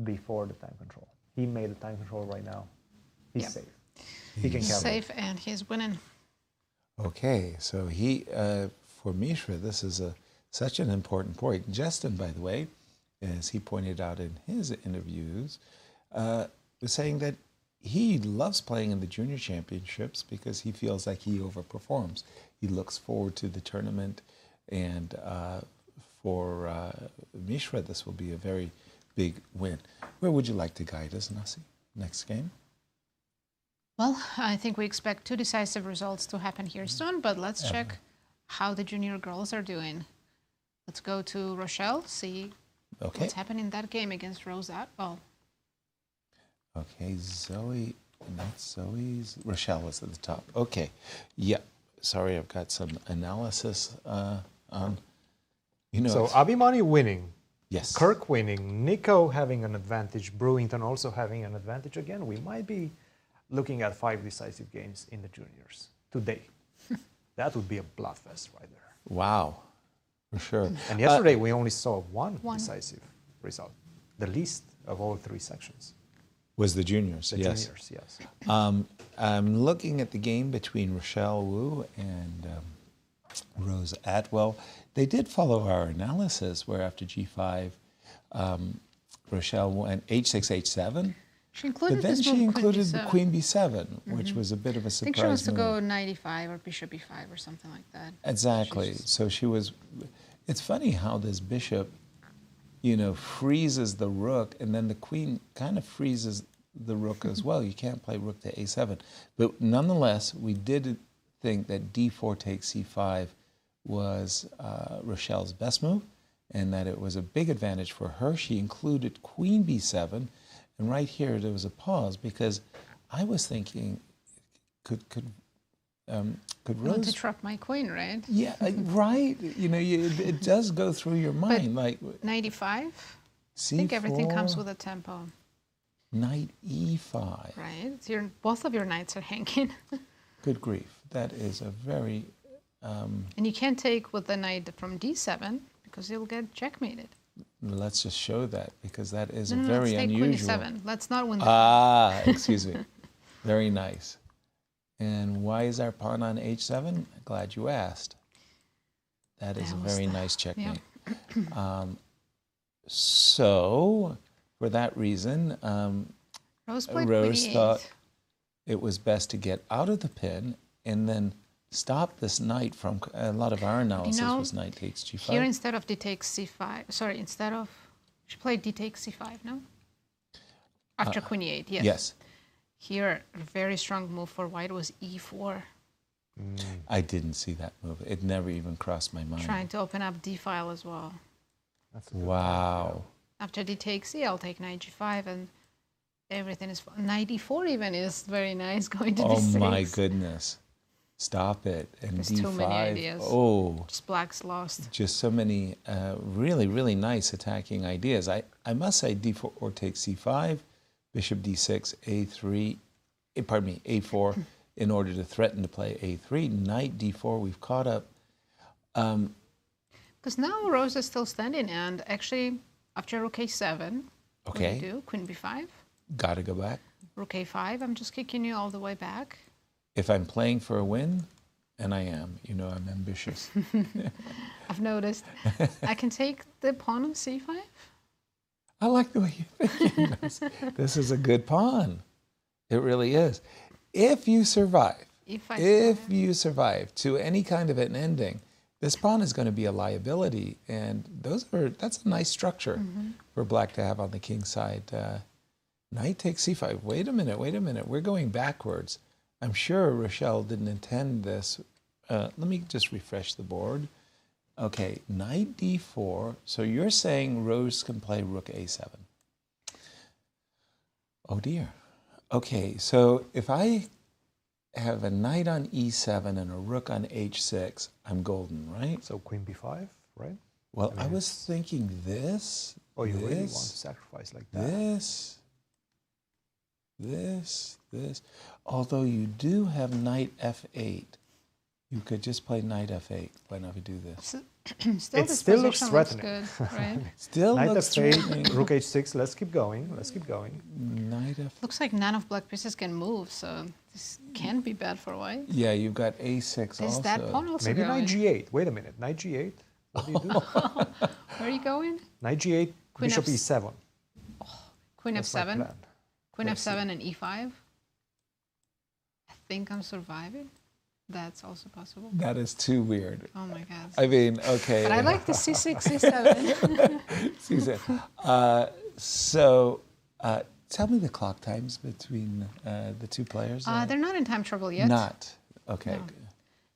before the time control. He made the time control right now. He's safe. He can cover. Safe, and he's winning. Okay, so for Mishra, this is such an important point. Justin, by the way, as he pointed out in his interviews, was saying that he loves playing in the junior championships because he feels like he overperforms. He looks forward to the tournament, and for Mishra, this will be a very big win. Where would you like to guide us, Nasi? Next game? Well, I think we expect 2 decisive results to happen here soon, but let's check how the junior girls are doing. Let's go to Rochelle, see what's happening in that game against Rosat. Oh. Okay, Zoe, not Zoe's. Rochelle was at the top. Okay, yeah. Sorry, I've got some analysis on. So Abhi winning. Yes. Kirk winning. Nico having an advantage. Brewington also having an advantage. Again, we might be looking at 5 decisive games in the juniors today. That would be a bloodfest right there. Wow, for sure. And yesterday we only saw one decisive result, the least of all 3 sections. Was the juniors, the yes. Juniors, yes. I'm looking at the game between Rochelle Wu and Rose Atwell. They did follow our analysis where after g5, Rochelle went h6, h7. She included but then this she move, included the queen queen b7, which was a bit of a I think surprise she wants to move. go knight e5 or bishop e5 or something like that. Exactly. So she was... It's funny how this bishop, freezes the rook, and then the queen kind of freezes the rook as well. You can't play rook to a7. But nonetheless, we did think that d4 takes c5 was Rochelle's best move, and that it was a big advantage for her. She included queen b7, and right here there was a pause because I was thinking, could Rose disrupt my queen, right? Yeah, right. It does go through your mind, like knight e5. I C4, think everything comes with a tempo. Knight e5. Right. Both of your knights are hanging. Good grief! That is a very. And you can't take with the knight from d7 because you'll get checkmated. Let's just show that because that is No, very let's take unusual. queen e7. Let's not win. Excuse me. Very nice. And why is our pawn on h7? Glad you asked. That is a very nice checkmate. Yeah. So, for that reason, Rose played Rose queen thought e8. it was best to get out of the pin and then stop this knight from, a lot of our analysis was knight takes g5. Here instead of d takes c5, sorry, instead of, she played d takes c5, no? After queen e8, yes. Yes. Here, a very strong move for white was e4. I didn't see that move. It never even crossed my mind. Trying to open up d file as well. Wow. After d takes c, I'll take knight g5 and everything is fine. Knight e4 even is very nice going to d6. Oh my goodness. Stop it. And There's d5. too many ideas. Oh. Just black's lost. Just so many really, really nice attacking ideas. I must say d4 or take c5, bishop d6, a3, pardon me, a4, in order to threaten to play a3. Knight d4, we've caught up. Because now Rose is still standing, and actually, after rook a7, what do you do? Queen b5. Got to go back. Rook a5, I'm just kicking you all the way back. If I'm playing for a win, and I am, you know I'm ambitious. I've noticed. I can take the pawn on c5. I like the way you're thinking. This is a good pawn. It really is. If you survive, if you survive to any kind of an ending, this pawn is going to be a liability, and that's a nice structure for black to have on the king side. Knight takes c5. Wait a minute. We're going backwards. I'm sure Rochelle didn't intend this. Let me just refresh the board. Okay, knight d4. So you're saying Rose can play rook a7. Oh dear. Okay, so if I have a knight on e7 and a rook on h6, I'm golden, right? So queen b5, right? Well, I was thinking this. Oh, you really want to sacrifice like that? This. Although you do have knight f8. You could just play knight f8. Why not we do this? It still looks threatening. Good, right? Still knight looks f8, threatening. rook h6. Let's keep going. Knight f. Looks like none of black pieces can move, so this can't be bad for white. Yeah, you've got a6 also. Is that pawn also Maybe going? knight g8. Wait a minute. Knight g8. What do you do? Where are you going? Knight g8, Queen bishop F- e7. Queen That's my f7. plan. Queen Let's see. f7 and e5. I think I'm surviving. That's also possible. That is too weird. Oh my god. I mean, okay. But I like the c6, c7. C7. So, tell me the clock times between the two players. They're not in time trouble yet. Not. Okay. No.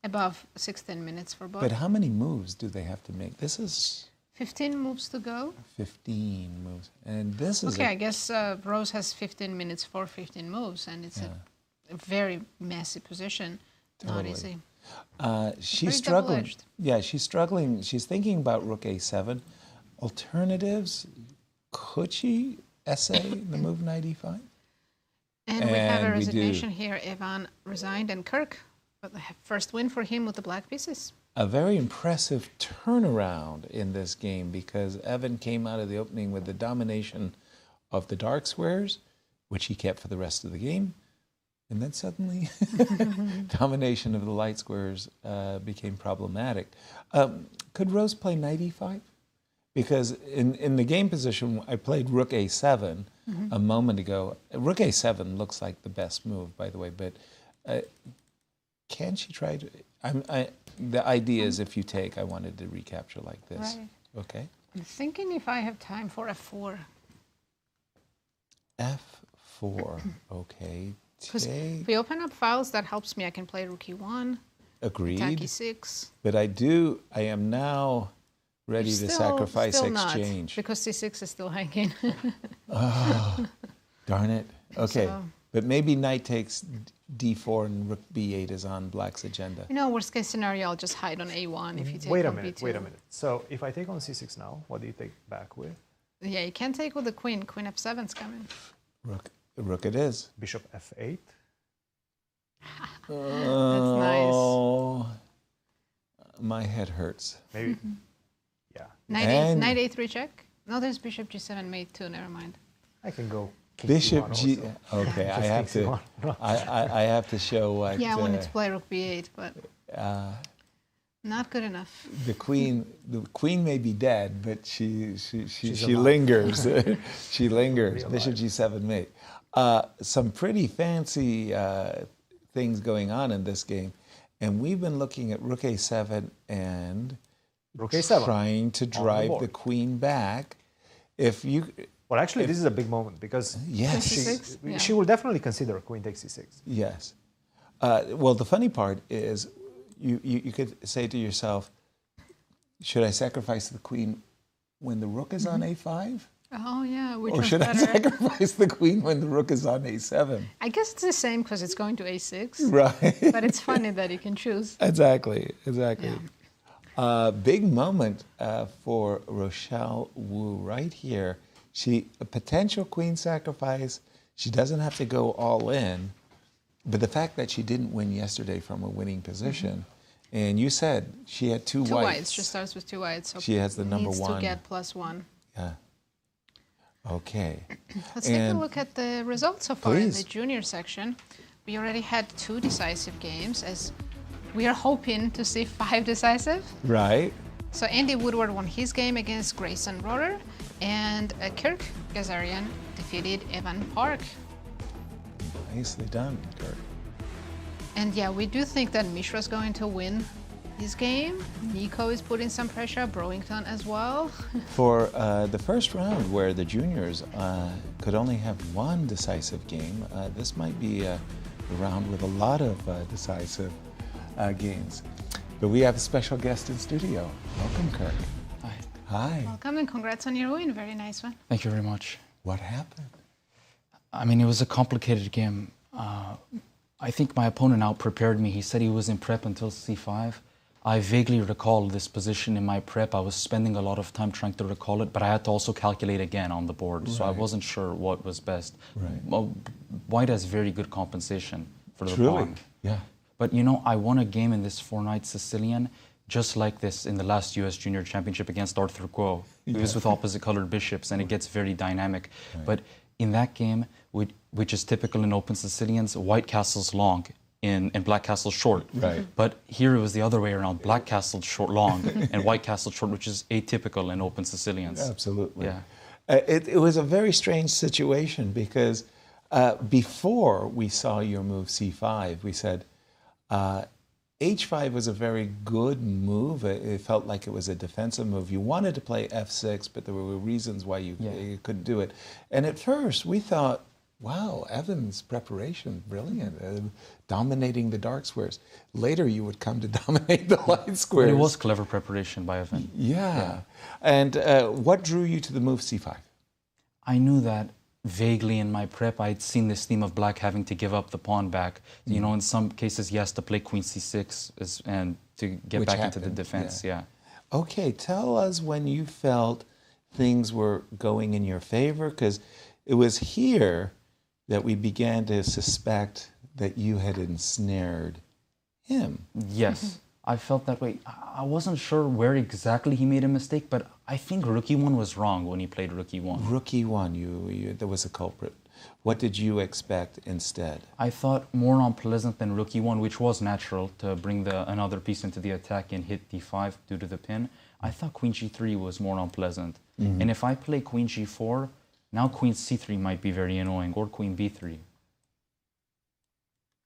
Above 16 minutes for both. But how many moves do they have to make? This is 15 moves to go. 15 moves. And this is Okay, I guess Rose has 15 minutes for 15 moves, and it's a very messy position. Not easy. She's struggling. Yeah, she's struggling. She's thinking about rook a7. Alternatives, could she essay the move knight e5? And we have a resignation here. Ivan resigned, and Kirk, but the first win for him with the black pieces. A very impressive turnaround in this game, because Evan came out of the opening with the domination of the dark squares, which he kept for the rest of the game. And then suddenly, domination of the light squares became problematic. Could Rose play knight e5? Because in the game position, I played rook a7 a moment ago. Rook a7 looks like the best move, by the way, but can she try to... the idea is if you take, I wanted to recapture like this. Right. Okay. I'm thinking if I have time for f4. f4, okay. Because if we open up files, that helps me. I can play rook e1. Agreed. Attack e6. But I am now ready to sacrifice still exchange. Not, because c6 is still hanging. Oh, darn it. Okay, So- but maybe knight takes d4 and rook b8 is on black's agenda. You know, worst case scenario, I'll just hide on a1 if you take Wait a on minute. b2. Wait a minute. So if I take on c6 now, what do you take back with? Yeah, you can't take with the queen. Queen f7's coming. Rook it is. Bishop f8. That's nice. Oh, my head hurts. Maybe. Yeah. Knight a3 check. No, there's bishop g7 mate too. Never mind. I can go Bishop G. also. Okay, I Just have king to. C1. I have to show what. Yeah, I wanted to play rook b8, but not good enough. The queen may be dead, but she alive. lingers. She lingers. Real Bishop G7 mate. Some pretty fancy things going on in this game, and we've been looking at rook a7 and Rook a7 trying to drive board. the queen back. If you Well, actually, this is a big moment because Yes. she will definitely consider queen takes c6. Yes. Well, the funny part is you could say to yourself, should I sacrifice the queen when the rook is on a5? Oh yeah, which Or one's should I better? sacrifice the queen when the rook is on a7? I guess it's the same because it's going to a6. Right. But it's funny that you can choose. Exactly. Big moment for Rochelle Wu right here. A potential queen sacrifice. She doesn't have to go all in, but the fact that she didn't win yesterday from a winning position, and you said she had two whites. She starts with 2 whites. So She has the number needs one. to get +1. Yeah. Okay. Let's take a look at the results so far Please. in the junior section. We already had 2 decisive games, as we are hoping to see 5 decisive. Right. So Andy Woodward won his game against Grayson Rorrer, and Kirk Ghazarian defeated Evan Park. Nicely done, Kirk. And yeah, we do think that Mishra's going to win his game. Nico is putting some pressure, Browington as well. For the first round, where the juniors could only have 1 decisive game, this might be a round with a lot of decisive games. But we have a special guest in studio. Welcome, Kirk. Hi. Hi. Welcome and congrats on your win. Very nice one. Thank you very much. What happened? I mean, it was a complicated game. I think my opponent out-prepared me. He said he was in prep until c5. I vaguely recall this position in my prep. I was spending a lot of time trying to recall it, but I had to also calculate again on the board, so I Right. wasn't sure what was best. Right. Well, White has very good compensation for the Truly, pawn. yeah. But you know, I won a game in this 4-night Sicilian just like this in the last U.S. Junior Championship against Arthur Kuo. It was with opposite colored bishops, and it gets very dynamic. Right. But in that game, which is typical in open Sicilians, White castle's long and Black castle's short. Right. But here it was the other way around. Black castle's short long and White castle's short, which is atypical in open Sicilians. Absolutely. Yeah. It was a very strange situation because before we saw your move c5, we said h5 was a very good move. It felt like it was a defensive move. You wanted to play f6, but there were reasons why you couldn't do it. And at first we thought, wow, Evan's preparation, brilliant, dominating the dark squares. Later you would come to dominate the light squares. But it was clever preparation by Evan. Yeah. And what drew you to the move c5? I knew that vaguely in my prep. I'd seen this theme of Black having to give up the pawn back. You know, in some cases he has to play queen c6 and to get Which back happened, into the defense. Yeah. Okay, tell us when you felt things were going in your favor, because it was here that we began to suspect that you had ensnared him. Yes, I felt that way. I wasn't sure where exactly he made a mistake, but I think rook e1 was wrong when he played rook e1. Rook e1, there was a culprit. What did you expect instead? I thought more unpleasant than rook e1, which was natural to bring another piece into the attack and hit d5 due to the pin. I thought queen g3 was more unpleasant. Mm-hmm. And if I play queen g4, now queen c3 might be very annoying, or queen b3.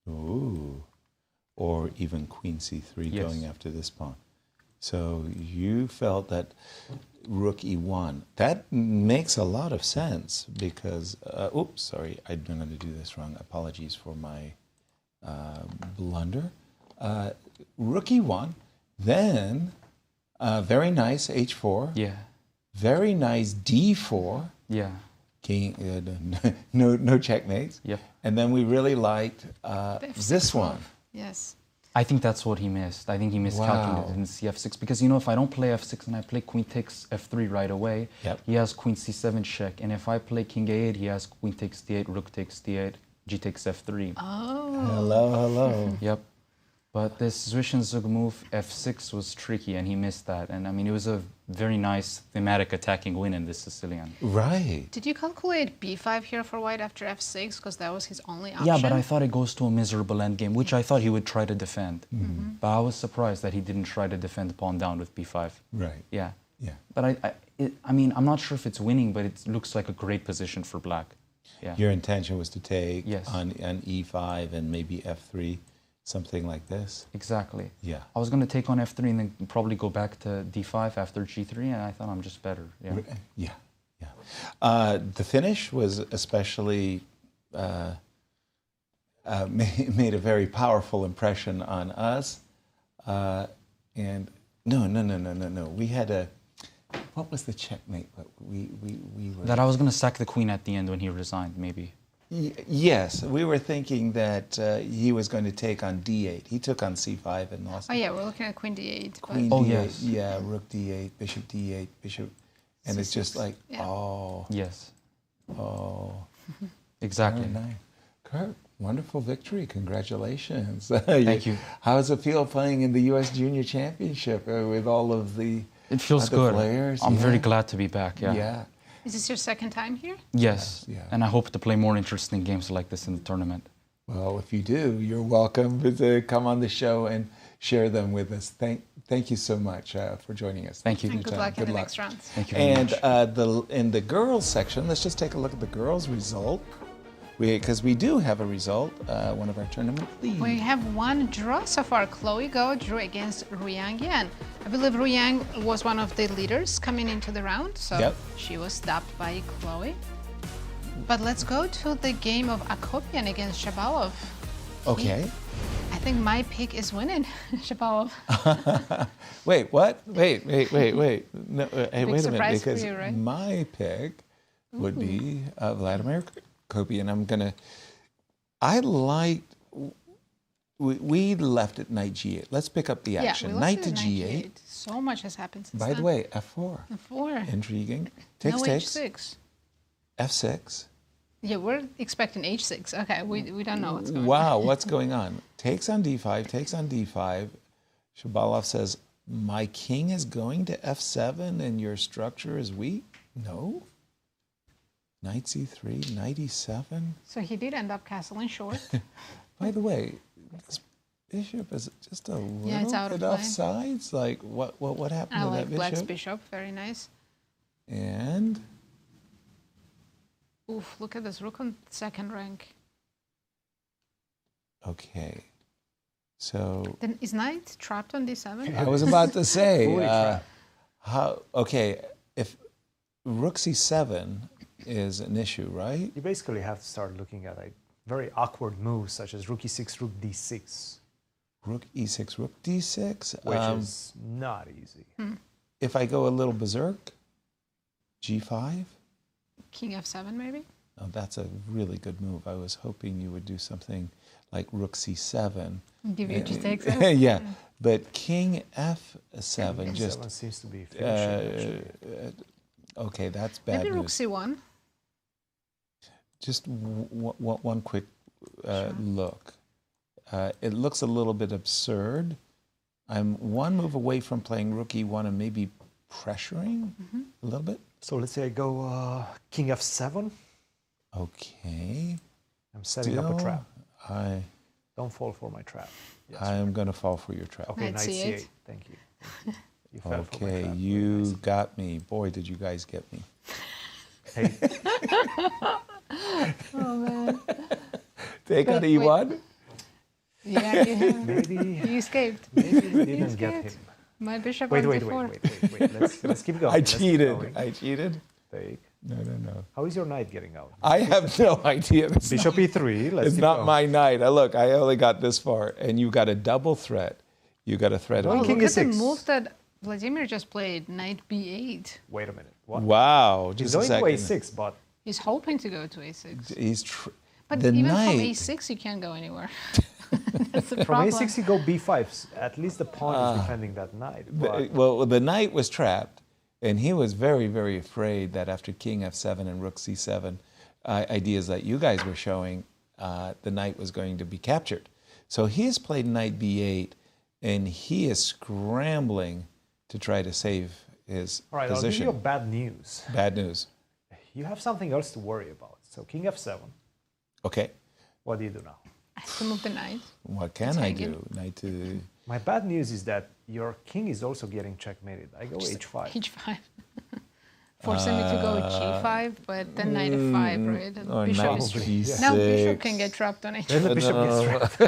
Ooh. Or even queen c3 Yes. going after this pawn. So you felt that rook e1. That makes a lot of sense because, oops, sorry, I'm going to do this wrong. Apologies for my blunder. Rook e1, then very nice h4. Yeah. Very nice d4. Yeah. King, no checkmates. Yep. And then we really liked this one. Yes. I think that's what he missed. I think he miscalculated in cf6 because, you know, if I don't play f6 and I play queen takes f3 right away, he has queen c7 check. And if I play king a8, he has queen takes d8, rook takes d8, g takes f3. Oh. Hello, hello. Yep. But this Zwischenzug move, f6, was tricky, and he missed that. And I mean, it was a very nice thematic attacking win in this Sicilian. Right. Did you calculate b5 here for white after f6? Because that was his only option. Yeah, but I thought it goes to a miserable endgame, which I thought he would try to defend. But I was surprised that he didn't try to defend the pawn down with b5. Right. Yeah. Yeah. But I mean, I'm not sure if it's winning, but it looks like a great position for black. Yeah. Your intention was to take Yes. on e5 and maybe f3, something like this. Exactly. Yeah. I was going to take on f3 and then probably go back to d5 after g3, and I thought I'm just better. Yeah. Yeah. Yeah. The finish was especially made a very powerful impression on us. And no. We had a. What was the checkmate? We were. That I was going to sack the queen at the end when he resigned, maybe. Yes, we were thinking that he was going to take on d8. He took on c5 and lost. Oh yeah, we're looking at queen d8. Queen but d8, yes. yeah, rook d8, bishop d8, bishop, and it's just like, yeah. oh. Yes. Oh. Exactly. Very nice. Kirk, wonderful victory. Congratulations. Thank you. How does it feel playing in the U.S. Junior Championship with all of the It feels other good. players? I'm Yeah. very glad to be back, yeah. Yeah. Is this your second time here? Yes. Yeah. And I hope to play more interesting games like this in the tournament. Well, if you do, you're welcome to come on the show and share them with us. Thank you so much for joining us. Thank you. And good luck in the next rounds. Thank you very much. And in the girls section, let's just take a look at the girls' result. Because we do have a result, one of our tournament leads. We have one draw so far. Chloe Go drew against Ruyang Yan. I believe Ruyang was one of the leaders coming into the round, so Yep. she was stopped by Chloe. But let's go to the game of Akopian against Shabalov. Okay. I think my pick is winning, Shabalov. Wait, what? Wait. No, hey, wait a minute, surprise for because you, right? my pick would be Vladimir Akopian. I liked, we left at knight g8. Let's pick up the action. Yeah, we Knight left to it at g8. So much has happened since By then. the way, f4. F4. Intriguing. Takes, No takes. h6. f6. Yeah, we're expecting h6. Okay, we don't know what's going on. Wow, what's going on? Takes on d5, takes on d5. Shabalov says, my king is going to f7 and your structure is weak? No. Knight c3, knight e7. So he did end up castling short. By the way, this bishop is just a little Yeah, it's out of bit play. offsides. Like, what happened I to like that Black's bishop? bishop, very nice. And Oof, look at this rook on second rank. okay, so Then is knight trapped on d7? I was about to say, Fully trapped. if rook c7 is an issue, right? You basically have to start looking at very awkward moves such as rook e6, rook d6, Rook e6, rook d6. which is not easy. If I go a little berserk, g5. King f7 maybe? Oh, that's a really good move. I was hoping you would do something like rook c7. Give you just takes it? Yeah, but king f7 King just f7 seems to be finishing, actually. okay, that's bad Maybe rook news. c1. Just one quick look. It looks a little bit absurd. I'm one move away from playing rook e1 and maybe pressuring a little bit. So let's say I go king f7. Okay. I'm setting up a Still, trap. Don't fall for my trap. Yes, I am going to fall for your trap. Okay, Knight knight c8. c8. Thank you. You fell for my Okay, trap. you got me. Boy, did you guys get me. Hey, Oh man. Take on But e1. Yeah, maybe you escaped. maybe we You didn't get escaped. him. My bishop Wait, on wait, d4. wait. Let's keep going. I Let's keep cheated. going. I cheated. Take. No. How is your knight getting out? I have no idea. It's Bishop e3. Let's It's keep not going. my night. Look, I only got this far, and you got a double threat. You got a threat Well, on king Look at the e6. move that Vladimir just played, knight b8. Wait a minute. What? Wow, He's just a going to second. a6, but He's hoping to go to a6. He's But the even knight. from a6, you can't go anywhere. That's the from problem. a6 you go b5. At least the pawn is defending that knight. But Well, the knight was trapped, and he was very, very afraid that after king f7 and rook c7, ideas that you guys were showing, the knight was going to be captured. So he has played knight b8, and he is scrambling to try to save his All right, position. I'll give you bad news. Bad news. You have something else to worry about. So king f7. Okay. What do you do now? I have to move the knight. What can I do? Knight to... My bad news is that your king is also getting checkmated. I go Just h5. h5. Forcing me to go g5, but then knight f5, right? And or bishop knight is b6. now bishop can get trapped on h5. Then the bishop gets trapped.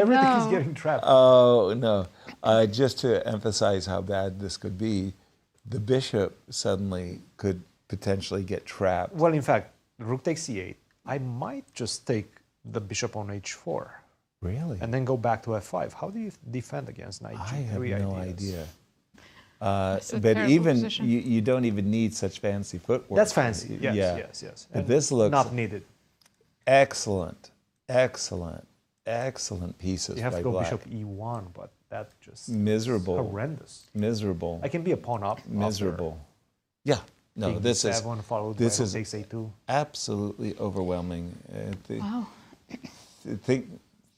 Everything is getting trapped. Oh, no. Just to emphasize how bad this could be, the bishop suddenly could potentially get trapped. Well, in fact, rook takes c8. I might just take the bishop on h4. Really? And then go back to f5. How do you defend against knight g3? I have no idea. It's a But terrible even position. you don't even need such fancy footwork. That's fancy. Yes, yeah. yes. But And this looks not needed. excellent pieces You have by to go black. bishop e1, but that just Miserable. horrendous. Miserable. I can be a pawn up. Miserable. Yeah. No, King this is e7 followed this by is takes a2. absolutely overwhelming. Wow.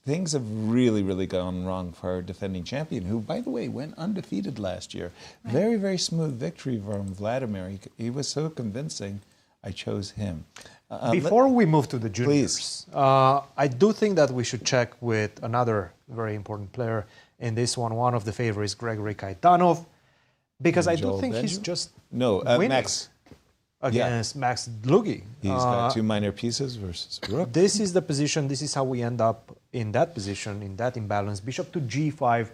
Things have really gone wrong for our defending champion, who, by the way, went undefeated last year. Right. Very smooth victory from Vladimir. He was so convincing. I chose him. Before we move to the juniors, I do think that we should check with another very important player in this one. One of the favorites, Gregory Kaidanov, because I do Joel think he's Benjamin? just No, winning Max. against Max Dlugy. He's got two minor pieces versus rook. This is the position. This is how we end up in that position, in that imbalance. Bishop to g5,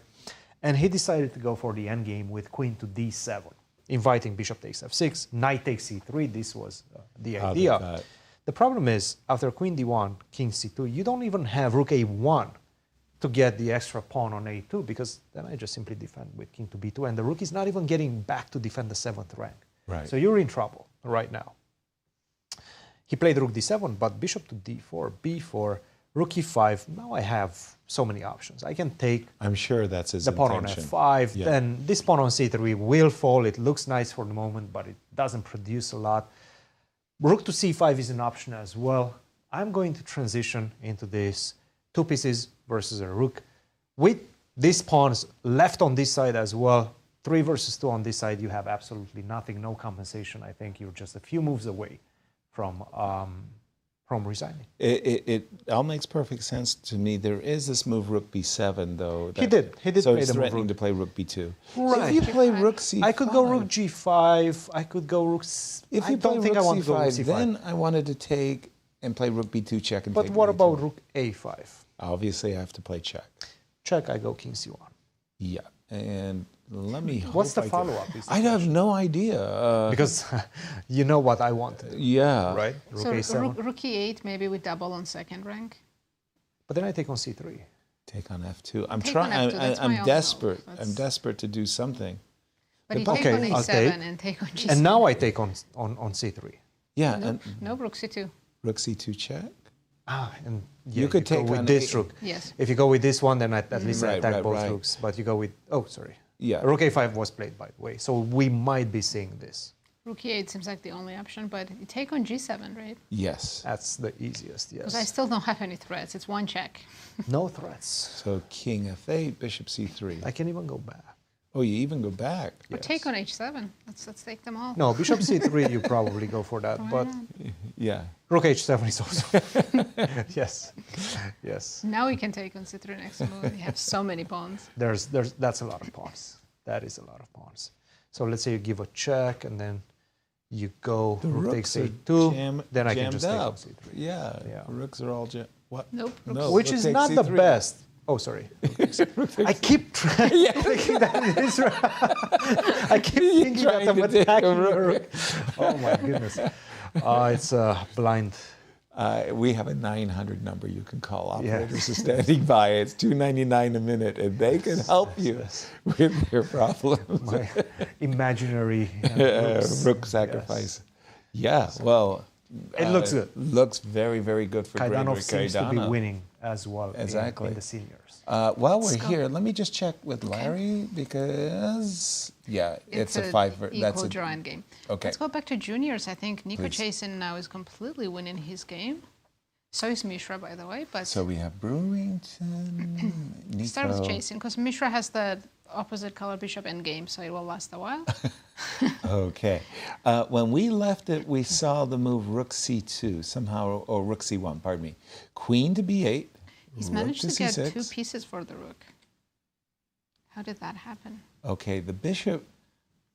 and he decided to go for the endgame with queen to d7, inviting bishop takes f6, knight takes c3. This was the idea. The problem is, after queen d1, king c2, you don't even have rook a1 to get the extra pawn on a2, because then I just simply defend with king to b2, and the rook is not even getting back to defend the 7th rank. Right. So you're in trouble right now. He played rook d7, but bishop to d4, b4, rook e5. Now I have so many options. I can take I'm sure that's his the pawn on intention. f5. Yeah. Then this pawn on c3 will fall. It looks nice for the moment, but it doesn't produce a lot. Rook to c5 is an option as well. I'm going to transition into this two pieces versus a rook. With these pawns left on this side as well, 3 versus 2 on this side, you have absolutely nothing, no compensation. I think you're just a few moves away from resigning. It all makes perfect sense to me. There is this move rook b7 though. He did So play he's the move threatening rook. to play rook b2. Right. If you play rook c5, I could go rook g5. I could go rook. If I you play don't think rook I want to go rook c5, c5. then I wanted to take and play rook b2 check and But take what rook about b2. rook a5? Obviously, I have to play check. Check. I go king c1. Yeah, and let me. What's the hope follow-up? I have no idea. Because you know what I wanted. Yeah. Right? Rook So a7. rook e8, maybe we double on second rank. But then I take on c3. Take on f2. I'm Take on trying. F2, that's my I'm own desperate. move. I'm desperate to do something. But you Okay, take on I'll a7 take. and take on g7. And now I take on c3. Yeah, No, and no, rook c2. rook c2 check. And You could go take with on this a- rook. Yes. If you go with this one, then at least I Right, attack right, both right. rooks. But you go with sorry. Yeah. Rook a5 was played, by the way. So we might be seeing this. Rook e8 seems like the only option, but you take on g7, right? Yes. That's the easiest. Because Yes. I still don't have any threats. It's one check. No threats. So king f8, bishop c3. I can even go back. Oh, you even go back. Or take on h7. Let's take them all. No, bishop c3. You probably go for that. But Yeah. rook h7 is also. Yes. Yes. Now we can take on c3 next move. We have so many pawns. That's a lot of pawns. That is a lot of pawns. So let's say you give a check and then you go The rook rooks takes are a2. Then I can jammed just take on up. c3. Yeah. Yeah. Rooks are all jammed. What? Nope. No, Which rook is takes not the c3. best. Oh, sorry. I keep thinking that is right. I keep thinking that trying I'm to take attacking a rook. your rook. Oh my goodness. It's blind. We have a 900 number you can call. Operators are standing by. It's $2.99 a minute, and they can help you with your problems. My imaginary rook sacrifice. Yeah, well, It looks good. Looks very, very good for Kaidanov Gregory seems to be Kaidanov. winning as well Exactly. in the seniors. While we're Let's go. here, let me just check with Larry because it's a five. That's equal a draw end game. Okay. Let's go back to juniors. I think Nico Please. Chasin now is completely winning his game. So is Mishra, by the way. But So we have Brewington, Nico. start with Chasin, because Mishra has the opposite color bishop endgame, so it will last a while. Okay. When we left it, we saw the move rook c2 somehow, or rook c1, pardon me. Queen to b8. He's rook managed to get c6. 2 pieces for the rook. How did that happen? Okay, the bishop,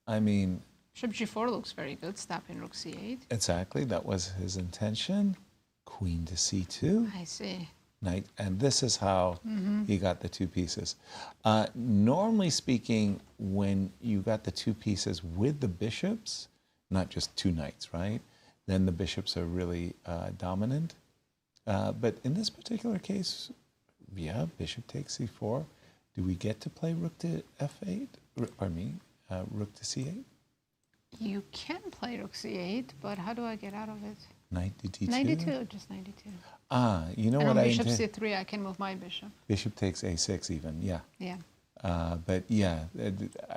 I mean... Bishop g4 looks very good, stopping rook c8. Exactly, that was his intention. Queen to c2. I see. Knight, and this is how Mhm. he got the 2 pieces. Normally speaking, when you got the 2 pieces with the bishops, not just 2 knights, right? Then the bishops are really dominant. But in this particular case, yeah, bishop takes c4. Do we get to play rook to f8? Pardon me, rook to c8? You can play rook c8, but how do I get out of it? Knight to d2? 92, just 92. You know and what on I bishop intend? c3, I can move my bishop. Bishop takes a6 even, yeah. Yeah. But yeah,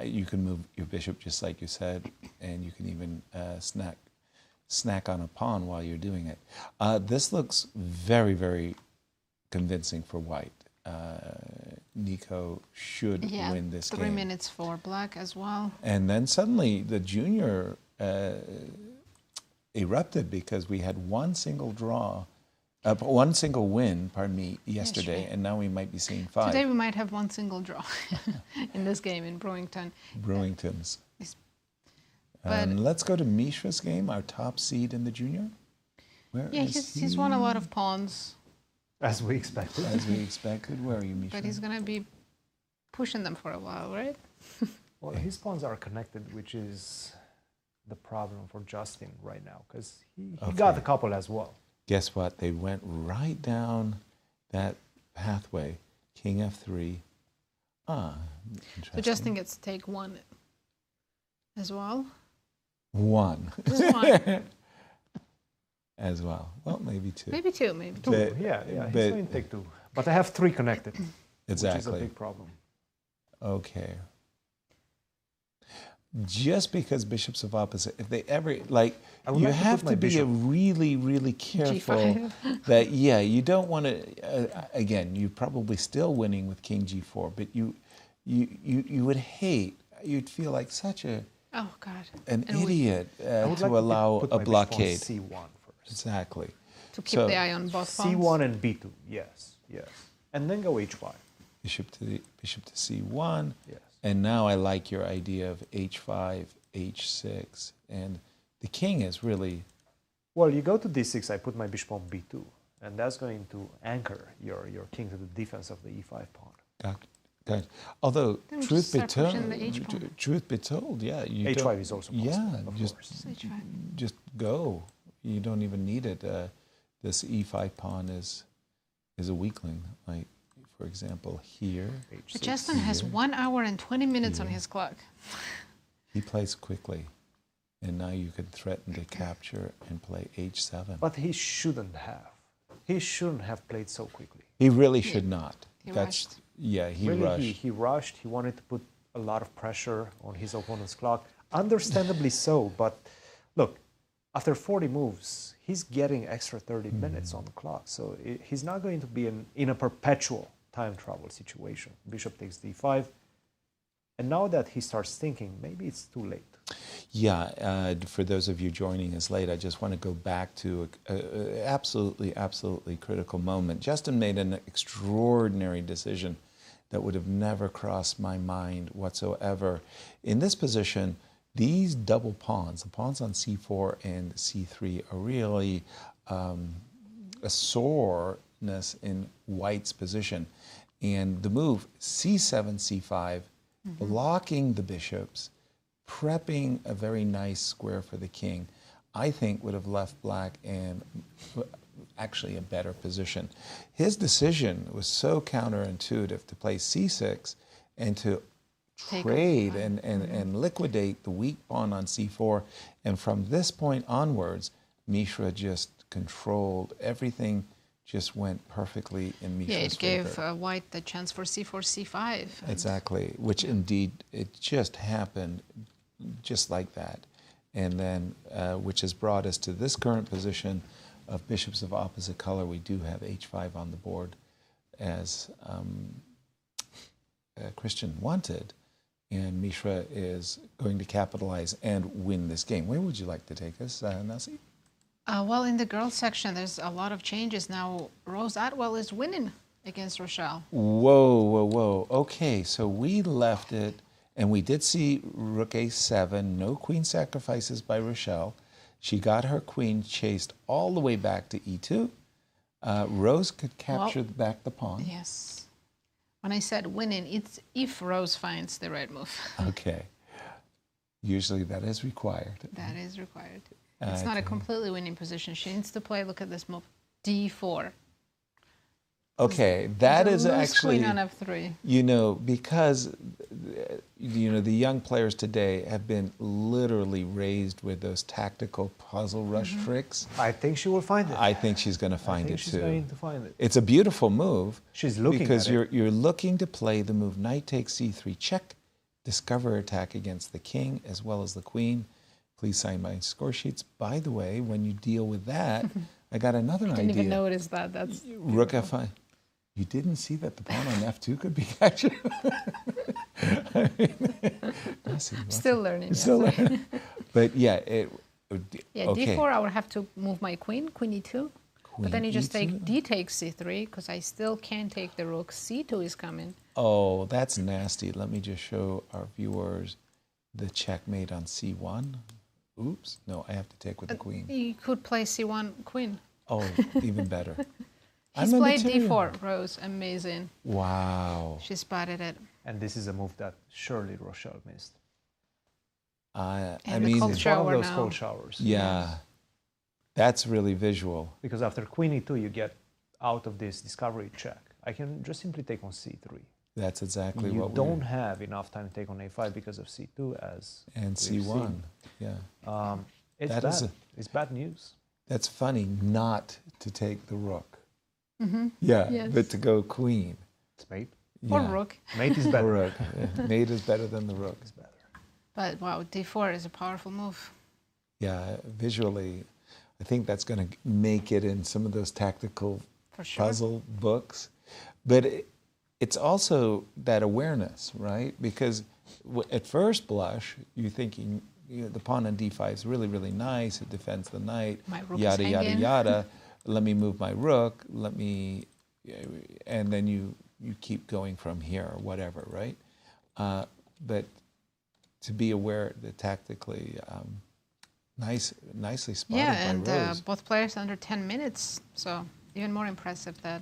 you can move your bishop just like you said, and you can even snack on a pawn while you're doing it. This looks very, very convincing for white. Nico should win this 3 game. minutes for black as well. And then suddenly the junior erupted because we had one single win, pardon me, yesterday, and now we might be seeing 5. Today we might have one single draw in this game in Brewington. Brewington's. But- Let's go to Mishra's game, our top seed in the junior. Where Yeah, is he's won a lot of pawns, As we expected. As we expected. Where are you, Mishra? but he's going to be pushing them for a while, right? Well, his pawns are connected, which is the problem for Justin right now, because he got a couple as well. Guess what? They went right down that pathway. King f3. Interesting. So Justin gets to take 1 as well. 1. Just 1. As well. Well, maybe 2. Maybe 2, maybe 2. Two, yeah, he's going to take 2. But I have 3 connected, Exactly. which is a big problem. Okay. Just because bishops of opposite, if they ever, like, you have to be really, really careful G5. that, you don't want to, again, you're probably still winning with king g4, but you would hate, you'd feel like such an idiot to allow a blockade. C1 first. Exactly. To keep the eye on both pawns. C1 and B2, yes. And then go H5. Bishop to C1. Yes. And now I like your idea of H5, H6, and the king is really... Well, you go to D6, I put my bishop on B2, and that's going to anchor your king to the defense of the E5 pawn. Got. Although, Then we truth just be start pushing the H pawn. truth be told, yeah, you H5 don't- is also possible, yeah, of just course. H5. just go. You don't even need it. This E5 pawn is a weakling. Like, for example, here. But Justin has 1 hour and 20 minutes on his clock. He plays quickly, and now you can threaten to capture and play H7. But he shouldn't have. He shouldn't have played so quickly. He really should not. He That's rushed. yeah. He Really, rushed. He rushed. He wanted to put a lot of pressure on his opponent's clock. Understandably so, but look, after 40 moves, he's getting extra 30 minutes on the clock. So he's not going to be in a perpetual time travel situation. Bishop takes d5. And now that he starts thinking, maybe it's too late. Yeah, for those of you joining us late, I just want to go back to an absolutely critical moment. Justin made an extraordinary decision that would have never crossed my mind whatsoever. In this position, these double pawns, the pawns on c4 and c3, are really a soreness in white's position. And the move c7, c5, blocking the bishops, prepping a very nice square for the king, I think would have left black in actually a better position. His decision was so counterintuitive to play c6 and to trade and liquidate the weak pawn on c4. And from this point onwards, Mishra just controlled everything. Just went perfectly in Mishra's Yeah, it favor. gave white the chance for c4, c5. Exactly, which indeed, it just happened just like that. And then, which has brought us to this current position of bishops of opposite color, we do have h5 on the board as Cristian wanted. And Mishra is going to capitalize and win this game. Where would you like to take us, Nazi? Well, in the girls section, there's a lot of changes now. Rose Atwell is winning against Rochelle. Whoa, whoa, whoa. Okay, so we left it, and we did see rook a7, no queen sacrifices by Rochelle. She got her queen chased all the way back to e2. Rose could capture back the pawn. Yes. When I said winning, it's if Rose finds the right move. Okay. Usually that is required. That is required. It's not a completely winning position. She needs to play, look at this move, d4. Okay, that is actually, queen on f3. You know, because, you know, the young players today have been literally raised with those tactical puzzle rush tricks. I think she will find it. I think she's going to find it she's too. going to find it. It's a beautiful move. She's looking because at you're looking to play the move knight takes c3 check, discover attack against the king as well as the queen. Please sign my score sheets. By the way, when you deal with that, I got another idea. I didn't even notice that. That's rook f5. You didn't see that the pawn on f2 could be captured? I mean, still learning. Still learning. But yeah, yeah, okay. d4, I would have to move my queen e2. But then you just e2? take d takes c3, because I still can't take the rook. c2 is coming. Oh, that's nasty. Let me just show our viewers the checkmate on c1. Oops, no, I have to take with the queen. You could play c1 queen. Oh, even better. She's played d4, Rose. Amazing. Wow. She spotted it. And this is a move that surely Rochelle missed. I And mean, cold it's one of shower those now. cold showers. Yeah, that's really visual. Because after queen e2, you get out of this discovery check. I can just simply take on c3. That's exactly you what we don't have enough time to take on a5 because of c2 as and we've c1. seen. Yeah, It's that bad. It's bad news. That's funny not to take the rook. Mm-hmm. Yeah, Yes. but to go queen. It's mate. Or rook. Mate is better. Rook. Yeah. Mate is better than the rook. But wow, d4 is a powerful move. Yeah, visually, I think that's going to make it in some of those tactical For sure. puzzle books. But it's also that awareness, right? Because at first blush, you're thinking, you know, the pawn on d5 is really, really nice. It defends the knight. My rook yada, is yada, hanging. yada. Let me move my rook. Let me, and then you keep going from here or whatever, right? But to be aware that tactically, nicely spotted Yeah, by and Rose. both players under 10 minutes. So even more impressive that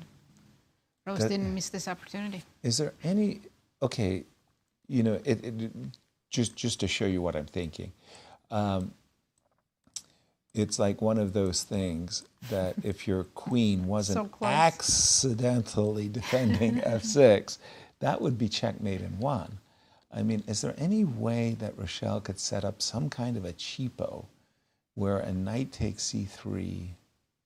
Rose That- didn't miss this opportunity. Is there any, okay, you know, just to show you what I'm thinking, it's like one of those things that if your queen wasn't So close. accidentally defending f6, that would be checkmate in one. I mean, is there any way that Rochelle could set up some kind of a cheapo where a knight takes c3,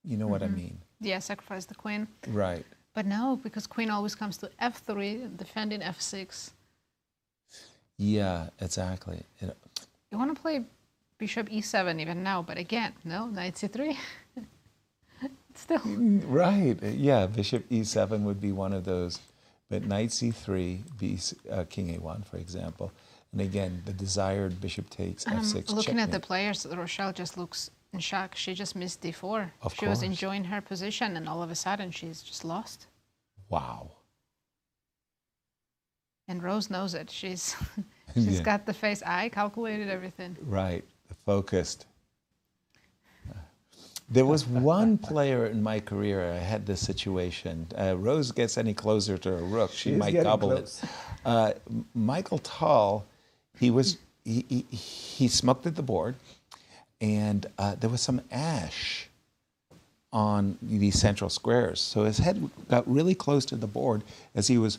you know what I mean? Yeah, sacrifice the queen. Right. But no, because queen always comes to f3, defending f6. Yeah, exactly. You want to play bishop e7 even now, but again, no, knight c3. Still. Right. Yeah, bishop e7 would be one of those. But knight c3, king a1, for example. And again, the desired bishop takes f6 Looking at the checkmate. players, Rochelle just looks in shock. She just missed d4. Of She was course. enjoying her position, and all of a sudden, she's just lost. Wow. And Rose knows it. She's Yeah. got the face. I calculated everything. Right, focused. There was one player in my career, I had this situation. Rose gets any closer to a rook, she She's might getting gobble close. it. Michael Tall, he smoked at the board, and there was some ash on these central squares. So his head got really close to the board as he was,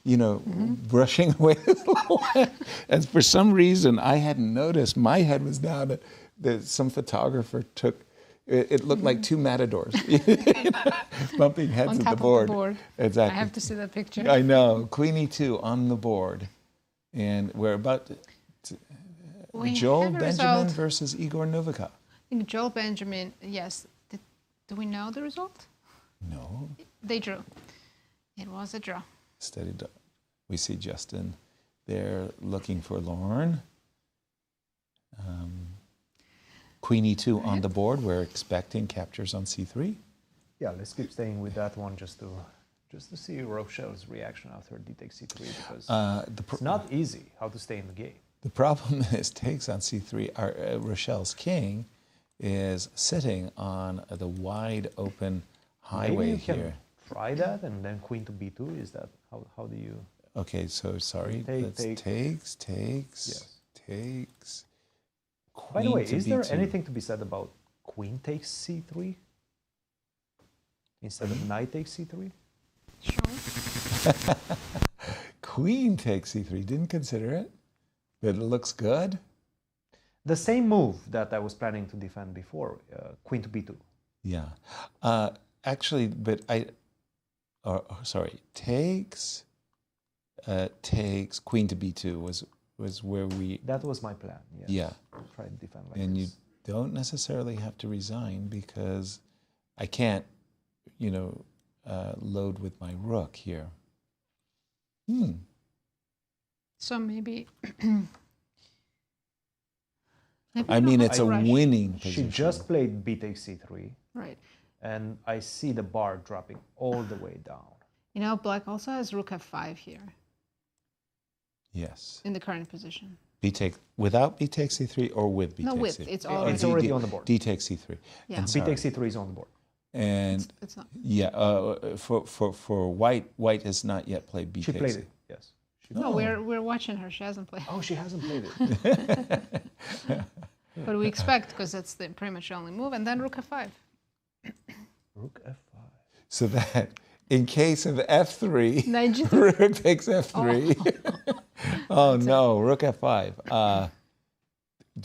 you know, brushing away his little head. And for some reason, I hadn't noticed, my head was down. That some photographer took, it looked like two matadors bumping heads On at top the board. of the board. Exactly. I have to see that picture. I know. Queen e2 on the board. And we're about to, We Joel have a Benjamin result. versus Igor Novikov. I think Joel Benjamin, yes, Do we know the result? No. They drew. It was a draw. Steady. We see Justin there looking for Lauren. Queen E2 on the board. We're expecting captures on C3. Yeah, let's keep staying with that one just to see Rochelle's reaction after D takes C3 because it's not easy how to stay in the game. The problem is takes on C3. Rochelle's king is sitting on the wide open highway Maybe you here. Can try that and then queen to B2. Is that how do you? Okay, so sorry. Takes. Yes. Takes. By the way, to is there B2. anything to be said about queen takes C3 instead of knight takes C3? Sure. Queen takes C3. Didn't consider it, but it looks good. The same move that I was planning to defend before, queen to B2. Yeah. Actually, but sorry. Takes queen to B2 was where we... That was my plan, yes. Yeah. Try to defend like and this. you don't necessarily have to resign because I can't, load with my rook here. So maybe... I mean, it's a winning position. She just played B takes C3. Right. And I see the bar dropping all the way down. You know, black also has rook f5 here. Yes. In the current position. Without B takes C3 or with B takes C3? No, with. It's already on the board. D takes C3. Yeah. And B takes C3 is on the board. And it's not. Yeah, for white has not yet played B takes. She played it, yes. No, we're watching her. She hasn't played. Oh, she hasn't played it. But we expect, because that's pretty much the only move. And then rook f5. Rook f5. So that, in case of f3, Knight rook takes f3. Oh no, rook f5. I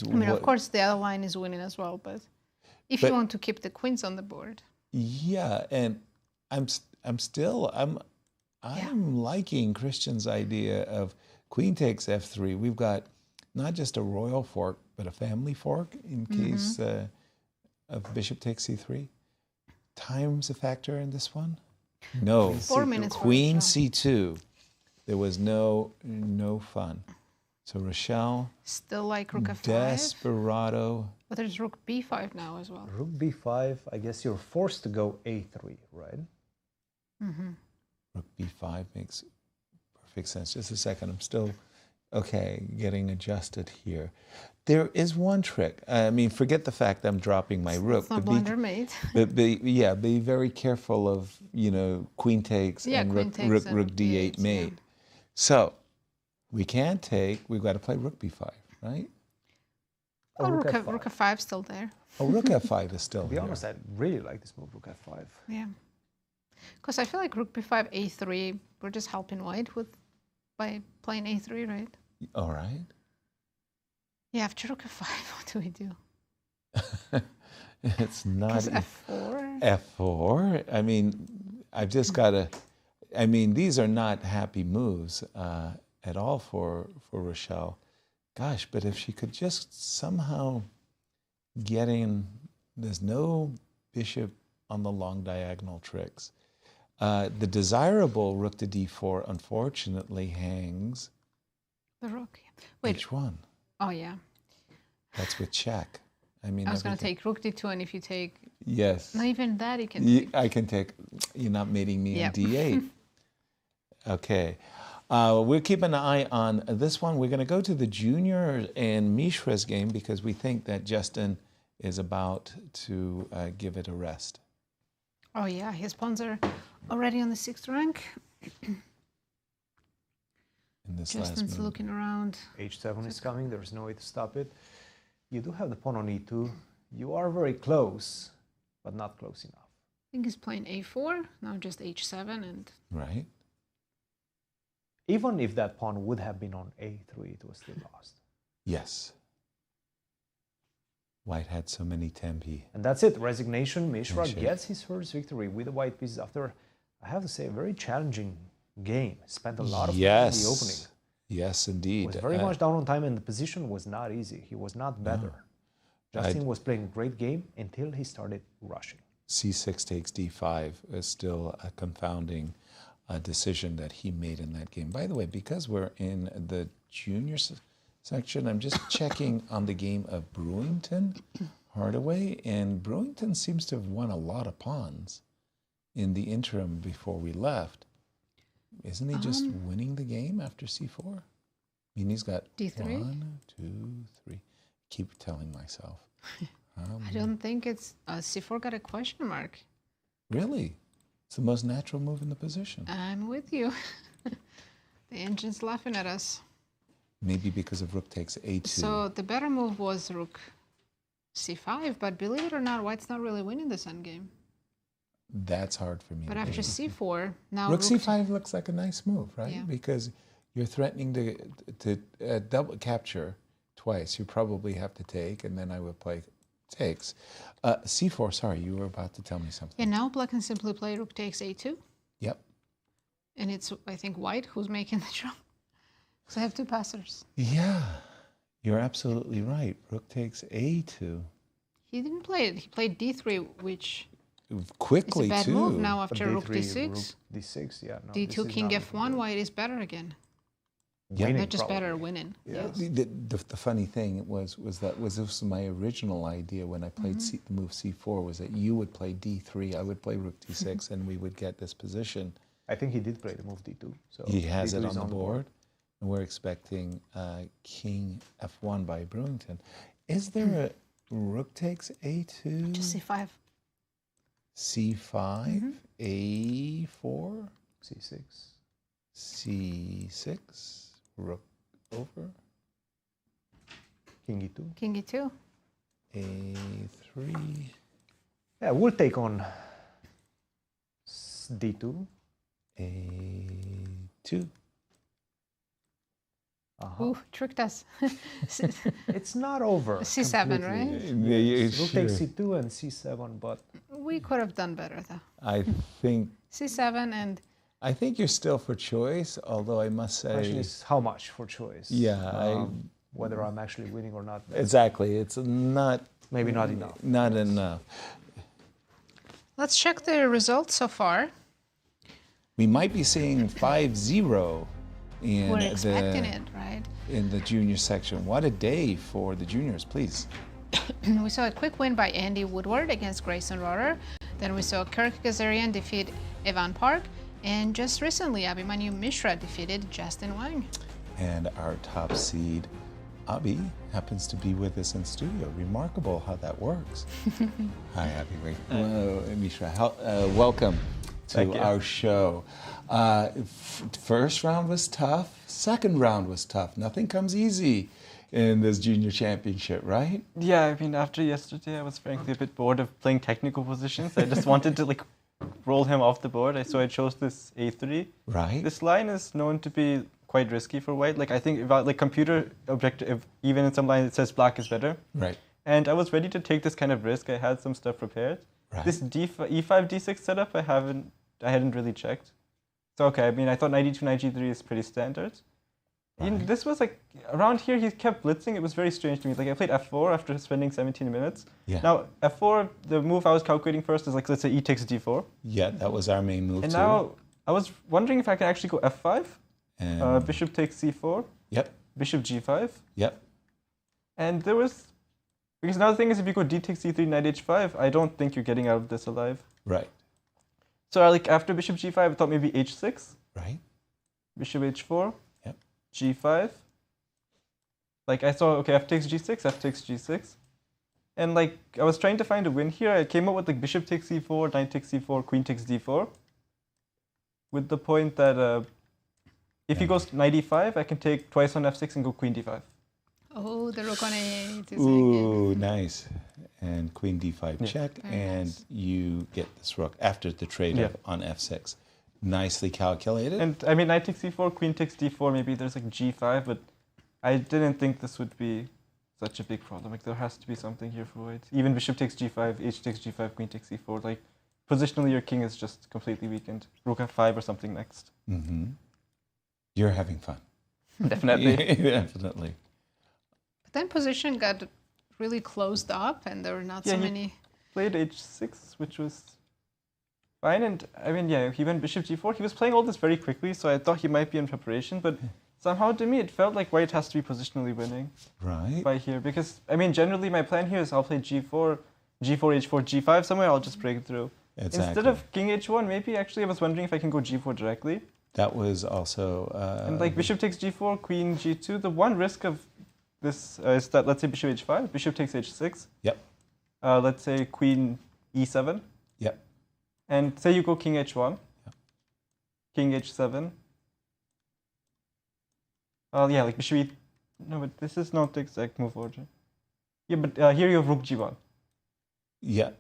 mean, of course, the other line is winning as well, but if you want to keep the queens on the board. Yeah, and I'm liking Christian's idea of queen takes f3. We've got not just a royal fork, but a family fork in case of bishop takes c3. Time's a factor in this one? No. 4 minutes. Queen c2. There was no fun. So Rochelle. Still like rook f5. Desperado. But there's rook b5 now as well. Rook b5, I guess you're forced to go a3, right? Mm-hmm. Rook b5 makes perfect sense. Just a second. I'm still, getting adjusted here. There is one trick. I mean, forget the fact I'm dropping my rook. It's not blunder made. But be very careful of, queen takes and rook d8 mate. Yeah. So, we can't take, we've got to play rook b5, right? Oh, rook f5 still there. Oh, rook f5 is still To be honest, I really like this move, rook f5. Yeah. Because I feel like rook b5, a3, we're just helping white by playing a3, right? All right. Yeah, after rook f5, what do we do? It's not... f4? F4? I mean, I've just got to... I mean, these are not happy moves at all for Rochelle. Gosh, but if she could just somehow get in... There's no bishop on the long diagonal tricks. The desirable rook to d4, unfortunately, hangs... The rook. Wait. H1. Oh, yeah. That's with check. I mean, I was going to take rook d2, and if you take... Yes. Not even that, you can take... I can take... You're not mating me on d8. Okay. We'll keep an eye on this one. We're going to go to the junior and Mishra's game because we think that Justin is about to give it a rest. Oh, yeah. His pawns are already on the 6th rank. In this Justin's looking around. H7 is coming. There's no way to stop it. You do have the pawn on e2. You are very close, but not close enough. I think he's playing a4. Now just h7 and... Right. Even if that pawn would have been on a3, it was still lost. Yes. White had so many tempi. And that's it. Resignation. Mishra gets his first victory with the white pieces after, I have to say, a very challenging game. Spent a lot of time in the opening. Yes, indeed. Was very much down on time, and the position was not easy. He was not better. Justin was playing a great game until he started rushing. c6 takes d5 is still a confounding decision that he made in that game. By the way, because we're in the junior section, I'm just checking on the game of Brewington, Hardaway, and Brewington seems to have won a lot of pawns in the interim before we left. Isn't he just winning the game after c4? I mean, he's got D3? 1, 2, 3. Keep telling myself. I don't think it's c4 got a question mark. Really? It's the most natural move in the position. I'm with you. The engine's laughing at us. Maybe because of rook takes a2. So the better move was rook c5, but believe it or not, white's not really winning this endgame. That's hard for me. But to after believe. c4, now rook c5 looks like a nice move, right? Yeah. Because you're threatening to double capture twice. You probably have to take, and then I would play takes. c4, sorry, you were about to tell me something. Yeah, now black can simply play rook takes a2. Yep. And it's, I think, white who's making the jump. So I have two passers. Yeah, you're absolutely right. Rook takes a2. He didn't play it. He played d3, which quickly is a bad too. move now But after rook D3, d6. rook d6, yeah. No, d2, king f1, white is better again. Yeah. Not just better, winning. Yeah. The funny thing was this was my original idea when I played the move c4 was that you would play d3, I would play rook d6, and we would get this position. I think he did play the move d2. So He has D2 it is on the board, and we're expecting king f1 by Brewington. Is there a rook takes a2? Just c5. c5, a4, c6, c6. Rook over. King e2. King e2. a3. Yeah, we'll take on d2. a2. Ooh, tricked us. It's not over. c7, completely. right? Rook takes c2 and c7, but We could have done better, though. I think c7 and... I think you're still for choice, although I must say... the question is how much for choice. Yeah, whether I'm actually winning or not. exactly. It's not... Maybe not enough. Not enough. Let's check the results so far. We might be seeing 5-0 in We're expecting it, right? in the junior section. What a day for the juniors, please. We saw a quick win by Andy Woodward against Grayson Rorrer. Then we saw Kirk Ghazarian defeat Evan Park. And just recently, Abhi Mishra defeated Justin Wang. And our top seed, Abhi, happens to be with us in studio. Remarkable how that works. Hi, Abhi. Hello, Mishra. Welcome to our show. First round was tough. Second round was tough. Nothing comes easy in this junior championship, right? Yeah, I mean, after yesterday, I was frankly a bit bored of playing technical positions. I just wanted to roll him off the board, so I chose this a3. Right. This line is known to be quite risky for white. I think about computer objective, even in some lines it says black is better. Right. And I was ready to take this kind of risk. I had some stuff prepared. Right. This e5 d6 setup I hadn't really checked. So okay, I mean I thought knight e2 knight g3 is pretty standard. Right. This was around here he kept blitzing. It was very strange to me. I played f4 after spending 17 minutes. Yeah. Now f4, the move I was calculating first is let's say e takes d4. Yeah, that was our main move And too. now I was wondering if I can actually go f5. And Bishop takes c4. Yep. Bishop g5. Yep. And there was, because now the thing is, if you go d takes c3, knight h5, I don't think you're getting out of this alive. Right. So after bishop g5, I thought maybe h6. Right. Bishop h4. Yep. g5. I saw, okay, f takes g6, f takes g6. And I was trying to find a win here. I came up with bishop takes c4, knight takes c4, queen takes d4. With the point that if he goes knight e5, I can take twice on f6 and go queen d5. Oh, the rook on a8 is Ooh, nice. And queen d5 check, Very and nice. you get this rook after the trade on f6. Nicely calculated. And I mean, knight takes c4, queen takes d4, maybe there's g5, but I didn't think this would be such a big problem. There has to be something here for white. Even bishop takes g5, h takes g5, queen takes c4. Positionally, your king is just completely weakened. Rook f5 or something next. Mm-hmm. You're having fun. Definitely. But then position got really closed up, and there were not so many. played h6, which was fine. And I mean, yeah, he went bishop g4. He was playing all this very quickly, so I thought he might be in preparation. But somehow, to me, it felt like white has to be positionally winning. Right. By here. Because, I mean, generally my plan here is I'll play g4, g4, h4, g5. Somewhere I'll just break through. Exactly. Instead of king h1, maybe actually I was wondering if I can go g4 directly. That was also... and like bishop takes g4, queen g2. The one risk of this is that, let's say bishop h5, bishop takes h6. Yep. Let's say queen e7. Yep. And say you go king h1, king h7. Yeah, like bishop e... No, but this is not the exact move order. Yeah, but here you have rook g1. Yeah.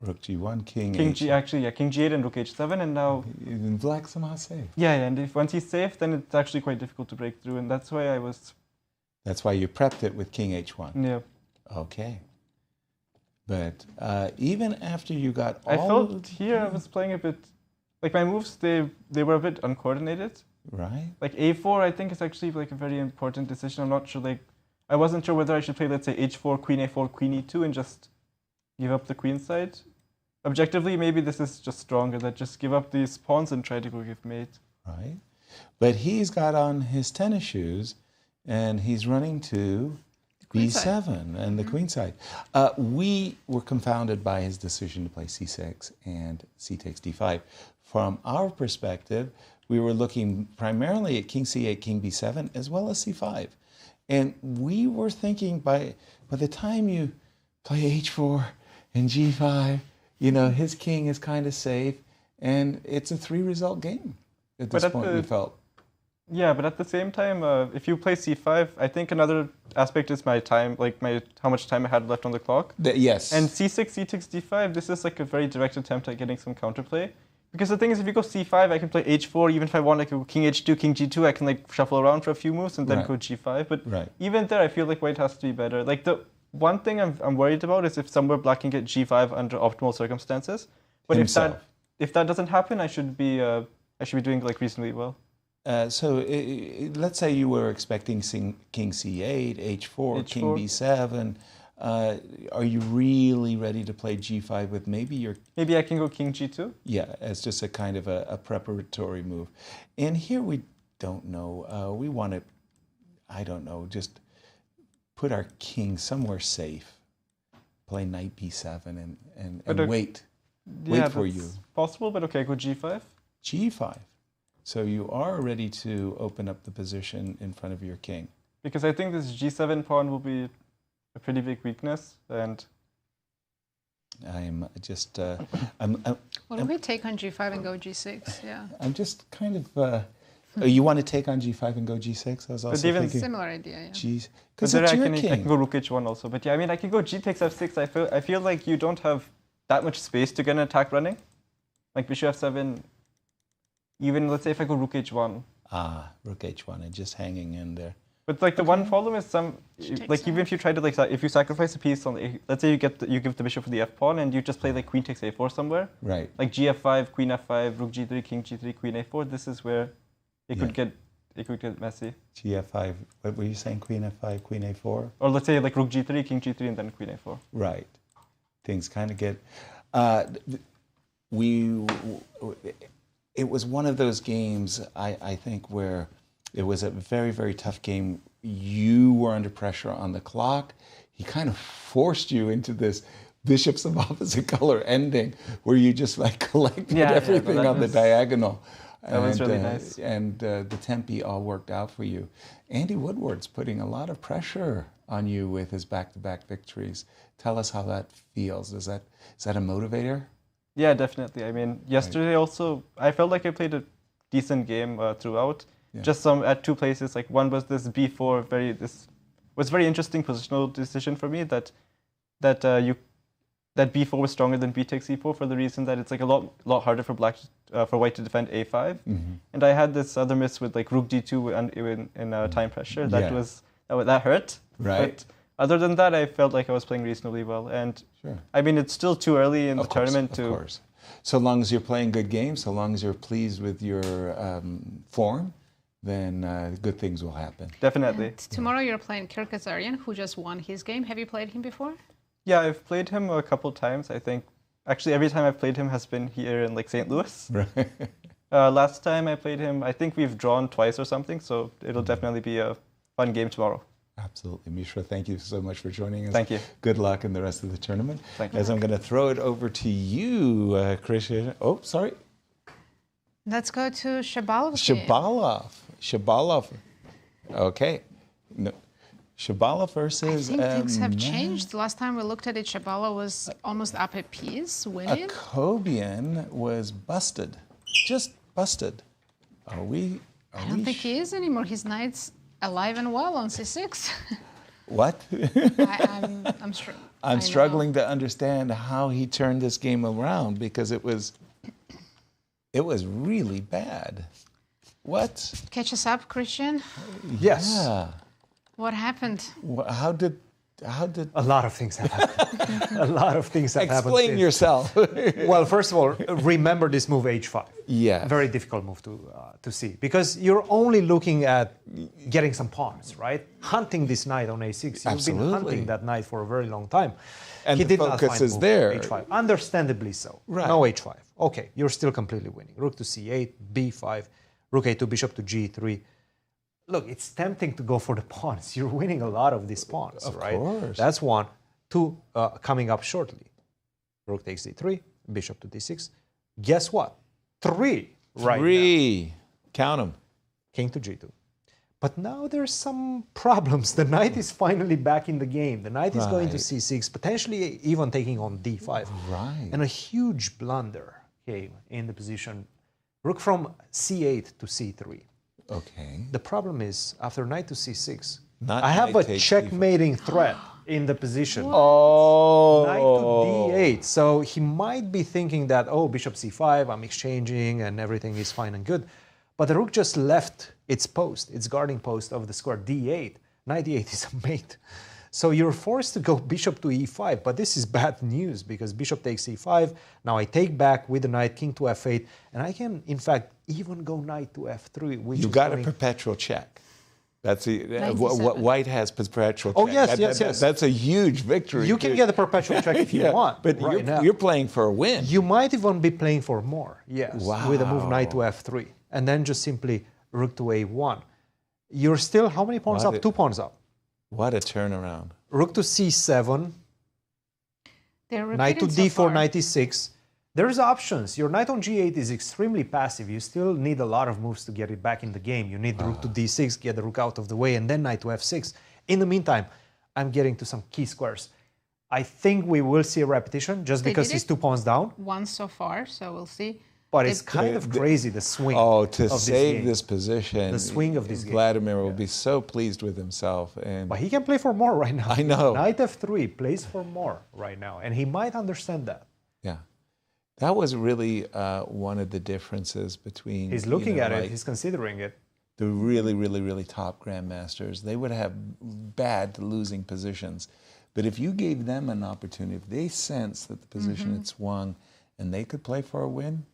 Rook g1, king G, actually, yeah, king g8 and rook h7, and now... And black somehow safe. Yeah, and if once he's safe, then it's actually quite difficult to break through, and that's why I was... That's why you prepped it with king h1. Yeah. Okay. But even after you got all... I felt here I was playing a bit... Like my moves, they were a bit uncoordinated. Right. Like a4, I think is actually like a very important decision. I'm not sure, like... I wasn't sure whether I should play, let's say, h4, queen a4, queen e2, and just give up the queen side. Objectively, maybe this is just stronger, that just give up these pawns and try to go give mate. Right. But he's got on his tennis shoes, and he's running to b7 and the queen side. We were confounded by his decision to play c6 and c takes d5. From our perspective, we were looking primarily at king c8, king b7, as well as c5. And we were thinking by the time you play h4 and g5, you know, his king is kind of safe, and it's a 3-result game at this point, we felt. Yeah, but at the same time, if you play c5, I think another aspect is my time, like how much time I had left on the clock. Yes. And c6, c6, d5, this is like a very direct attempt at getting some counterplay. Because the thing is, if you go c5, I can play h4. Even if I want like a king h2, king g2, I can like shuffle around for a few moves and then go g5. But even there, I feel like white has to be better. Like the one thing I'm worried about is if somewhere black can get g5 under optimal circumstances. But if that doesn't happen, I should be doing like reasonably well. So let's say you were expecting king c8, h4, king b7. Are you really ready to play g5 with maybe your... Maybe I can go king g2? Yeah, as just a kind of a preparatory move. And here we don't know. We want to, I don't know, just put our king somewhere safe. Play knight b7 and wait. Yeah, wait for you. Possible, but okay, go g5. G5. So you are ready to open up the position in front of your king. Because I think this g7 pawn will be a pretty big weakness, and I'm just... What do we take on g5 and go g6? Yeah. I'm just kind of... you want to take on g5 and go g6? I was also even thinking... Similar idea, yeah. Because it's your I king. can go rook h1 also. But yeah, I mean, I can go g takes f6. I feel like you don't have that much space to get an attack running. Like bishop f7, even let's say if I go rook h1. Rook h1 and just hanging in there. But like the one problem is like even if you try to like if you sacrifice a piece on the, let's say you give the bishop for the f pawn and you just play like queen takes a4 somewhere. Right. Like gf5, queen f5, rook g3, king g3, queen a4. This is where it could get messy. gf5. What were you saying? Queen f5, queen a4. Or let's say like rook g3, king g3, and then queen a4. Right. Things kind of get. It was one of those games I think where. It was a very, very tough game. You were under pressure on the clock. He kind of forced you into this bishops of opposite color ending where you just like collected everything on the diagonal. That was really nice. And the tempi all worked out for you. Andy Woodward's putting a lot of pressure on you with his back-to-back victories. Tell us how that feels. Is that a motivator? Yeah, definitely. I mean, yesterday also, I felt like I played a decent game throughout. Yeah. Just at two places. Like one was this b4, was very interesting positional decision for me that b4 was stronger than b takes e4 for the reason that it's like a lot harder for white to defend a5. Mm-hmm. And I had this other miss with like rook d2 and in time pressure. That hurt. Right. But other than that, I felt like I was playing reasonably well. And I mean, it's still too early in the tournament to. Of course. So long as you're playing good games, so long as you're pleased with your form, then good things will happen. Definitely. And tomorrow you're playing Kirk Ghazarian, who just won his game. Have you played him before? Yeah, I've played him a couple times. I think actually every time I've played him has been here in like St. Louis. Right. Last time I played him, I think we've drawn twice or something, so it'll definitely be a fun game tomorrow. Absolutely. Mishra, thank you so much for joining us. Thank you. Good luck in the rest of the tournament. Thank you. As I'm going to throw it over to you, Cristian. Oh, sorry. Let's go to Shabalov. Shabalov. Okay. No. Shabalov versus... I think things have changed. Last time we looked at it, Shabalov was almost up a piece, winning. Akopian was busted. Just busted. I don't think he is anymore. His knight's alive and well on c6. What? I'm struggling to understand how he turned this game around because it was really bad. What? Catch us up, Cristian. Yes. Yeah. What happened? How did? A lot of things have happened. A lot of things have happened. Explain yourself. Well, first of all, remember this move h5. Yeah. Very difficult move to see because you're only looking at getting some pawns, right? Hunting this knight on a6. You've Absolutely. been hunting that knight for a very long time. And he the did focus not find is move there. h5. Understandably so. Right. No h5. Okay, you're still completely winning. Rook to c8, b5, rook a2, bishop to g3. Look, it's tempting to go for the pawns. You're winning a lot of these pawns, right? Of course. That's one. Two, coming up shortly. Rook takes d3, bishop to d6. Guess what? Three right now. Count them. King to g2. But now there's some problems. The knight is finally back in the game. The knight is going to c6, potentially even taking on d5. Right. And a huge blunder came in the position. Rook from c8 to c3. Okay. The problem is, after knight to c6, Not I have knight a takes checkmating threat in the position. Oh. Knight to d8. So he might be thinking that, oh, bishop c5, I'm exchanging and everything is fine and good. But the rook just left its post, its guarding post of the square d8. Knight d8 is a mate. So you're forced to go bishop to e5, but this is bad news because bishop takes e5. Now I take back with the knight, king to f8, and I can, in fact, even go knight to f3. Which You is got going... a perpetual check. That's what White has perpetual check. Oh, yes, yes. That's a huge victory. You can get a perpetual check if you want. But you're playing for a win. You might even be playing for more, yes, with a move knight to f3. And then just simply rook to a1. You're still, how many pawns up? 2 pawns up. What a turnaround. Rook to c7. Knight to so d4, far. knight e6. There's options. Your knight on g8 is extremely passive. You still need a lot of moves to get it back in the game. You need rook to d6, get the rook out of the way, and then knight to f6. In the meantime, I'm getting to some key squares. I think we will see a repetition just They because did he's it 2 pawns down. Once so far, so we'll see. But it's kind of crazy, the swing. Oh, to of save game. this position. The swing of this game. Vladimir will be so pleased with himself. But he can play for more right now. I know. Knight f3 plays for more right now, and he might understand that. Yeah. That was really one of the differences between... He's looking at it. He's considering it. The really, really, really top grandmasters, they would have bad losing positions. But if you gave them an opportunity, if they sensed that the position had swung and they could play for a win,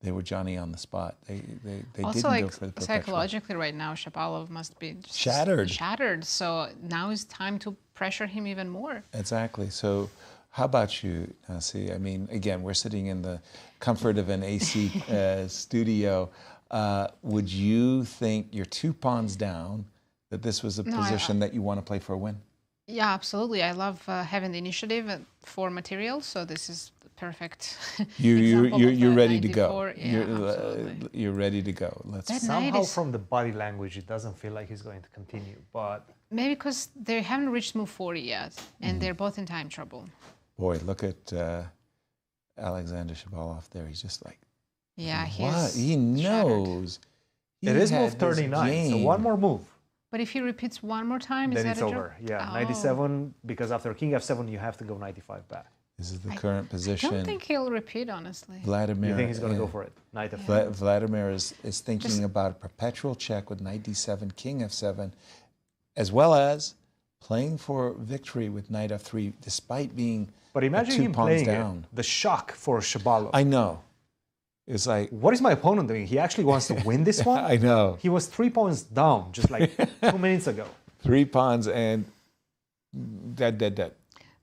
they were Johnny on the spot. They Also, didn't like, go for the perpetual. psychologically right now, Shabalov must be just Shattered. So now is time to pressure him even more. Exactly. So how about you, Nazi? I mean, again, we're sitting in the comfort of an AC studio. Would you think you're 2 pawns down, that this was a position that you want to play for a win? Yeah, absolutely. I love having the initiative for material, so this is perfect. You're ready to go. Yeah, you're ready to go. Somehow from the body language, it doesn't feel like he's going to continue. But maybe because they haven't reached move 40 yet, and they're both in time trouble. Boy, look at Alexander Shabalov there. He's just like, yeah, he knows. It is move 39, so one more move. But if he repeats one more time, then is that it's a over. Yeah, 97, because after king f7, you have to go 95 back. This is the current position. I don't think he'll repeat, honestly. Vladimir. You think he's going to go for it? Knight f7. Vladimir is thinking about a perpetual check with knight d7, king f7, as well as playing for victory with knight f3, despite being But imagine 2 him pawns playing down. it, the shock for Shabalov. I know. It's like, what is my opponent doing? He actually wants to win this one? I know. He was 3 pawns down just like 2 minutes ago. 3 pawns and dead.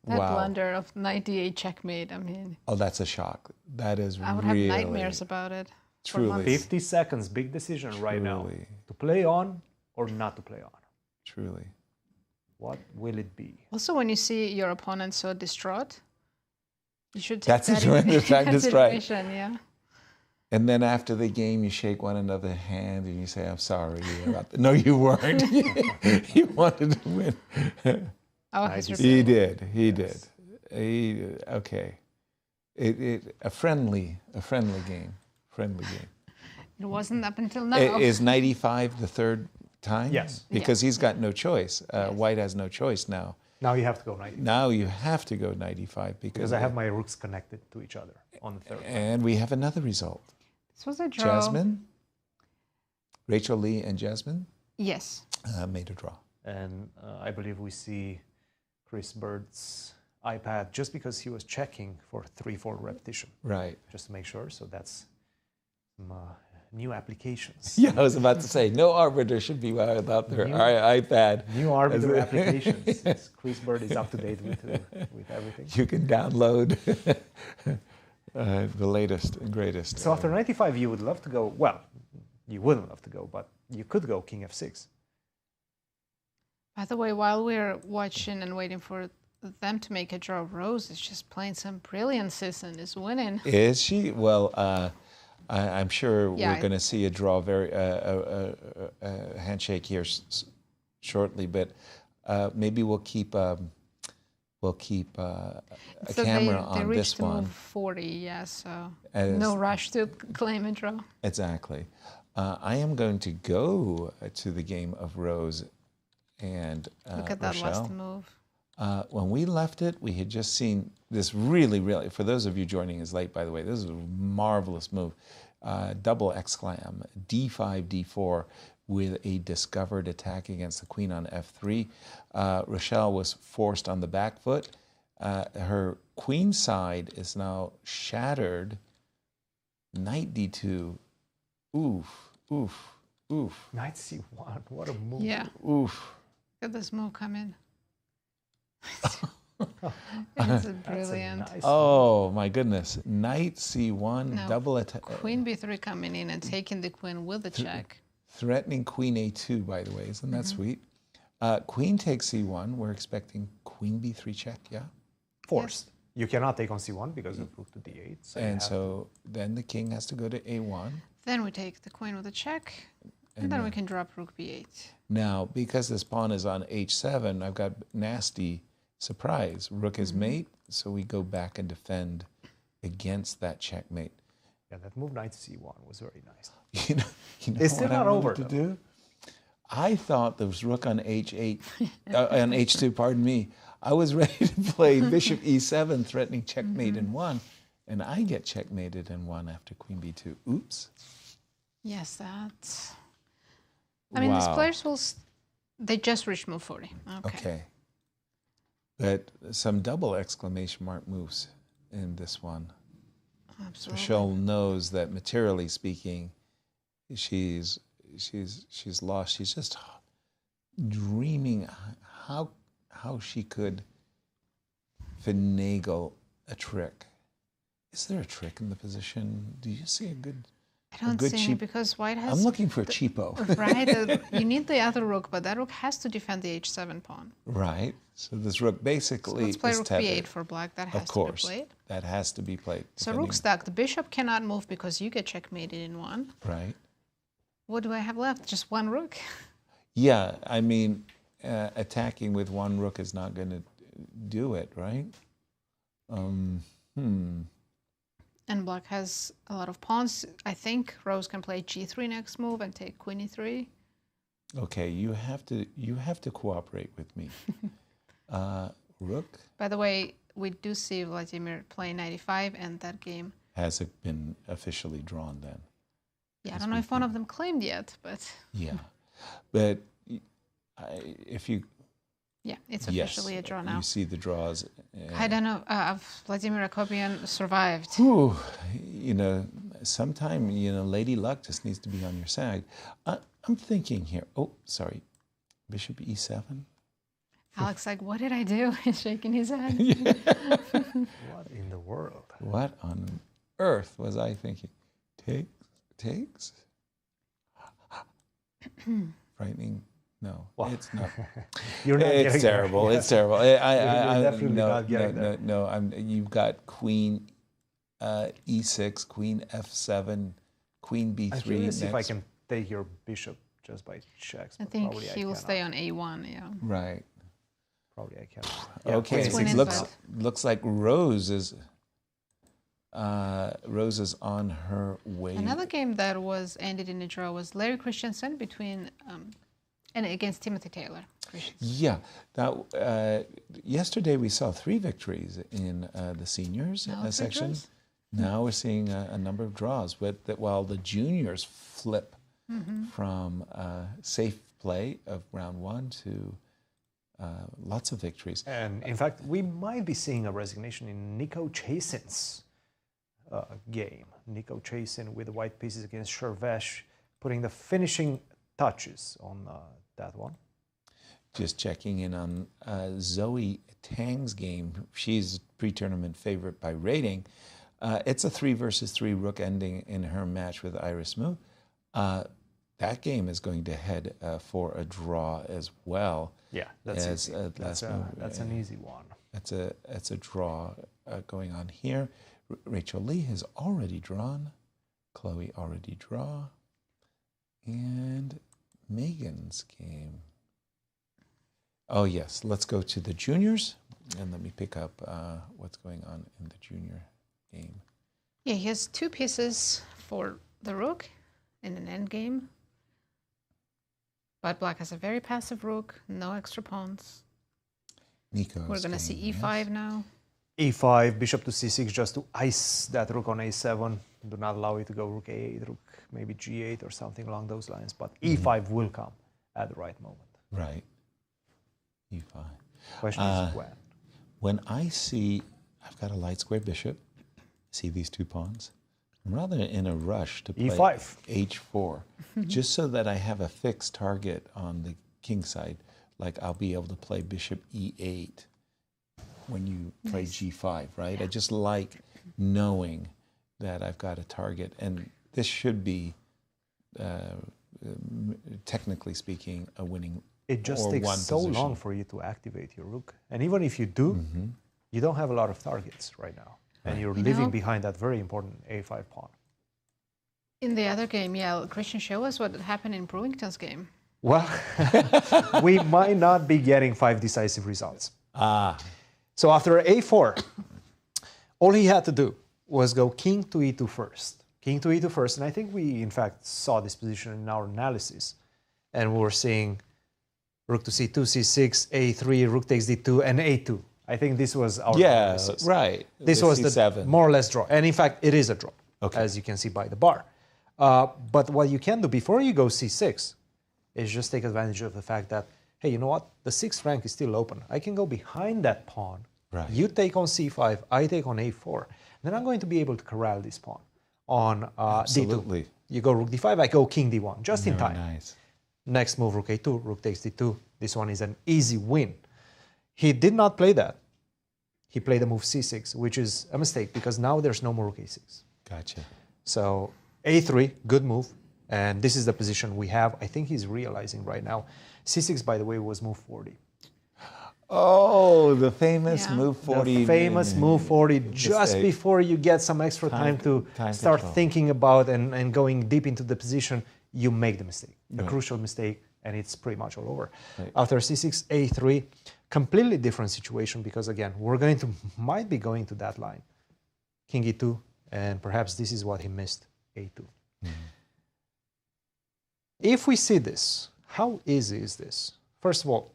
That Wow. blunder of knight d8 checkmate, I mean, Oh, that's a shock. That is I would really... have nightmares about it. for Truly. months. 50 seconds, big decision right now. To play on or not to play on. Truly. What will it be? Also, when you see your opponent so distraught, you should take That's a that tremendous time to strike. consideration, yeah. And then after the game, you shake one another's hand and you say, I'm sorry. About that. No, you weren't. You wanted to win. Oh, he's he did. He did. Okay. A friendly game. Friendly game. It wasn't up until now. Is 95 the third time? Yes. Because he's got no choice. White has no choice now. Now you have to go 95. Now you have to go 95 Because I have my rooks connected to each other on the third. And we have another result. This was a draw. Jasmine, Rachel Lee and Jasmine Yes. made a draw. And I believe we see Chris Bird's iPad just because he was checking for 3-4 repetition. Right. Just to make sure. So that's some new applications. Yeah, I was about to say, no arbiter should be without their iPad. New arbiter applications. Chris Bird is up to date with everything. You can download the latest and greatest. So after 95, you would love to go, well, you wouldn't love to go, but you could go King F6. By the way, while we're watching and waiting for them to make a draw, Rose is just playing some brilliances and is winning. Is she? Well, I'm sure Yeah, we're going to see a draw, a handshake here shortly, but maybe we'll keep a So camera they on reached this to one. move 40, yeah, so As- no rush to claim a draw. Exactly. I am going to go to the game of Rose and Look at that Rochelle. last move. When we left it, we had just seen this really, for those of you joining us late, by the way, this is a marvelous move. Double exclam, d5, d4, with a discovered attack against the queen on f3. Rochelle was forced on the back foot. Her queen side is now shattered. Knight d2. Oof, oof, oof. Knight c1, what a move. Yeah. Oof. Look at this move come in. It's brilliant. Oh my goodness. Knight c1, No, double attack. Queen b3 coming in and taking the queen with the check. Threatening queen a2, by the way. Isn't that sweet? Queen takes c1. We're expecting queen b3 check, yeah? Forced. You cannot take on c1 because of rook to d8. So you And have so then the king has to go to a1. Then we take the queen with a check, and then we can drop rook b8. Now, because this pawn is on h7, I've got nasty surprise. Rook is mate, so we go back and defend against that checkmate. Yeah, that move knight c1 was very nice. You know It's still what I not wanted over, to though. do? I thought there was rook on h8, on h2, pardon me. I was ready to play bishop e7, threatening checkmate in 1, and I get checkmated in 1 after queen b2. Oops. Yes, that's... I mean, these Wow. players will... They just reached move 40. Okay. But some double exclamation mark moves in this one. Absolutely. Rochelle knows that materially speaking, she's lost. She's just dreaming how she could finagle a trick. Is there a trick in the position? Do you see a good? I don't see any because white has... I'm looking for a cheapo. Right. You need the other rook, but that rook has to defend the h7 pawn. Right. So this rook basically So let's play is rook tethered. b8 for black. That has Of course, to be played. that has to be played. So defending- rook stack. The bishop cannot move because you get checkmated in 1. Right. What do I have left? Just one rook? Yeah, I mean, attacking with one rook is not going to do it, right? And black has a lot of pawns. I think Rose can play g3 next move and take queen e3. Okay, you have to cooperate with me. Rook By the way, we do see Vladimir play 95, and that game... has it been officially drawn then? Yeah, I don't know if one of them claimed yet, but... Yeah, but if you... Yeah, it's officially a draw now. You see the draws. I don't know. Vladimir Akopian survived. Whew, you know, sometime, Lady Luck just needs to be on your side. I'm thinking here. Oh, sorry. Bishop e7. Alex like, what did I do? He's shaking his head. What in the world? What on earth was I thinking? Takes? Frightening? No, it's not. You're not it's getting terrible. there. It's terrible. You're definitely not getting there. No. You've got Queen E6, Queen F7, Queen B3. I'm curious next. if I can take your bishop just by checks. I but think probably he will stay on A1. Yeah. Right. Probably I can. Okay. Looks like Rose is on her way. Another game that was ended in a draw was Larry Christiansen between and against Timothy Taylor. Yeah. Now, yesterday we saw 3 victories in the seniors section. Draws? Now we're seeing a number of draws. While the juniors flip from safe play of round 1 to lots of victories. And in fact, we might be seeing a resignation in Nico Chasin's game. Nico Chasin with the white pieces against Shervesh, putting the finishing touches on that one. Just checking in on Zoe Tang's game. She's pre-tournament favorite by rating. It's a 3 versus 3 rook ending in her match with Iris Mu. That game is going to head for a draw as well. Yeah, that's an easy one. That's a draw going on here. Rachel Lee has already drawn. Chloe already draw. And Megan's game. Oh yes, let's go to the juniors and let me pick up what's going on in the junior game. Yeah, he has 2 pieces for the rook in an endgame. But black has a very passive rook, no extra pawns. Nico. We're going to see E5 now. E5, bishop to C6 just to ice that rook on A7. Do not allow it to go rook A8, rook maybe G8 or something along those lines. But E5 will come at the right moment. Right. E5. Question is when. When I see, I've got a light square bishop, see these 2 pawns, I'm rather in a rush to play E5. H4, just so that I have a fixed target on the king side, like I'll be able to play bishop E8 when you play G5, right? I just like knowing that I've got a target, and this should be, technically speaking, a winning. It just takes so long for you to activate your rook. And even if you do, you don't have a lot of targets right now. And you're leaving behind that very important A5 pawn. In the other game, yeah, Christian, show us what happened in Brewington's game. Well, we might not be getting 5 decisive results. So after A4, all he had to do was go king to E2 first. King to E2 first, and I think we, in fact, saw this position in our analysis. And we were seeing rook to C2, C6, A3, rook takes D2, and A2. I think this was our analysis. Right. This was the more or less draw. And in fact, it is a draw, as you can see by the bar. But what you can do before you go C6 is just take advantage of the fact that, hey, you know what? The 6th rank is still open. I can go behind that pawn. Right. You take on C5, I take on A4. Then I'm going to be able to corral this pawn on Absolutely. D2. You go rook D5, I go king D1, just in Very time. Nice. Next move, rook A2, rook takes D2. This one is an easy win. He did not play that. He played the move C6, which is a mistake because now there's no more rook A6. Gotcha. So A3, good move. And this is the position we have. I think he's realizing right now. C6, by the way, was move 40. Oh, the famous move 40. The famous move 40, just before you get some extra time to start thinking about and going deep into the position, you make the mistake, a crucial mistake, and it's pretty much all over. Right. After C6, A3, completely different situation because, again, might be going to that line. King E2, and perhaps this is what he missed, A2. If we see this, how easy is this? First of all,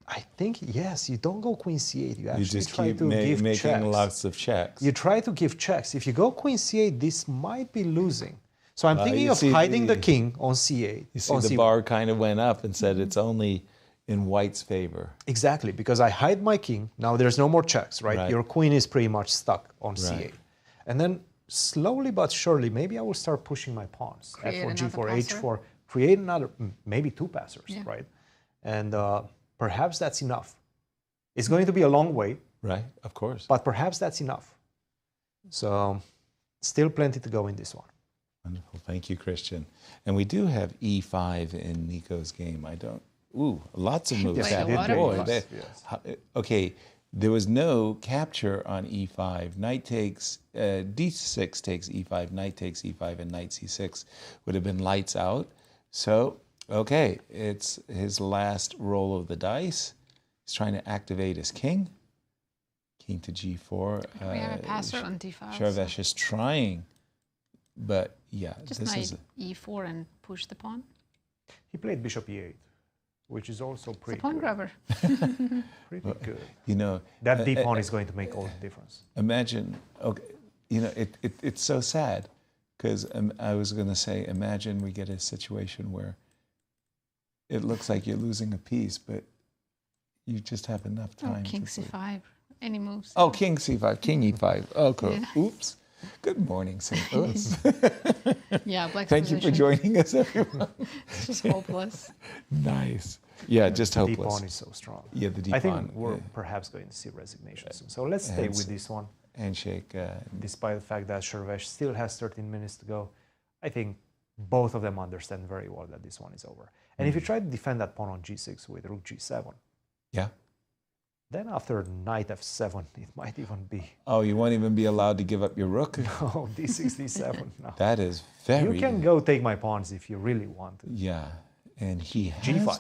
I think, yes, you don't go queen C8. You actually just try keep to give making checks. lots of checks. You try to give checks. If you go queen C8, this might be losing. So I'm thinking of hiding the king on C8. You see the bar kind of went up and said it's only in white's favor. Exactly, because I hide my king. Now there's no more checks, right? Your queen is pretty much stuck on C8. And then slowly but surely, maybe I will start pushing my pawns. F4, G4, H4, create another, maybe 2 passers, right? And perhaps that's enough. It's going to be a long way. Right, of course. But perhaps that's enough. So still plenty to go in this one. Wonderful. Thank you, Cristian. And we do have E5 in Nico's game. Lots of moves. Okay, there was no capture on E5. Knight takes, D6 takes E5, knight takes E5, and knight C6 would have been lights out. So, okay, it's his last roll of the dice. He's trying to activate his king. King to G4. We have a passer on D5. Sharvesh is trying, but yeah. Just knight E4 and push the pawn. He played bishop E8, which is also pretty It's a pawn grabber. Pretty good. You know, that D pawn is going to make all the difference. Imagine, okay, you know, it's so sad because I was going to say, imagine we get a situation where it looks like you're losing a piece, but you just have enough time. King C5. Any moves? Oh, King C5, King E5. Oh, cool. Yeah. Oops. Good morning, St. Louis. Yeah, black Thank you for joining us, everyone. It's just hopeless. Nice. Yeah, just hopeless. The D-pawn is so strong. Yeah, the D-pawn. I think we're perhaps going to see resignation soon. So let's stay with this one. Handshake. Despite the fact that Sharvesh still has 13 minutes to go, I think both of them understand very well that this one is over. And if you try to defend that pawn on G6 with rook G7, yeah, then after knight F7, it might even be. Oh, you won't even be allowed to give up your rook? No, D6, D7, no. That is very... You can go take my pawns if you really want to. Yeah, and he has G5.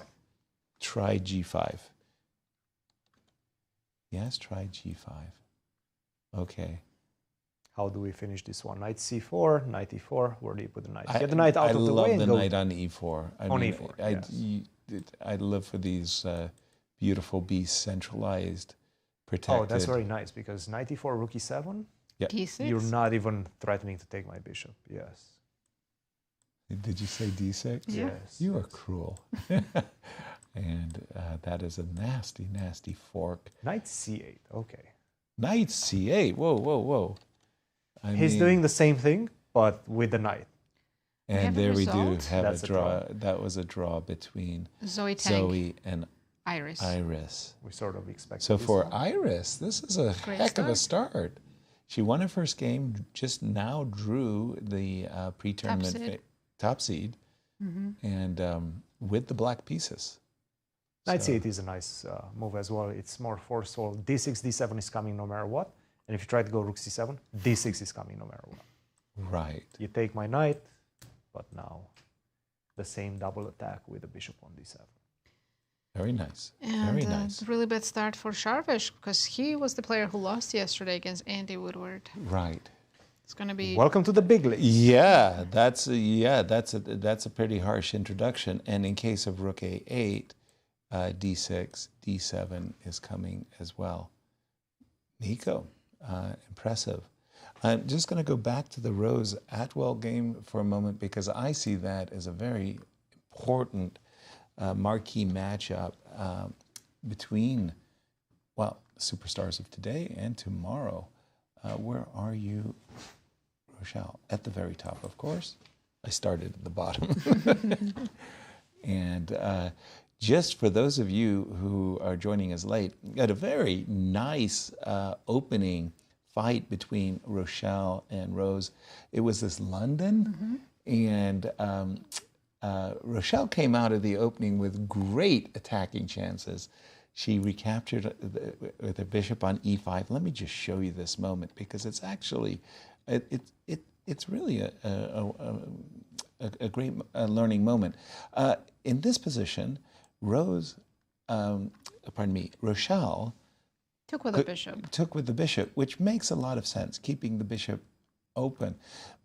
tried G5. He has tried G5. Okay. How do we finish this one? Knight C4, knight E4. Where do you put the knight? Get the knight out of the way. I love the knight on E4. On E4, I'd live for these beautiful beasts, centralized, protected. Oh, that's very nice because knight E4, rook E7. Yeah. D6. You're not even threatening to take my bishop. Yes. Did you say D6? Yes. You are cruel. And that is a nasty, nasty fork. Knight C8. Okay. Knight C8. Whoa, whoa, whoa. He's doing the same thing, but with the knight. And there we do have That's a draw. That was a draw between Zoe and Iris. We sort of expected. So for one. Iris, this is a Great heck of a start. She won her first game, just now drew the pre-tournament top seed, and with the black pieces. Knight C8 is a nice move as well. It's more forceful. D6, D7 is coming no matter what. And if you try to go rook C7, D6 is coming no matter what. Right. You take my knight, but now the same double attack with the bishop on D7. Very nice. And Very nice. really bad start for Sharvesh because he was the player who lost yesterday against Andy Woodward. Right. It's going to be... Welcome to the big league. Yeah, that's a pretty harsh introduction. And in case of rook A8, D6, D7 is coming as well. Nico, impressive. I'm just going to go back to the Rose Atwell game for a moment because I see that as a very important marquee matchup between, well, superstars of today and tomorrow. Where are you, Rochelle? At the very top, of course. I started at the bottom. And just for those of you who are joining us late, we had a very nice opening fight between Rochelle and Rose. It was this London, and Rochelle came out of the opening with great attacking chances. She recaptured with her bishop on E5. Let me just show you this moment because it's actually, it's really a great learning moment. In this position, Rochelle took with the bishop. Took with the bishop, which makes a lot of sense, keeping the bishop open,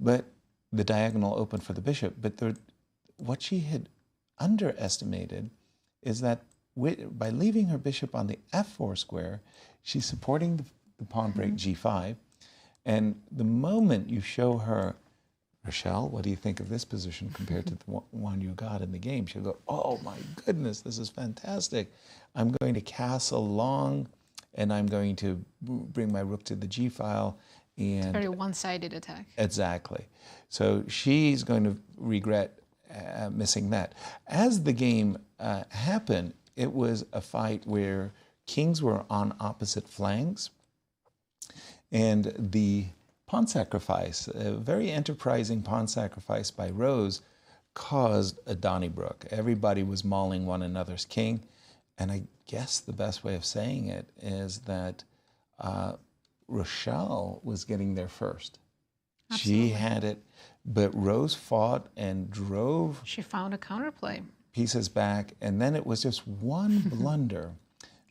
but the diagonal open for the bishop. But what she had underestimated is that by leaving her bishop on the F4 square, she's supporting the pawn break G5. And the moment you show her, Rochelle, what do you think of this position compared to the one you got in the game? She'll go, oh my goodness, this is fantastic. I'm going to castle long, and I'm going to bring my rook to the G file. And It's a very one-sided attack. Exactly. So she's going to regret missing that. As the game happened, it was a fight where kings were on opposite flanks, and the pawn sacrifice, a very enterprising pawn sacrifice by Rose, caused a Donnybrook. Everybody was mauling one another's king, and I guess the best way of saying it is that Rochelle was getting there first. Absolutely. She had it, but Rose fought and drove. She found a counterplay. Pieces back, and then it was just one blunder.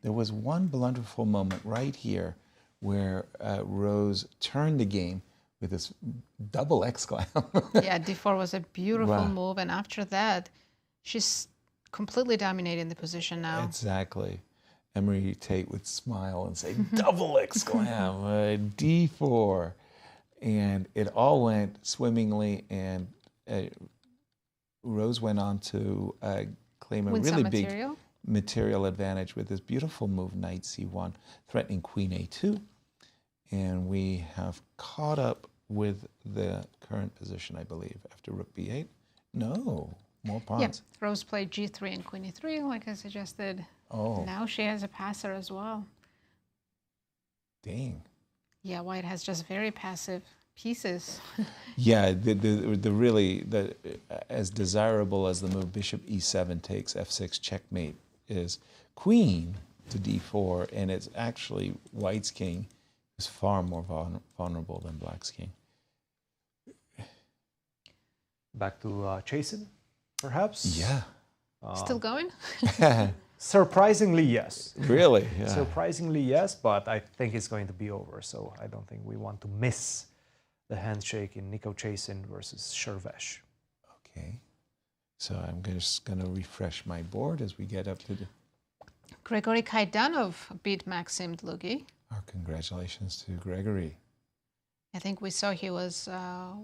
There was one blunderful moment right here where Rose turned the game with this double exclam. Yeah, d4 was a beautiful move, and after that, she's completely dominating the position now. Exactly. Emery Tate would smile and say, double exclam, d4. And it all went swimmingly, and Rose went on to claim a really big material advantage with this beautiful move, knight c1, threatening queen a2. And we have caught up with the current position, I believe, after rook b8. No, more pawns. Yeah, Rose played g3 and queen e3, like I suggested. Oh. Now she has a passer as well. Dang. Yeah, white has just very passive pieces. Yeah, the as desirable as the move bishop e7 takes f6 checkmate is, queen to d4, and it's actually white's king is far more vulnerable than black's king. Back to Chasin, perhaps? Yeah. Still going? Surprisingly, yes. Really? Yeah. Surprisingly, yes, but I think it's going to be over, so I don't think we want to miss the handshake in Nico Chasin versus Shervesh. Okay. So I'm just going to refresh my board as we get up to the... Gregory Kaidanov beat Maxim Dlugy. Our congratulations to Gregory. I think we saw he was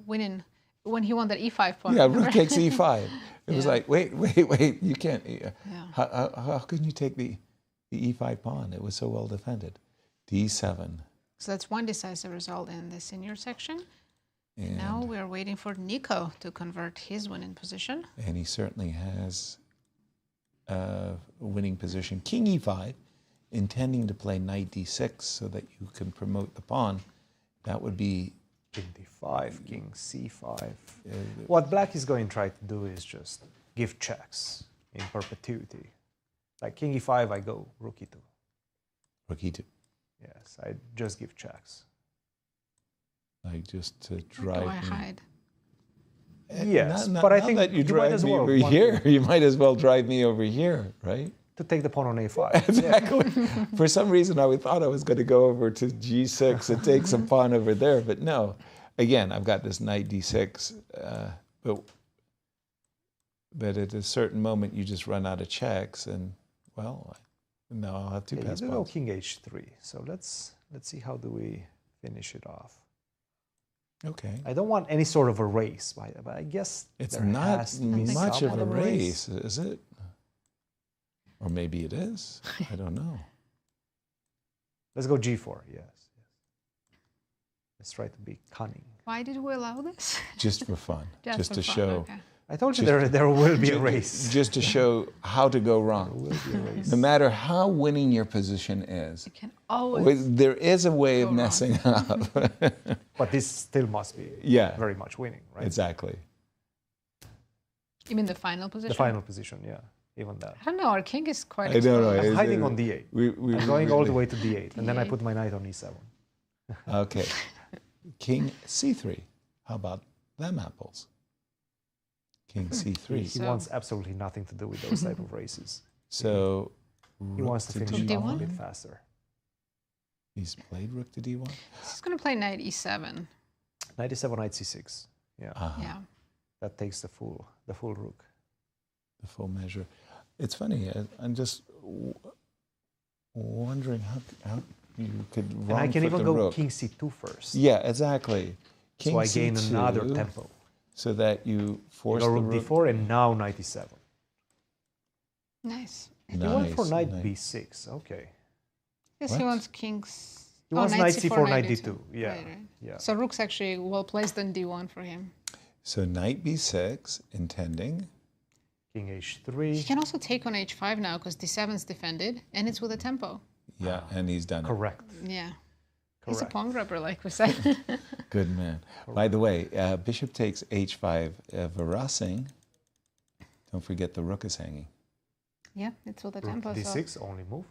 winning when he won that e5 pawn. Yeah, rook takes e5. It was like, wait, you can't. How can you take the e5 pawn? It was so well defended. d7. So that's one decisive result in the senior section. And now we're waiting for Nico to convert his winning position. And he certainly has a winning position. King e5, intending to play knight d6 so that you can promote the pawn. That would be King d5, king c5. What black is going to try to do is just give checks in perpetuity. Like king e5, I go rook e2. Rook e2. Yes, I just give checks. Like just to drive. Or do I hide? Yes, but I think that you drive me over here. You might as well drive me over here, right? To take the pawn on a5. Exactly. For some reason, I thought I was going to go over to g6 and take some pawn over there, but no. Again, I've got this knight d6, but at a certain moment, you just run out of checks, and well, now I'll have two pass you pawns. go king h3. So let's see how do we finish it off. Okay. I don't want any sort of a race, but I guess it's not much of a race, is it? Or maybe it is. I don't know. Let's go g4, yes. Let's try to be cunning. Why did we allow this? Just for fun. just to fun. show. Okay. I told you there will be a race. Just to show how to go wrong. There will be a race. No matter how winning your position is, You can always there is a way of messing up. But this still must be very much winning, right? Exactly. You mean the final position? The final position, yeah. Even that. I don't know, our king is quite I don't know. I'm hiding on d8. I'm going all the way to d8, and then I put my knight on e7. Okay. King c3. How about them apples? King c3. He wants absolutely nothing to do with those type of races. So he wants to finish it off a bit faster. He's played rook to d1? He's going to play knight e7. Knight e7, knight c6. Yeah. Yeah. That takes the full rook. The full measure. It's funny. I'm just wondering how you could wrong And I can even go rook. king c2 first. Yeah, exactly. King so I gain c2, another tempo. So that you force the the rook rook. d4 and now knight e7. Nice. He went for knight b6. Okay. Yes, What? he wants kings. He wants knight c4, knight d2. Yeah. Right. Yeah. So rook's actually well placed on d1 for him. So knight b6, intending. King h3. He can also take on h5 now because d7's defended, and it's with a tempo. Yeah, and he's done Correct. Yeah. He's a Correct. pawn grabber, like we said. Good man. By the way, bishop takes h5, Verasing. Don't forget the rook is hanging. Yeah, it's with a Rook tempo. d6, So. only move.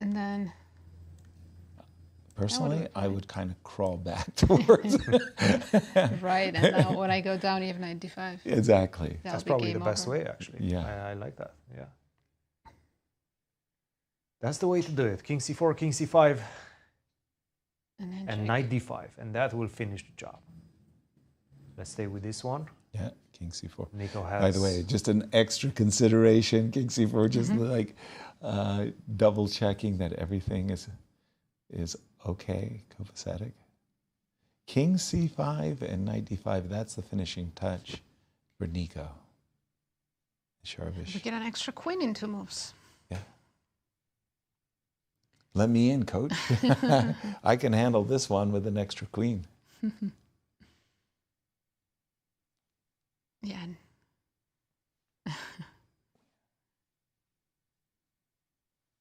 And then Personally, I would kind of crawl back towards right, and now when I go down, you have knight d5. Exactly. That's probably the best way, actually. Yeah. I like that. Yeah. That's the way to do it. King c4, king c5, and knight d5, and that will finish the job. Let's stay with this one. Yeah, king c4. Nico has. By the way, just an extra consideration, king c4, just like double checking that everything is okay, copacetic. King c5 and knight d5, that's the finishing touch for Nico. Sharvish. We get an extra queen in 2 moves. Yeah. Let me in, coach. I can handle this one with an extra queen. Yeah.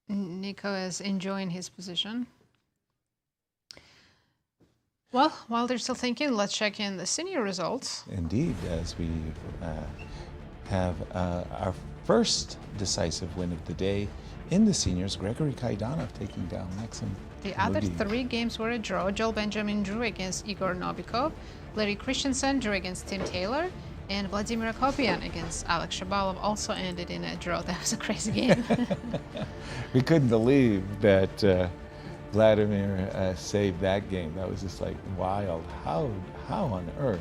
Nico is enjoying his position. Well, while they're still thinking, let's check in the senior results. Indeed, as we have our first decisive win of the day in the seniors, Gregory Kaidanov taking down Maxim. The other Dlugy. 3 games were a draw. Joel Benjamin drew against Igor Novikov, Larry Christiansen drew against Tim Taylor, and Vladimir Akopian against Alex Shabalov also ended in a draw. That was a crazy game. We couldn't believe that Vladimir saved that game. That was just like wild. How on earth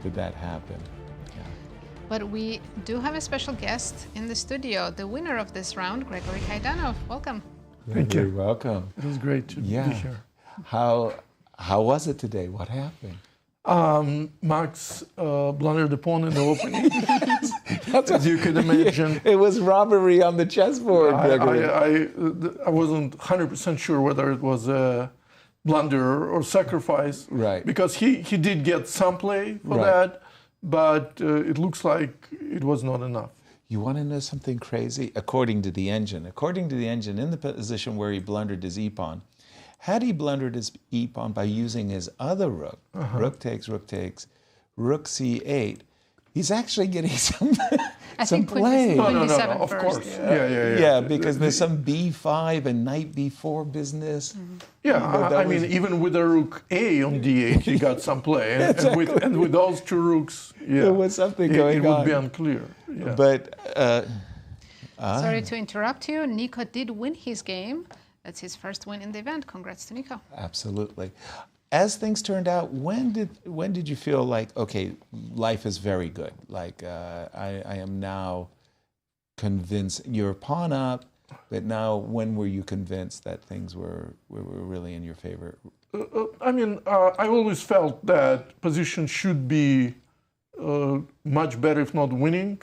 did that happen? Yeah. But we do have a special guest in the studio, the winner of this round, Gregory Kaidanov. Welcome. Thank you. Welcome. It was great to be here. How was it today? What happened? Max blundered the pawn in the opening, as you could imagine. It was robbery on the chessboard, Gregory. I wasn't 100% sure whether it was a blunder or sacrifice. Right. Because he did get some play for that, but it looks like it was not enough. You want to know something crazy? According to the engine, in the position where he blundered his e-pawn, had he blundered his e-pawn by using his other rook, rook takes, rook c8, he's actually getting some play. No, of course. Yeah, because there's some b5 and knight b4 business. Yeah, I mean, even with a rook A on d8, he got some play. And with those 2 rooks, there was something going on. It would be unclear. Yeah. But sorry to interrupt you. Nico did win his game. That's his first win in the event. Congrats to Nico. Absolutely. As things turned out, when did you feel like, okay, life is very good? Like I am now convinced you're pawn up, but now when were you convinced that things were really in your favor? I mean, I always felt that position should be much better, if not winning,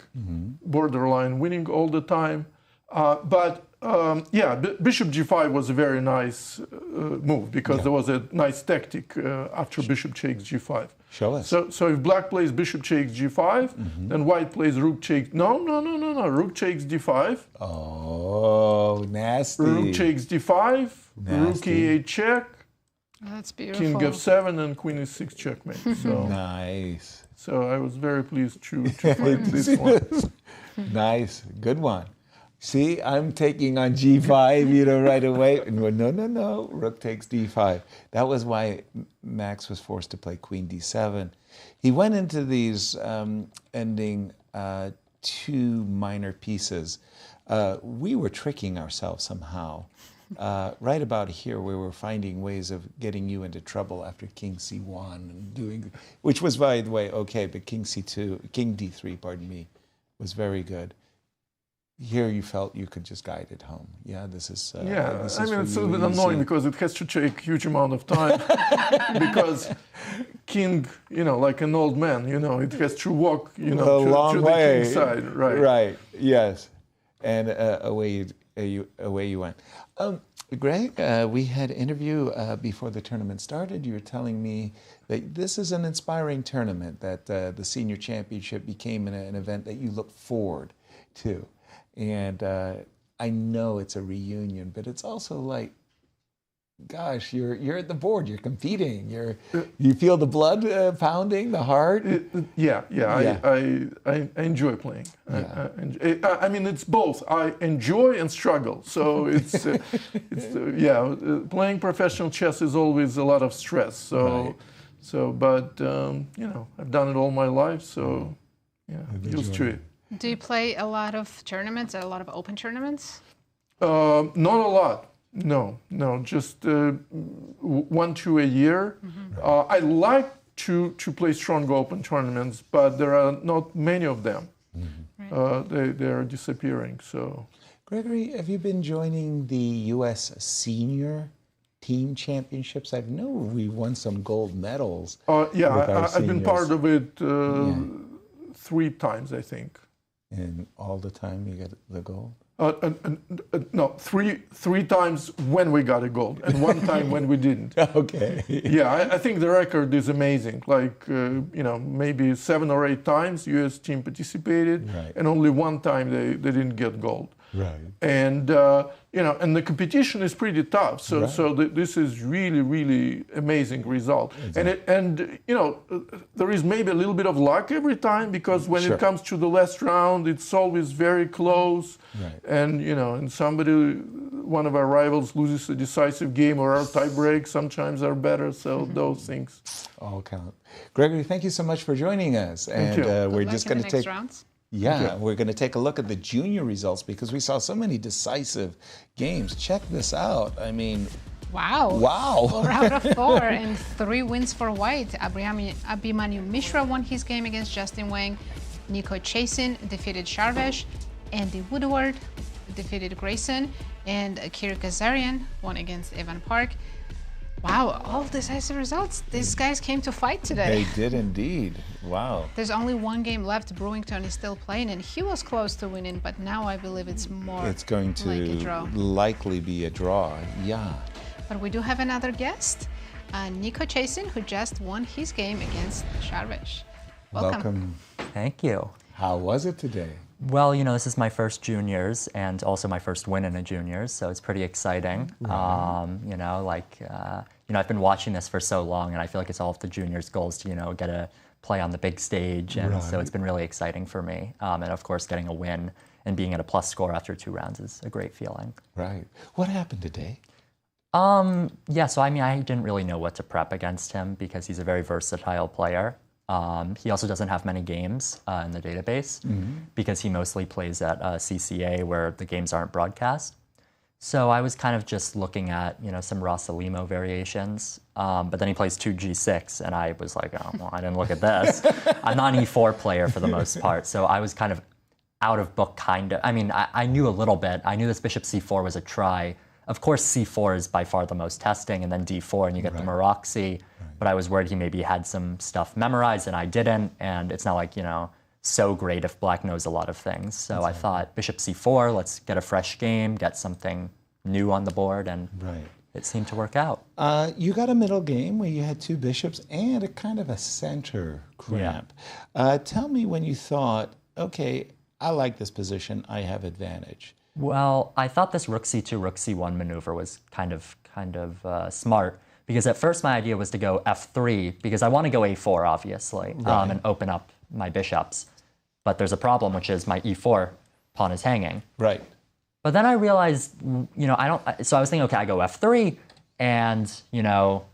borderline winning all the time. But bishop g5 was a very nice move because there was a nice tactic after bishop takes g5. Show us. So if black plays bishop takes g5, then white plays rook takes... No. Rook takes d5. Oh, nasty. Rook takes d5. Rook e8 check. That's beautiful. King f7 and queen e6 checkmate. So, nice. So I was very pleased to find this one. Nice. Good one. See, I'm taking on g5, right away. No. Rook takes d5. That was why Max was forced to play queen d7. He went into these ending 2 minor pieces. We were tricking ourselves somehow. Right about here, we were finding ways of getting you into trouble after king c1 and which was, by the way, okay, but king d3, pardon me, was very good. Here you felt you could just guide it home. Yeah, this is... I mean, it's a little bit annoying because it has to take a huge amount of time because king, like an old man, it has to walk, a long way. The king's side. Right. Right, yes. And away you went. Greg, we had an interview before the tournament started. You were telling me that this is an inspiring tournament, that the senior championship became an event that you look forward. too. And I know it's a reunion, but it's also like, gosh, you're at the board, you're competing, you feel the blood pounding, the heart. Yeah. I enjoy playing. Yeah. I mean, it's both. I enjoy and struggle. So it's playing professional chess is always a lot of stress. So, but you know, I've done it all my life. So, yeah, used to it. Do you play a lot of tournaments, a lot of open tournaments? Not a lot. No, just 1-2 a year. Mm-hmm. I like to play strong open tournaments, but there are not many of them. They are disappearing. So, Gregory, have you been joining the U.S. senior team championships? I know we won some gold medals. Yeah, I've been part of it 3 times, I think. And all the time you get the gold? No, three times when we got a gold, and 1 time when we didn't. Okay. Yeah, I think the record is amazing. Like, you know, maybe 7 or 8 times U.S. team participated, and only 1 time they didn't get gold. Right. And you know, and the competition is pretty tough. So this is really amazing result. Exactly. And you know, there is maybe a little bit of luck every time, because when it comes to the last round, it's always very close. Right. And you know, and one of our rivals loses a decisive game, or our tie break sometimes are better. So those things all count. Gregory, thank you so much for joining us. Thank and you. we're just going to take rounds. Yeah, we're going to take a look at the junior results, because we saw so many decisive games. Check this out. I mean, wow. 4 out of 4 and 3 wins for white. Abhimanyu Mishra won his game against Justin Wang. Nico Chasin defeated Shar, Andy Woodward defeated Grayson, and Kirk Ghazarian won against Evan Park. Wow, all decisive results. These guys came to fight today. They did indeed. Wow. There's only 1 game left. Brewington is still playing, and he was close to winning, but now I believe it's more It's going to like a draw. likely be a draw, yeah. But we do have another guest, Nico Chasin, who just won his game against Sharvesh. Welcome. Thank you. How was it today? Well, you know, this is my first juniors and also my first win in a juniors, so it's pretty exciting. You know, like, you know, I've been watching this for so long, and I feel like it's all of the juniors' goals to, you know, get a play on the big stage, and so it's been really exciting for me. And of course, getting a win and being at a plus score after 2 rounds is a great feeling. Right. What happened today? Yeah, so I mean, I didn't really know what to prep against him, because he's a very versatile player. He also doesn't have many games in the database, because he mostly plays at CCA, where the games aren't broadcast. So I was kind of just looking at, you know, some Rosalimo variations, but then he plays 2G6, and I was like, oh, well, I didn't look at this. I'm not an E4 player for the most part, so I was kind of out of book, kind of. I mean, I knew a little bit. I knew this bishop C4 was a try. Of course, C4 is by far the most testing, and then D4, and you get the Maroxy. But I was worried he maybe had some stuff memorized, and I didn't. And it's not like, you know, so great if black knows a lot of things. So I thought bishop C4, let's get a fresh game, get something new on the board, and it seemed to work out. You got a middle game where you had 2 bishops and a kind of a center cramp. Tell me when you thought, okay, I like this position, I have advantage. Well, I thought this rook c2, rook c1 maneuver was kind of smart, because at first my idea was to go f3, because I want to go a4, obviously, and open up my bishops. But there's a problem, which is my e4 pawn is hanging. Right. But then I realized, you know, so I was thinking, okay, I go f3, and, you know,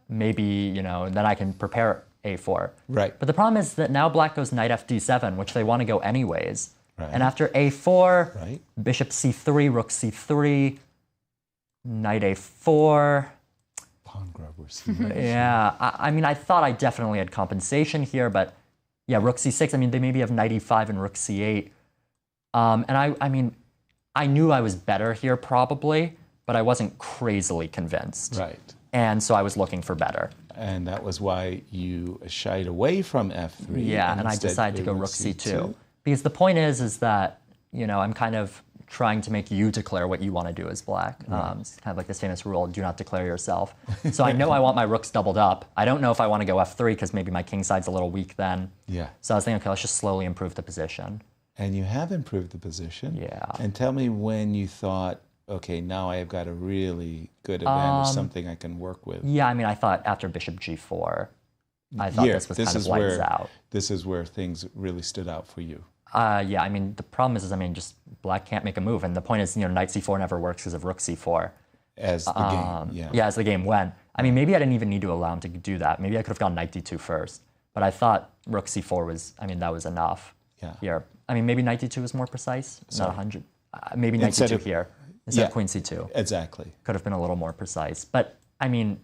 maybe, you know, then I can prepare a4. Right. But the problem is that now black goes knight fd7, which they want to go anyways. And after a4, bishop c3, rook c3, knight a4. Pawn grubber. Yeah, I mean, I thought I definitely had compensation here, but yeah, rook c6. I mean, they maybe have knight e5 and rook c8. And I mean, I knew I was better here probably, but I wasn't crazily convinced. Right. And so I was looking for better. And that was why you shied away from f3. Yeah, and I decided to go rook c2. Because the point is that, you know, I'm kind of trying to make you declare what you want to do as black. It's kind of like this famous rule, do not declare yourself. So I know I want my rooks doubled up. I don't know if I want to go f3, because maybe my king side's a little weak then. Yeah. So I was thinking, okay, let's just slowly improve the position. And you have improved the position. Yeah. And tell me when you thought, okay, now I have got a really good advantage, something I can work with. Yeah, I mean, I thought after bishop g4, I thought this was kind of lights out. This is where things really stood out for you. Yeah, I mean, the problem is, I mean, just black can't make a move. And the point is, knight c4 never works because of rook c4. As the game, yeah. Yeah, as the game went. I mean, maybe I didn't even need to allow him to do that. Maybe I could have gone knight d2 first. But I thought rook c4 was, I mean, that was enough here. I mean, maybe knight d2 was more precise, not 100. Maybe knight d2 here instead of queen c2. Exactly. Could have been a little more precise. But, I mean,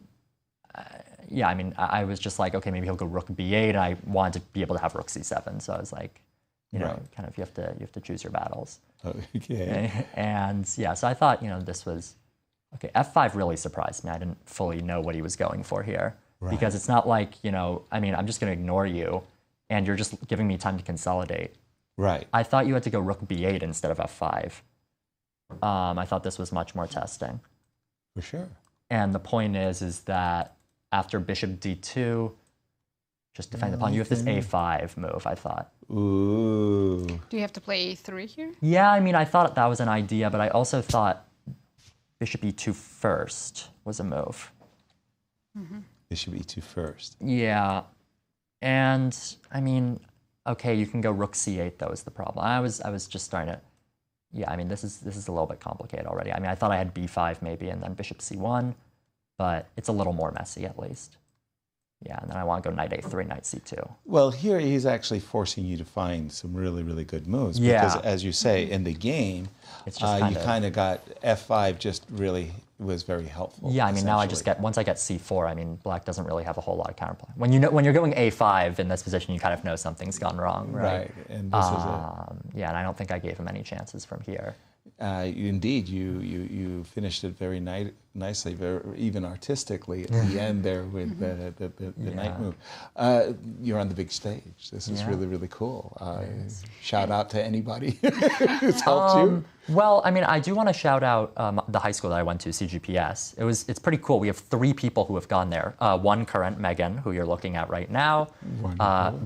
yeah, I mean, I was just like, okay, maybe he'll go rook b8, and I wanted to be able to have rook c7. So I was like, you know, kind of you have to choose your battles. Okay. And yeah, so I thought, this was, okay, f5 really surprised me. I didn't fully know what he was going for here. Right. Because it's not like, I mean, I'm just going to ignore you, and you're just giving me time to consolidate. Right. I thought you had to go rook b8 instead of f5. I thought this was much more testing. For sure. And the point is that after bishop d2, just defend the pawn, you have this a5 move, I thought. Ooh. Do you have to play a3 here? Yeah, I mean, I thought that was an idea, but I also thought bishop e2 first was a move. Mm-hmm. Bishop e2 first. Yeah. And, I mean, okay, you can go rook c8, though, is the problem. I was just starting to, yeah, I mean, this is a little bit complicated already. I mean, I thought I had b5 maybe, and then bishop c1, but it's a little more messy at least. Yeah, and then I want to go knight a3, knight c2. Well, here he's actually forcing you to find some really, really good moves. Yeah. Because, as you say, in the game, it's just you kind of got f5 just really was very helpful. Yeah, I mean, now I just get, once I get c4, I mean, black doesn't really have a whole lot of counterplay. When you're going a5 in this position, you kind of know something's gone wrong, right? Right, and this was it. Yeah, and I don't think I gave him any chances from here. Indeed, you finished it very nicely, very, even artistically at the end there with the knight move. You're on the big stage. This is really, really cool. Shout out to anybody who's helped you. Well, I mean, I do want to shout out the high school that I went to, CGPS. It's pretty cool. We have 3 people who have gone there. One current, Megan, who you're looking at right now.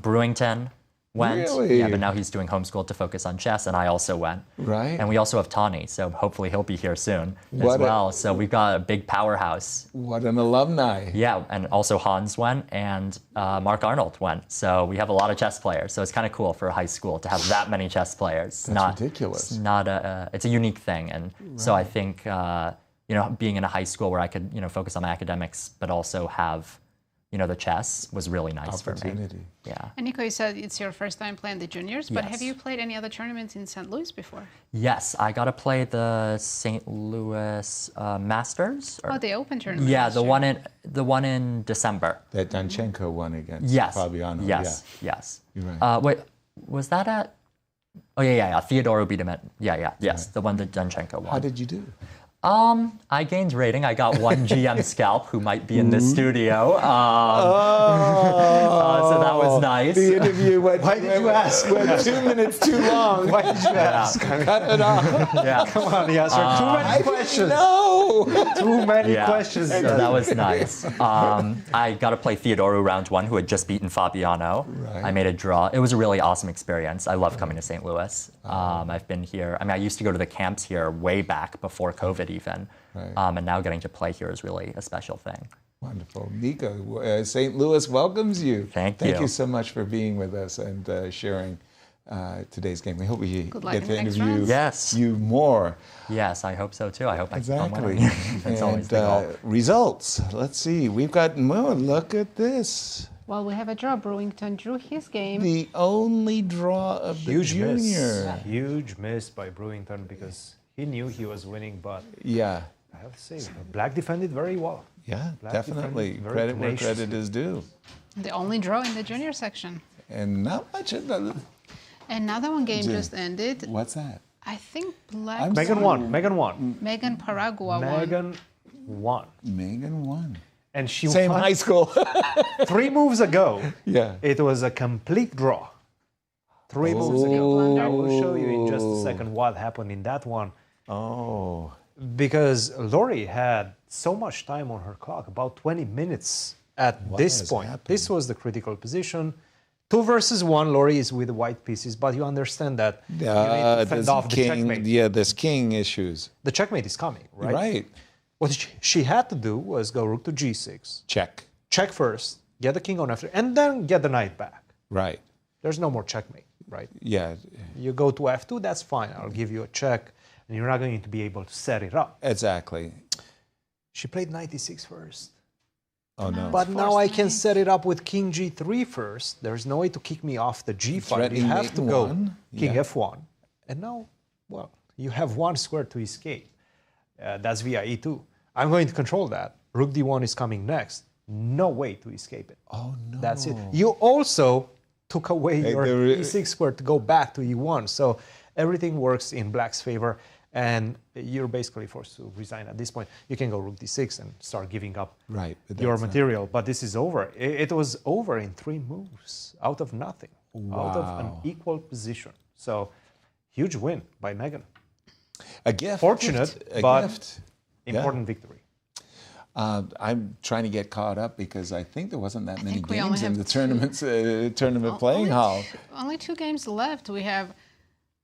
Brewington went. Really? Yeah, but now he's doing homeschool to focus on chess, and I also went. Right. And we also have Tawny, so hopefully he'll be here soon as well. So we've got a big powerhouse. What an alumni. Yeah, and also Hans went, and Mark Arnold went. So we have a lot of chess players. So it's kind of cool for a high school to have that many chess players. That's ridiculous. It's a unique thing, and so I think being in a high school where I could focus on my academics, but also have the chess was really nice for me. Yeah. And Nico, you said it's your first time playing the juniors, but Yes. have you played any other tournaments in St. Louis before? Yes, I got to play the St. Louis Masters. The Open tournament. Yeah, the one in December. That Danchenko won against Fabiano. Yes. Yes. You're right. Wait, was that at? Oh yeah. Theodoro beat him at. Yes, the one that Danchenko won. How did you do? I gained rating. I got one GM scalp who might be in the studio. So that was nice. The interview went. Why did you ask? Went 2 minutes too long. Why did you ask? Cut it off. Yeah. Come on, Yasser. Too many questions. No. Too many questions. So that was nice. I got to play Theodoro round 1, who had just beaten Fabiano. Right. I made a draw. It was a really awesome experience. I love coming to St. Louis. I've been here. I mean, I used to go to the camps here way back before COVID even. Right. And now getting to play here is really a special thing. Wonderful. Nico, St. Louis welcomes you. Thank you. Thank you so much for being with us and sharing today's game. We hope we get to interview you more. Yes, I hope so too. I hope Exactly. I can. That's always the goal. Results. Let's see. We've got more. Look at this. Well, we have a draw. Brewington drew his game. The only draw of the junior. Huge miss by Brewington because he knew he was winning, but yeah, I have to say, Black defended very well. Yeah, Black definitely. defended very Credit where tenaciously. credit is due. The only draw in the junior section. And not much of the... Another one game just ended. What's that? I think Black Megan won. Megan won. Megan Paragua won. Megan won. Megan won. And she Same won. high school. 3 moves ago, yeah, it was a complete draw. 3 moves ago. I will show you in just a second what happened in that one. Oh. Because Lori had so much time on her clock, about 20 minutes at What this has point. happened? This was the critical position. 2 versus 1, Lori is with the white pieces, but you understand that you need to fend off the checkmate. Yeah, there's king issues. The checkmate is coming, right? Right. What she had to do was go rook to g6. Check. Check first, get the king on f3, and then get the knight back. Right. There's no more checkmate, right? Yeah. You go to f2, that's fine. I'll give you a check, and you're not going to be able to set it up. Exactly. She played knight e6 first. Oh, no. But now I can set it up with king g3 first. There's no way to kick me off the g5. You have to go king f1. And now, well, you have one square to escape. That's via e2. I'm going to control that. Rook d1 is coming next. No way to escape it. Oh, no. That's it. You also took away your e6 square to go back to e1. So everything works in black's favor. And you're basically forced to resign at this point. You can go rook d6 and start giving up your material. But this is over. It was over in 3 moves, out of nothing, out of an equal position. So huge win by Megan. A gift. Fortunate, but important victory. I'm trying to get caught up because I think there wasn't that many games in the tournament playing hall. Only 2 games left. We have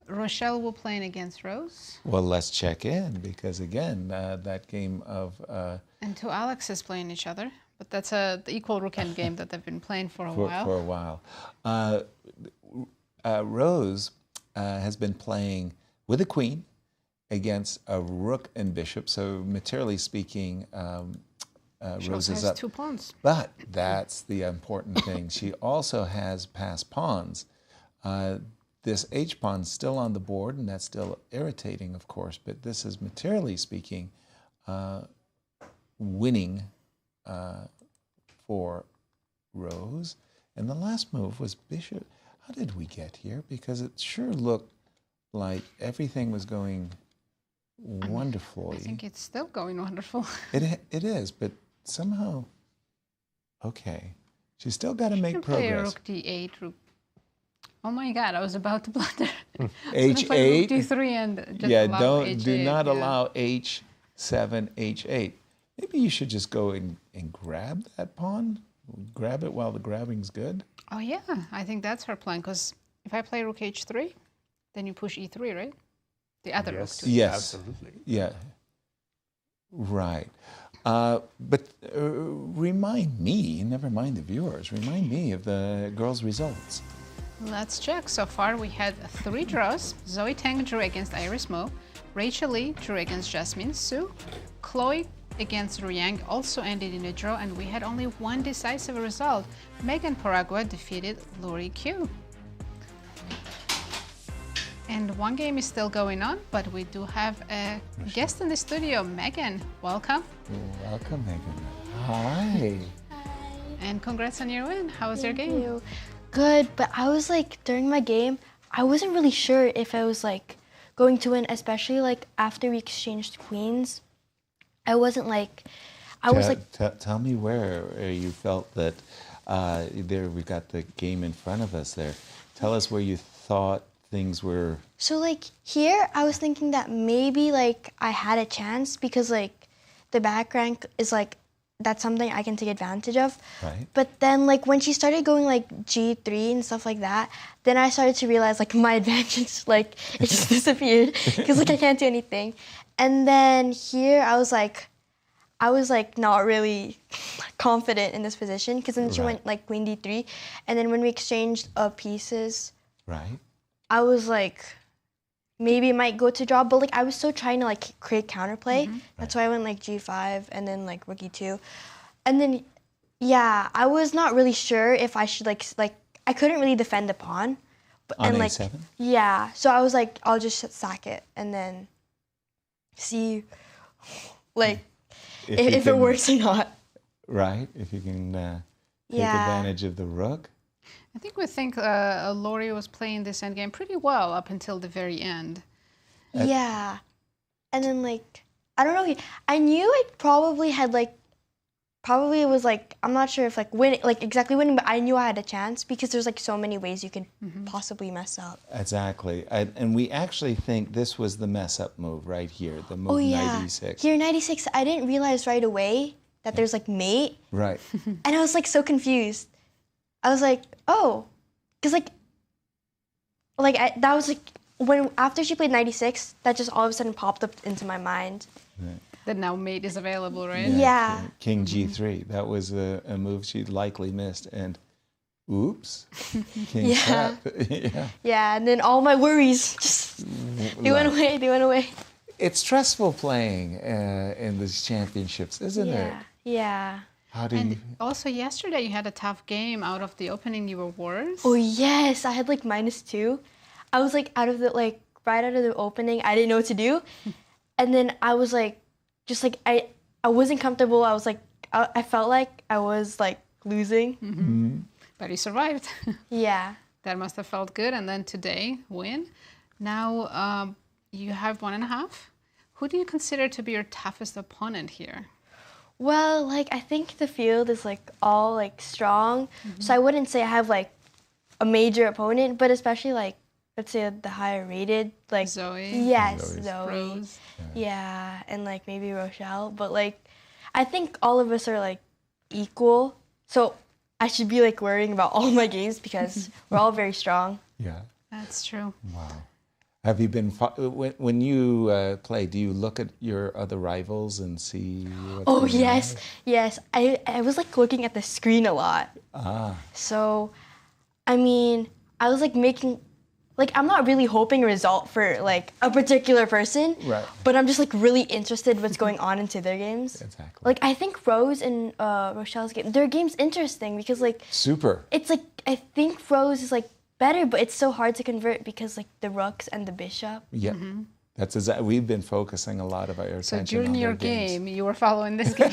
Rochelle will playing against Rose. Well, let's check in because again, that game of and 2 Alexes playing each other, but that's the equal rook end game that they've been playing for a while. For a while, Rose has been playing with a queen against a rook and bishop. So materially speaking, Rose is up. 2 pawns. But that's the important thing. She also has passed pawns. This h-pawn is still on the board, and that's still irritating, of course, but this is, materially speaking, winning for Rose. And the last move was bishop. How did we get here? Because it sure looked like everything was going wonderfully. I think it's still going wonderful. It is, but somehow, okay. She's still got to make progress. Play rook d8, rook. Oh my God! I was about to blunder. H8. D3 and just allow H8, do not allow H7, H8. Maybe you should just go and grab that pawn. Grab it while the grabbing's good. Oh yeah, I think that's her plan. Because if I play rook H3, then you push E3, right? The other rook. Yes, absolutely. Yeah. Right. But remind me, never mind the viewers, remind me of the girls' results. Let's check. So far, we had 3 draws. Zoe Tang drew against Iris Mo. Rachel Lee drew against Jasmine Su. Chloe against Ruyang also ended in a draw, and we had only 1 decisive result. Megan Paragua defeated Lori Q. And 1 game is still going on, but we do have a guest in the studio. Megan, welcome. Welcome, Megan. Hi. And congrats on your win. How was your game? You. Good, but I was like, during my game, I wasn't really sure if I was like going to win, especially like after we exchanged queens. I wasn't like, I was like... Tell me where you felt that, there we've got the game in front of us there. Tell us where you thought things were... So like here, I was thinking that maybe like I had a chance because like the back rank is like, that's something I can take advantage of. Right. But then like when she started going like G3 and stuff like that, then I started to realize like my advantage, like it just disappeared because like I can't do anything. And then here I was like not really confident in this position because then she went like queen D3. And then when we exchanged pieces, right, I was like, maybe it might go to draw, but like I was still trying to like create counterplay. That's why I went like G5 and then like rook E2. And then, yeah, I was not really sure if I should like I couldn't really defend the pawn. But, on and like, A7? Yeah, so I was like, I'll just sack it and then see like if it works or not. Right, if you can take advantage of the rook. I think we think Lori was playing this endgame pretty well up until the very end. Yeah. And then, like, I don't know. I knew I probably had, like, probably it was, like, I'm not sure if, like, winning, like, exactly winning, but I knew I had a chance because there's, like, so many ways you could possibly mess up. Exactly. And we actually think this was the mess-up move right here, the move knight e6. Here, knight e6, I didn't realize right away that there's, like, mate. Right. And I was, like, so confused. I was like, oh, because that was like when after she played 96, that just all of a sudden popped up into my mind. Right. That now mate is available, right? Yeah. King G3. That was a move she likely missed, and oops, King Yeah. yeah. Yeah, and then all my worries just they went away. They went away. It's stressful playing in these championships, isn't it? Yeah. How do And you? also yesterday you had a tough game. Out of the opening, you were worse. Oh yes, I had like -2. I was like right out of the opening, I didn't know what to do, and then I was like, just like I wasn't comfortable. I was like, I felt like I was like losing. But you survived. Yeah. That must have felt good. And then today, win. Now you have 1.5. Who do you consider to be your toughest opponent here? Well, like I think the field is like all like strong, so I wouldn't say I have like a major opponent, but especially like let's say the higher rated like Zoe. Yes, Zoe. Zoe. Rose. Yeah, and like maybe Rochelle, but like I think all of us are like equal, so I should be like worrying about all my games because we're all very strong. Yeah. That's true. Wow. Have you been when you play? Do you look at your other rivals and see? What's Oh going on? yes, yes. I was like looking at the screen a lot. Ah. So, I mean, I was like making, like I'm not really hoping a result for like a particular person, Right. but I'm just like really interested what's going on into their games. Exactly. Like I think Rose and Rochelle's game, their game's interesting because like Super. it's like I think Rose is like better, but it's so hard to convert because like the rooks and the bishop. Yeah. That's exactly. We've been focusing a lot of our attention. So during on your their games. game, you were following this game.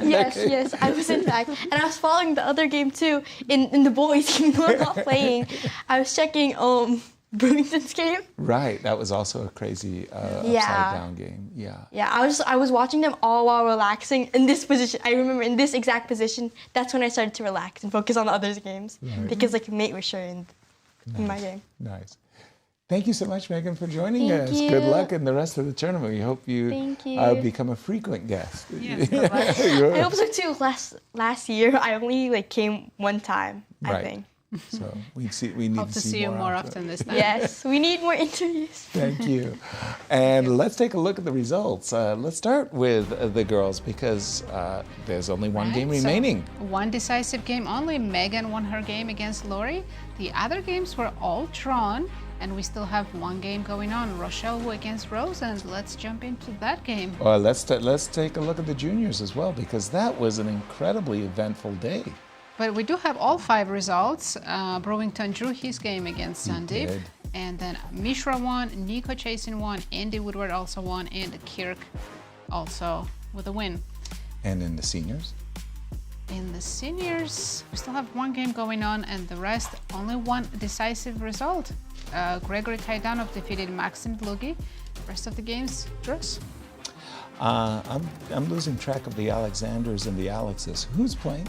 yes. I was in fact, and I was following the other game too in the boys game. Though I'm not playing. I was checking Brewington's game. Right. That was also a crazy upside down game. Yeah. Yeah, I was watching them all while relaxing in this position. I remember in this exact position. That's when I started to relax and focus on the others' games because like mate was sure in my game. Nice. Thank you so much, Megan, for joining Thank us. you. Good luck in the rest of the tournament. We hope you, Thank you. become a frequent guest. Yes, good luck. I hope so too. Last year I only like came one time. I Right. think. So we need Hope to see you more often this time. Yes, we need more interviews. Thank you. And let's take a look at the results. Let's start with the girls because there's only one game Right, so remaining. one decisive game only. Megan won her game against Lori. The other games were all drawn, and we still have one game going on. Rochelle against Rose, and let's jump into that game. Well, let's take a look at the juniors as well because that was an incredibly eventful day. But we do have all 5 results. Brewington drew his game against He Sandeep. did. And then Mishra won, Nico Chasin won, Andy Woodward also won, and Kirk also with a win. And in the seniors? In the seniors, we still have one game going on, and the rest, only one decisive result. Gregory Kaidanov defeated Maxim Dlugy. The rest of the games, draws. I'm losing track of the Alexanders and the Alexes. Who's playing?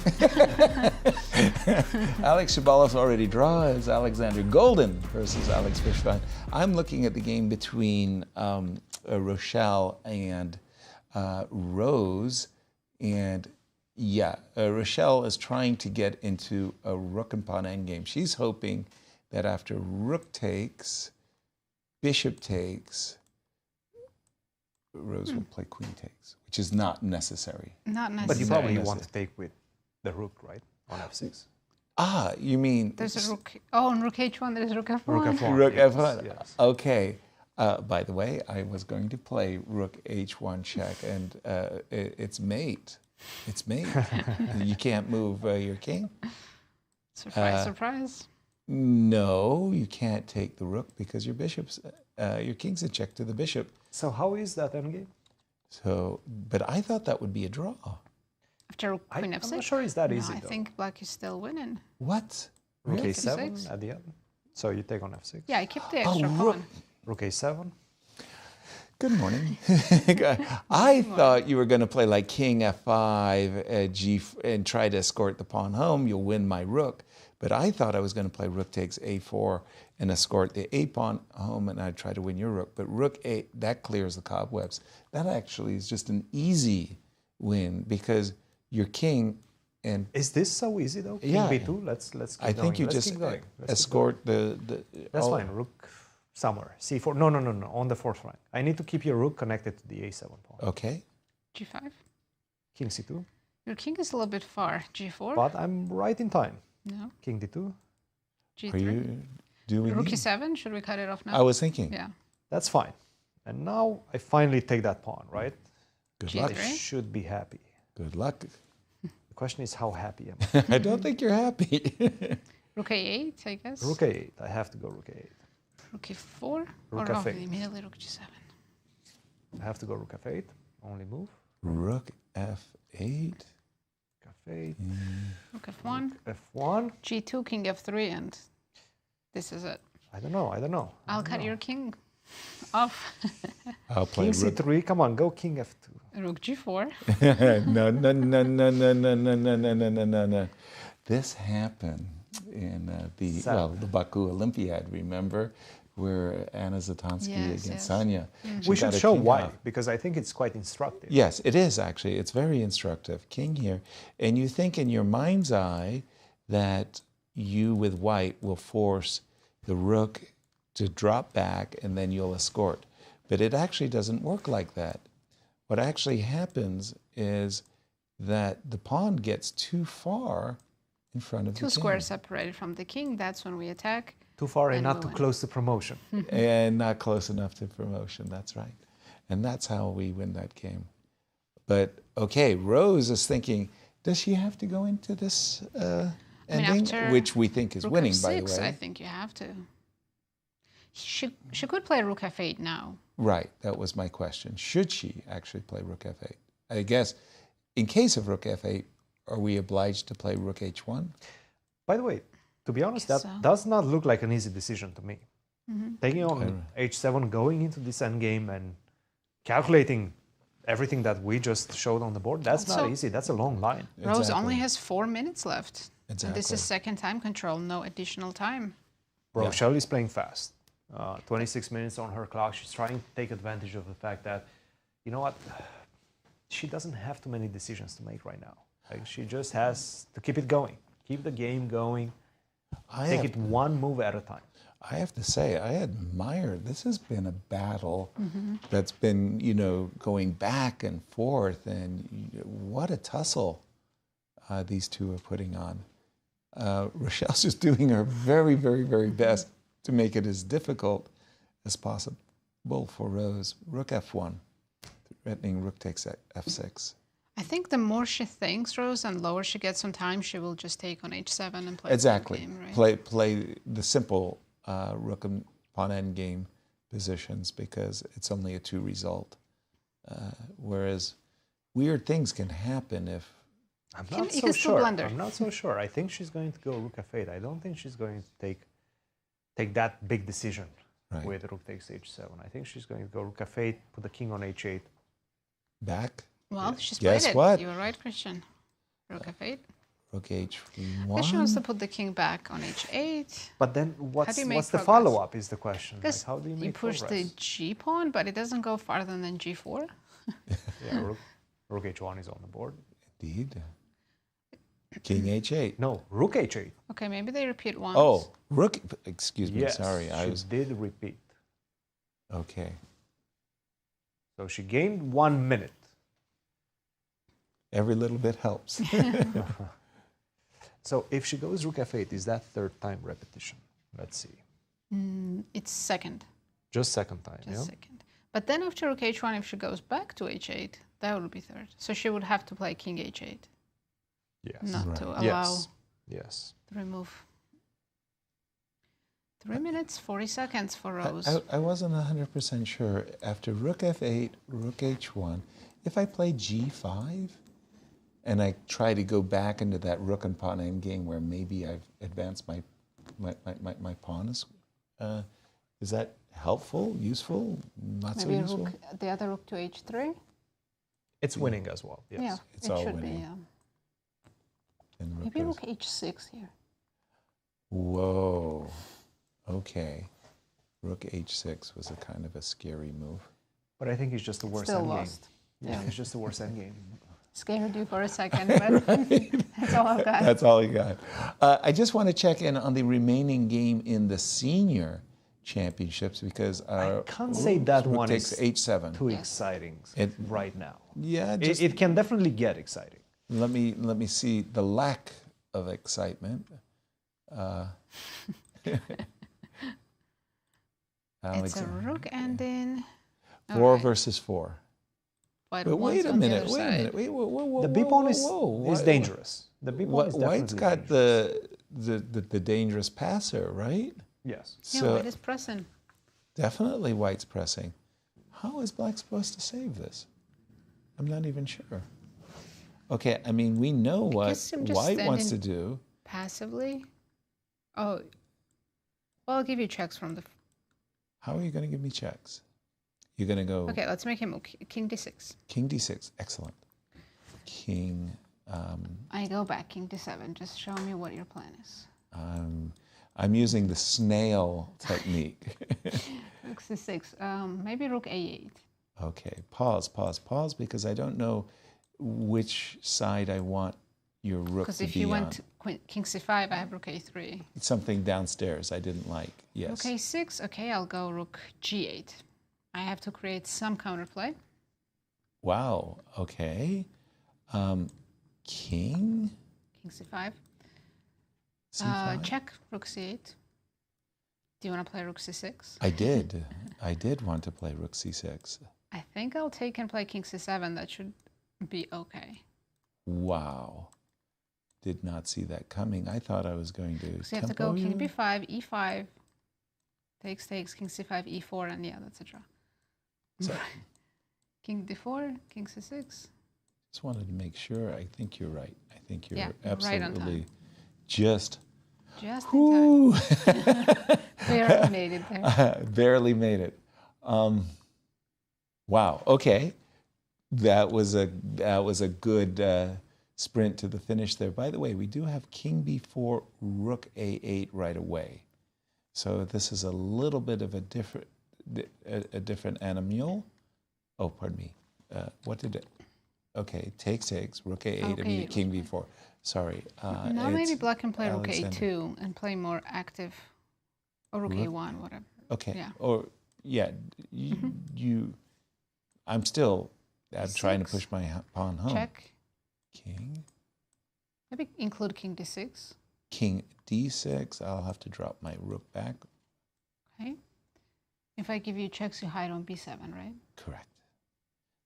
Alex Shabalov's already draw as Alexander Goldin versus Alex Fishbein. I'm looking at the game between Rochelle and Rose, and yeah, Rochelle is trying to get into a rook and pawn endgame. She's hoping that after rook takes, bishop takes, Rose will play queen takes, which is not necessary. Not necessary. But you probably want to take with the rook, right? On f6. Ah, you mean... There's a rook. Oh, on rook h1, there's rook f1. Rook f1. Rook yes, f1. yes. Okay. By the way, I was going to play rook h1 check, and it's mate. It's mate. You can't move your king. Surprise, surprise. No, you can't take the rook because your king's in check to the bishop. So how is that endgame? So, but I thought that would be a draw. After queen f6? I'm not sure it's that No, easy, I though. think black is still winning. What? Rook Really? a7 F6? at the end. So you take on f6. Yeah, I kept the extra rook. pawn. Rook a7. Good morning. I thought you were going to play like king f5, and try to escort the pawn home. You'll win my rook. But I thought I was going to play rook takes a4 and escort the a pawn home, and I'd try to win your rook. But rook a, that clears the cobwebs. That actually is just an easy win because your king And is this so easy though? King yeah, b2. Let's keep I think going. you Let's just keep going. Let's keep escort going. the. That's fine. Rook somewhere. c4. No. On the fourth rank. I need to keep your rook connected to the a7 pawn. Okay. G5. King c2. Your king is a little bit far. G4. But I'm right in time. No. King d2. G3. Rook e7. Should we cut it off now? I was thinking. Yeah. That's fine. And now I finally take that pawn, right? Good luck. I should be happy. Good luck. The question is, how happy am I? I don't think you're happy. Rook a8, I guess. Rook a8. I have to go rook a8. Rook e4. Rook or f8. immediately rook g7. I have to go rook f8. Only move. Rook f8. f8. Rook f1. f1. G2, king f3, and this is it. I don't know. I'll cut your king off. I'll play king c3. Come on, go king f2. Rook g4. No. This happened in the Baku Olympiad, remember? Where Anna Zatonsky against Sonia. We should show why, because I think it's quite instructive. Yes, it is actually. It's very instructive. King here. And you think in your mind's eye that you with white will force the rook to drop back and then you'll escort. But it actually doesn't work like that. What actually happens is that the pawn gets too far in front of the king. Two squares separated from the king. That's when we attack. Too far and not too close to promotion. And not close enough to promotion, that's right. And that's how we win that game. But, okay, Rose is thinking, does she have to go into this ending? Which we think is winning, by the way. I think you have to. She could play rook f8 now. Right, that was my question. Should she actually play rook f8? I guess, in case of rook f8, are we obliged to play rook h1? By the way, to be honest, that does not look like an easy decision to me. Taking on h7, going into this endgame and calculating everything that we just showed on the board, that's not easy. That's a long line. Rose only has 4 minutes left. Exactly. And this is second time control, no additional time. Rochelle is playing fast. 26 minutes on her clock. She's trying to take advantage of the fact that, you know what, she doesn't have too many decisions to make right now. Like, she just has to keep it going, keep the game going. Take it one move at a time. I have to say, I admire, this has been a battle that's been, going back and forth, and what a tussle these two are putting on. Rochelle's just doing her very, very, very best to make it as difficult as possible for Rose. Rook f1, threatening rook takes f6. I think the more she thinks, Rose, and lower she gets on time, she will just take on h7 and play Exactly. the game, right? Play the simple rook and pawn endgame positions because it's only a 2 result. Whereas weird things can happen if... I'm not so sure. I'm not so sure. I think she's going to go rook f8. I don't think she's going to take that big decision with rook takes h7. I think she's going to go rook f8, put the king on h8. Back? Well, she's played it. Guess what? You were right, Christian. Rook f8. Rook h1. But she wants to put the king back on h8. But then what's the follow-up is the question. Like, how do you make you push progress? the g pawn, but it doesn't go farther than g4. Yeah, rook h1 is on the board. Indeed. King h8. No, rook h8. Okay, maybe they repeat once. Oh, rook, excuse me, Yes, sorry. she did repeat. Okay. So she gained 1 minute. Every little bit helps. So if she goes rook f8, is that third time repetition? Let's see. It's second. Just second time, Just second. But then after rook h1, if she goes back to h8, that would be third. So she would have to play king h8. Yes. Not to allow yes. the remove. 3 minutes, 40 seconds for Rose. I wasn't 100% sure. After rook f8, rook h1, if I play g5, and I try to go back into that rook and pawn endgame where maybe I've advanced my pawn, is that helpful, useful, not Maybe so useful? the other rook to h3? It's winning as well, yes. Yeah, It's it all should winning. be, yeah. And rook Maybe goes- rook h6 here. Whoa. Okay. Rook h6 was a kind of a scary move. But I think it's just the worst Still endgame. lost. Yeah, it's just the worst endgame. Scared you for a second, but that's all I've got. That's all you got. I just want to check in on the remaining game in the senior championships because I can't say that one takes is H7. too exciting right now. Yeah, it can definitely get exciting. Let me see the lack of excitement. It's a rook ending. 4 versus 4. But wait a minute. Wait a minute. Wait, the B pawn is dangerous. The B pawn is definitely White's got the dangerous passer, right? Yes. So White is pressing. Definitely White's pressing. How is Black supposed to save this? I'm not even sure. Okay, I mean, we know what White wants to do. Passively? Oh, well, I'll give you checks from the... How are you going to give me checks? You're going to go... Okay, let's make him king d6. King d6, excellent. King... I go back, king d7. Just show me what your plan is. I'm using the snail technique. Rook c6, maybe rook a8. Okay, pause, because I don't know which side I want your rook to be on. Because if you went king c5, I have rook a3. It's something downstairs I didn't like, yes. Rook a6, okay, I'll go rook g8. I have to create some counterplay. Wow, okay. King? King c5. C5? Check, rook c8. Do you want to play rook c6? I did. I did want to play rook c6. I think I'll take and play king c7. That should be okay. Wow. Did not see that coming. I thought I was going to So you have to go king b5, e5, takes, king c5, e4, and yeah, that's a draw. So, king d4, king c6. just wanted to make sure. I think you're right. I think you're right on absolutely time. just in time. Barely made it there. Barely made it. Wow. Okay. That was a good sprint to the finish there. By the way, we do have king b4, rook a8 right away. So this is a little bit of a different animal. Oh, pardon me. What did it? Okay, takes, rook a8, Okay. king b4. Sorry. Now maybe black can play rook Alexander. a2 and play more active, or rook a1, whatever. Okay. Yeah. Or you. I'm trying to push my pawn home. Check. King. Maybe include king d6. King d6. I'll have to drop my rook back. Okay. If I give you checks, you hide on b7, right? Correct.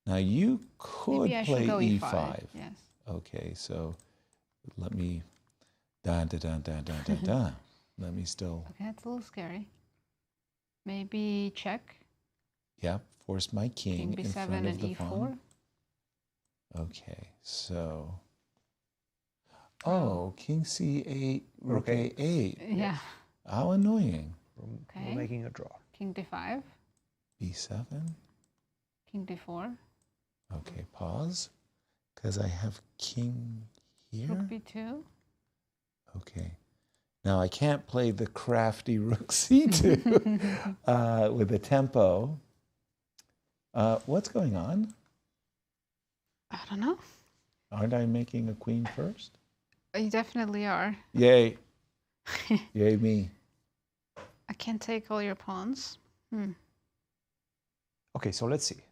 Now you could Maybe I play should go e5. e5. Yes. Okay, so let me Let me still. Okay, that's a little scary. Maybe check. Yeah, force my king King in front b7 of and the e4. pawn. Okay, so. Oh, king c8, rook a8. Yeah. How annoying. Okay. We're making a draw. King d5. b7. King d4. Okay, pause. Because I have king here. Rook b2. Okay. Now I can't play the crafty rook c2 with the tempo. What's going on? I don't know. Aren't I making a queen first? You definitely are. Yay. Yay me. I can't take all your pawns. Okay, so let's see.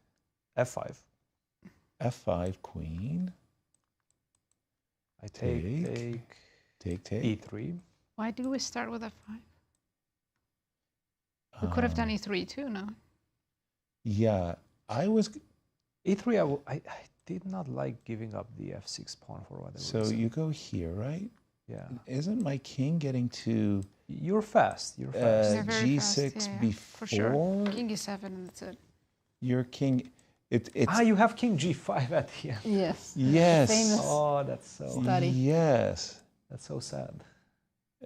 F5. F5, queen. I take. Take. E3. Why did we start with f5? We could have done e3 too, no? Yeah, I was... E3, I did not like giving up the f6 pawn for whatever So reason. you go here, right? Yeah. Isn't my king getting to... You're fast. You're fast. They're very G6 fast, yeah, before... For sure. King e7 and that's it. Your king... It's you have king g5 at the end. Yes. Yes. Famous Oh, that's so... study. Yes. That's so sad.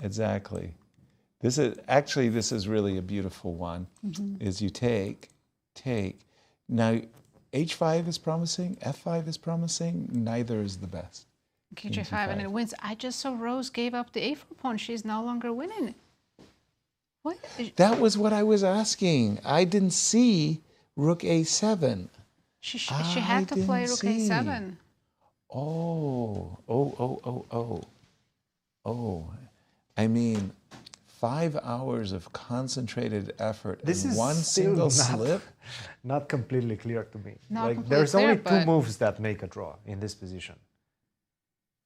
Exactly. This is really a beautiful one. Is you take. Now, h5 is promising, f5 is promising, neither is the best. King g5 and it wins. I just saw Rose gave up the a4 pawn. She's no longer winning. What? That was what I was asking. I didn't see rook a7. She had to play rook a7. Oh. I mean, 5 hours of concentrated effort in one single slip? Not completely clear to me. Not Like, completely there's clear, only two but- moves that make a draw in this position.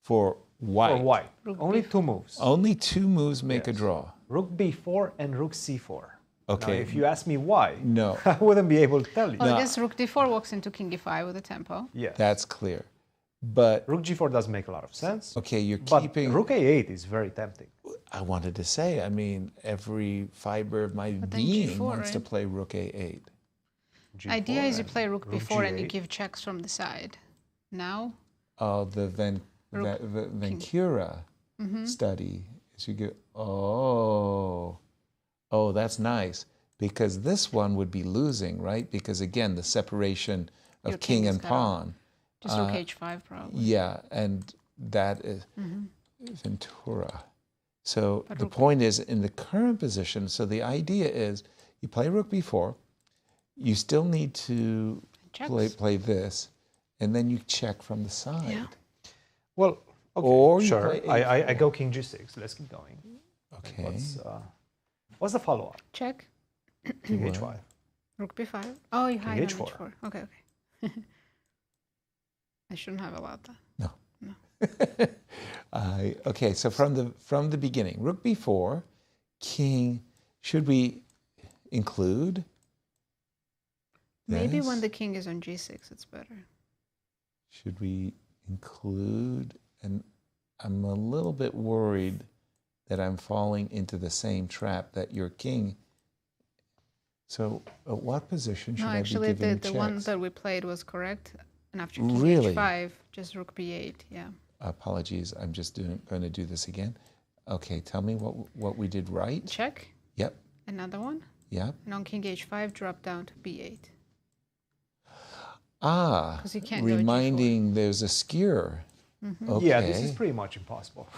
For white? For white. Only two moves. Only two moves make a draw. Rook b4 and rook c4. Okay. Now, if you ask me why, No. I wouldn't be able to tell you. Well, I guess rook d4 walks into king e5 with a tempo. Yeah. That's clear. But rook g4 does make a lot of sense. Okay, you're But keeping... rook a8 is very tempting. I wanted to say, I mean, every fiber of my being G4, wants to right? play rook a8. Idea is you play rook rook b4 and you g8. give checks from the side. Now, Oh, the Vancura Mhm. study. Is you go, oh, that's nice. Because this one would be losing, right? Because again, the separation of Your king king is and cut off. pawn. just rook h5 probably. Yeah, and that is Mhm. Ventura. So But the rook- point is, in the current position, so the idea is you play rook b4, you still need to play this, and then you check from the side. Yeah. Well, okay, Or you sure. play I a4. go king g6. Let's keep going. Okay. What's the follow-up? Check. King What? h5. Rook b5. Oh, you hide on h4. h4. Okay, okay. I shouldn't have allowed that. No. Okay, so from the beginning, rook b4, king. Should we include? Maybe this? when the king is on g6, it's better. Should we include? And I'm a little bit worried that I'm falling into the same trap that your king. So, at what position should No, I actually, be giving the one checks? that we played was correct. And after king Really? h5, just rook b8. Yeah. Apologies, I'm just going to do this again. Okay, tell me what we did right. Check. Yep. Another one. Yep. And on king h5, drop down to b8. Ah, 'Cause you can't go reminding there's a skewer. Mhm. Okay. Yeah, this is pretty much impossible.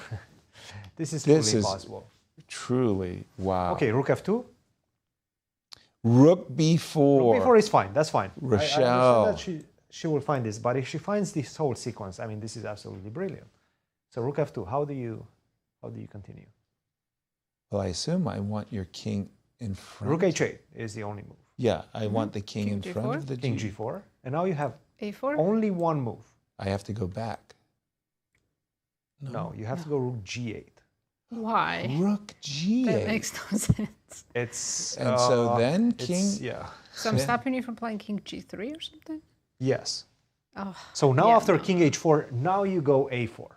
This is truly impossible. Truly, wow. Okay, rook f2. Rook b4. Rook b4 is fine. That's fine. I Rochelle. understand that she will find this, but if she finds this whole sequence, I mean, this is absolutely brilliant. So rook f2. How do you continue? Well, I assume I want your king in front. Rook h8 is the only move. Yeah, I want the king King in front g4? of the King G. g4, and now you have a4. only one move. I have to go back. No, you have to go rook g8. Why? Rook g8. That makes no sense. It's And so then it's- king. Yeah. So I'm Yeah. stopping you from playing king g3 or something? Yes. Oh. So now yeah, after no. king h4, now you go a4.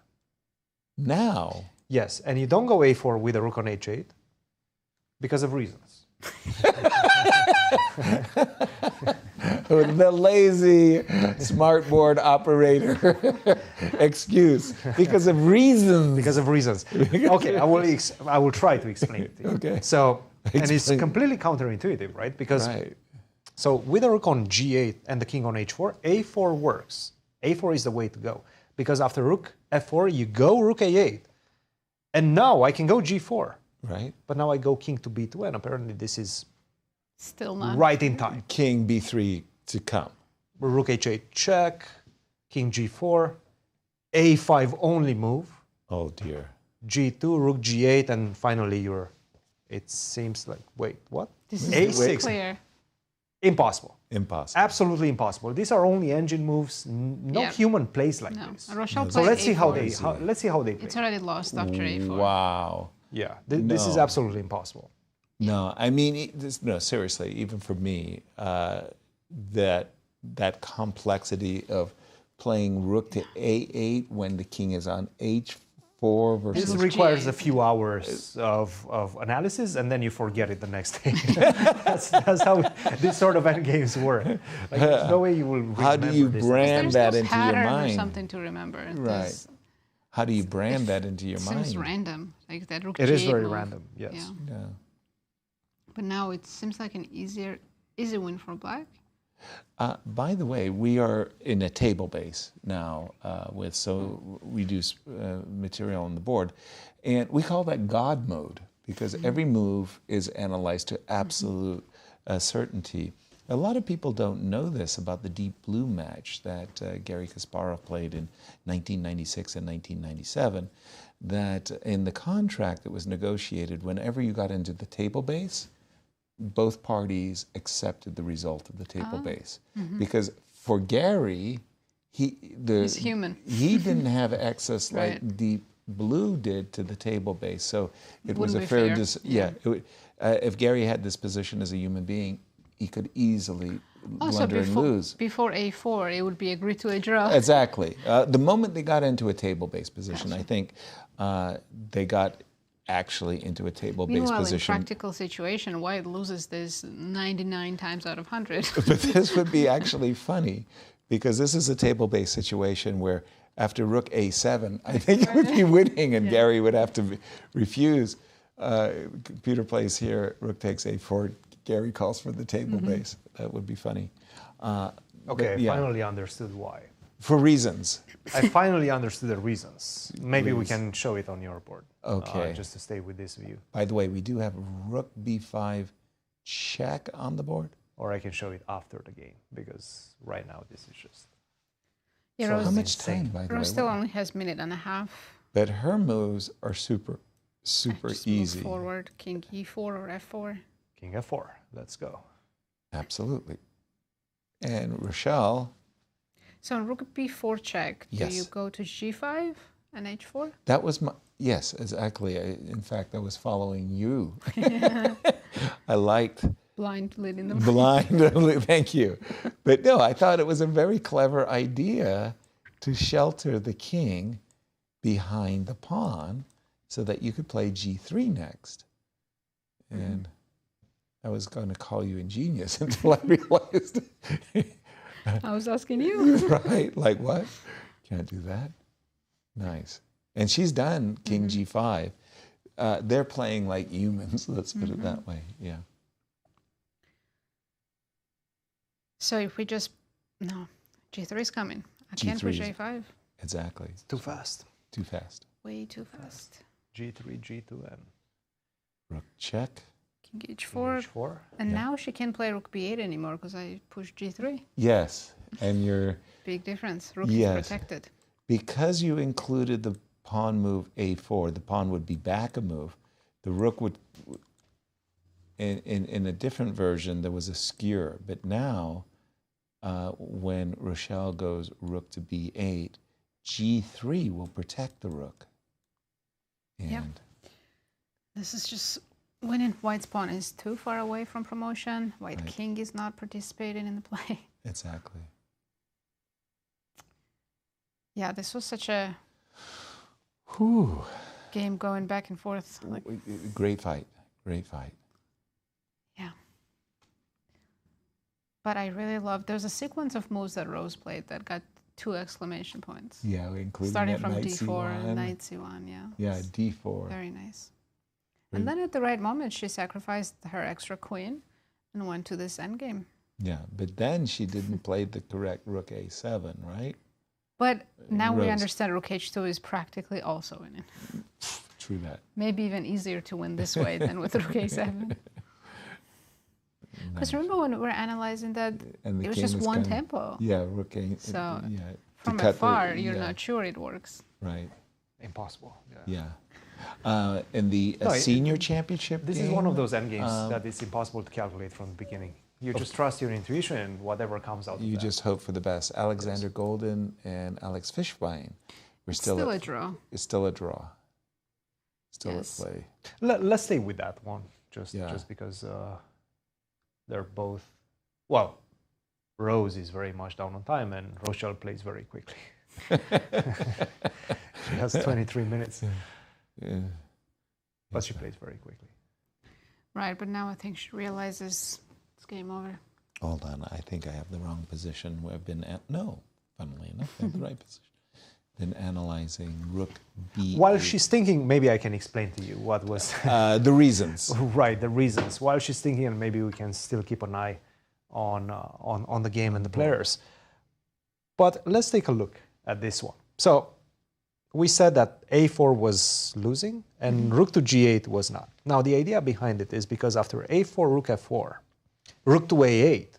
Now. Yes, and you don't go a4 with a rook on h8 because of reasons. The lazy smartboard operator excuse because of reasons. Because of reasons. Okay, I will try to explain it to you. Okay. So, and it's Explain. completely counterintuitive, right? Because Right. so with a rook on g8 and the king on h4, a4 works. a4 is the way to go because after rook f4, you go rook a8, and now I can go g4. Right. But now I go king to b2, and apparently this is Still not. right in time. King b3 to come. Rook h8 check, king g4, a5 only move, Oh dear. g2, rook g8, and finally you're. It seems like wait, what? This is a6. clear. Impossible. Impossible. Absolutely impossible. These are only engine moves. No Yeah. human plays like No. this. Rochelle So played let's see how a4. they. Let's see how they play. It's already lost after a4. Wow. Yeah, this is No. absolutely impossible. No, I mean, no, seriously, even for me, that complexity of playing rook to a8 when the king is on h4 versus. This requires a few hours of analysis, and then you forget it the next day. that's how this sort of endgames work. Like, there's no way you will. How do you remember this. brand There's that no into your pattern or mind? something to remember. Right. There's- How do you brand that into your It mind? seems random, like that rook It is g8 very move. random. Yes. Yeah. Yeah. But now it seems like an easy win for black. By the way, we are in a table base now so we do material on the board, and we call that God mode because every move is analyzed to absolute certainty. A lot of people don't know this about the Deep Blue match that Garry Kasparov played in 1996 and 1997, that in the contract that was negotiated, whenever you got into the table base, both parties accepted the result of the table base. Because for Garry, he's human. He didn't have access like Right. Deep Blue did to the table base, so it was Wouldn't a be fair. fair. If Garry had this position as a human being, he could easily blunder and lose. Before A4, it would be agreed to a draw. Exactly. The moment they got into a table-based position, I think they got actually into a table-based Meanwhile, position. in practical situation, White loses this 99 times out of 100. But this would be actually funny, because this is a table-based situation where after Rook A7, I think it would be winning, and Garry would have to refuse. Peter plays here, Rook takes A4, Garry calls for the table base. That would be funny. Okay, I finally understood why. For reasons. I finally understood the reasons. Maybe we can show it on your board. Okay. Just to stay with this view. By the way, we do have Rook B5 check on the board. Or I can show it after the game, because right now this is just... Yeah, So Rose, how much time, by the way? Rose still only has minute and a half. But her moves are super Just move easy. forward, King E4 or F4. King F4, let's go. Absolutely. And Rochelle, So on Rook B4 check, do Yes. you go to G5 and H4? that was my, yes, exactly. In fact, I was following you. I liked Blind leading the blind, thank you. But no, I thought it was a very clever idea to shelter the king behind the pawn so that you could play G3 next. And I was going to call you ingenious until I realized. I was asking you. Right, like what? Can't do that. Nice. And she's done King G5. They're playing like humans, let's put it that way, yeah. So if we just, no, G3 is coming. I can't push G3 is- A5. Exactly. It's too fast. Too fast. Way too fast. G3, G2, and Rook check. King H4. H4. And now she can't play Rook B8 anymore because I pushed G3. Yes, and you're... Big difference. Rook Yes. is protected. Because you included the pawn move A4, the pawn would be back a move. The rook would... In a different version, there was a skewer. But now, when Rochelle goes rook to B8, G3 will protect the rook. And Yeah. This is just winning. White's pawn is too far away from promotion. White king is not participating in the play. Exactly. Yeah, this was such a Whew. game going back and forth. Like, Great fight. Great fight. yeah. But I really loved, there's a sequence of moves that Rose played that got 2 exclamation points. Yeah, including Starting that from knight D4 C1. and knight C1, yeah. Yeah, D4. Very nice. And then at the right moment, she sacrificed her extra queen and went to this endgame. Yeah, but then she didn't play the correct rook A7, right? But now we Rose. understand Rook H2 is practically also winning. True that. Maybe even easier to win this way than with Rook A7. Because remember when we were analyzing that, And the it was king just one kinda- tempo. Yeah, rook A. So yeah, from to cut afar, the, you're yeah, not sure it works. Right. Impossible. Yeah. In the No, senior championship This game, is one of those endgames that it's impossible to calculate from the beginning. You just trust your intuition and whatever comes out of You that. just hope for the best. Alexander Goldin and Alex Fishbein. We're Still a draw. It's still a draw. Still Yes. at play. Let's stay with that one, just because they're both. Well, Rose is very much down on time, and Rochelle plays very quickly. She has 23 minutes, Yeah. but she plays very quickly. Right, but now I think she realizes it's game over. Hold on, I think I have the wrong position. I've been no, funnily enough, I have the right position. Been analyzing rook B. While she's thinking, maybe I can explain to you what was the reasons. Right, the reasons. While she's thinking, and maybe we can still keep an eye on the game and the players. But let's take a look at this one. So we said that A4 was losing and rook to G8 was not. Now the idea behind it is because after A4, rook F4, rook to A8,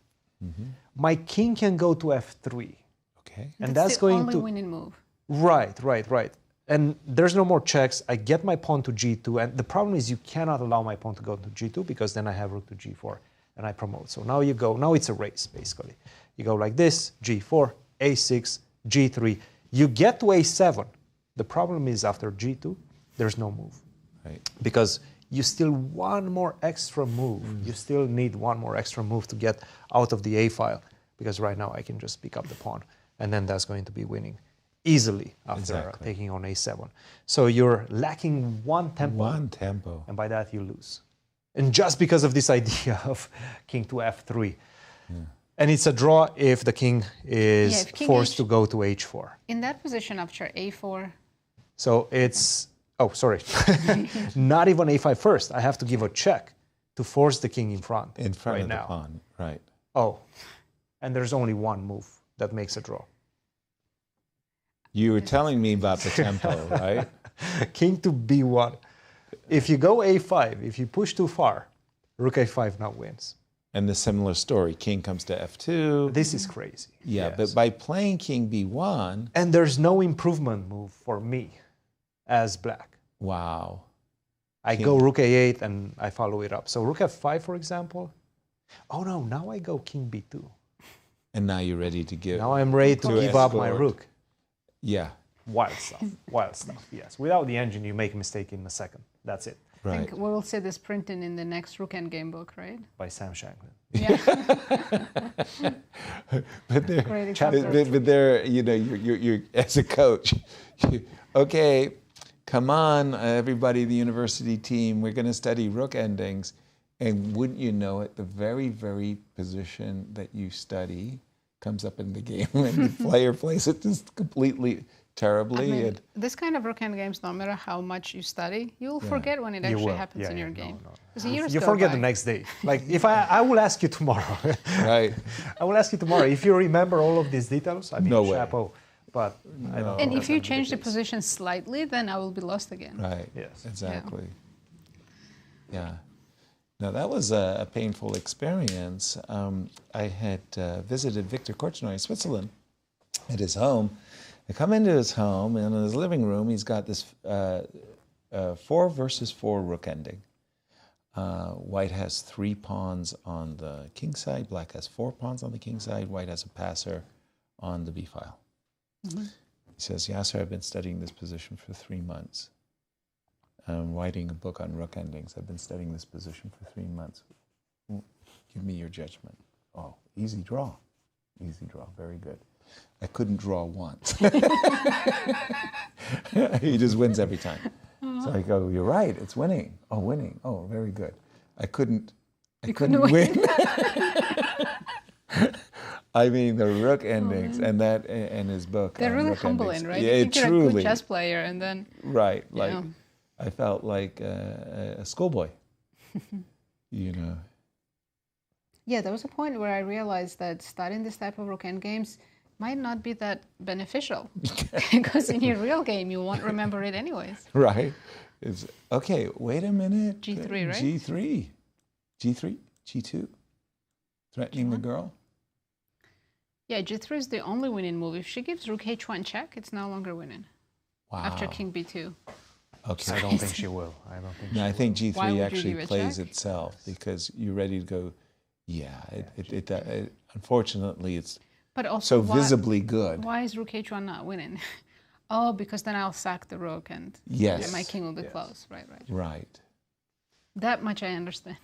My king can go to f3. Okay. And that's the going only to winning move. Right. And there's no more checks. I get my pawn to g2, and the problem is you cannot allow my pawn to go to g2 because then I have rook to g4, and I promote. So now you go. Now it's a race basically. You go like this: g4, a6, g3. You get to a7. The problem is after g2, there's no move, right? Because you still one more extra move. You still need one more extra move to get out of the a file, because right now I can just pick up the pawn, and then that's going to be winning easily after taking on a7. So you're lacking one tempo. One tempo. And by that you lose. And just because of this idea of king to f3. Yeah. And it's a draw if the king is forced to go to h4. In that position after a4. So it's, oh, sorry. Not even a5 first. I have to give a check to force the king in front. In front right of now. the pawn, right. Oh, and there's only one move that makes a draw. You were telling me about the tempo, right? King to b1. If you go a5, if you push too far, rook a5 now wins. And the similar story, king comes to f2. This is crazy. Yeah, but by playing king b1... And there's no improvement move for me as black. Wow. I go rook a8 and I follow it up. So rook f5, for example. Oh no, now I go king b2. And now you're ready to give... Now I'm ready to give up my rook. Yeah. Wild stuff, yes. Without the engine, you make a mistake in a second. That's it. I think we will see this printed in the next Rook Endgame book, right? By Sam Shanklin. Yeah. but there, you know, you're as a coach, okay, come on, everybody, the university team, we're going to study rook endings. And wouldn't you know it, the very, very position that you study comes up in the game, and the player plays it just completely terribly. I mean, this kind of rook end games, no matter how much you study, you'll forget when it actually happens in your game. You forget the next day. Like if I will ask you tomorrow. Right. I will ask you tomorrow if you remember all of these details. I mean, no way. Chapeau. But I don't and know if you change the position slightly, then I will be lost again. Right. Yes. Exactly. Yeah. Now, that was a painful experience. I had visited Victor Korchnoi in Switzerland at his home. I come into his home, and in his living room, he's got this 4 versus 4 rook ending. White has 3 pawns on the king side. Black has 4 pawns on the king side. White has a passer on the b file. Mm-hmm. He says, Yasser, I've been studying this position for 3 months. I'm writing a book on rook endings. I've been studying this position for 3 months. Give me your judgment. Oh, easy draw. Easy draw. Very good. I couldn't draw once. He just wins every time. So I go, you're right. It's winning. Oh, winning. Oh, very good. I couldn't win. I mean, the rook endings and that and his book. They're really humbling, right? Yeah, you think truly. You're a good chess player, and then right, like I felt like a schoolboy. You know. Yeah, there was a point where I realized that studying this type of rook end games might not be that beneficial because in your real game you won't remember it anyways. Right. It's okay. Wait a minute. G3, right? G3, G3, G2. Threatening the girl. Yeah, G3 is the only winning move. If she gives rook h1 check, it's no longer winning. Wow. After king b2. Okay. I don't think she will. I don't think. No, I think G3 actually plays check? itself because you're ready to go. Yeah, it unfortunately it's but also so visibly good. Why is rook h1 not winning? Oh, because then I'll sack the rook and my king will be close. Right. Right. That much I understand.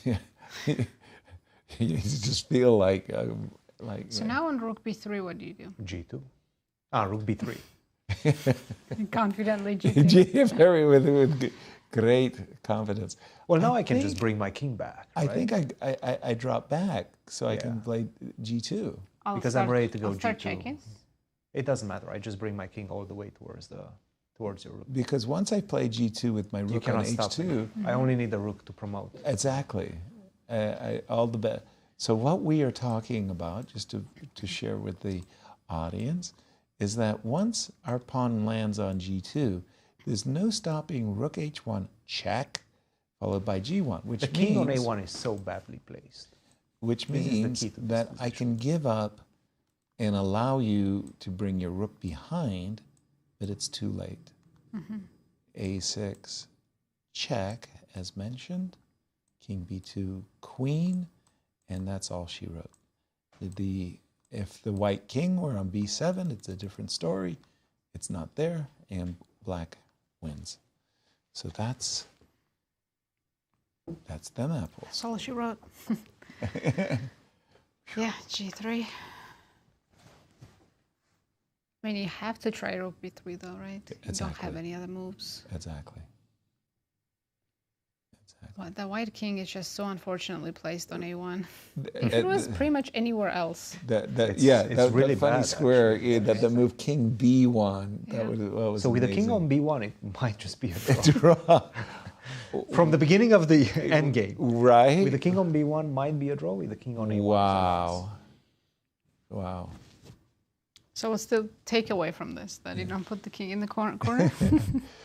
Yeah. You just feel like. So now on rook b3, what do you do? G2. Rook b3. Confidently G2. Very with great confidence. Well, now I can just bring my king back. I think I drop back so I can play G2. Because I'm ready to go I'll start G2. Checking. It doesn't matter. I just bring my king all the way towards your rook. Because once I play G2 with my rook on H2, I only need the rook to promote. Exactly. All the best. So what we are talking about, just to share with the audience, is that once our pawn lands on G2, there's no stopping rook H1 check, followed by G1, which the means... king on A1 is so badly placed. which This is the means key to this that I can give up and allow you to bring your rook behind, but it's too late. A6, check, as mentioned. King b2, queen, and that's all she wrote. If the white king were on b7, it's a different story. It's not there, and black wins. So that's them apples. That's all she wrote. Yeah, g3. I mean, you have to try rook b3 though, right? You don't have any other moves. Exactly. Well, the white king is just so unfortunately placed on a1. If it was pretty much anywhere else. It's really bad, funny square that the move king b1. Yeah. That was So with the king amazing. on b1, it might just be a draw. From the beginning of the endgame. Right. With the king on b1 might be a draw. With the king on a1. Wow. Wow. So what's the takeaway from this? That you don't put the king in the corner?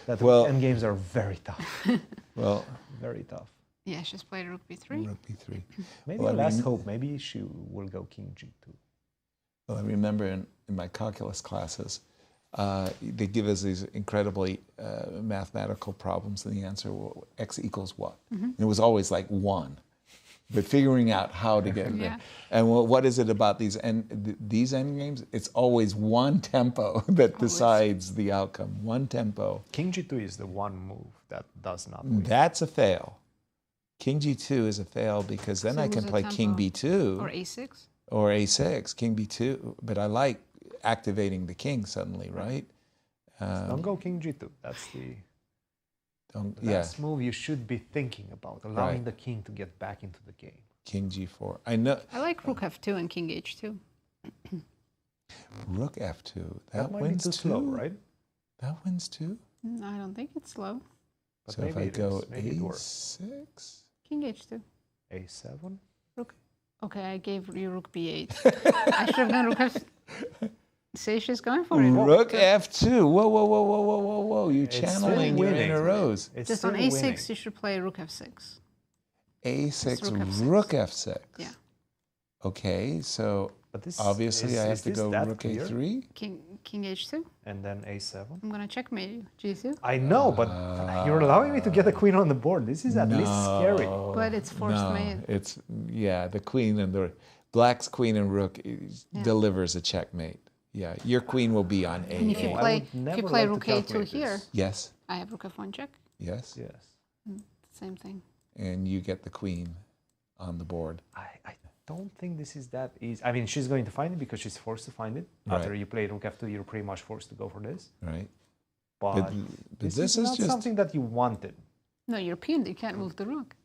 That Well- endgames are very tough. Well, very tough. Yeah, she's played rook b3. Rook b3. Maybe Well, I last mean- hope. Maybe she will go king g2. Well, I remember in my calculus classes, they give us these incredibly mathematical problems, and the answer, x equals what? And it was always like 1. But figuring out how to get there. And what is it about these end games? It's always one tempo that decides the outcome. One tempo. King g2 is the one move that does not win. That's a fail. King g2 is a fail because then So I can lose a play king tempo. b2. Or a6. Or a6, king b2. But I like activating the king suddenly, right? Don't go king g2. That's the yeah. last move you should be thinking about, allowing the king to get back into the game. King g4. I know. I like rook f2 and king h2. Rook f2. That might wins be too slow, right? That wins too. I don't think it's slow. But So if I maybe it go is. Maybe it works. a6. King h2. a7. Okay, I gave you rook b8. I should have done rook f. See, she's going for it. Rook f2. Whoa, whoa, whoa, whoa, whoa, whoa, whoa. You're It's channeling still your winning. inner rose. It's Just on still a6, winning. you should play rook f6. a6, rook f6. Yeah. Okay, so But this obviously is- I have is to this go that rook clear? a3. King h2. And then a7. I'm gonna checkmate you. g2. I know, but you're allowing me to get a queen on the board. This is at least scary. But it's forced no, mate. It's, yeah, the queen and the black's queen and rook delivers a checkmate. Yeah, your queen will be on a. And if you I play, would if you never play like to rook a2 calculate here, this. Yes, I have rook f1 check. yes. Yes. Same thing. And you get the queen on the board. I don't think this is that easy. I mean, she's going to find it because she's forced to find it. Right. After you play rook f2, you're pretty much forced to go for this. Right. But, this is not just something that you wanted. No, you're pinned. You can't move the rook.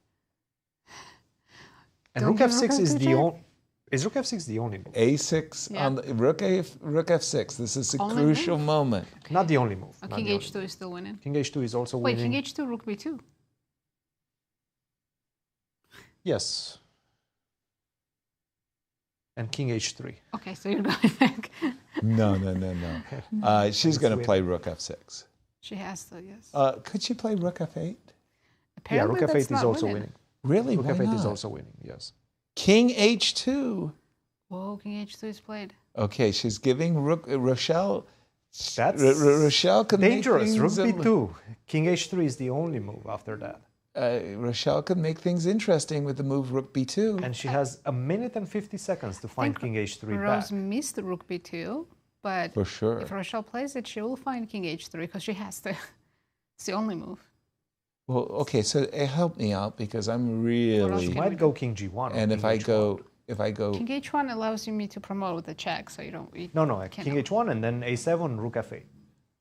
And Don't rook give f6 rook is f2 the check? only. Is rook f6 the only move? a6 Yeah. on the rook f6. This is a Only crucial move? moment. Not the only move. not King the only h2 is still winning. move. King h2 is also Wait, winning. king h2, rook b2. Yes. And king h3. Okay, so you're going back. No. She's going to win. play rook f6. She has to, yes. Could she play rook f8? Yeah, Apparently rook that's f8 is not also winning. winning. Really? Rook Why f8 is not? also winning, yes. King h2. Whoa, king h2 is played. Okay, she's giving Rochelle. That's Rochelle could dangerous. make Rook things b2. King h3 is the only move after that. Rochelle could make things interesting with the move rook b2. And she has a minute and 50 seconds to find king h3 Rose back. missed the rook b2, but For sure. if Rochelle plays it, she will find king h3 because she has to. It's the only move. Well, okay, so help me out because I'm really. She might go king g1. And or if king I h1. go, if I go, King h1 allows me to promote with a check, so you don't. You No, can't king h1 and then a7, rook f8.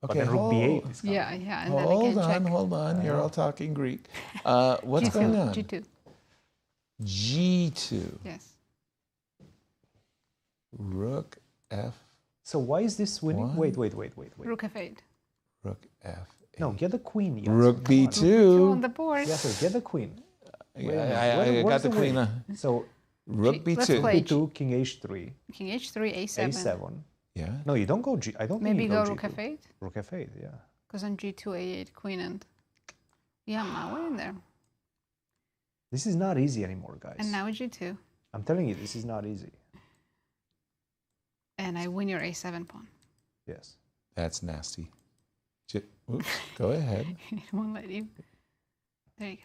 But Okay, then rook b8 is coming. Yeah, and then again check. hold on. You're all talking Greek. What's G2, going on? G2. G2. Yes. Rook f. So why is this winning? One. Wait. Rook f8. Rook f. No, get the queen. Yasser. Rook Two on b2. the board. Yasser, get the queen. I got the queen. So Rook let's b2. play b2, king h3, King h3, a7. a7. Yeah. No, you don't go g. I don't Maybe think you go go rook g2. f8. Rook f8, yeah. Because on g2, a8, queen and. Yeah, I'm not winning there. This is not easy anymore, guys. And now g2. I'm telling you, this is not easy. And I win your a7 pawn. Yes. That's nasty. Oops, go ahead. It won't let you. There you go.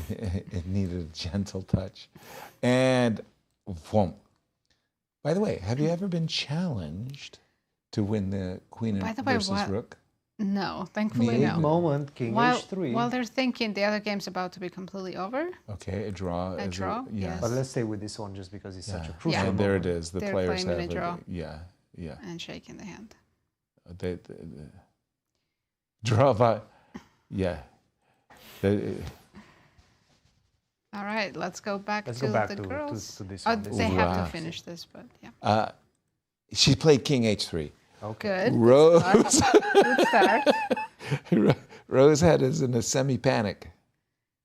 It needed a gentle touch. And whoom. By the way, have you ever been challenged to win the queen versus rook? No, thankfully no. Moment, king h3. While they're thinking the other game's about to be completely over. Okay, a draw. A draw, yes. But let's stay with this one just because it's such a crucial And moment. there it is. The They're players playing have in a draw. Yeah. And shaking the hand. They draw by, yeah. All right, let's go back Let's to go back the to girls. this Oh, one. they have to finish this, but yeah. She played king h3. Okay. Good. Rose. Good start. Rose head is in a semi-panic.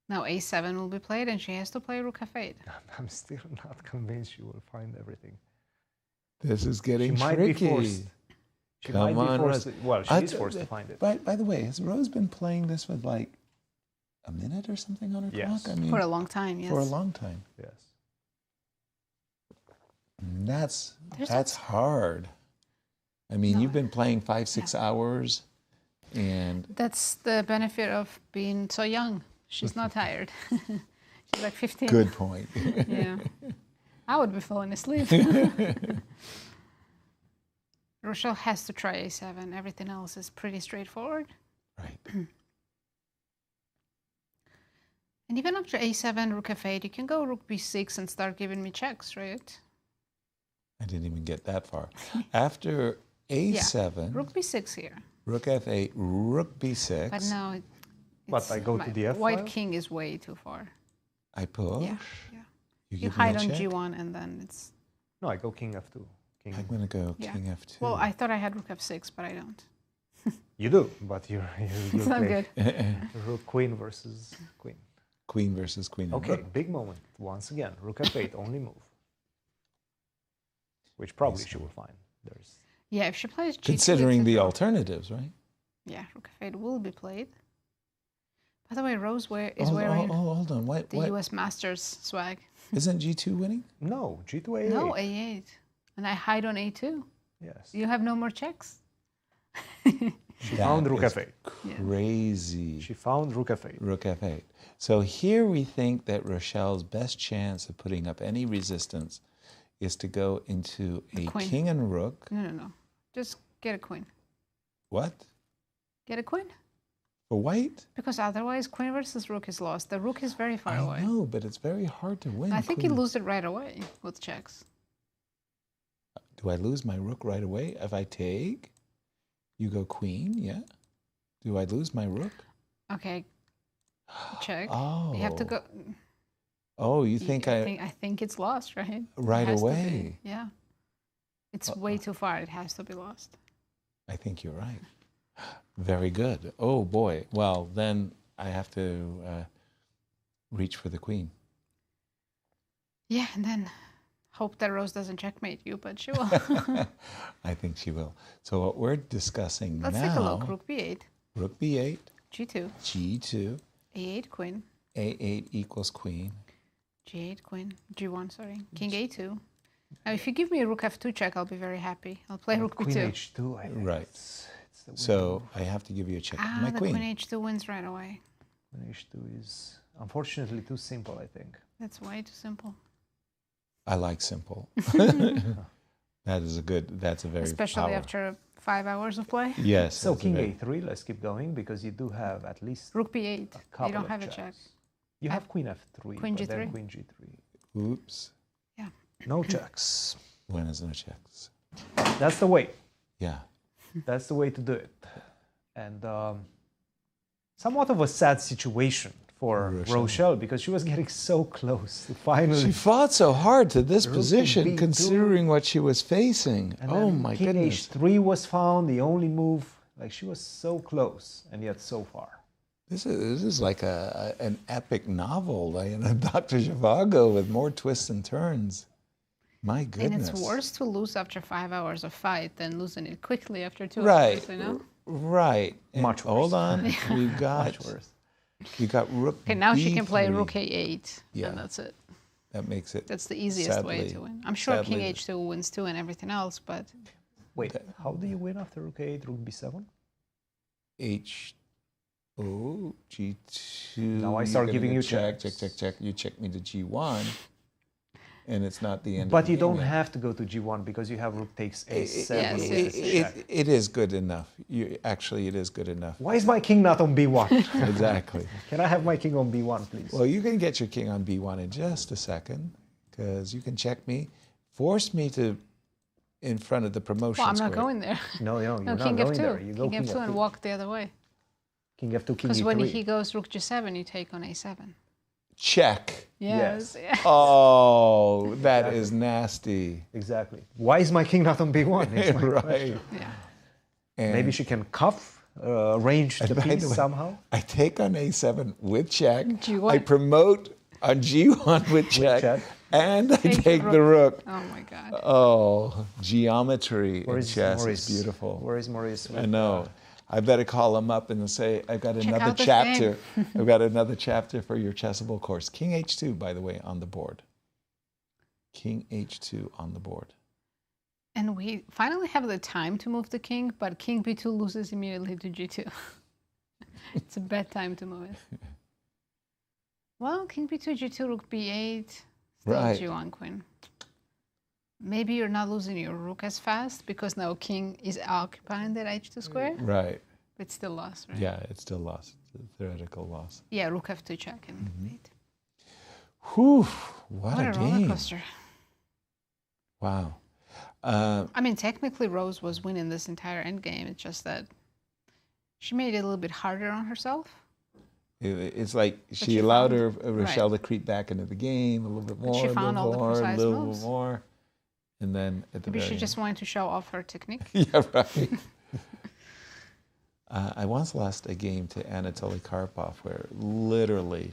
Now a7 will be played, and she has to play rook f8. I'm still not convinced she will find everything. This is getting She might tricky. be forced. She might be forced. Well, she is forced to find it. By the way, has Rose been playing this with like a minute or something on her clock? I mean, For a long time, yes. For a long time. Yes. And that's hard. I mean, you've been playing 5-6 hours, and That's the benefit of being so young. She's not tired. She's like 15. Good point. Yeah. I would be falling asleep. Rochelle has to try a7. Everything else is pretty straightforward. Right. And even after a7, rook f8, you can go rook b6 and start giving me checks, right? I didn't even get that far. After a7, Yeah. Rook b6 here. rook f8, rook b6. But no, But I go to the f white king is way too far. I push. Yeah. You You give me a hide on check? g1 and then it's... No, I go king f2. King. I'm going to go Yeah. king f2. Well, I thought I had rook f6, but I don't. You do, but you It's not play good. rook queen versus queen. Queen versus queen. Okay, big moment. Once again, rook f8, only move. Which probably she will find. There's Yeah, if she plays g2... Considering it's a the draw. alternatives, right? Yeah, rook f8 will be played. By the way, Rose is wearing hold on. What? the US Masters swag. Isn't G2 winning? No, G2 A8. No, a8. And I hide on a2. Yes. You have no more checks. She found rook is f8. Crazy. She found rook f8. Rook f8. So here we think that Rochelle's best chance of putting up any resistance is to go into a queen. king and rook. No. Just get a queen. What? Get a queen. For white? Because otherwise, queen versus rook is lost. The rook is very far away. I know, but it's very hard to win. I think you queen. lose it right away with checks. Do I lose my rook right away? If I take, you go queen, yeah? Do I lose my rook? Okay. Check. Oh. You have to go... Oh, you think I think it's lost, right? Right It has to be. away. Yeah. It's way too far. It has to be lost. I think you're right. Very good. Oh, boy. Well, then I have to reach for the queen. Yeah, and then hope that Rose doesn't checkmate you, but she will. I think she will. So what we're discussing Let's now... take a look. Rook b8. Rook b8. G2. G2. A8 queen. A8 equals queen. G8 queen. G1, sorry. King a2. Now, if you give me a rook f2 check, I'll be very happy. I'll play rook queen b2. h2, I think. Right. It's the So I have to give you a check. My the queen. queen h2 wins right away. Queen h2 is unfortunately too simple, I think. That's way too simple. I like simple. That's a very Especially power. after 5 hours of play. Yes. So that's a king very- a3, let's keep going because you do have at least Rook b8. You couple don't of have a checks. check. You have queen f3, Queen but then g3. queen g3. Oops. Yeah. No checks. When is no checks? That's the way. Yeah. That's the way to do it. And somewhat of a sad situation for Rochelle because she was getting so close to finally. She fought so hard to this Rook to position, B2. considering what she was facing. And Oh then my king goodness. h3 was found, the only move. Like she was so close and yet so far. This is like an epic novel, like a Dr. Zhivago with more twists and turns. My goodness. And it's worse to lose after 5 hours of fight than losing it quickly after 2 Right. hours, you know? Right. And Much worse. Hold on. We've got Much worse. You got rook Okay, now she can play B3. rook a8, Yeah. and that's it. That makes it. That's the easiest way sadly- to win. I'm sure sadly- King H2 wins too and everything else, but Wait, how do you win after rook 8, rook b7? G2. Now I you're start gonna giving go you check, checks. check. You check me to G1, and it's not the end. But of the you game don't yet. have to go to g1 because you have rook takes a7. It is good enough. Actually, it is good enough. Why is my king not on b1? Exactly. Can I have my king on b1, please? Well, you can get your king on b1 in just a second, because you can check me, force me to in front of the promotion well, I'm square. not going there. No, you're No, not King going F2. there. You go King F2 and walk the other way. King f2, king Because e3. when he goes rook g7, you take on a7. Check. Yes. Yes. Oh, that is nasty. Exactly. Why is my king not on b1? Is my Right. question. Yeah. And Maybe she can cuff, arrange the by piece the way, somehow. I take on a7 with check. G1. I promote on g1 with check. And I take the rook. Oh my God. Oh, geometry Where in is chess Maurice? is beautiful. Where is Maurice? I know. I better call him up and say, I've got Check another out the chapter. thing. I've got another chapter for your chessable course. King H2, by the way, on the board. King H2 on the board. And we finally have the time to move the king, but King B2 loses immediately to G2. It's a bad time to move it. Well, King B2, G2, Rook B8, still Right. G1 Queen. Maybe you're not losing your rook as fast because now King is occupying that H2 square. Right. But still lost, right? Yeah, it's still lost. It's a theoretical loss. Yeah, Rook F2 check and mate. Whew, what What a a roller game. coaster. Wow. I mean, technically Rose was winning this entire endgame. It's just that she made it a little bit harder on herself. It's like she she allowed found- her Rochelle to creep back into the game a little bit But more, she a found little all the more, a precise little moves. more. And then at the Maybe very she end. just wanted to show off her technique. Yeah, right. I once lost a game to Anatoly Karpov where literally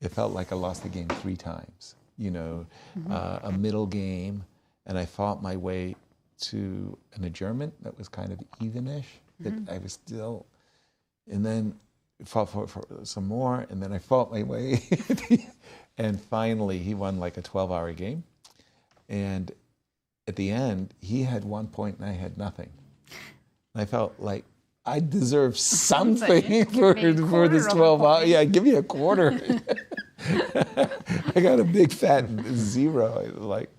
it felt like I lost the game 3 times. You know, a middle game, and I fought my way to an adjournment that was kind of evenish. That I was still, and then fought for some more, and then I fought my way, and finally he won like a 12-hour game, and at the end he had 1 point and I had nothing. And I felt like I deserve something for this 12 hours. Yeah, give me a quarter. I got a big fat 0. Like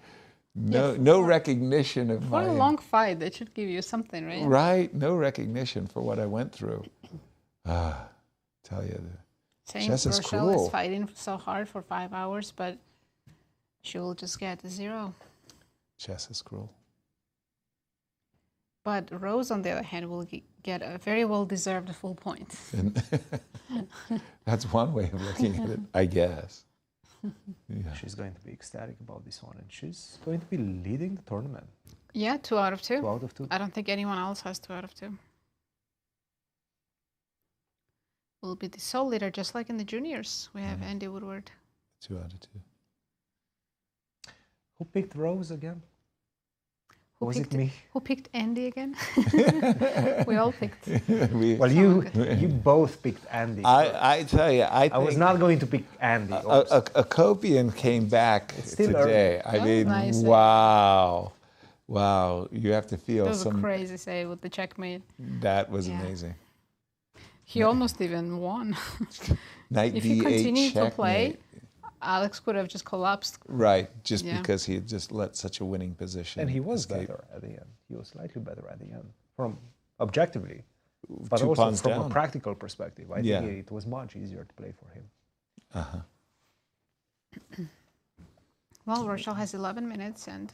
no recognition of For my a long fight, that should give you something, right? right. No recognition for what I went through. Tell you, Same, chess is Rochelle cruel. is fighting so hard for 5 hours, but she will just get the 0. Chess is cruel. But Rose, on the other hand, will get a very well-deserved full point. And that's one way of looking at it, I guess. Yeah. She's going to be ecstatic about this one, and she's going to be leading the tournament. Yeah, 2 out of 2. 2 out of 2. I don't think anyone else has 2 out of 2. Will be the sole leader, just like in the juniors. We have Andy Woodward. 2 out of 2. Who picked Rose again? Was it me? Who picked Andy again? We all picked. Well, you both picked Andy. I tell you, I was not going to pick Andy. Akopian came back still today. early. I mean, nice. wow. You have to feel That was a some. crazy save with the checkmate. That was Yeah. amazing. He almost even won. Knight If he D8 continued to play, checkmate. Alex could have just collapsed. Right, just Yeah. because he had just let such a winning position. And he was escape. better at the end. He was slightly better at the end, from objectively, but 2 also pawns from down. a practical perspective. I Yeah. think it was much easier to play for him. Well, Rochelle has 11 minutes, and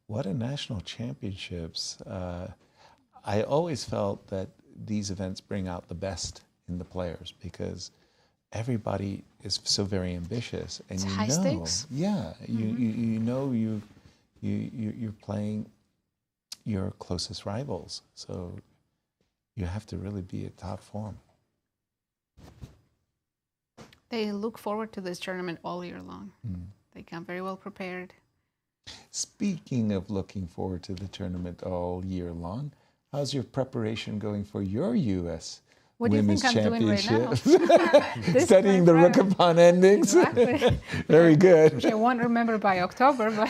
What a national championships. I always felt that these events bring out the best in the players because everybody is so very ambitious, and It's you high know, stakes. yeah, you know you're playing your closest rivals, so you have to really be at top form. they look forward to this tournament all year long. They come very well prepared. Speaking of looking forward to the tournament all year long, how's your preparation going for your U.S. What do you Women's think I'm doing right now? Championship. Studying the rook upon endings. Exactly. Very good. Which I won't remember by October, but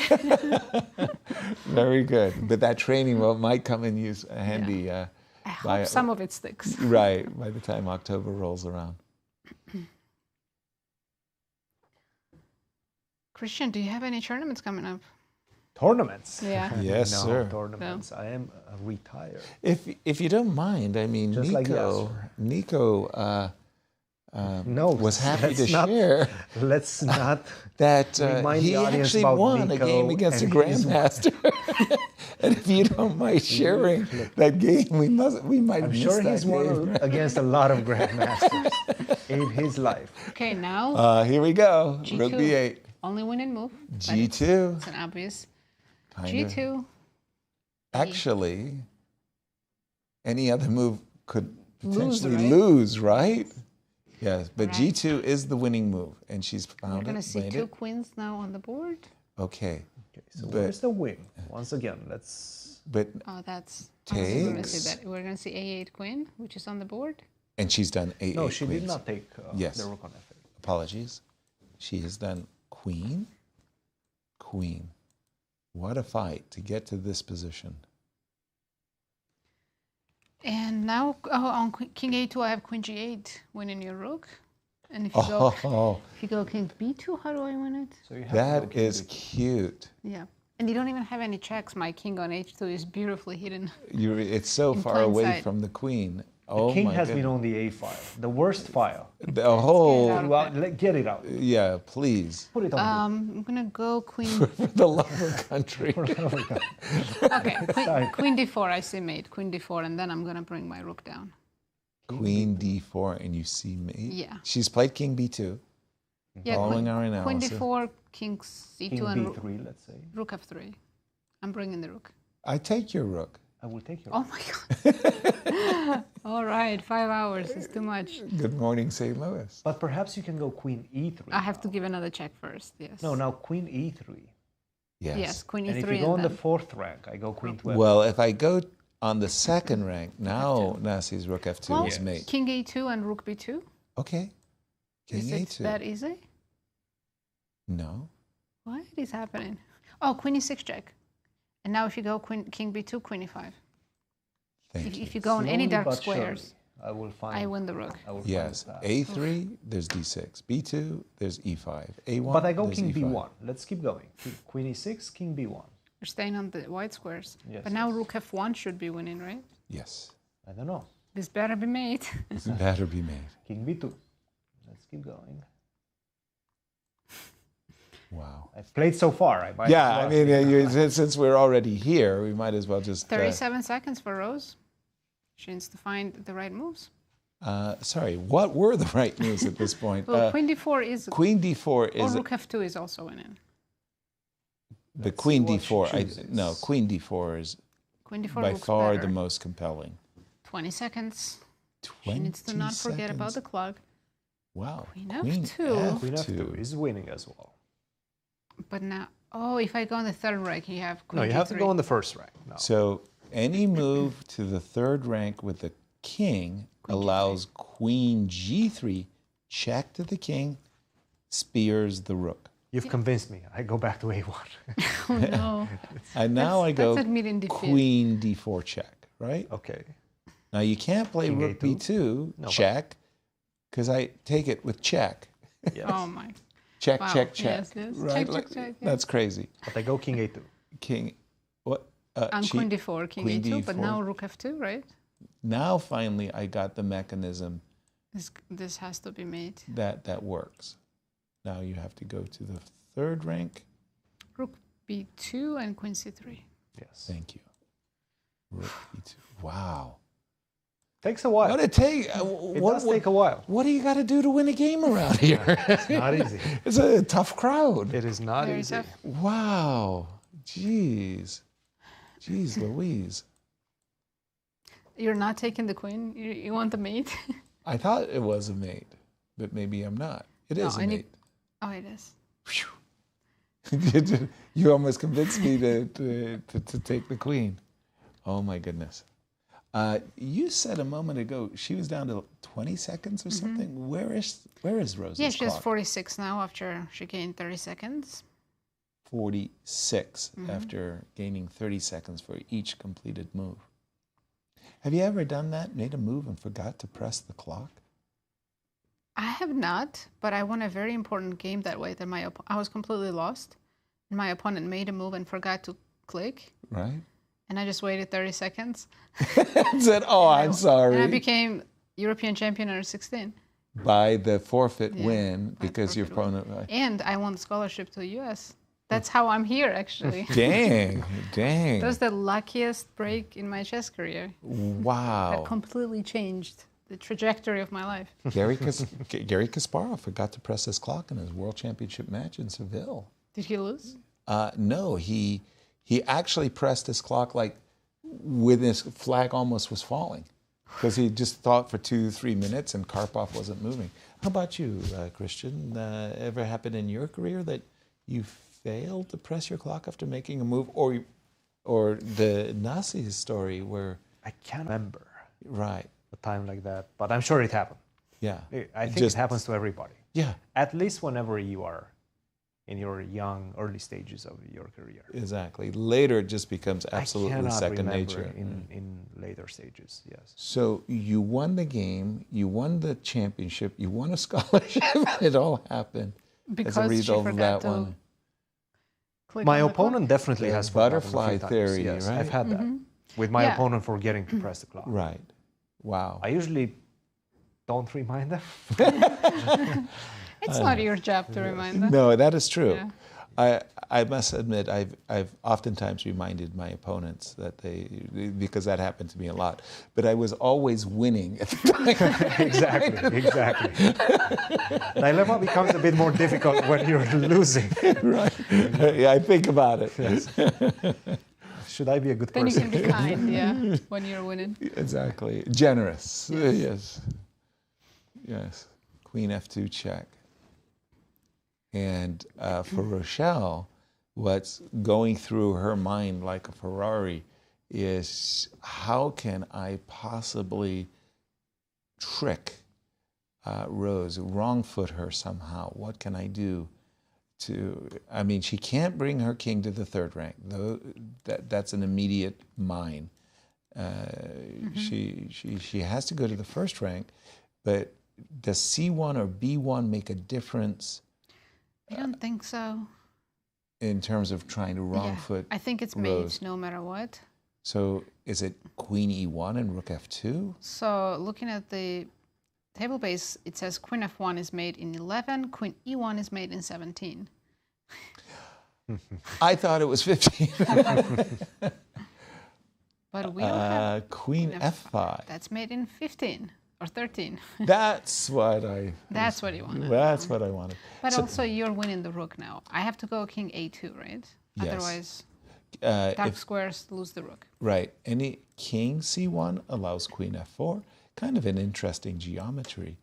Very good. But that training might come in use handy. I hope some of it sticks. Right, by the time October rolls around. Christian, do you have any tournaments coming up? Tournaments? Yeah. Yes, no, sir. Tournaments. I am retired. If you don't mind, I mean, Just like Nico was happy to not, share. Let's not that remind he the audience actually about won Nico a game against a and his grandmaster. And if you don't mind sharing that game, we might. I'm miss sure that he's game. won against a lot of grandmasters in his life. Okay, now. Here we go. G2. Rook B8. Only winning move. G2. It's an obvious. Kinda. G2. Actually, any other move could potentially right? lose, right? Yes, but Right. G2 is the winning move, and she's We're found going to it. see played two it. queens now on the board. Okay. So But- where's the wing? Once again, let's. But Oh, that's. I was going to takes, see that. We're going to see A8 queen, which is on the board. and she's done A8 No, she queens. did not take Yes. the rook on F8. Apologies. She has done queen, queen. What a fight to get to this position. And now on King A2, I have Queen G8 winning your rook. And if you go King B2, how do I win it? So you have That is cute. Yeah. And you don't even have any checks. My king on H2 is beautifully hidden. It's so In far plain away sight. from the queen. The Oh king my has been goodness. on the A file, the worst file. The whole. Well, get it out. Yeah, please. Put it on. I'm gonna go Queen. For the love of country. Okay, Queen D4. I see mate. Queen D4, and then I'm gonna bring my rook down. Queen D4, and you see mate. Yeah. She's played King B2. Yeah, Following Queen, our analysis. Queen D4, King C2, King and B3, let's say. Rook F3. I'm bringing the rook. I take your rook. I will take your Oh my god. All right, 5 hours is too much. Good morning, St. Louis. But perhaps you can go Queen E3. I have to give another check first. Yes. No, now Queen E3. Yes. Yes, Queen E3. And if you go on the then- 4th rank, I go Queen 12. Well, if I go on the 2nd rank, now Nazi's rook F2 well, is mate. King A2 and Rook B2. Okay. King Is it A2. that easy? No. What is happening? Oh, Queen E6 check. And now if you go King B2, Queen E5. If you go on any Slowly dark but squares, surely, I will find. I win the rook. I will Yes. find the path. A3, there's D6. B2, there's E5. A1, But I go there's King E5. B1. Let's keep going. Queen E6, King B1. You're staying on the white squares. Yes, But now Rook F1 should be winning, right? Yes. I don't know. This better be made. This better be made. King B2. Let's keep going. Wow. I've played so far. I might Yeah, as I well mean, stick since we're already here, we might as well just. 37 seconds for Rose. She needs to find the right moves. Sorry, what were the right moves at this point? Well, Queen D4 is... Queen D4 is. Or Rook F2 is also winning. The Queen see what she D4. chooses. No, Queen D4 is Queen D4 by looks far better. the most compelling. 20 seconds. 20 She needs to not forget about seconds. the clock. Wow. Queen F2. Queen F2 is winning as well. But now... Oh, if I go on the 3rd rank, you have Queen No, you have to D3. go on the 1st rank. No. So any move to the 3rd rank with the king allows Queen G3 check to the king, spears the rook. You've convinced me. I go back to A1. Oh, no. And now I go that's admitting defeat. Queen D4 check, right? Okay. Now you can't play King rook A2? B2 No, check because I take it with check. Yes. Oh, my. Check, Wow. check, check. Yes, yes. Right? Check, check, check, That's crazy. But I go King A2. King, what? And cheat- Queen D4, King Queen A2, but D4. now Rook F2, right? Now finally I got the mechanism This has to be made. that works. Now you have to go to the 3rd rank. Rook B2 and Queen C3. Yes. Thank you. Rook B2. Wow. Takes a while. What it take? It does take a while. What do you got to do to win a game around here? It's not easy. It's a tough crowd. It is not Very easy. tough. Wow. Jeez. Jeez Louise. You're not taking the queen? You want the mate? I thought it was a mate, but maybe I'm not. It is a mate. Oh, it is. You almost convinced me to take the queen. Oh my goodness. You said a moment ago she was down to 20 seconds or something. Where is Rose's Yeah, she has clock? 46 now after she gained 30 seconds. 46 after gaining 30 seconds for each completed move. Have you ever done that? Made a move and forgot to press the clock? I have not, but I won a very important game that way. That I was completely lost, and my opponent made a move and forgot to click. Right. And I just waited 30 seconds. Said, "Oh, I'm sorry." And I became European champion under 16. By the forfeit win because your opponent. And I won the scholarship to the U.S. That's how I'm here, actually. Dang, dang. That was the luckiest break in my chess career. Wow. That completely changed the trajectory of my life. Gary Kasparov forgot to press his clock in his World Championship match in Seville. Did he lose? No, he actually pressed his clock like when his flag almost was falling because he just thought for 2-3 minutes and Karpov wasn't moving. How about you, Christian? Ever happened in your career that you failed to press your clock after making a move, or the Nazi story where I can't remember right a time like that, but I'm sure it happened. Yeah, I think it happens to everybody. Yeah, at least whenever you are in your young, early stages of your career. Exactly. Later, it just becomes absolutely second nature. In later stages, yes. So you won the game, you won the championship, you won a scholarship. It all happened because as a result of that to one. My opponent definitely has butterfly times, theory, yes. right? I've had that with my opponent forgetting to press the clock. Right. Wow. I usually don't remind them. It's not your job to remind them. No, that is true. Yeah. I must admit, I've oftentimes reminded my opponents that because that happened to me a lot, but I was always winning at the time. Exactly. Dilemma becomes a bit more difficult when you're losing. Right. Yeah, I think about it. Yes. Should I be a good person? Then you can be kind, yeah, when you're winning. Exactly. Generous. Yes. Yes. Queen F2 check. And for Rochelle, what's going through her mind like a Ferrari is how can I possibly trick Rose, wrong foot her somehow? What can I do to, I mean, she can't bring her king to the third rank, though that's an immediate mine. She has to go to the first rank, but does C1 or B1 make a difference? I don't think so. In terms of trying to wrong foot I think it's Rose. mate no matter what. So is it Queen E1 and Rook F2? So looking at the table base, it says Queen F1 is made in 11, Queen E1 is made in 17. I thought it was 15. But we don't have Queen F5. That's made in 15 or 13. That's what I... That's what you wanted. That's what I wanted. But So- also you're winning the rook now. I have to go king A2, right? Yes. Otherwise, If- dark squares lose the rook. Right. Any king C1 allows Queen F4. Kind of an interesting geometry.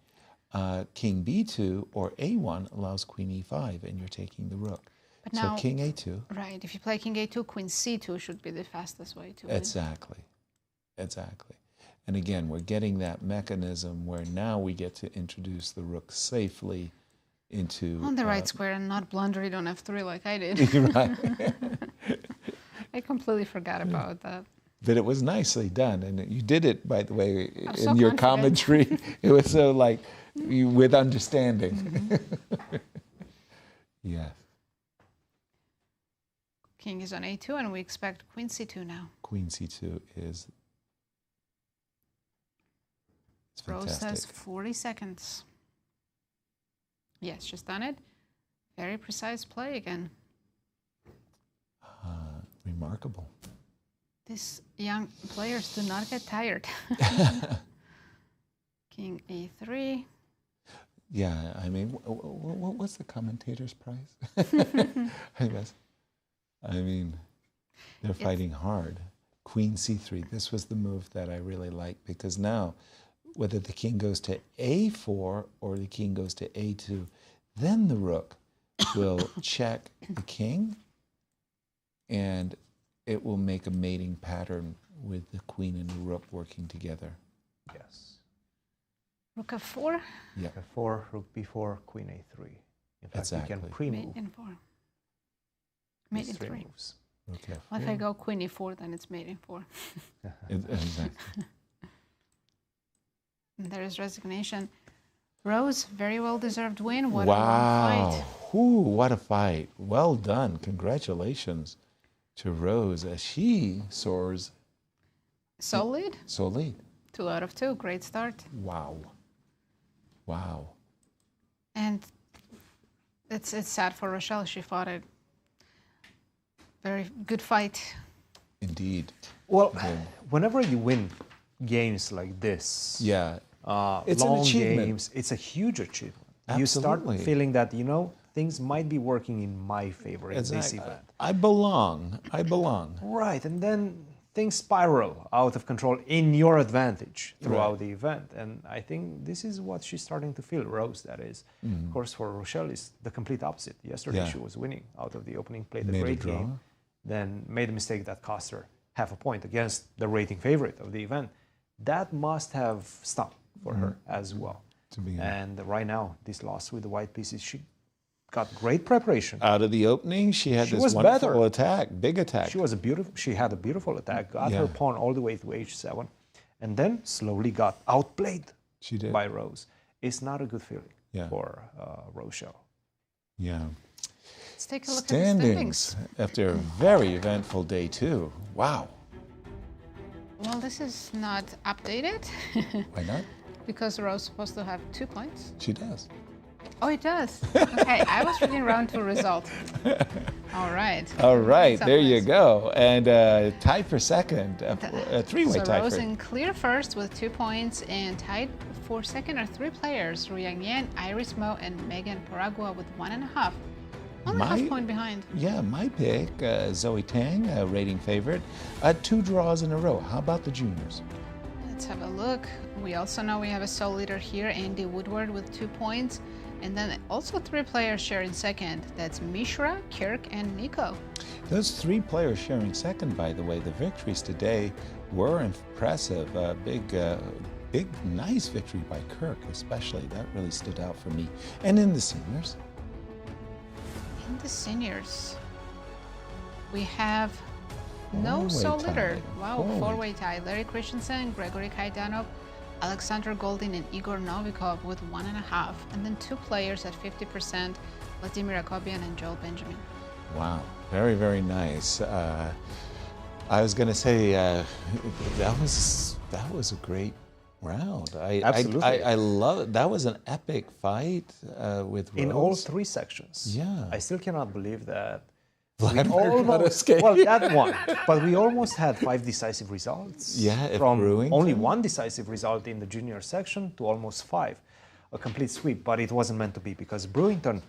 King B2 or A1 allows Queen E5, and you're taking the rook. But now, so King A2. Right. If you play king A2, Queen C2 should be the fastest way to win. Exactly. Exactly. And again, we're getting that mechanism where now we get to introduce the rook safely into... On the right square and not blunder it on F3 like I did. Right. I completely forgot about that. But it was nicely done. And you did it, by the way, I'm in so your confident. commentary. It was so like, with understanding. Mm-hmm. Yes. King is on A2 and we expect Queen C2 now. Queen C2 is... It's Rose fantastic. has 40 seconds. Yes, she's done it. Very precise play again. Remarkable. These young players do not get tired. King A3. Yeah, I mean, what's the commentator's prize? I guess. I mean, they're fighting hard. Queen C3. This was the move that I really liked because now, whether the king goes to A4 or the king goes to A2, then the rook will check the king, and it will make a mating pattern with the queen and the rook working together. Yes. Rook f4. Yeah. F4, rook b4, queen a3. In fact, you can pre-move. Mate in 4. Mate in 3. Moves. Okay. Well, if I go queen e4, then it's mate in 4. Exactly. And there is resignation. Rose, very well-deserved win. What a Wow. long fight. Ooh, what a fight. Well done. Congratulations to Rose as she soars. Sole lead? Sole lead. 2 out of 2. Great start. Wow. Wow. And it's sad for Rochelle. She fought a very good fight. Indeed. Well, whenever you win games like this, yeah, it's long an achievement. games, it's a huge achievement. Absolutely. You start feeling that, you know, things might be working in my favor in this event. I belong. I belong. Right, and then things spiral out of control in your advantage throughout the event. And I think this is what she's starting to feel, Rose, that is. Of course, for Rochelle, it's the complete opposite. Yesterday, she was winning out of the opening, played a great game, then made a mistake that cost her half a point against the rating favorite of the event. That must have stung for her as well. And right now, this loss with the white pieces, she got great preparation. Out of the opening, she had this wonderful attack, big attack. She had a beautiful attack, got her pawn all the way to h7, and then slowly got outplayed by Rose. It's not a good feeling for Rochelle. Yeah. Let's take a look at the standings. After a very eventful day, too. Wow. Well, this is not updated. Why not? Because Rose is supposed to have 2 points. She does. Oh, it does. Okay, I was reading round 2 result. All right. All right, there you go. And tied for second, a three-way tie. So Rose for in clear first with 2 points, and tied for second are 3 players: Ru Yang, Iris Mo, and Megan Paragua with 1.5. 1.5 point behind. Yeah, my pick, Zoe Tang, rating favorite. 2 draws in a row. How about the juniors? Let's have a look. We also know we have a sole leader here, Andy Woodward with 2 points. And then also 3 players sharing second. That's Mishra, Kirk, and Nico. Those 3 players sharing second, by the way. The victories today were impressive. Big, nice victory by Kirk, especially. That really stood out for me. And in the seniors? In the seniors, we have no sole leader. Wow, 4-way tie. Larry Christiansen, Gregory Kaidanov, Alexander Goldin, and Igor Novikov with 1.5. And then 2 players at 50%, Vladimir Akopian and Joel Benjamin. Wow, very, very nice. I was going to say that was a great round. Absolutely. I love it. That was an epic fight with Rose. In all 3 sections. Yeah. I still cannot believe that. escape. Well, that one. But we almost had 5 decisive results. Yeah, from only 1 decisive result in the junior section to almost 5. A complete sweep, but it wasn't meant to be because Brewington,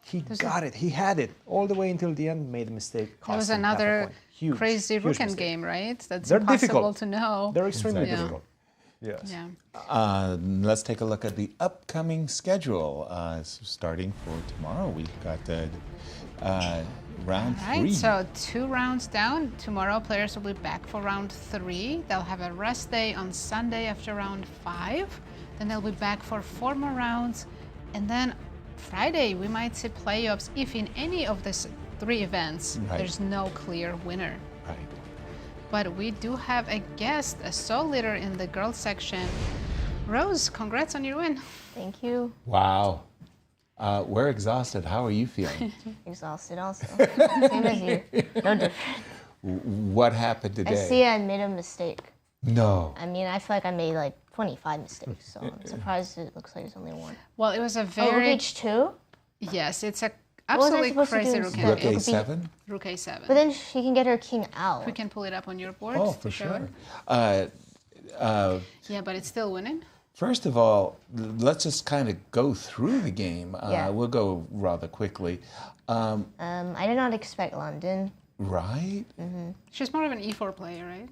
he got it. He had it all the way until the end, made a mistake. It was another crazy Ruken game, right? That's They're impossible difficult to know. They're extremely difficult. Yes. Yeah. Let's take a look at the upcoming schedule. Starting for tomorrow, we've got round 3. All right, so 2 rounds down. Tomorrow, players will be back for round 3. They'll have a rest day on Sunday after round 5. Then they'll be back for 4 more rounds. And then Friday, we might see playoffs if in any of these 3 events, there's no clear winner. Right. But we do have a guest, a sole leader in the girls section. Rose, congrats on your win. Thank you. Wow. We're exhausted. How are you feeling? Exhausted also. Same as you. No different. What happened today? I see I made a mistake. No. I mean, I feel like I made like 25 mistakes, so I'm surprised it looks like it's only 1. Well, it was a Oh, very... rook h2? Yes, it's a What was I absolutely supposed to crazy do rook instead? Rook game. a7? Rook a7. But then she can get her king out. We can pull it up on your board Oh, to for show sure. it. Yeah, but it's still winning. First of all, let's just kind of go through the game. We'll go rather quickly. I did not expect London. Right? Mm-hmm. She's more of an e4 player, right?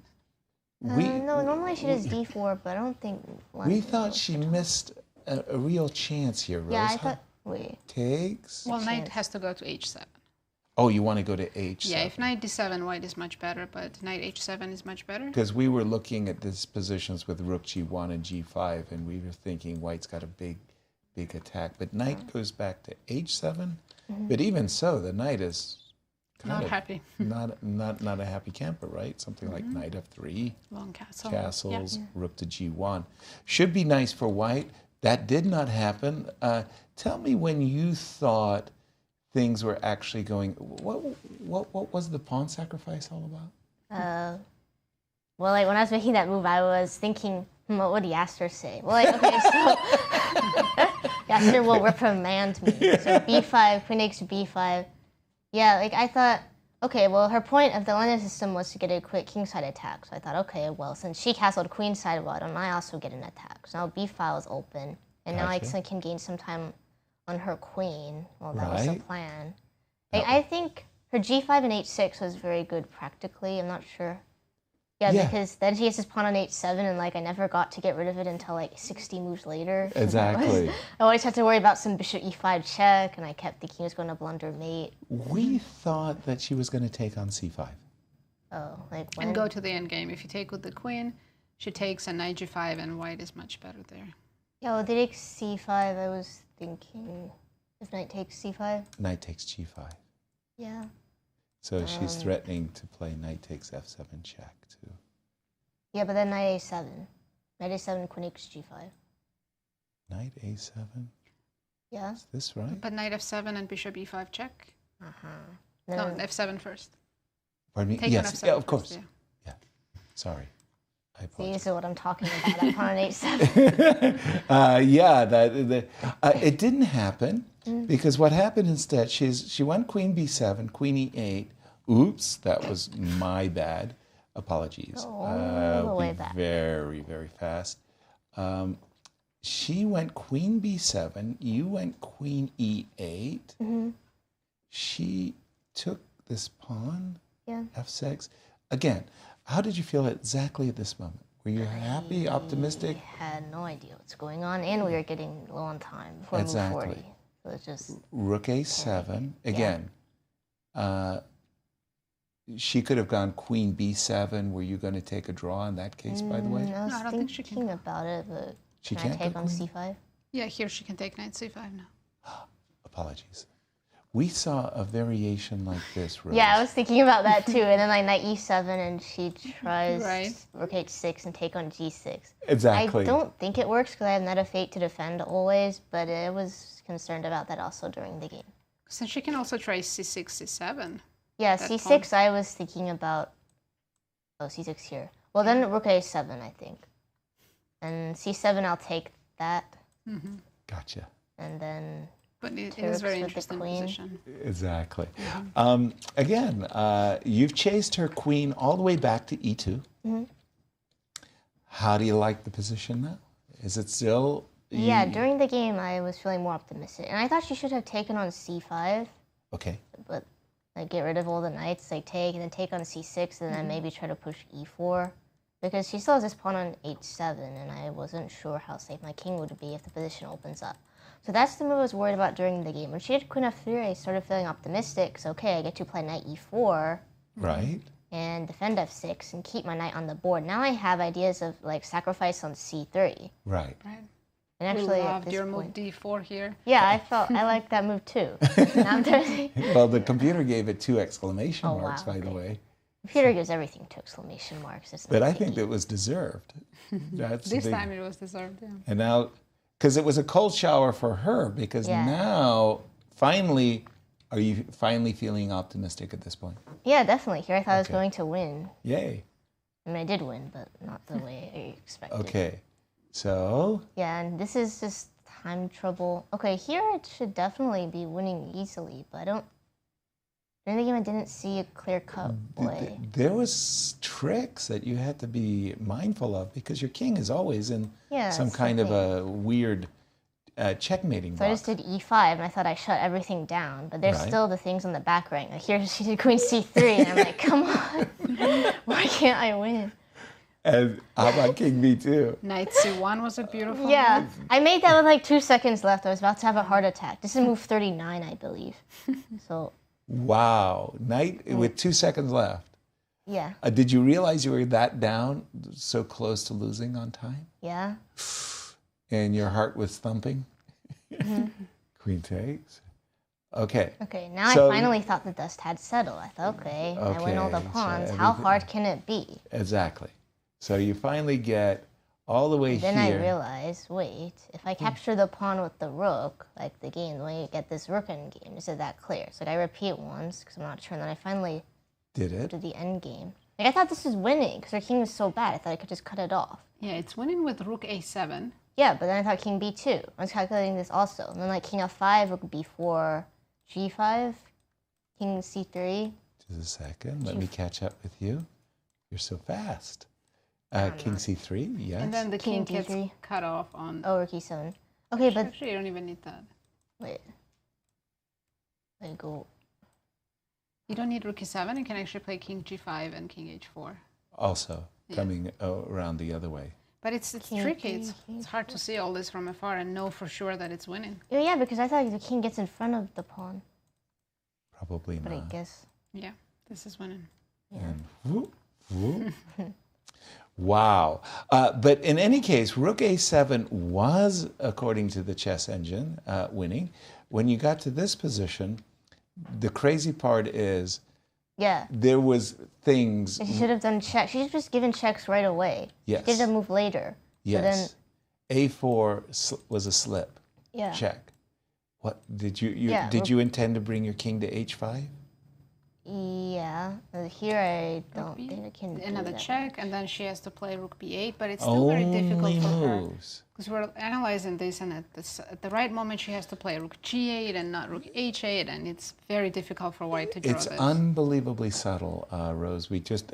No, normally she does d4, but I don't think London. We thought she missed a real chance here, Rose. Yeah, I thought. Wait. Takes. Well, knight has to go to h7. Oh, you want to go to h7? Yeah, if knight d7, white is much better, but knight h7 is much better. Because we were looking at these positions with rook g1 and g5, and we were thinking white's got a big attack. But knight goes back to h7. But even so, the knight is Not happy. not a happy camper, right? Something like knight f3, Long castle. castles, Yeah. rook to g1. Should be nice for white. That did not happen. Tell me when you thought things were actually going. What was the pawn sacrifice all about? Well, like when I was making that move, I was thinking, what would Yasser say? Well, like, okay, so Yasser will reprimand me. So b5, queen takes b5. Yeah, like I thought, okay, well, her point of the London system was to get a quick kingside attack. So I thought, okay, well, since she castled queenside, why don't I also get an attack? So now b5 is open, and now I can gain some time on her queen. Well, that was the plan. Like, I think her g5 and h6 was very good practically. I'm not sure. Yeah, because then she has this pawn on h7, and like I never got to get rid of it until like 60 moves later. Exactly. I always had to worry about some bishop e5 check, and I kept thinking it was going to blunder mate. We thought that she was going to take on c5. Oh, like when? And go to the end game. If you take with the queen, she takes a knight g5, and white is much better there. Yeah, well, they take c5. I was thinking if knight takes c5. Knight takes g5. Yeah. So she's threatening to play knight takes f7 check too. Yeah, but then knight a7. Knight a7, queen takes g5. Knight a7? Yeah. Is this right? But knight f7 and bishop e5 check. No, No, f7 first. Pardon me? Take on Yes, f7 yeah, of first, course. yeah. Yeah. Sorry. I See, apologize. this is what I'm talking about. That pawn on h7. Yeah, it didn't happen because what happened instead, she went queen b7, queen e8. Oops, that was my bad. Apologies. the way back. Very, very fast. She went queen b7, you went queen e8. She took this pawn, Yeah. f6. Again, how did you feel exactly at this moment? Were you happy, optimistic? I had no idea what's going on, and we were getting low on time before move 40. So it's just Rook a7. Again, she could have gone queen b7. Were you going to take a draw in that case, by the way? I was I don't think she thinking about it, but She can I can't take go on queen? c5? Yeah, here she can take knight c5 now. Apologies. We saw a variation like this, Rose. Yeah, I was thinking about that too. And then like knight e7, and she tries Right. rook h6 and take on g6. Exactly. I don't think it works because I have knight f8 to defend always, but I was concerned about that also during the game. Since she can also try c6, c7. Yeah, That c6 I was thinking about. Oh, c6 here. Well, then rook a7, I think. And c7, I'll take that. Gotcha. And then. But it Turks is very with the interesting queen. position. Exactly. Again, you've chased her queen all the way back to e2. How do you like the position now? Is it still... Yeah, during the game, I was feeling more optimistic. And I thought she should have taken on c5. Okay. But like get rid of all the knights, like take, and then take on c6, and then maybe try to push e4. Because she still has this pawn on h7, and I wasn't sure how safe my king would be if the position opens up. So that's the move I was worried about during the game. When she did queen f3, I started feeling optimistic. So okay, I get to play knight e4. Right. And defend f6 and keep my knight on the board. Now I have ideas of like sacrifice on c3. Right. And actually, we at loved this your point, move d4 here. yeah, I liked that move too. Now I'm turning. Well, the computer gave it 2 exclamation Oh, marks, wow, by the okay. way. Computer gives everything 2 exclamation marks. It's But I nitpicky. think it was deserved. That's This the- time it was deserved, yeah. And now, because it was a cold shower for her, because Yeah. now, finally, are you finally feeling optimistic at this point? Yeah, definitely. Here I thought I was Okay. going to win. Yay. I mean, I did win, but not the way I expected. Okay. So, Yeah, and this is just time trouble. Okay, here it should definitely be winning easily, but I don't. During the game, I didn't see a clear-cut way. there was tricks that you had to be mindful of because your king is always in Yeah, some that's the kind of thing. a weird checkmating So I box. just did e5, and I thought I shut everything down, but there's Right. still the things on the back rank. Like here, she did queen c3, and I'm like, come on, why can't I win? And how about king b2? Knight c1 was a beautiful Yeah, move. I made that with like 2 seconds left. I was about to have a heart attack. This is move 39, I believe. So Wow. Knight with 2 seconds left. Yeah. Did you realize you were that down, so close to losing on time? Yeah. And your heart was thumping? Mhm. Queen takes. Okay. Okay, now So- I finally thought the dust had settled. I thought, okay, I win all the Okay, so pawns. How everything- hard can it be? Exactly. So you finally get all the way Then here. I realized, wait, if I capture the pawn with the rook, like the game, the way you get this rook end game, is it that clear? So like I repeat once, because I'm not sure, and then I finally Did it? go to the end game. Like I thought this was winning, because our king was so bad, I thought I could just cut it off. Yeah, it's winning with rook a7. Yeah, but then I thought king b2. I was calculating this also. And then like king f5, rook b4, g5, king c3. Just a second. Let me catch up with you. You're so fast. King c3, yes. And then the king King gets d3. cut off on... Oh, rook e7. Okay, but... Actually, you don't even need that. Wait. I go... You don't need rook e7. You can actually play king g5 and king h4. Also Yeah. coming around the other way. But it's King, tricky. king, It's hard to see all this from afar and know for sure that it's winning. Yeah, because I thought the king gets in front of the pawn. Probably But I not. guess... Yeah, this is winning. And whoop, whoop. Wow. But in any case, rook a7 was, according to the chess engine, winning. When you got to this position, the crazy part is Yeah. there was things... She should have done checks. She should have just given checks right away. Yes. She did a move later. So then, Yes. A4 was a slip. Yeah. Check. What did you Yeah, did rook- you intend to bring your king to h5? yeah. Here I don't think I can do Another that. check, and then she has to play rook b8, but it's still very difficult Only for her. moves. Because we're analyzing this, and at the right moment she has to play rook g8 and not rook h8, and it's very difficult for white to draw It's this. unbelievably subtle, Rose. We just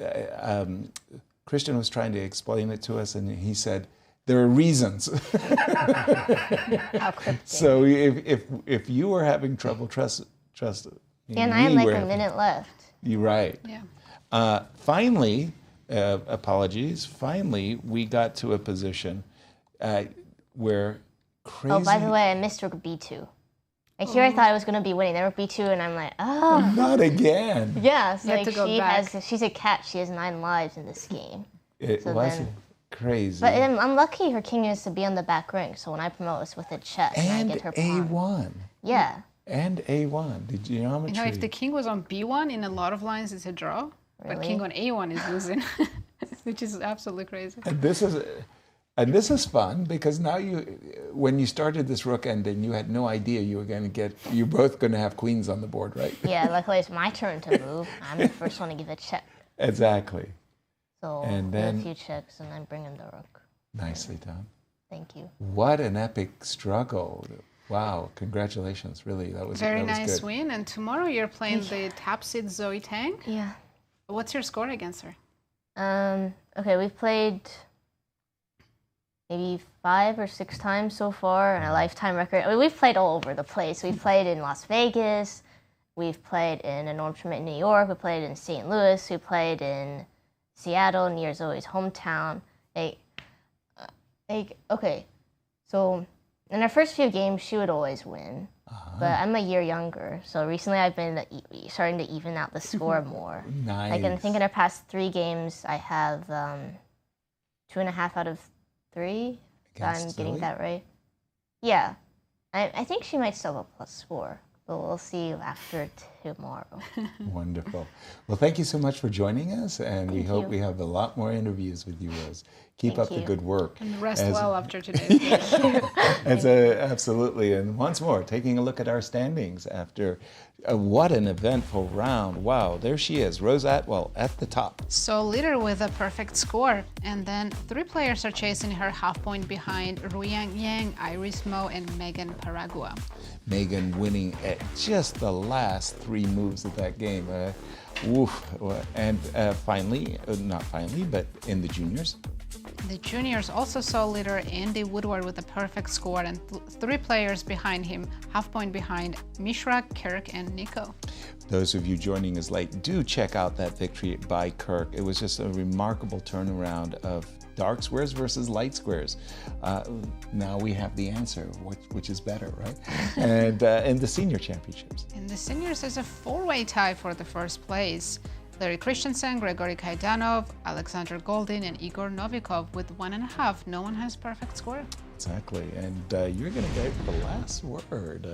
Christian was trying to explain it to us, and he said there are reasons. So if you were having trouble, trust. And I had we like were a having- minute left. You're right. Yeah. Finally, apologies. Finally, we got to a position where crazy. Oh, by the way, I missed rook b2. Like here I thought I was going to be winning. Then rook b2, and I'm like, oh. Not again. Yeah, so You have like to go she back. she's a cat. She has 9 lives in this game. It So was then- crazy. But I'm lucky her king is to be on the back ring. So when I promote, it's with a chess, and I and get her pawn. A1. Yeah. And A1. The geometry. You know, if the king was on b1, in a lot of lines it's a draw, but Really? king on a1 is losing, which is absolutely crazy. And this is fun because now when you started this rook ending, you had no idea you were going to get. You're both going to have queens on the board, right? Yeah, luckily it's my turn to move. I'm the first one to give a check. Exactly. So And do a then- few checks and then bring in the rook. Nicely done. Thank you. What an epic struggle! Wow, congratulations! Really, that was Very that was nice good. win. And tomorrow you're playing the top seed Zoe Tang. Yeah. What's your score against her? Okay, we've played maybe 5 or 6 times so far, and a lifetime record. I mean, we've played all over the place. We've played in Las Vegas. We've played in a Norm tournament in New York. We played in St. Louis. We played in Seattle, near Zoe's hometown. Okay, so in our first few games, she would always win. But I'm a year younger, so recently I've been starting to even out the score more. Like I think in our past 3 games, I have 2.5 out of 3. If I'm Against getting Zoe? that right. Yeah, I think she might still have a +4, but we'll see after tomorrow. Wonderful. Well, thank you so much for joining us, and we Thank hope you. we have a lot more interviews with you, Rose. Keep Thank up the you. good work. And rest As- well after today's game. Absolutely. And once more, taking a look at our standings after what an eventful round. Wow, there she is, Rose Atwell at the top. So leader with a perfect score. And then 3 players are chasing her, half point behind Ruyang Yang, Iris Mo, and Megan Paragua. Megan winning at just the last 3 moves of that game. And finally, not finally, but in the juniors, The juniors also saw leader Andy Woodward with a perfect score, and 3 players behind him, half point behind Mishra, Kirk, and Nico. those of you joining us late, do check out that victory by Kirk. It was just a remarkable turnaround of dark squares versus light squares. Now we have the answer, which is better, right? And in the senior championships. In the seniors, there's a four-way tie for the first place. Larry Christiansen, Gregory Kaidanov, Alexander Goldin, and Igor Novikov with 1.5. No one has perfect score. Exactly, and you're going to get the last word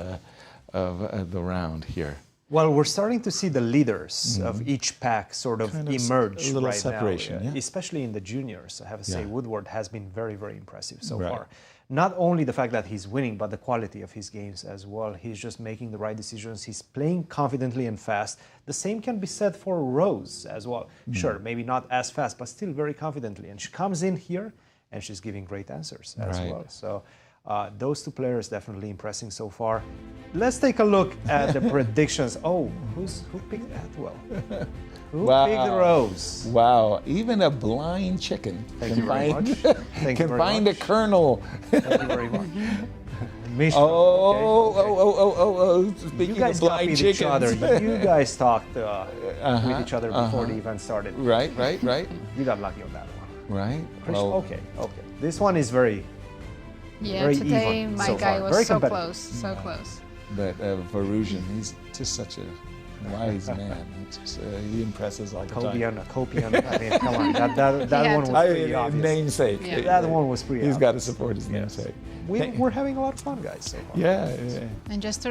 of the round here. Well, we're starting to see the leaders of each pack sort of emerge a little right separation, now, yeah. Especially in the juniors. I have to say, Woodward has been very, very impressive so Right. far. Not only the fact that he's winning, but the quality of his games as well. He's just making the right decisions. He's playing confidently and fast. The same can be said for Rose as well. Sure, maybe not as fast, but still very confidently. And she comes in here and she's giving great answers as Right. well. So those two players definitely impressing so far. Let's take a look at the predictions. Oh, who picked that? Well, who picked Rose? Wow, even a blind chicken Thank can you very find, much. Thank you can very find much. a kernel. Thank you very much. Mishra, Speaking you guys of blind copied chickens. each other. You guys talked with each other before the event started. Right. You got lucky on that one. Right. Well, okay. This one is very, Yeah, very today even my so guy far. was Very so competitive. close, so close. But Varusian, he's just such a wise man. Just, he impresses all the time. Akopian. I mean, come on. That one was pretty obvious. Namesake. Yeah. That one was pretty He's obvious. got to support his namesake. We're having a lot of fun, guys, so far. Yeah. And just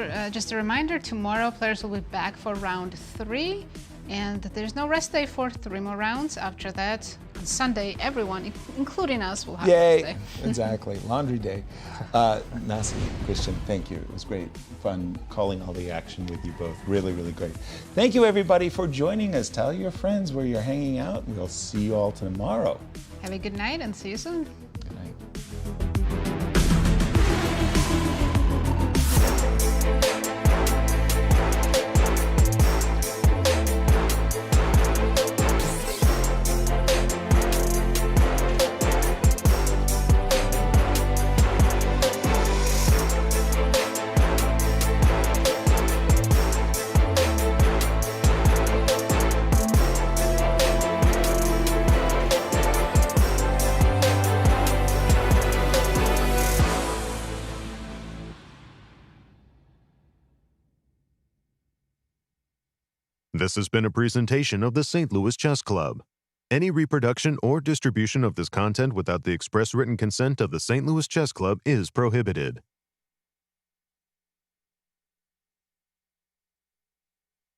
a reminder, tomorrow players will be back for round 3, and there's no rest day for 3 more rounds. After that, on Sunday, everyone, including us, will have Yay! rest day. Exactly. Laundry day. Nazi, Christian, thank you. It was great fun calling all the action with you both. Really, really great. Thank you, everybody, for joining us. Tell your friends where you're hanging out. We'll see you all tomorrow. Have a good night and see you soon. Good night. This has been a presentation of the St. Louis Chess Club. Any reproduction or distribution of this content without the express written consent of the St. Louis Chess Club is prohibited.